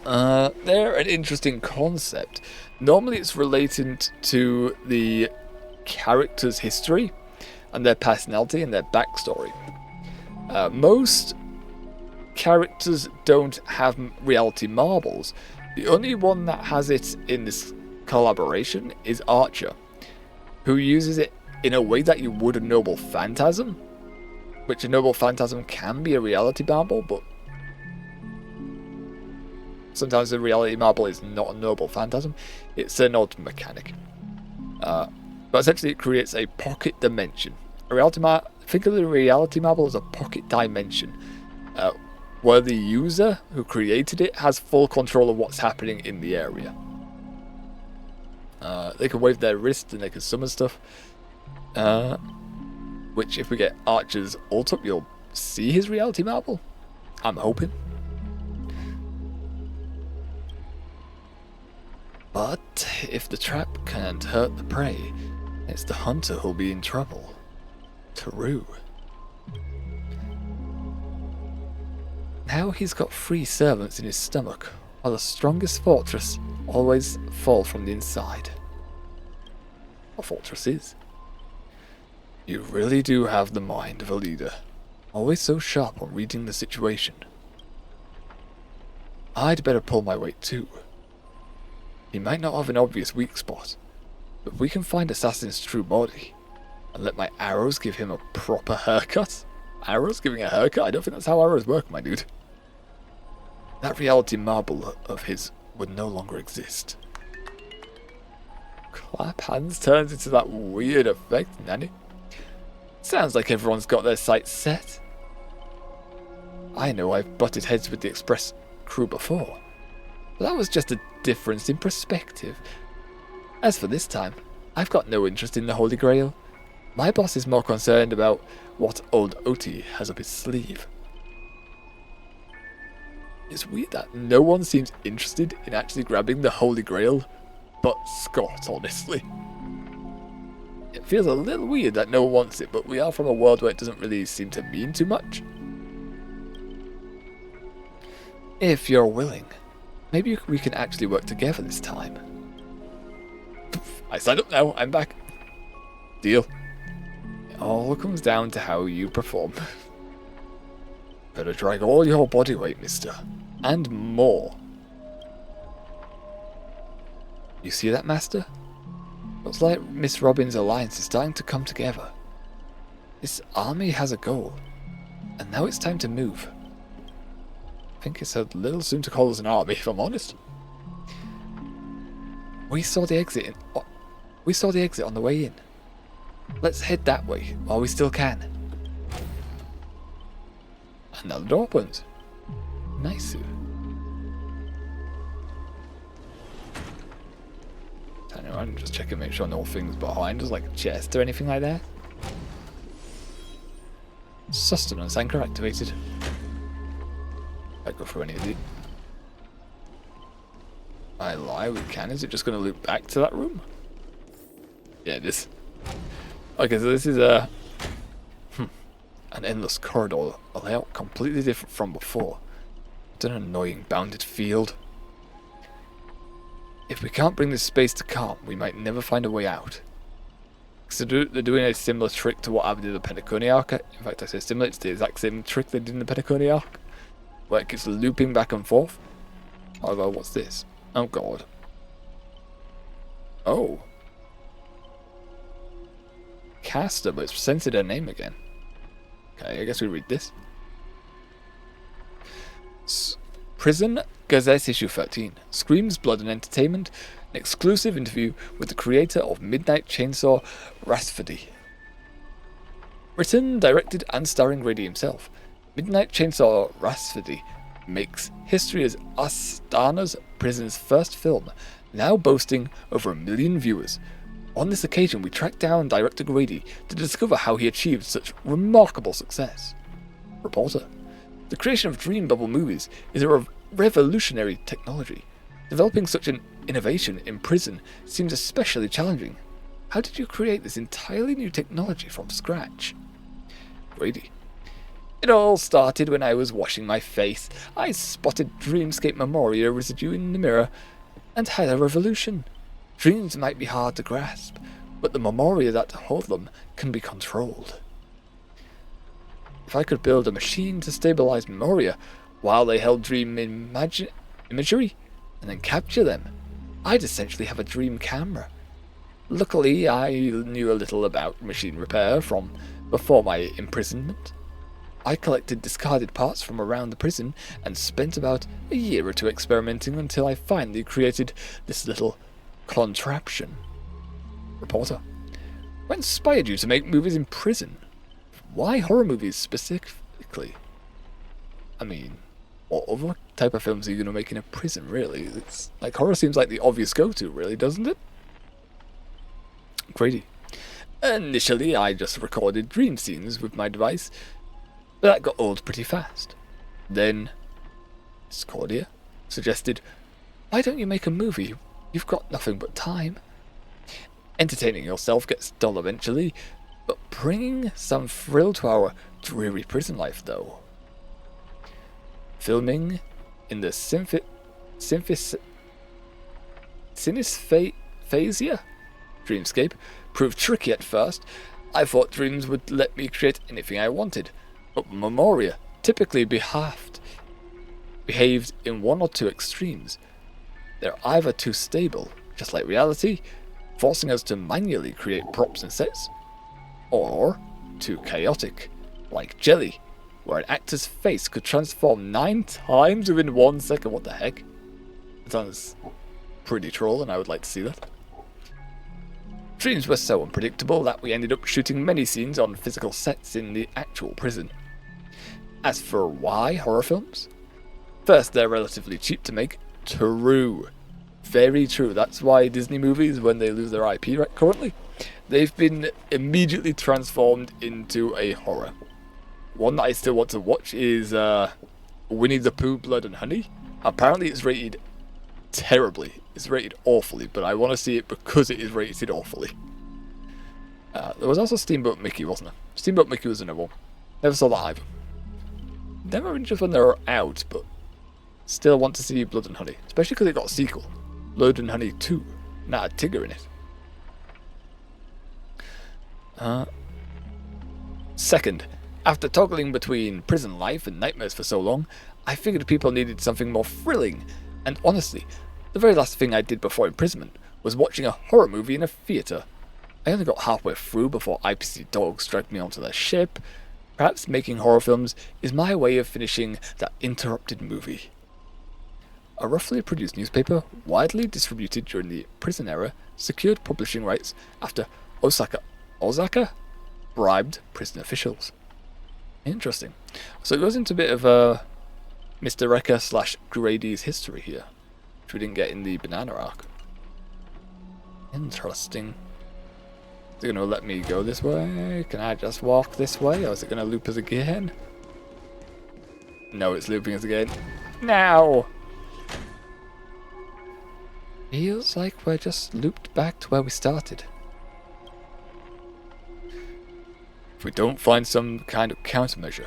They're an interesting concept. Normally it's related to the character's history and their personality and their backstory. Most characters don't have reality marbles. The only one that has it in this collaboration is Archer, who uses it in a way that you would a noble phantasm, which a noble phantasm can be a reality marble, but sometimes a reality marble is not a noble phantasm, it's an odd mechanic. But essentially it creates a pocket dimension. Think of the reality marble as a pocket dimension, where the user who created it has full control of what's happening in the area. They can wave their wrist and they can summon stuff, which if we get Archer's ult up, you'll see his reality marble. I'm hoping. But if the trap can't hurt the prey, it's the hunter who'll be in trouble. True. Now he's got 3 servants in his stomach, while the strongest fortress always falls from the inside. A fortress is. You really do have the mind of a leader, always so sharp on reading the situation. I'd better pull my weight too. He might not have an obvious weak spot, but if we can find Assassin's true body, and let my arrows give him a proper haircut. Arrows giving a haircut? I don't think that's how arrows work, my dude. That reality marble of his would no longer exist. Clap hands turns into that weird effect, Nanny. Sounds like everyone's got their sights set. I know I've butted heads with the Express crew before, but that was just a difference in perspective. As for this time, I've got no interest in the Holy Grail. My boss is more concerned about what old Oti has up his sleeve. It's weird that no one seems interested in actually grabbing the Holy Grail, but Scott, honestly. It feels a little weird that no one wants it, but we are from a world where it doesn't really seem to mean too much. If you're willing, maybe we can actually work together this time. I signed up now, I'm back. Deal. It all comes down to how you perform. Better drag all your body weight, mister. And more. You see that, Master? Looks like Miss Robin's alliance is starting to come together. This army has a goal, and now it's time to move. I think it's a little soon to call us an army, if I'm honest. We saw the exit on the way in. Let's head that way while we still can. Another door opens. Nice. I'm just checking, make sure no things behind us, like a chest or anything like that. Sustenance anchor activated. I go through any of these. I lie, we can. Is it just going to loop back to that room? Yeah, it is. Okay, so this is an endless corridor, a layout completely different from before. It's an annoying bounded field. If we can't bring this space to calm, we might never find a way out. So they're doing a similar trick to what happened in the Penacony arc. In fact, I say similar, it's the exact same trick they did in the Penacony arc, where it keeps looping back and forth. However, what's this? Oh god. Oh. Caster, but it's censored her name again. Okay, I guess we read this. Prison Gazette issue 13. Screams, Blood and Entertainment. An exclusive interview with the creator of Midnight Chainsaw, Rhapsody. Written, directed and starring Grady himself. Midnight Chainsaw Rhapsody makes history as Astana's Prison's first film, now boasting over 1 million viewers. On this occasion, we tracked down director Grady to discover how he achieved such remarkable success. Reporter. The creation of Dream Bubble movies is a revolutionary technology. Developing such an innovation in prison seems especially challenging. How did you create this entirely new technology from scratch? Grady. It all started when I was washing my face. I spotted Dreamscape Memoria residue in the mirror and had a revolution. Dreams might be hard to grasp, but the memoria that hold them can be controlled. If I could build a machine to stabilize memoria while they held dream imagery and then capture them, I'd essentially have a dream camera. Luckily, I knew a little about machine repair from before my imprisonment. I collected discarded parts from around the prison and spent about a year or two experimenting until I finally created this little contraption. Reporter. What inspired you to make movies in prison? Why horror movies specifically? I mean, what other type of films are you going to make in a prison, really? It's like horror seems like the obvious go-to, really, doesn't it? Grady. Initially, I just recorded dream scenes with my device, but that got old pretty fast. Then, Scordia suggested, why don't you make a movie? You've got nothing but time. Entertaining yourself gets dull eventually, but bringing some thrill to our dreary prison life, though. Filming in the Synesthesia dreamscape proved tricky at first. I thought dreams would let me create anything I wanted, but memoria typically behaved in one or two extremes. They're either too stable, just like reality, forcing us to manually create props and sets, or too chaotic, like Jelly, where an actor's face could transform 9 times within 1 second. What the heck? That sounds pretty troll, and I would like to see that. Dreams were so unpredictable that we ended up shooting many scenes on physical sets in the actual prison. As for why horror films? First, they're relatively cheap to make. True. Very true. That's why Disney movies, when they lose their IP right currently, they've been immediately transformed into a horror. One that I still want to watch is Winnie the Pooh, Blood and Honey. Apparently it's rated terribly. It's rated awfully, but I want to see it because it is rated awfully. There was also Steamboat Mickey, wasn't there? Steamboat Mickey was another one. Never saw that either. Never interested when they were out, but Still want to see Blood and Honey, especially because it got a sequel, Blood and Honey 2. Now had Tigger in it. Second, after toggling between prison life and nightmares for so long, I figured people needed something more thrilling, and honestly, the very last thing I did before imprisonment was watching a horror movie in a theatre. I only got halfway through before IPC dogs dragged me onto their ship. Perhaps making horror films is my way of finishing that interrupted movie. A roughly produced newspaper, widely distributed during the prison era, secured publishing rights after Osaka bribed prison officials. Interesting. So it goes into a bit of Mr. Rekka / Grady's history here, which we didn't get in the banana arc. Interesting. Is it going to let me go this way? Can I just walk this way, or is it going to loop us again? No, it's looping us again. Now! Feels like we're just looped back to where we started. If we don't find some kind of countermeasure,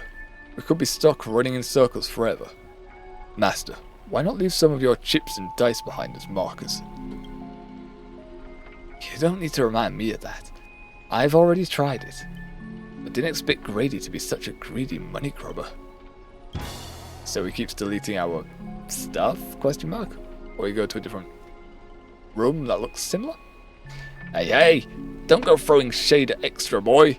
we could be stuck running in circles forever. Master, why not leave some of your chips and dice behind as markers? You don't need to remind me of that. I've already tried it. But didn't expect Grady to be such a greedy money grubber. So he keeps deleting our stuff? Question mark? Or you go to a different room that looks similar? Hey, don't go throwing shade at Extra Boy.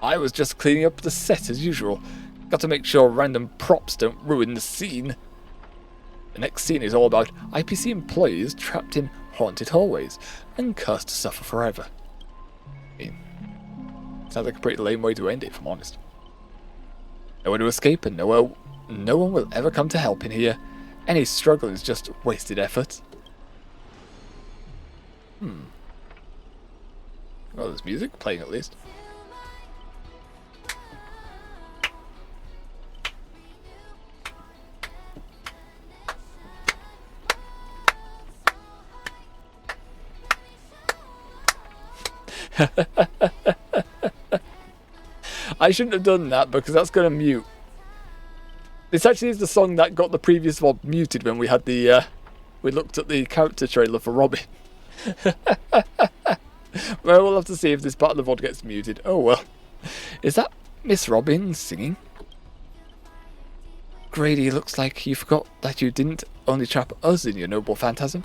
I was just cleaning up the set as usual. Got to make sure random props don't ruin the scene. The next scene is all about IPC employees trapped in haunted hallways and cursed to suffer forever. I mean, sounds like a pretty lame way to end it, if I'm honest. Nowhere to escape and no one will ever come to help in here. Any struggle is just wasted effort. Well, there's music playing at least. I shouldn't have done that because that's going to mute. This actually is the song that got the previous one muted when we had the we looked at the character trailer for Robin. Well, we'll have to see if this part of the VOD gets muted. Oh well. Is that Miss Robin singing? Grady, looks like you forgot that you didn't only trap us in your noble phantasm.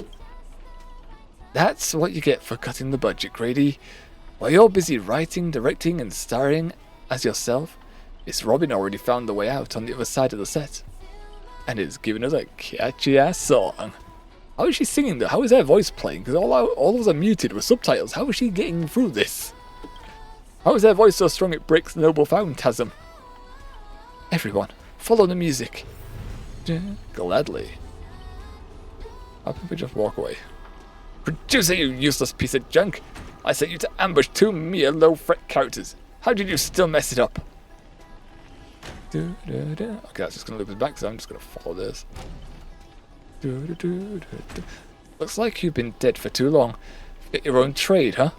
That's what you get for cutting the budget, Grady. While you're busy writing, directing, and starring as yourself, Miss Robin already found the way out on the other side of the set. And is giving us a catchy-ass song. How is she singing though? How is her voice playing? Because all of us are muted with subtitles. How is she getting through this? How is her voice so strong it breaks the noble phantasm? Everyone, follow the music. Gladly. How can we just walk away? Producer, you useless piece of junk! I sent you to ambush 2 mere low-threat characters. How did you still mess it up? Okay, that's just going to loop us back, so I'm just going to follow this. Looks like you've been dead for too long. Get your own trade, huh?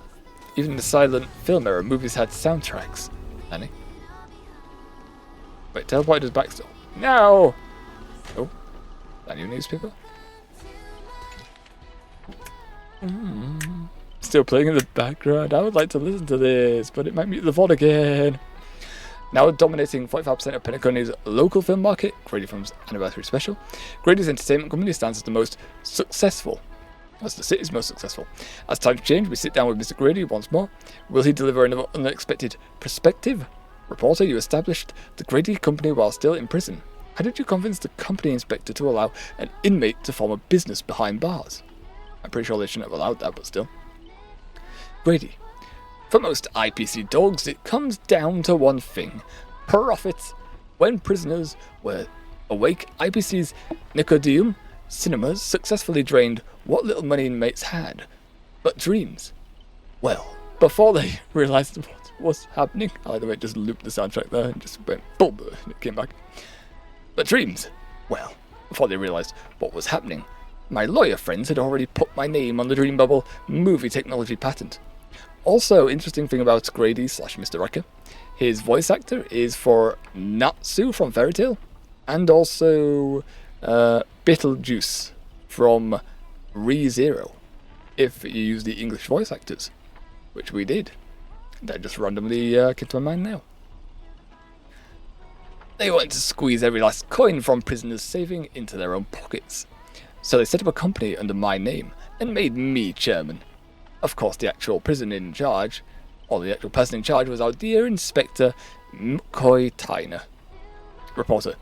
Even in the silent film era, movies had soundtracks. Annie? Wait, teleport us back still. No! Oh, that new newspaper? Still playing in the background. I would like to listen to this, but it might mute the VOD again. Now dominating 45% of Penacony's local film market, Grady Films Anniversary Special, Grady's entertainment company stands as the most successful. As the city's most successful. As times change, we sit down with Mr. Grady once more. Will he deliver another unexpected perspective? Reporter, you established the Grady company while still in prison. How did you convince the company inspector to allow an inmate to form a business behind bars? I'm pretty sure they shouldn't have allowed that, but still. Grady. For most IPC dogs, it comes down to one thing. Profit. When prisoners were awake, IPC's Nicodem cinemas successfully drained what little money inmates had. But dreams. Well, before they realised what was happening, I like the way it just looped the soundtrack there and just went boom, and it came back. But dreams. Well, before they realised what was happening, my lawyer friends had already put my name on the Dream Bubble movie technology patent. Also, interesting thing about Grady / Mr. Rekka, his voice actor is for Natsu from Fairy Tail, and also Beetlejuice from ReZero, if you use the English voice actors, which we did. That just randomly came to my mind now. They wanted to squeeze every last coin from prisoners' saving into their own pockets, so they set up a company under my name and made me chairman. Of course, the actual person in charge was our dear Inspector McCoy Tyner. Reporter: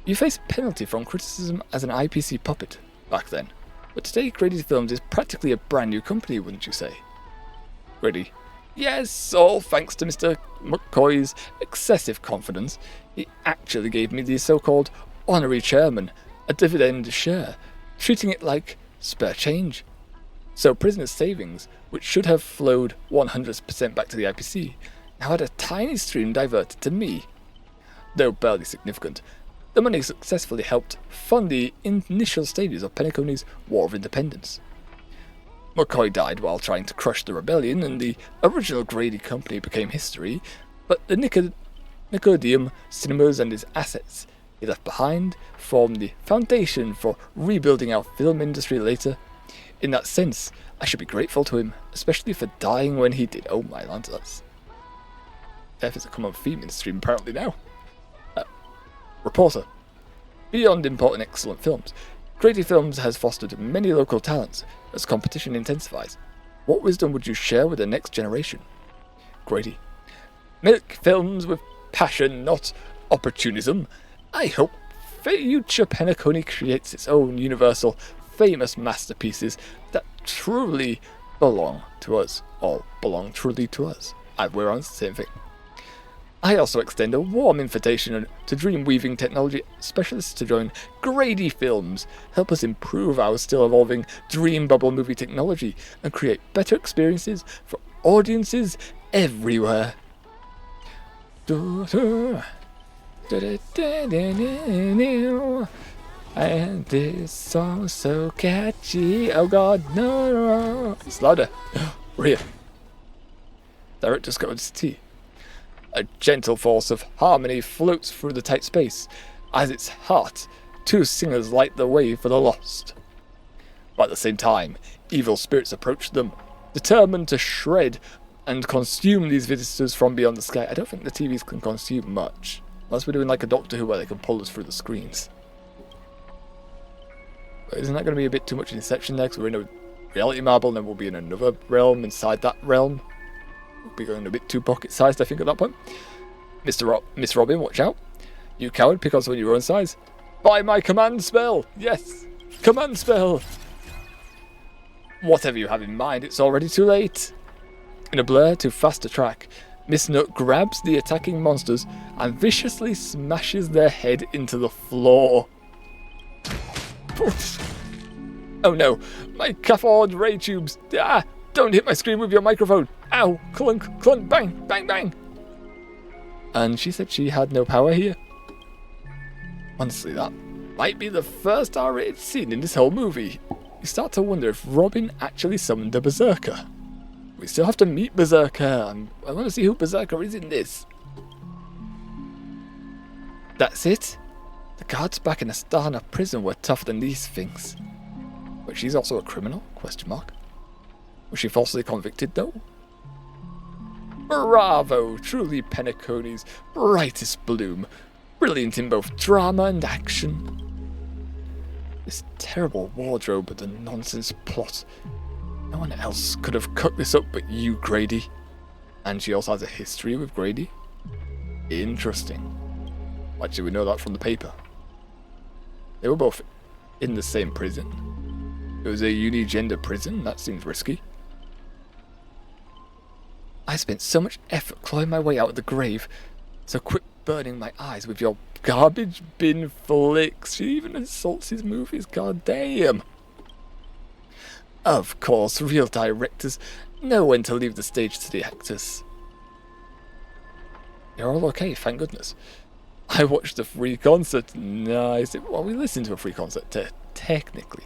you faced penalty from criticism as an IPC puppet back then, but today Grady Films is practically a brand new company, wouldn't you say? Grady: yes, all thanks to Mr. McCoy's excessive confidence. He actually gave me the so-called honorary chairman, a dividend share, treating it like spare change. So prisoners' savings, which should have flowed 100% back to the IPC, now had a tiny stream diverted to me. Though barely significant, the money successfully helped fund the initial stages of Penacony's War of Independence. McCoy died while trying to crush the rebellion, and the original Grady Company became history, but the Nicodium cinemas and his assets he left behind formed the foundation for rebuilding our film industry later. In that sense, I should be grateful to him, especially for dying when he did. Oh my lands, death is a common theme in the stream apparently now. Reporter: beyond important excellent films, Grady Films has fostered many local talents as competition intensifies. What wisdom would you share with the next generation? Grady: make films with passion, not opportunism. I hope future Penacony creates its own universal, famous masterpieces that truly belong to us, or belong truly to us. We're on the same thing. I also extend a warm invitation to dream weaving technology specialists to join Grady Films, help us improve our still evolving dream bubble movie technology, and create better experiences for audiences everywhere. And this song so catchy. Oh god, no. It's louder. Rhea. Director's got its tea. A gentle force of harmony floats through the tight space. As its heart, two singers light the way for the lost. But at the same time, evil spirits approach them, determined to shred and consume these visitors from beyond the sky. I don't think the TVs can consume much, unless we're doing like a Doctor Who where they can pull us through the screens. But isn't that going to be a bit too much Inception there? Because we're in a reality marble and then we'll be in another realm inside that realm. We'll be going a bit too pocket-sized, I think, at that point. Miss Robin, watch out. You coward, pick on someone your own size. By my command spell! Yes! Command spell! Whatever you have in mind, it's already too late. In a blur too fast to track, Miss Nut grabs the attacking monsters and viciously smashes their head into the floor. Oh no, my cathode ray tubes! Ah! Don't hit my screen with your microphone! Ow! Clunk, clunk, bang, bang, bang! And she said she had no power here. Honestly, that might be the first R-rated scene in this whole movie. You start to wonder if Robin actually summoned a Berserker. We still have to meet Berserker, and I want to see who Berserker is in this. That's it? The guards back in Astana prison were tougher than these things. But she's also a criminal? Question mark. Was she falsely convicted, though? Bravo! Truly Penacony's brightest bloom. Brilliant in both drama and action. This terrible wardrobe and the nonsense plot. No one else could have cooked this up but you, Grady. And she also has a history with Grady? Interesting. Actually, we know that from the paper. They were both in the same prison. It was a unigender prison. That seems risky. I spent so much effort clawing my way out of the grave, so quit burning my eyes with your garbage bin flicks. She even insults his movies, god damn. Of course, real directors know when to leave the stage to the actors. You're all okay, thank goodness. I watched a free concert. Nice. Well, we listened to a free concert, technically.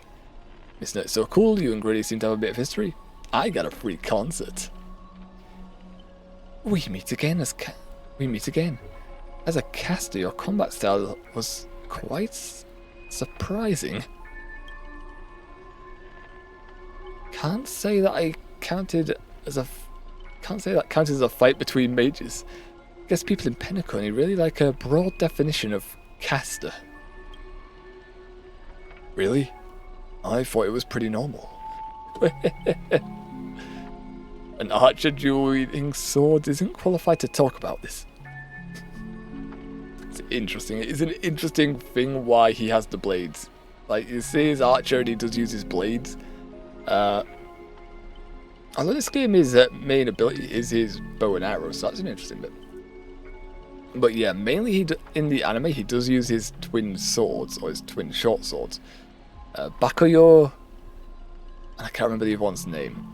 Miss Nut's so cool, you and Grady seem to have a bit of history. I got a free concert. We meet again. As a caster, your combat style was quite surprising. Can't say that counted as a fight between mages. I guess people in Penacony really like a broad definition of caster. Really? I thought it was pretty normal. An archer dual-wielding sword isn't qualified to talk about this. It's interesting. It is an interesting thing why he has the blades. Like, you see his archer and he does use his blades. Although this game, his main ability is his bow and arrow, so that's an interesting bit. But yeah, mainly in the anime, he does use his twin swords, or his twin short swords. Bakuyo, and I can't remember the other one's name.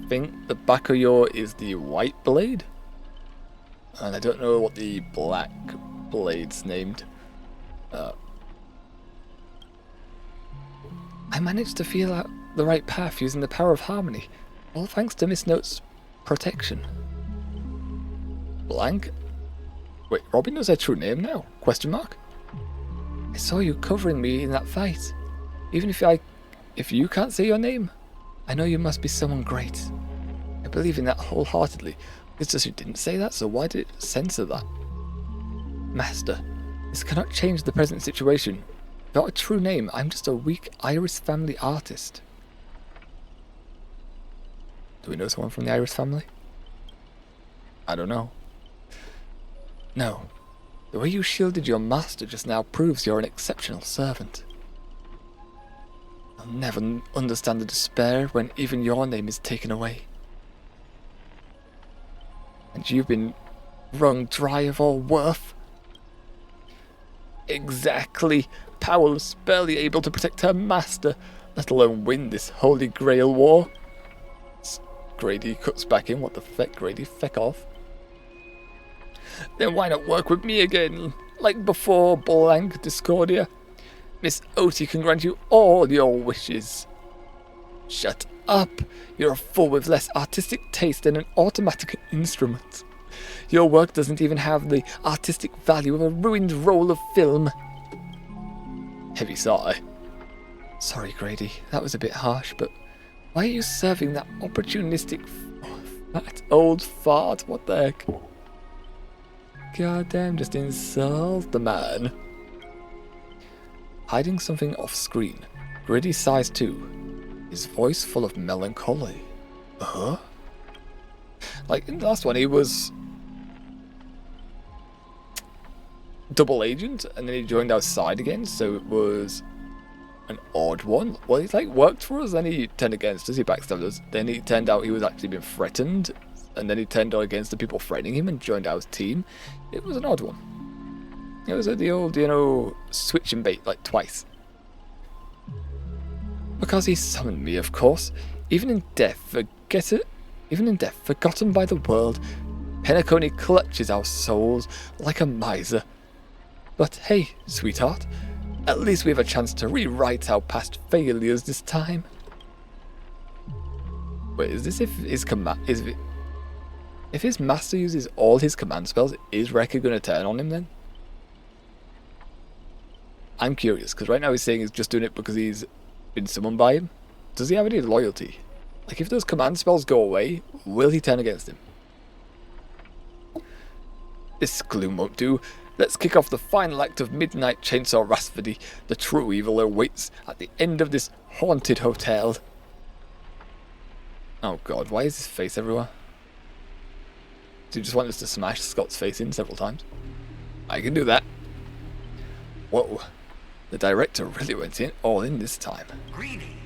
I think the Bakuyo is the white blade, and I don't know what the black blade's named. I managed to feel out the right path using the power of harmony, all thanks to Miss Note's protection. Blank? Wait, Robin knows her true name now? Question mark? I saw you covering me in that fight. Even if you can't say your name, I know you must be someone great. I believe in that wholeheartedly. It's just you didn't say that, so why did it censor that? Master, this cannot change the present situation. Without a true name, I'm just a weak Iris family artist. Do we know someone from the Iris family? I don't know. No. The way you shielded your master just now proves you're an exceptional servant. I'll never understand the despair when even your name is taken away. And you've been wrung dry of all worth. Exactly. Powerless, barely able to protect her master, let alone win this Holy Grail war. Grady cuts back in. What the feck, Grady? Feck off. Then why not work with me again? Like before, blank Discordia. Miss Oti can grant you all your wishes. Shut up. You're a fool with less artistic taste than an automatic instrument. Your work doesn't even have the artistic value of a ruined roll of film. Heavy sigh. Sorry, Grady, that was a bit harsh, but why are you serving that opportunistic fat old fart? What the heck? Goddamn, just insult the man. Hiding something off screen, Grady sighs too, his voice full of melancholy. Huh? Like in the last one, he was double agent, and then he joined our side again, so it was an odd one. Well, he's like worked for us, then he turned against us, he backstabbed us, then it turned out he was actually being threatened, and then he turned against the people threatening him and joined our team. It was an odd one. It was the old, switch and bait like twice. Because he summoned me, of course. Even in death, forgotten by the world, Penacony clutches our souls like a miser. But hey, sweetheart, at least we have a chance to rewrite our past failures this time. Wait, is this if his master uses all his command spells, is Rekka going to turn on him then? I'm curious, because right now he's saying he's just doing it because he's been summoned by him. Does he have any loyalty? Like, if those command spells go away, will he turn against him? This gloom won't do. Let's kick off the final act of Midnight Chainsaw Rhapsody. The true evil awaits at the end of this haunted hotel. Oh god, why is his face everywhere? Do you just want us to smash Scott's face in several times? I can do that. Whoa. The director really went all in this time. Greedy,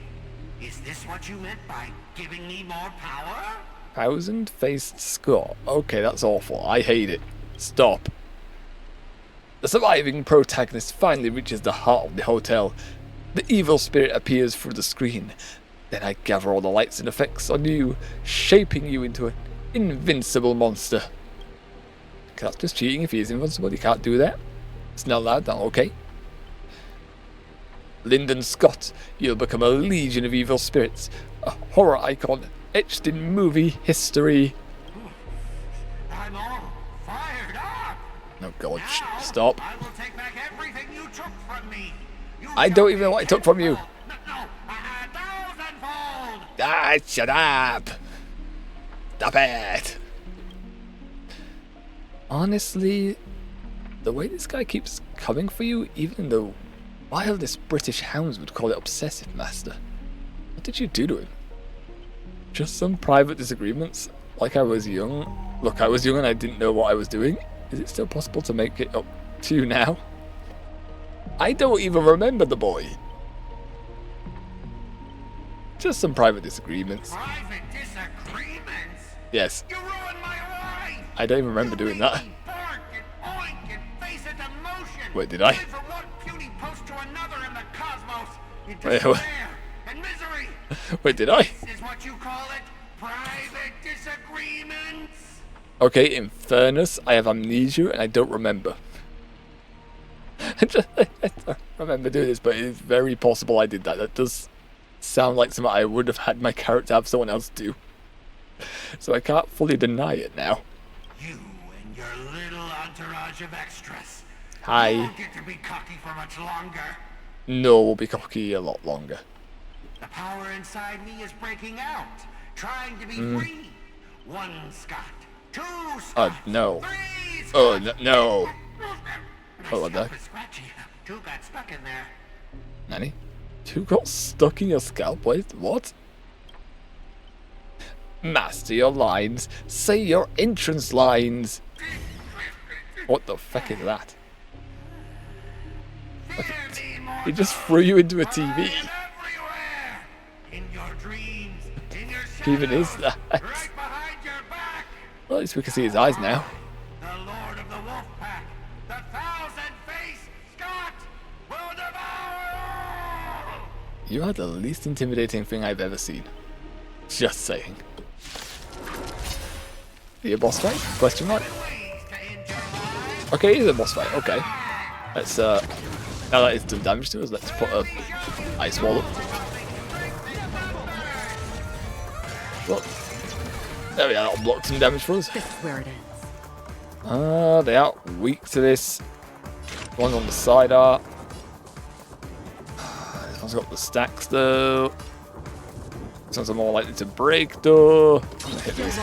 is this what you meant by giving me more power? Thousand-faced Scott. Okay, that's awful. I hate it. Stop. The surviving protagonist finally reaches the heart of the hotel. The evil spirit appears through the screen. Then I gather all the lights and effects on you, shaping you into an invincible monster. That's just cheating. If he is invincible, you can't do that. It's not allowed, not okay. Lyndon Scott, you'll become a legion of evil spirits, a horror icon etched in movie history. I'm all fired up. No, God, stop. I will take back everything you took from me. I don't even know what I took from you. No, a thousandfold. Ah, shut up. Stop it. Honestly, the way this guy keeps coming for you, even the wildest British hounds would call it obsessive, Master. What did you do to him? Just some private disagreements? Like I was young? Look, I was young and I didn't know what I was doing. Is it still possible to make it up to you now? I don't even remember the boy. Just some private disagreements. Private disagreements? Yes. You ruined my life. I don't even remember doing that. Bark and oink and face into motion. Wait, did I? Went from one puny post to another in the cosmos. Into Wait, despair and misery. Wait, did I? This is what you call it? Private disagreements? Okay, in fairness, I have amnesia and I don't remember. I don't remember doing this, but it is very possible I did that. That does sound like something I would have had my character have someone else do. So I can't fully deny it now. You and your little entourage of extras. Hi. You won't get to be cocky for much longer. No, we'll be cocky a lot longer. The power inside me is breaking out, trying to be free. One Scott, two Scott, no. three Scott. Oh, no. Oh, what the Scalp heck? is scratchy. Two got stuck in there. Nanny? Two got stuck in your scalp? Wait, what? Master your lines. Say your entrance lines. What the fuck is that? He just threw you into a TV. In your dreams, in your Even is that? right behind your back. Well, at least we can see his eyes now. The Lord of the Wolf Pack, the thousand-faced Scott, will devour all. You are the least intimidating thing I've ever seen. Just saying. Be a boss fight? Question mark? Okay, it is a boss fight. Okay. Let's now that it's done damage to us, let's put a ice wall up. Look. There we are, that'll block some damage for us. This is where it ends. They are weak to this. Ones on the side are. This one's got the stacks though. This one's more likely to break though. Hit this.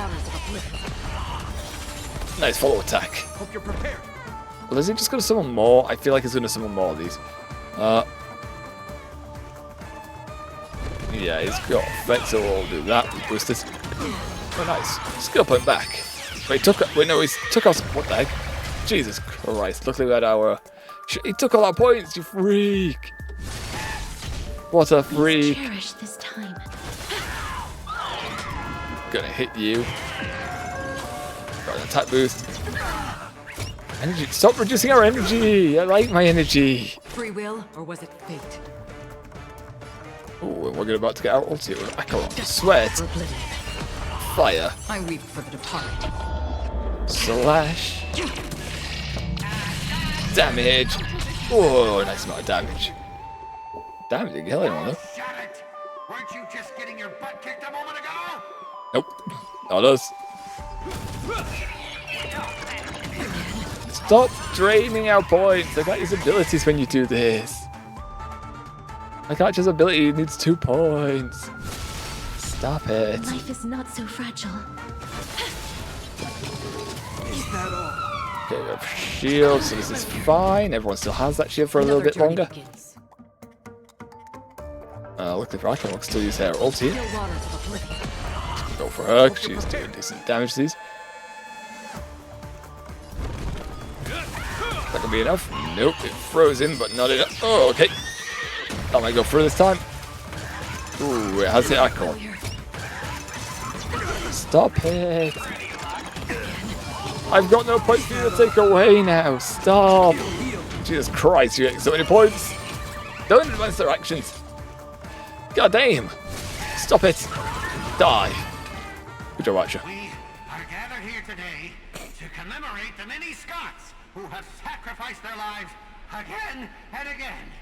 Nice follow attack. Hope you're prepared. Well, is he just going to summon more? I feel like he's going to summon more of these. Yeah, he's got effect, so we'll do that. Boost this. Oh, nice. Skill point back. Wait, no, he took us. What the heck? Jesus Christ. Luckily we had our. He took all our points, you freak. What a freak. Cherish this time. Gonna hit you. Got an attack boost. Energy. Stop reducing our energy. I like my energy. Free will, or was it fate? Oh, we're about to get our ulti. Acheron. Sweat. Fire. I weep for the departed. Slash. Damage. Oh, nice amount of damage. Damn, didn't kill anyone though. Shut it! Weren't you just getting your butt kicked a moment ago? Nope. Not us. Stop draining our points. I can't use abilities when you do this. I can't use ability. It needs 2 points. Stop it. Life is not so fragile. Okay, we have shield, so this is fine. Everyone still has that shield for a little bit longer. Luckily for Acheron, we can still use her ulti. Go for her, 'cause she's doing decent damage to these. That can be enough. Nope, it froze him, but not enough. Oh, okay. That might go through this time. Ooh, it has hit Acheron. Stop it. I've got no points for you to take away now. Stop. Jesus Christ, you get so many points. Don't advance their actions. God damn. Stop it. Die. Good job, Archer. We are gathered here today to commemorate the many Scots who have sacrificed their lives again and again.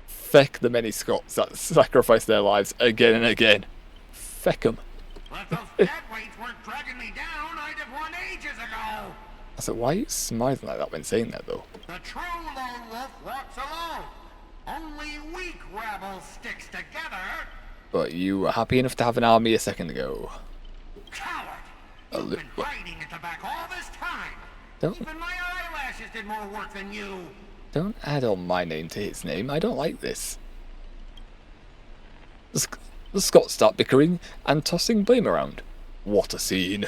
Feck the many Scots that sacrifice their lives again and again. Feck them. If those dead weights weren't dragging me down, I'd have won ages ago. So why are you smiling like that when saying that, though? The true lone wolf walks alone. Only weak rabble sticks together. But you were happy enough to have an army a second ago. Coward! You've been hiding at the back all this time. Even my eyelashes did more work than you. Don't add on my name to his name. I don't like this. The Scots start bickering and tossing blame around. What a scene.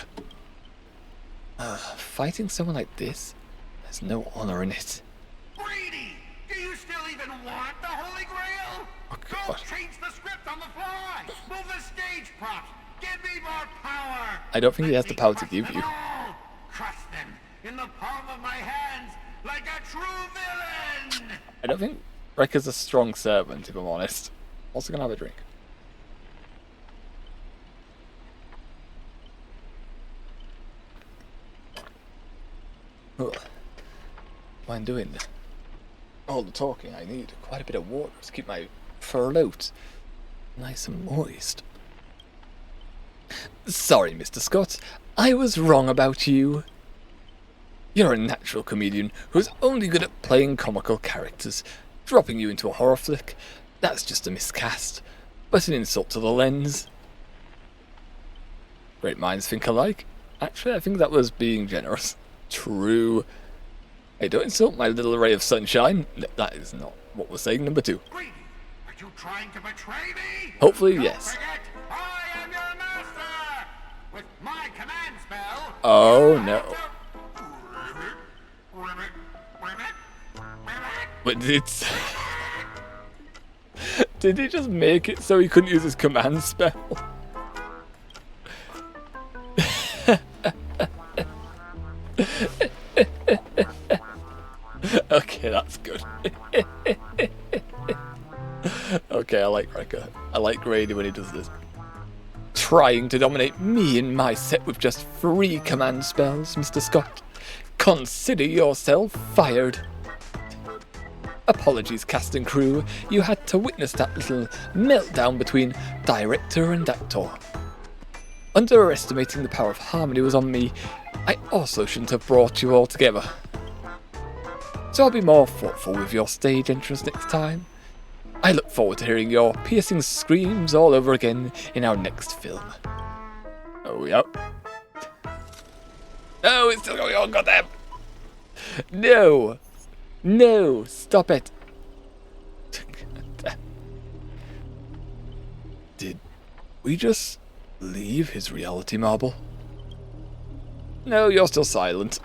Fighting someone like this? There's no honor in it. Greedy! Do you still even want the Holy Grail? Oh, Go God. change the script on the fly. Move the stage props. Give me more power. I don't think he has the power to give you. Crush them in the palm of my hands like a true villain. I don't think Rekka's a strong servant, if I'm honest. Also gonna have a drink. Ugh. While I'm doing all the talking, I need quite a bit of water to keep my throat nice and moist. Sorry, Mr. Scott, I was wrong about you. You're a natural comedian who's only good at playing comical characters. Dropping you into a horror flick, that's just a miscast, but an insult to the lens. Great minds think alike. Actually, I think that was being generous. True. Hey, don't insult my little ray of sunshine. That is not what we're saying. Number 2. Greedy, are you trying to betray me? Hopefully, yes. Forget, I am your master. With my command spell. Oh no. But did he just make it so he couldn't use his command spell? Okay, that's good. Okay, I like Rekka. I like Grady when he does this. Trying to dominate me in my set with just 3 command spells, Mr. Scott. Consider yourself fired. Apologies, cast and crew. You had to witness that little meltdown between director and actor. Underestimating the power of harmony was on me. I also shouldn't have brought you all together. So I'll be more thoughtful with your stage entrance next time. I look forward to hearing your piercing screams all over again in our next film. Oh, yep. No, it's still going on, goddamn! No! No! Stop it! Did we just leave his reality marble? No, you're still silent.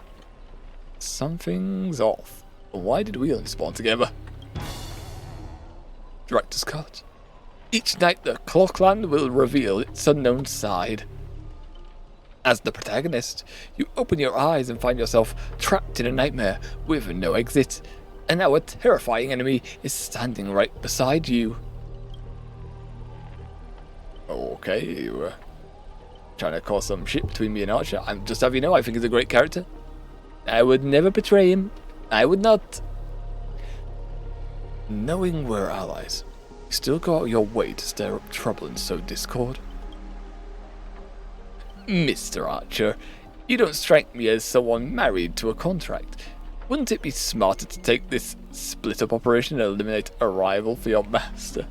Something's off. Why did we only spawn together? Director's cut. Each night the Clockland will reveal its unknown side. As the protagonist, you open your eyes and find yourself trapped in a nightmare with no exit, and now a terrifying enemy is standing right beside you. Okay, you were trying to cause some shit between me and Archer. I'm just having you know, I think he's a great character. I would never betray him. I would not. Knowing we're allies, you still go out of your way to stir up trouble and sow discord. Mr. Archer, you don't strike me as someone married to a contract. Wouldn't it be smarter to take this split-up operation and eliminate a rival for your master?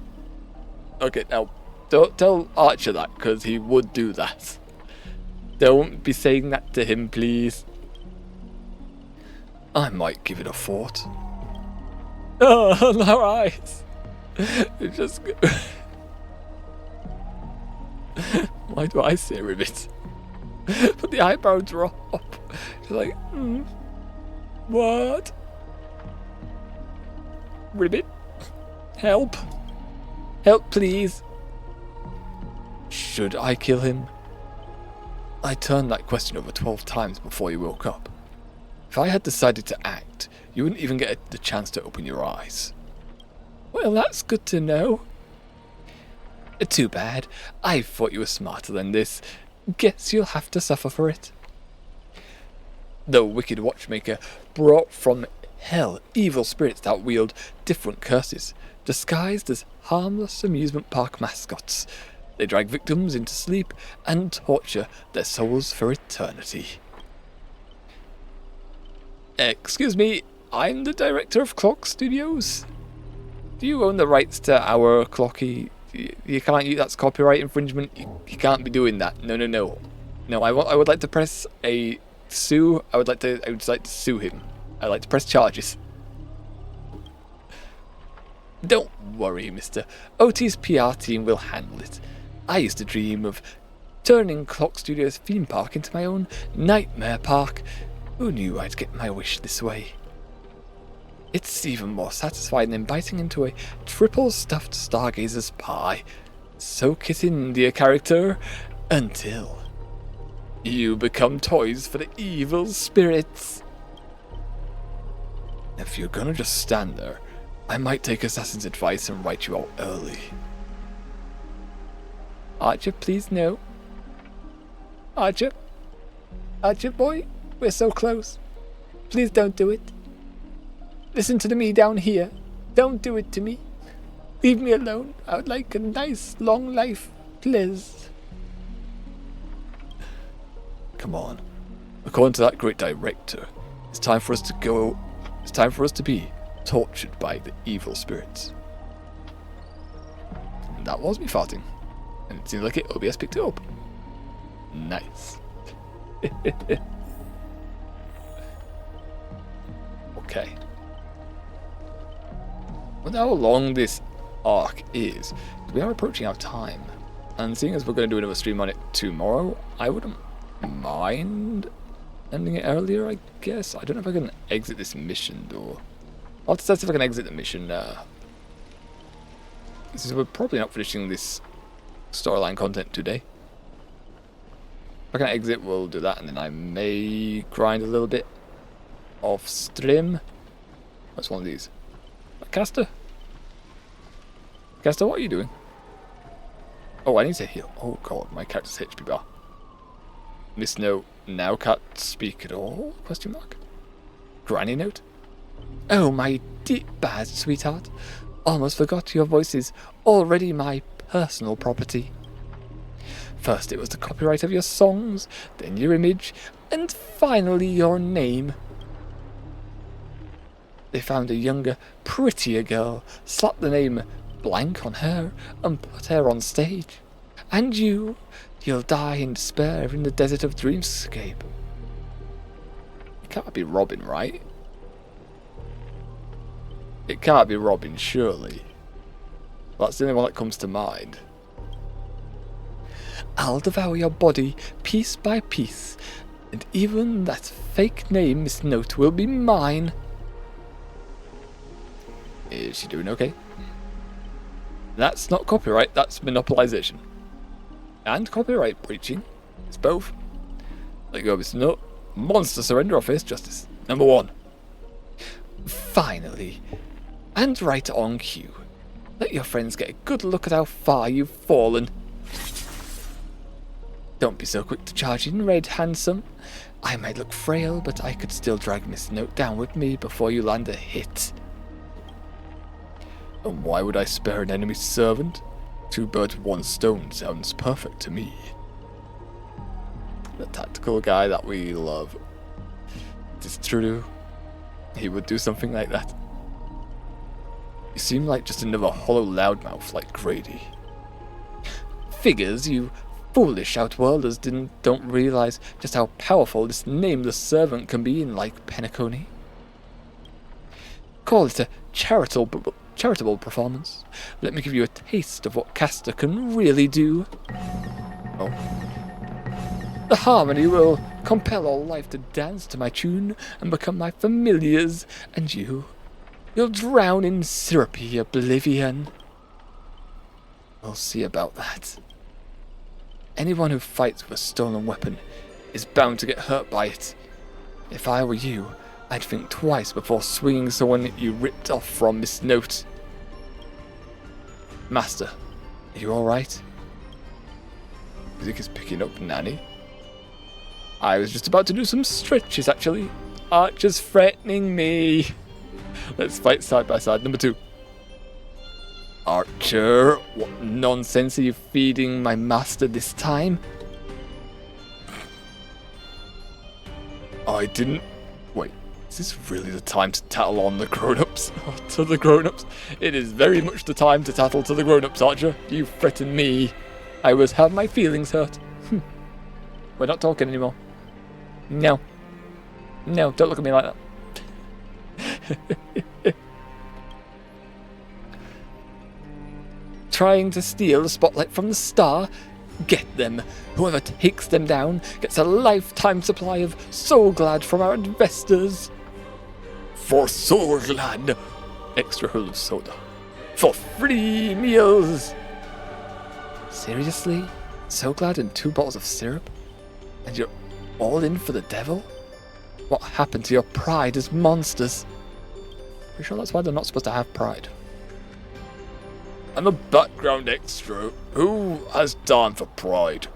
Okay, now, don't tell Archer that, because he would do that. Don't be saying that to him, please. I might give it a thought. Oh, our eyes! It just... Why do I say ribbit? But the eyebrow drop. She's like, what? Ribbit? Help? Help, please. Should I kill him? I turned that question over 12 times before you woke up. If I had decided to act, you wouldn't even get the chance to open your eyes. Well, that's good to know. Too bad. I thought you were smarter than this. Guess you'll have to suffer for it. The wicked watchmaker brought from hell evil spirits that wield different curses, disguised as harmless amusement park mascots. They drag victims into sleep and torture their souls for eternity. Excuse me, I'm the director of Clock Studios. Do you own the rights to our clocky? You can't use, that's copyright infringement. You can't be doing that. No, no, no. No, I would like to press a sue. I would just like to sue him. I'd like to press charges. Don't worry, mister. OT's PR team will handle it. I used to dream of turning Clock Studios theme park into my own nightmare park. Who knew I'd get my wish this way? It's even more satisfying than biting into a triple stuffed Stargazer's pie. Soak it in, dear character, until you become toys for the evil spirits. If you're gonna just stand there, I might take Assassin's advice and write you out early. Archer, please no. Archer? Archer boy? We're so close. Please don't do it. Listen to me down here. Don't do it to me. Leave me alone. I would like a nice long life, please. Come on. According to that great director, it's time for us to go. It's time for us to be tortured by the evil spirits. And that was me farting. And it seems like OBS picked it up. Nice. Okay. Wonder how long this arc is. We are approaching our time. And seeing as we're going to do another stream on it tomorrow, I wouldn't mind ending it earlier, I guess. I don't know if I can exit this mission, though. I'll have to test if I can exit the mission. Since we're probably not finishing this storyline content today. If I can exit, we'll do that, and then I may grind a little bit off stream. What's one of these? Caster? Caster, what are you doing? Oh, I need to heal. Oh god, my character's HP bar. Miss Note now can't speak at all? Question mark. Granny Note? Oh, my deep bad sweetheart. Almost forgot your voice is already my personal property. First it was the copyright of your songs, then your image, and finally your name. They found a younger, prettier girl, slapped the name blank on her, and put her on stage. And you'll die in despair in the desert of Dreamscape. It can't be Robin, right? It can't be Robin, surely. Well, that's the only one that comes to mind. I'll devour your body piece by piece, and even that fake name, Miss Note, will be mine. Is she doing okay? That's not copyright, that's monopolization. And copyright breaching. It's both. Let go, Miss Note. Monster surrender or face justice. Number 1. Finally. And right on cue. Let your friends get a good look at how far you've fallen. Don't be so quick to charge in, Red Handsome. I might look frail, but I could still drag Miss Note down with me before you land a hit. And why would I spare an enemy servant? 2 birds with 1 stone sounds perfect to me. The tactical guy that we love. It's true. He would do something like that. You seem like just another hollow loudmouth like Grady. Figures, you foolish outworlders don't realize just how powerful this nameless servant can be in like Penacony. Call it a charitable performance. Let me give you a taste of what Castor can really do. Oh. The harmony will compel all life to dance to my tune and become my familiars, and you'll drown in syrupy oblivion. We'll see about that. Anyone who fights with a stolen weapon is bound to get hurt by it. If I were you, I'd think twice before swinging someone you ripped off from Miss Note. Master, are you alright? Music is picking up, Nanny. I was just about to do some stretches, actually. Archer's threatening me. Let's fight side by side. Number 2. Archer, what nonsense are you feeding my master this time? I didn't... Wait, Is this really the time to tattle on the grown-ups? To the grown-ups? It is very much the time to tattle to the grown-ups, Archer. You threaten me. I was have my feelings hurt. We're not talking anymore. No. No, don't look at me like that. Trying to steal the spotlight from the star? Get them. Whoever takes them down gets a lifetime supply of Soul Glad from our investors. For Soul Glad, extra hull of soda. For free meals. Seriously? Soul Glad and 2 bottles of syrup? And you're all in for the devil? What happened to your pride as monsters? Pretty sure that's why they're not supposed to have pride. I'm a background extra. Who has time for pride?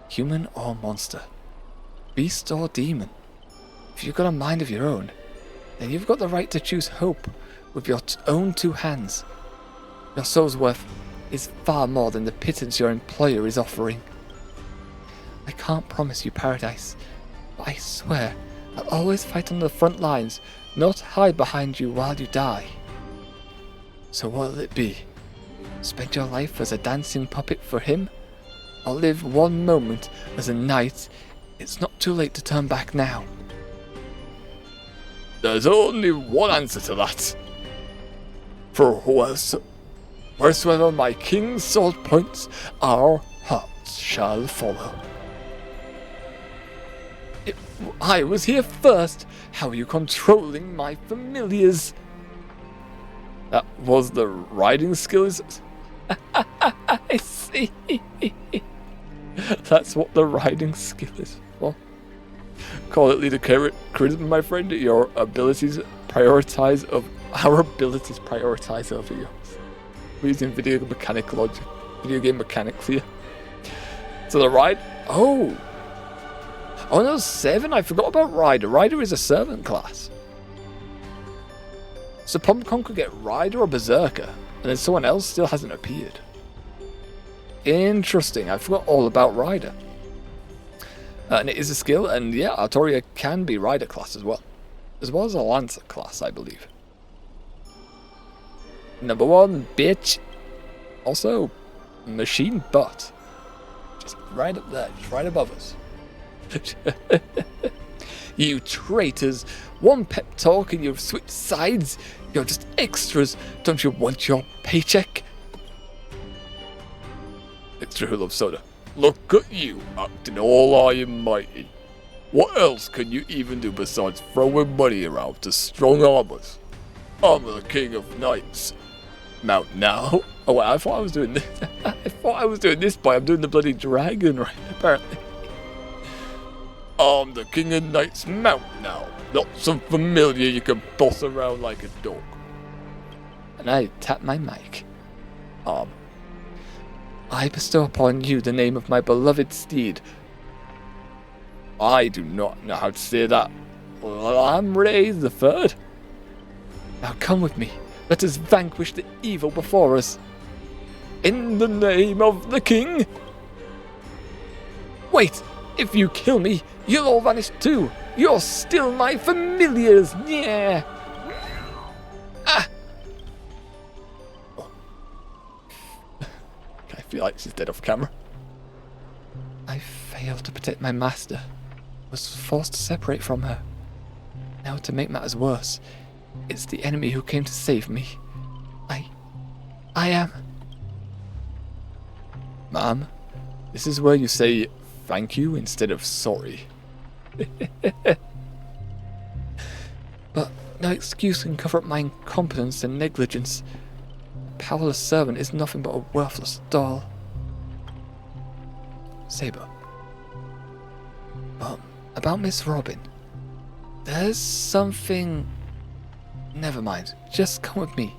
Human or monster? Beast or demon? If you've got a mind of your own, then you've got the right to choose hope with your own 2 hands. Your soul's worth is far more than the pittance your employer is offering. I can't promise you paradise, but I swear I'll always fight on the front lines, not hide behind you while you die. So what'll it be? Spend your life as a dancing puppet for him? Or live one moment as a knight? It's not too late to turn back now. There's only one answer to that. For wheresoever my king's sword points, our hearts shall follow. I was here first. How are you controlling my familiars? That was the riding skills. I see. That's what the riding skill is for. Call it leader charisma, my friend. Your abilities prioritize of our abilities prioritize over yours. We're using video game mechanics here. So the ride. Oh no, 7. I forgot about Rider. Rider is a servant class. So PomCon could get Rider or Berserker, and then someone else still hasn't appeared. Interesting. I forgot all about Rider. And it is a skill, and yeah, Artoria can be Rider class as well as a Lancer class, I believe. Number 1, bitch. Also, Machine Butt. Just right up there, just right above us. You traitors. One pep talk and you've switched sides. You're just extras. Don't you want your paycheck? Extra who loves soda. Look at you, acting all high and mighty. What else can you even do besides throwing money around to strong armors? I'm the king of knights. Mount now. Oh wait, I thought I was doing this. I thought I was doing this, but I'm doing the bloody dragon right, apparently. I'm the king of knights. Mount now. Not some familiar you can boss around like a dog. And I tap my mic. I bestow upon you the name of my beloved steed. I do not know how to say that. Lamray the Third. Now come with me. Let us vanquish the evil before us. In the name of the king. Wait, if you kill me, you'll all vanish too. You're still my familiars. Yeah. Ah. I feel like she's dead off camera. I failed to protect my master. Was forced to separate from her. Now to make matters worse, it's the enemy who came to save me. I am... Ma'am, this is where you say thank you instead of sorry. But no excuse can cover up my incompetence and negligence. A powerless servant is nothing but a worthless doll. Saber. About Miss Robin. There's something... Never mind. Just come with me.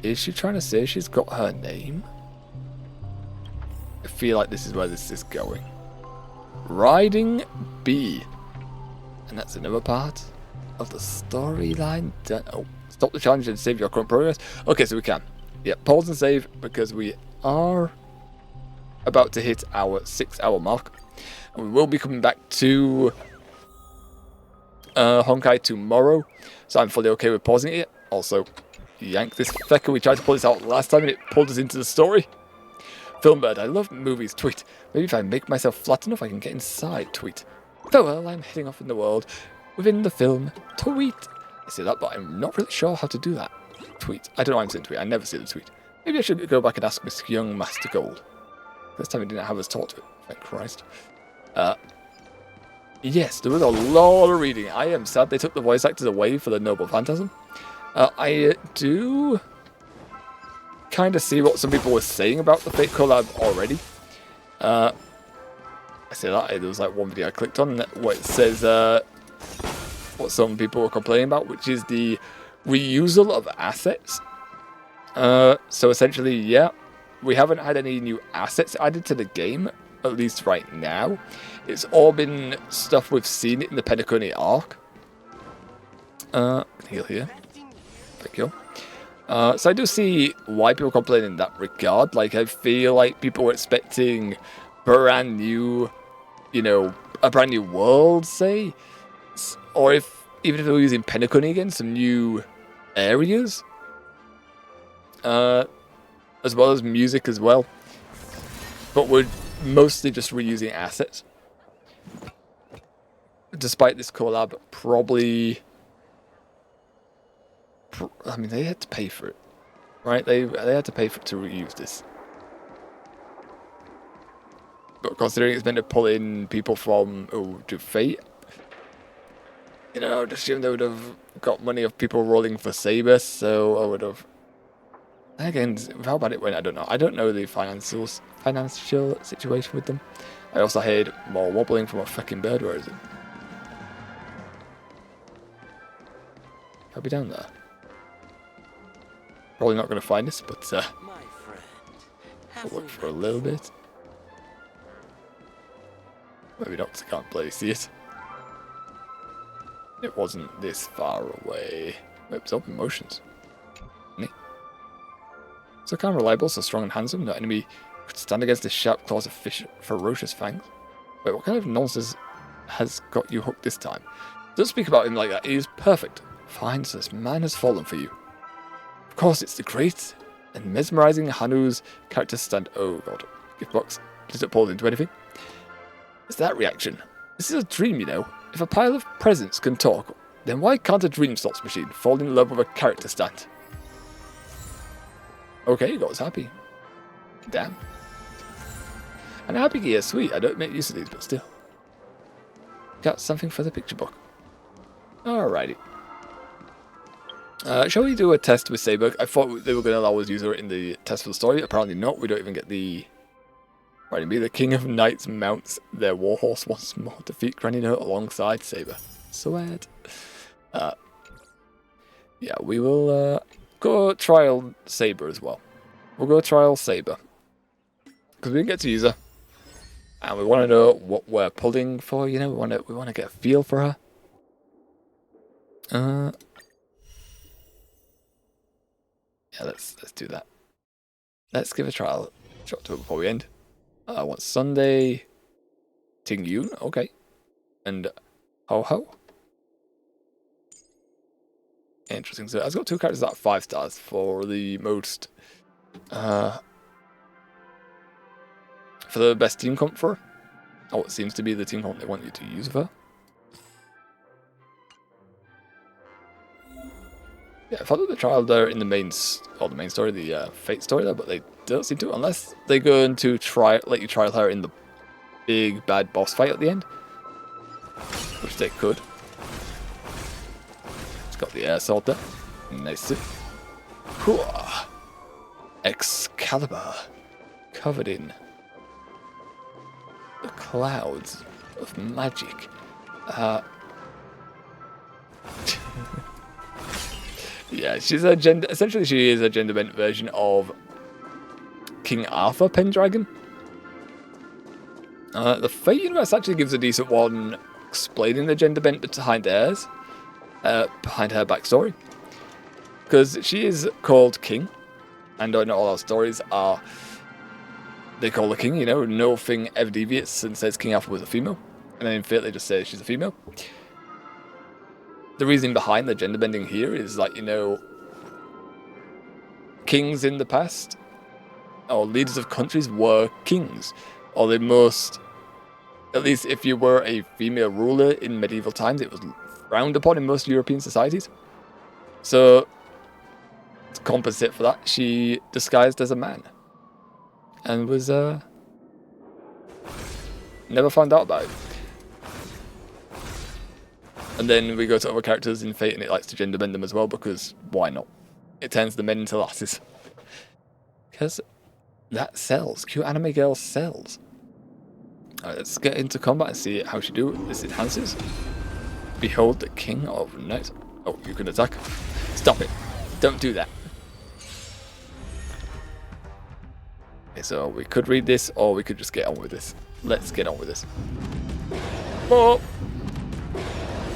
Is she trying to say she's got her name? I feel like this is where this is going. Riding B. And that's another part of the storyline done. Oh, stop the challenge and save your current progress. Okay, so we can. Yeah, pause and save because we are about to hit our 6-hour mark. And we will be coming back to Honkai tomorrow, so I'm fully okay with pausing it. Also, yank this fecker. We tried to pull this out last time and it pulled us into the story. Filmbird, I love movies. Tweet. Maybe if I make myself flat enough, I can get inside. Tweet. Farewell, I'm heading off in the world. Within the film. Tweet. I say that, but I'm not really sure how to do that. Tweet. I don't know why I'm saying tweet. I never see the tweet. Maybe I should go back and ask Miss Young Master Gold. This time he didn't have us taught to it. Thank Christ. Yes, there was a lot of reading. I am sad they took the voice actors away for the Noble Phantasm. I do kind of see what some people were saying about the Fate collab already. I say that, there was like one video I clicked on where it says what some people were complaining about, which is the reusal of assets. So essentially, yeah, we haven't had any new assets added to the game, at least right now. It's all been stuff we've seen in the Penacony arc. Heal here. Thank you. So I do see why people complain in that regard. Like, I feel like people were expecting brand new, you know, a brand new world, say, or even if they were using Penacony again, some new areas, as well as music as well. But we're mostly just reusing assets. Despite this collab, probably. I mean, they had to pay for it, right? They had to pay for it to reuse this. But considering it's meant to pull in people from to Fate, you know, I'd assume they would have got money of people rolling for Saber, so I would have. Again, how bad it went, I don't know. I don't know the financial situation with them. I also heard more wobbling from a fucking bird. Where is it? I'll be down there. Probably not going to find this, but I'll look for a little bit. Maybe not, 'cause I can't bloody see it. It wasn't this far away. It's open motions. Neat. So kind of reliable, so strong and handsome. No enemy could stand against the sharp claws of ferocious fangs. Wait, what kind of nonsense has got you hooked this time? Don't speak about him like that. He is perfect. Fine, so this man has fallen for you. Of course, it's the great and mesmerizing Hanu's character stand. Oh god. Gift box. Please don't pull it into anything. It's that reaction. This is a dream, you know. If a pile of presents can talk, then why can't a dream slots machine fall in love with a character stand? Okay, you got us happy. Damn. And a happy gear, sweet. I don't make use of these, but still. Got something for the picture book. Alrighty. Shall we do a test with Saber? I thought they were going to allow us to use her in the test for the story. Apparently not. We don't even get the... Right, be the King of Knights mounts their warhorse once more. Defeat Granny Note alongside Saber. Sweat. Yeah, we will go trial Saber as well. We'll go trial Saber. Because we didn't get to use her. And we want to know what we're pulling for, you know? We want to get a feel for her. Yeah, let's do that. Let's give a trial shot to it before we end. I want Sunday. Ting Yun, okay. And Ho Ho. Interesting. So I've got two characters that are 5 stars for the most for the best team comp for her. Oh, it seems to be the team comp they want you to use of her. Yeah, I followed the trial there in the main story, the Fate story there, but they don't seem to, unless they go into let you trial her in the big bad boss fight at the end, which they could. It's got the air sword there, nice. Hooah. Excalibur, covered in the clouds of magic. Yeah, she's a essentially she is a gender bent version of King Arthur Pendragon. The Fate universe actually gives a decent one explaining the gender bent behind hers, behind her backstory. Because she is called King, and not all our stories are, they call her King, you know, nothing ever deviates and says King Arthur was a female. And then in Fate they just say she's a female. the reason behind the gender bending here is like, you know, kings in the past, or leaders of countries were kings, or they must, at least if you were a female ruler in medieval times, it was frowned upon in most European societies. So, to compensate for that, she disguised as a man. And was, never found out about it. And then we go to other characters in Fate and it likes to gender bend them as well, because why not? It turns the men into lasses. Because that sells. Cute anime girl sells. Alright, let's get into combat and see how she do. This enhances. Behold the King of Night. Oh, you can attack. Stop it. Don't do that. Okay, so we could read this, or we could just get on with this. Let's get on with this. Oh!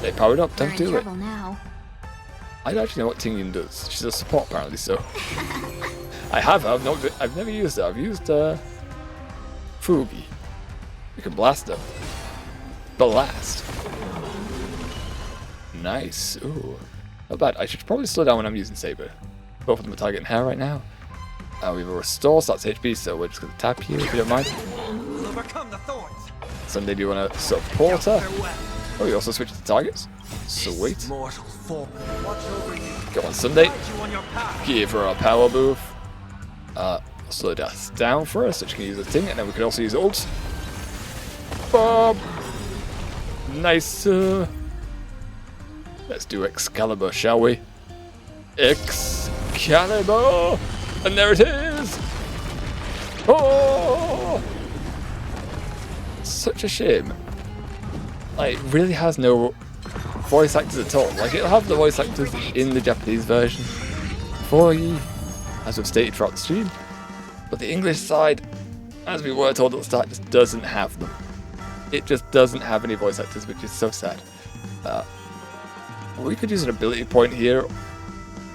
They powered up, don't do it. Now. I don't actually know what Tingyun does. She's a support apparently, so. I've never used her. I've used Fugi. We can blast her. Blast. Nice. Ooh. Not bad. I should probably slow down when I'm using Saber. Both of them are targeting her right now. We have a restore, so that's HP, so we're just going to tap you if you don't mind. Sunday, do you want to support her? Oh, you also switch to targets? Sweet. Go on, Sunday. Give her a power boost. Slow death down for us, so she can use the thing, and then we can also use ult. Bob! Nice. Let's do Excalibur, shall we? Excalibur! And there it is! Oh! Such a shame. Like, it really has no voice actors at all. Like, it'll have the voice actors in the Japanese version for you, as we've stated throughout the stream. But the English side, as we were told at the start, just doesn't have them. It just doesn't have any voice actors, which is so sad. We could use an ability point here.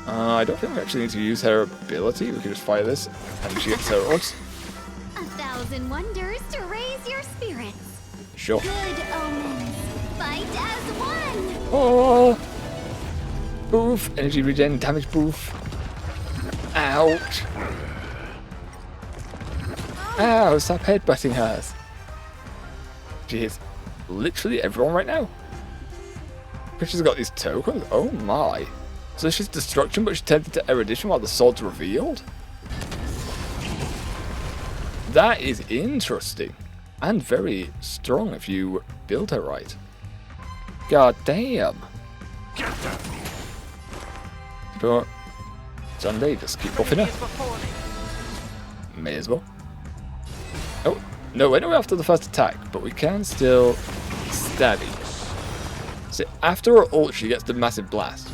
I don't think we actually need to use her ability. We could just fire this, and she gets her ult. 1,000 wonders to raise your spirits. Sure. Good omens. Fight as one. Oh! Boof. Energy regen, damage boof. Ouch. Ow, stop headbutting hers. Jeez. Literally everyone right now. Because she's got these tokens. Oh my. So she's destruction, but she turned into erudition while the sword's revealed? That is interesting. And very strong if you build her right. God damn. But Sunday, just keep buffing her. May as well. Oh, no, we're not after the first attack, but we can still stab it. So after her ult, she gets the massive blast.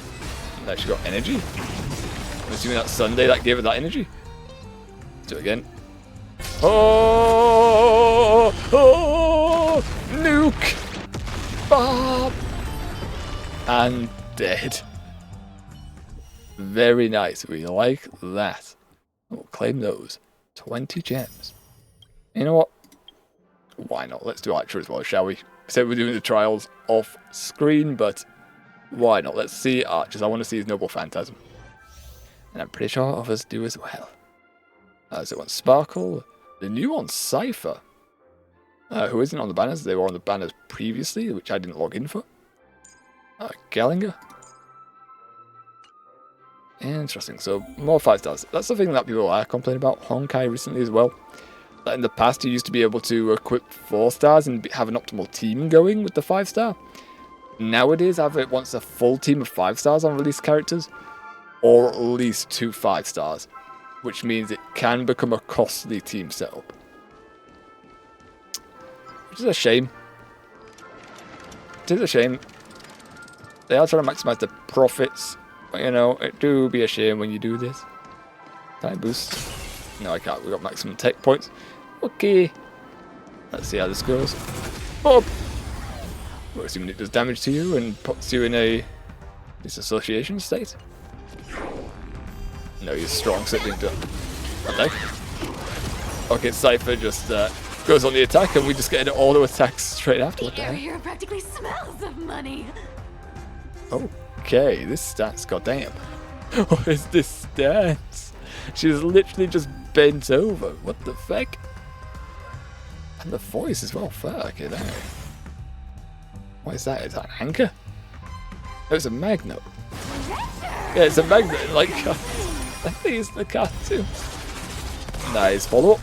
Now she got energy. I'm assuming that's Sunday that gave her that energy. Let's do it again. Oh! Oh! Nuke! Bob! And dead. Very nice. We like that. We'll claim those. 20 gems. You know what? Why not? Let's do Archer as well, shall we? Said we're doing the trials off screen, but why not? Let's see Archers. I want to see his Noble Phantasm. And I'm pretty sure others do as well. So one Sparkle. The new one, Cypher. Who isn't on the banners? They were on the banners previously, which I didn't log in for. Gallinger. Interesting. So more 5 stars. That's the thing that people are complaining about Honkai recently as well. That in the past you used to be able to equip 4 stars and have an optimal team going with the 5 star. Nowadays, either it wants a full team of 5 stars on released characters, or at least 2 5 stars, which means it can become a costly team setup. Which is a shame. It is a shame. They are trying to maximize the profits, but you know, it do be a shame when you do this. Can I boost? No, I can't. We got maximum tech points. Okay. Let's see how this goes. Bob! We're assuming it does damage to you and puts you in a disassociation state. No, he's strong, so it didn't do it. Okay. Okay, Cypher just goes on the attack and we just get an auto attack straight after. What the The air hell? here practically smells of money. Okay, this stance, goddamn. What is this stance? She's literally just bent over. What the fuck? And the voice as well. Fuck it, eh? What is that? Is that an anchor? Oh, it's a magnet. Yeah, it's a magnet, like I think it's the cartoon. Nice follow up.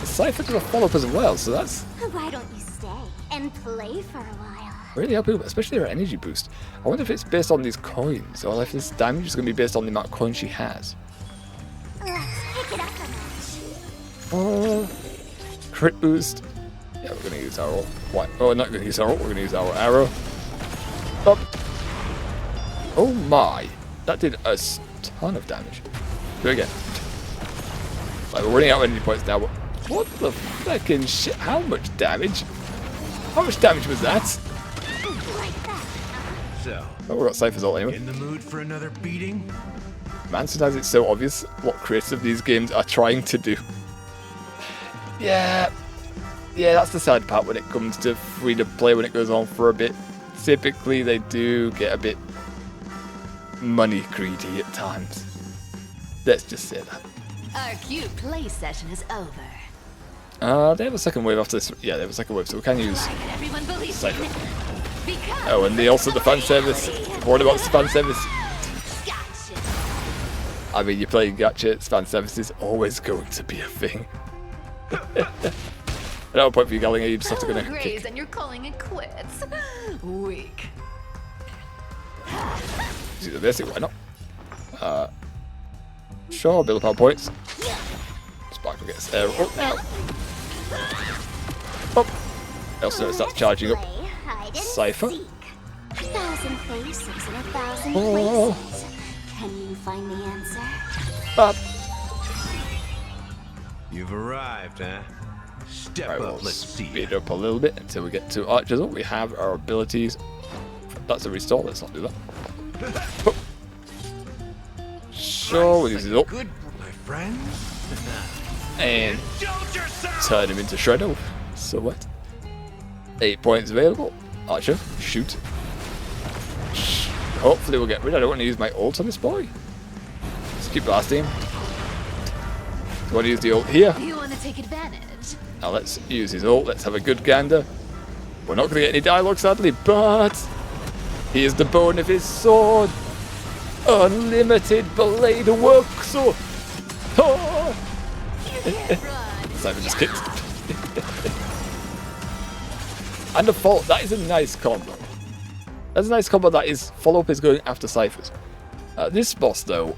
Cypher does a follow up as well, so that's Why don't you stay and play for a while? really helpful, especially her energy boost. I wonder if it's based on these coins, or if this damage is going to be based on the amount of coins she has. Let's pick it up a notch. Crit boost. Yeah, we're going to use our ult. Why? Oh, we're not going to use our ult, we're going to use our arrow. Up. Oh my. That did a ton of damage. Do it again. Like, we're running out of energy points now, but what the fucking shit? How much damage? How much damage was that? So, Oh, we got Cypher's ult anyway. in the mood for another beating? Man, sometimes it's so obvious what creators of these games are trying to do. Yeah, that's the sad part when it comes to free to play when it goes on for a bit. Typically, they do get a bit money greedy at times. Let's just say that. Our cute play session is over. They have a second wave after this. Yeah, they have a second wave, so we can use Everyone believes Cypher. Because Oh, and also the fan service. What about the fan service? I mean, you're playing gacha, fan service is always going to be a thing. At no point for you, Gallinger, you just have to go and Graze kick. and you're calling it quits. Weak. See the basic, why not? Sure, build up our points. Sparkle gets air. Oh, now. Oh. I also know it starts charging up. Cypher. 1,000 faces in 1,000 Oh. places. Can you find the answer? Up. You've arrived, huh? Step Right, up, we'll let's see. speed up a little bit until we get to archers. We have our abilities. That's a restore. Let's not do that. Oh. Sure, we'll use it up. Good, my friends. And turn him into Shredder. So what? 8 points available. Archer, shoot. Hopefully we'll get rid. I don't want to use my ult on this boy. Let's keep blasting him. Do you want to use the ult here? You want to take advantage? Now let's use his ult. Let's have a good gander. We're not going to get any dialogue, sadly, but here's the bone of his sword. Unlimited blade work sword. Oh! Simon just kicked. And a follow. That is a nice combo. That's a nice combo. That is follow up is going after Cyphers. This boss though,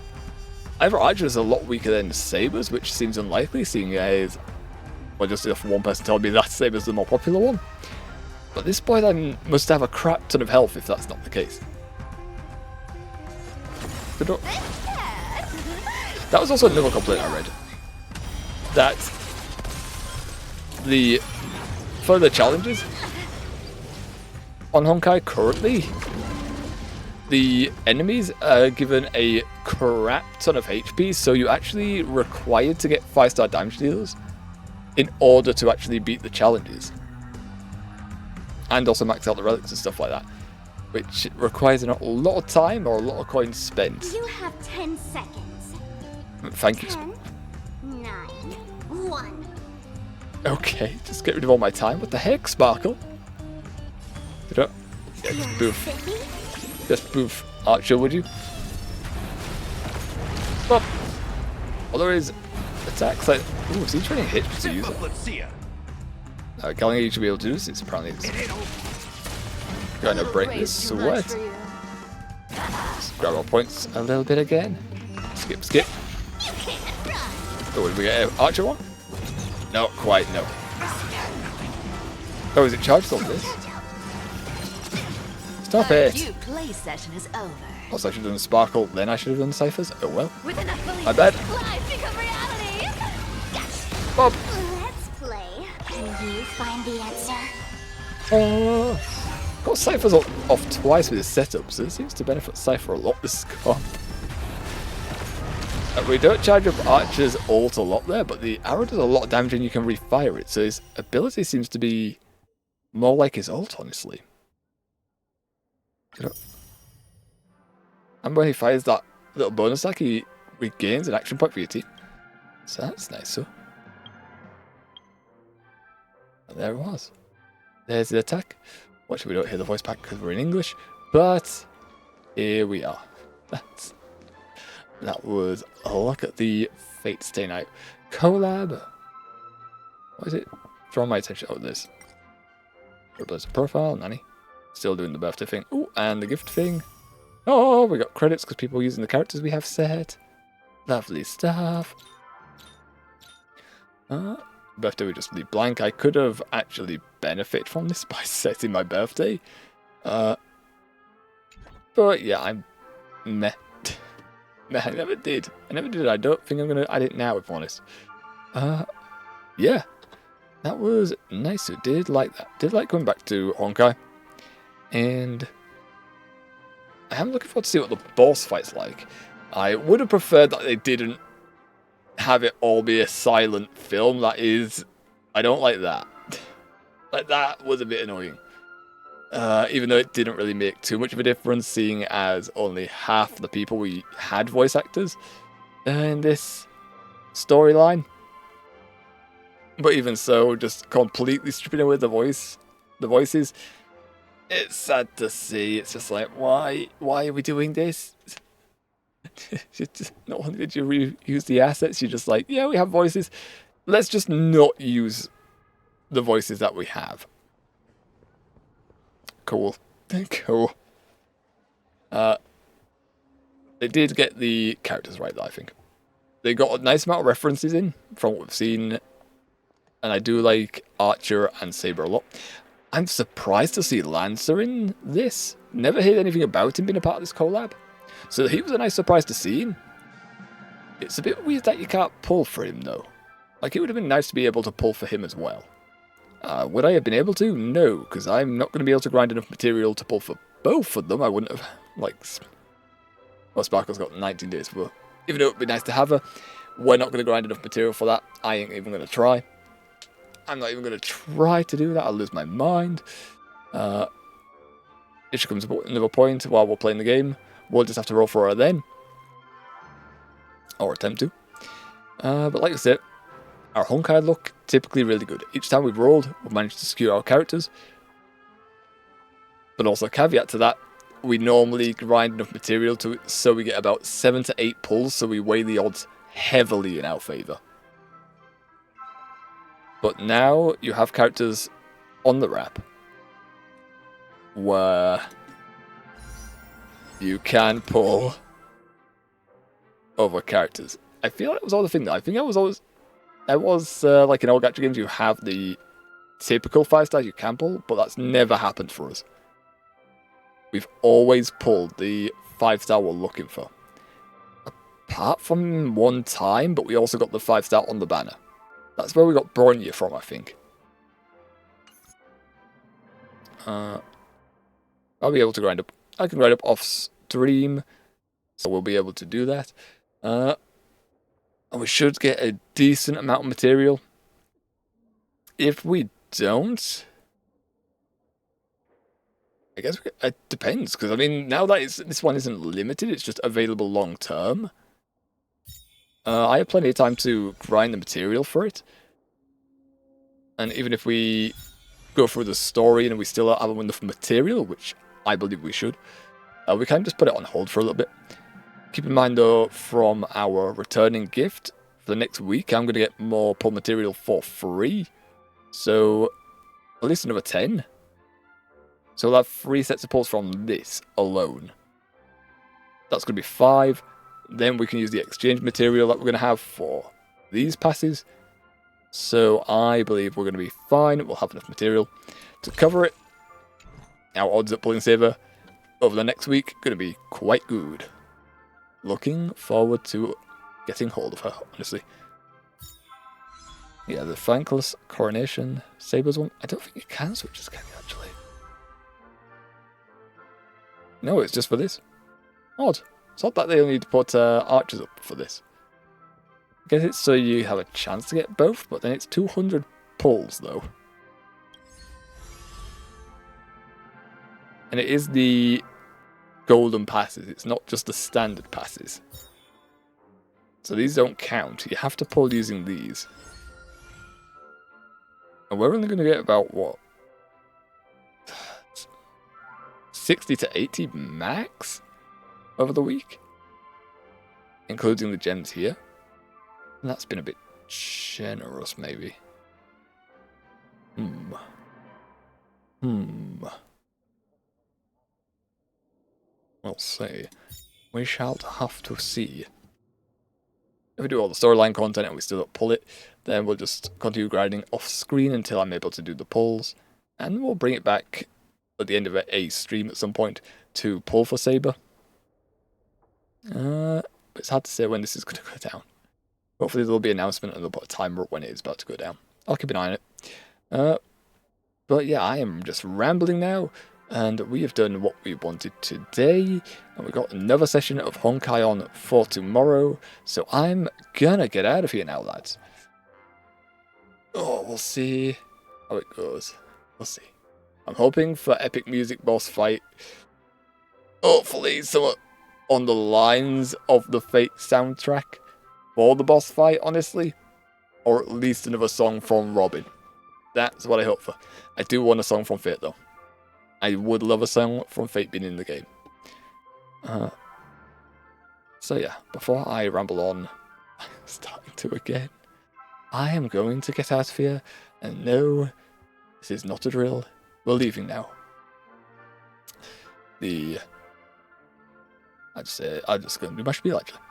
either Archer is a lot weaker than Sabers, which seems unlikely, seeing as well, just enough for one person telling me that Saber's the more popular one. But this boy then must have a crap ton of health if that's not the case. That was also another complaint I read. That the further challenges on Honkai currently, the enemies are given a crap ton of HP, so you're actually required to get 5-star damage dealers in order to actually beat the challenges. And also max out the relics and stuff like that, which requires a lot of time or a lot of coins spent. You have 10 seconds. Thank you. 10, 9, 1. Okay, just get rid of all my time. What the heck, Sparkle? You know, yeah, just boof. Just boof Archer, would you? Well, there is attacks like. Ooh, is he trying to hit to use it? Let's see ya. Gallinger, you should be able to do this. It's apparently going to break this sweat. Let's grab our points a little bit again. Skip, skip. Oh, did we get an Archer one? Not quite, no. Oh, is it charged on this? Stop it! Your play session is over. Also, I should have done Sparkle, then I should have done Cyphers. Oh well. With enough belief, My bad. lies become reality. Bob. Let's play. Can you find the answer? Got Cyphers off twice with his setup, so it seems to benefit Cypher a lot this comp. We don't charge up Archer's ult a lot there, but the arrow does a lot of damage and you can refire it, so his ability seems to be more like his ult, honestly. And when he fires that little bonus attack, he regains an action point for your team. So that's nice, so. And there it was. There's the attack. Watch, we don't hear the voice back because we're in English. But here we are. That was a look at the Fate Stay Night collab. What is it? Draw my attention. Oh, this. Replace the profile, Nanny. Still doing the birthday thing. Oh, and the gift thing. Oh, we got credits because people are using the characters we have set. Lovely stuff. Birthday we just leave blank. I could have actually benefited from this by setting my birthday. But yeah, I'm meh. I never did. I don't think I'm going to add it now, if I'm honest. Yeah. That was nice. I did like that. Did like going back to Honkai. And I am looking forward to see what the boss fight's like. I would have preferred that they didn't have it all be a silent film. That is... I don't like that. Like, that was a bit annoying. Even though it didn't really make too much of a difference, seeing as only half the people we had voice actors in this storyline. But even so, just completely stripping away the voices, it's sad to see. It's just like, why are we doing this? Not only did you reuse the assets, you're just like, yeah, we have voices. Let's just not use the voices that we have. Cool. Cool. They did get the characters right, though, I think. They got a nice amount of references in from what we've seen. And I do like Archer and Saber a lot. I'm surprised to see Lancer in this. Never heard anything about him being a part of this collab. So he was a nice surprise to see him. It's a bit weird that you can't pull for him, though. Like, it would have been nice to be able to pull for him as well. Would I have been able to? No, because I'm not going to be able to grind enough material to pull for both of them. I wouldn't have, like... Well, Sparkle's got 19 days, but even though it would be nice to have her, we're not going to grind enough material for that. I ain't even going to try. I'm not even going to try to do that. I'll lose my mind. If she comes up another point while we're playing the game, we'll just have to roll for her then. Or attempt to. But like I said, our Honkai look typically really good. Each time we've rolled, we've managed to skew our characters. But also, caveat to that, we normally grind enough material to it so we get about 7 to 8 pulls, so we weigh the odds heavily in our favour. But now you have characters on the wrap where you can pull over characters. I feel it was all the thing. I think I was like in all gacha games, you have the typical 5-stars you can pull, but that's never happened for us. We've always pulled the 5-star we're looking for. Apart from one time, but we also got the 5-star on the banner. That's where we got Bronya from, I think. I'll be able to grind up. I can grind up off stream, so we'll be able to do that. And we should get a decent amount of material. If we don't, I guess it depends, because I mean, now that this one isn't limited, it's just available long term. I have plenty of time to grind the material for it. And even if we go through the story and we still have enough material, which I believe we should, we can just put it on hold for a little bit. Keep in mind, though, from our returning gift, for the next week, I'm going to get more pull material for free. So, at least another 10. So we'll have 3 sets of pulls from this alone. That's going to be 5. Then we can use the exchange material that we're going to have for these passes. So I believe we're going to be fine. We'll have enough material to cover it. Our odds at pulling Saber over the next week going to be quite good. Looking forward to getting hold of her, honestly. Yeah, the Thankless Coronation Sabers one. I don't think you can switch this, can you, actually? No, it's just for this. Odd. It's odd that they only need to put archers up for this. I guess it's so you have a chance to get both, but then it's 200 pulls, though. And it is the golden passes. It's not just the standard passes. So these don't count. You have to pull using these. And we're only going to get about, what? 60 to 80 max over the week. Including the gems here. And that's been a bit generous, maybe. We'll see. We shall have to see. If we do all the storyline content and we still don't pull it, then we'll just continue grinding off screen until I'm able to do the pulls. And we'll bring it back at the end of a stream at some point to pull for Saber. But it's hard to say when this is going to go down. Hopefully there'll be an announcement and they'll put a timer up when it is about to go down. I'll keep an eye on it. But yeah, I am just rambling now. And we have done what we wanted today. And we've got another session of Honkai on for tomorrow. So I'm gonna get out of here now, lads. Oh, we'll see how it goes. We'll see. I'm hoping for epic music boss fight. Hopefully somewhat on the lines of the Fate soundtrack for the boss fight, honestly. Or at least another song from Robin. That's what I hope for. I do want a song from Fate though. I would love a song from Fate being in the game. So yeah, before I ramble on, I'm starting to again. I am going to get out of here, and no, this is not a drill. We're leaving now. I'm just going to do my spiel actually.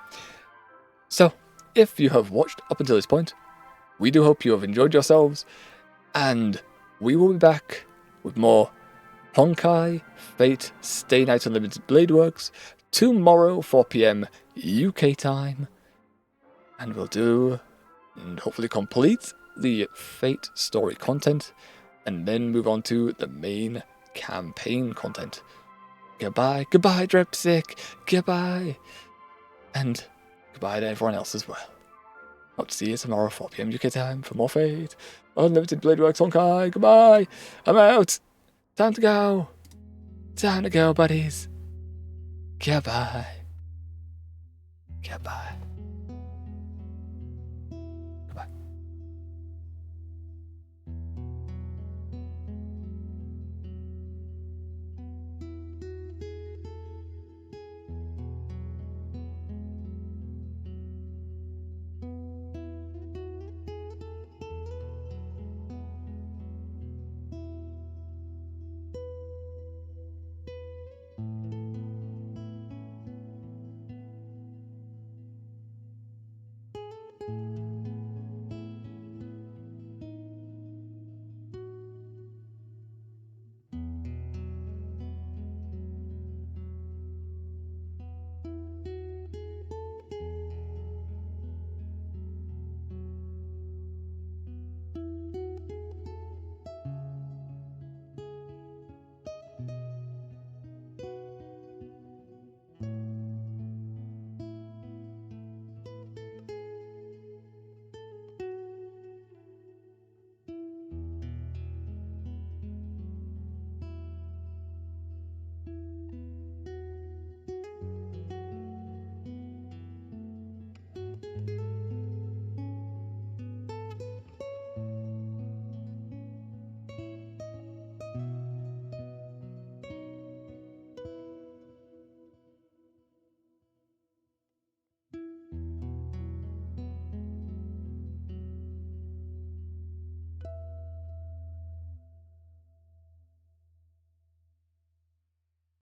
So, if you have watched up until this point, we do hope you have enjoyed yourselves, and we will be back with more Honkai, Fate, Stay Night Unlimited Blade Works tomorrow 4 PM UK time, and we'll do and hopefully complete the Fate story content and then move on to the main campaign content. Goodbye, Dripsic, goodbye, and goodbye to everyone else as well. Hope to see you tomorrow 4 PM UK time for more Fate Unlimited Blade Works Honkai. Goodbye, I'm out. Time to go. Time to go, buddies. Goodbye. Goodbye.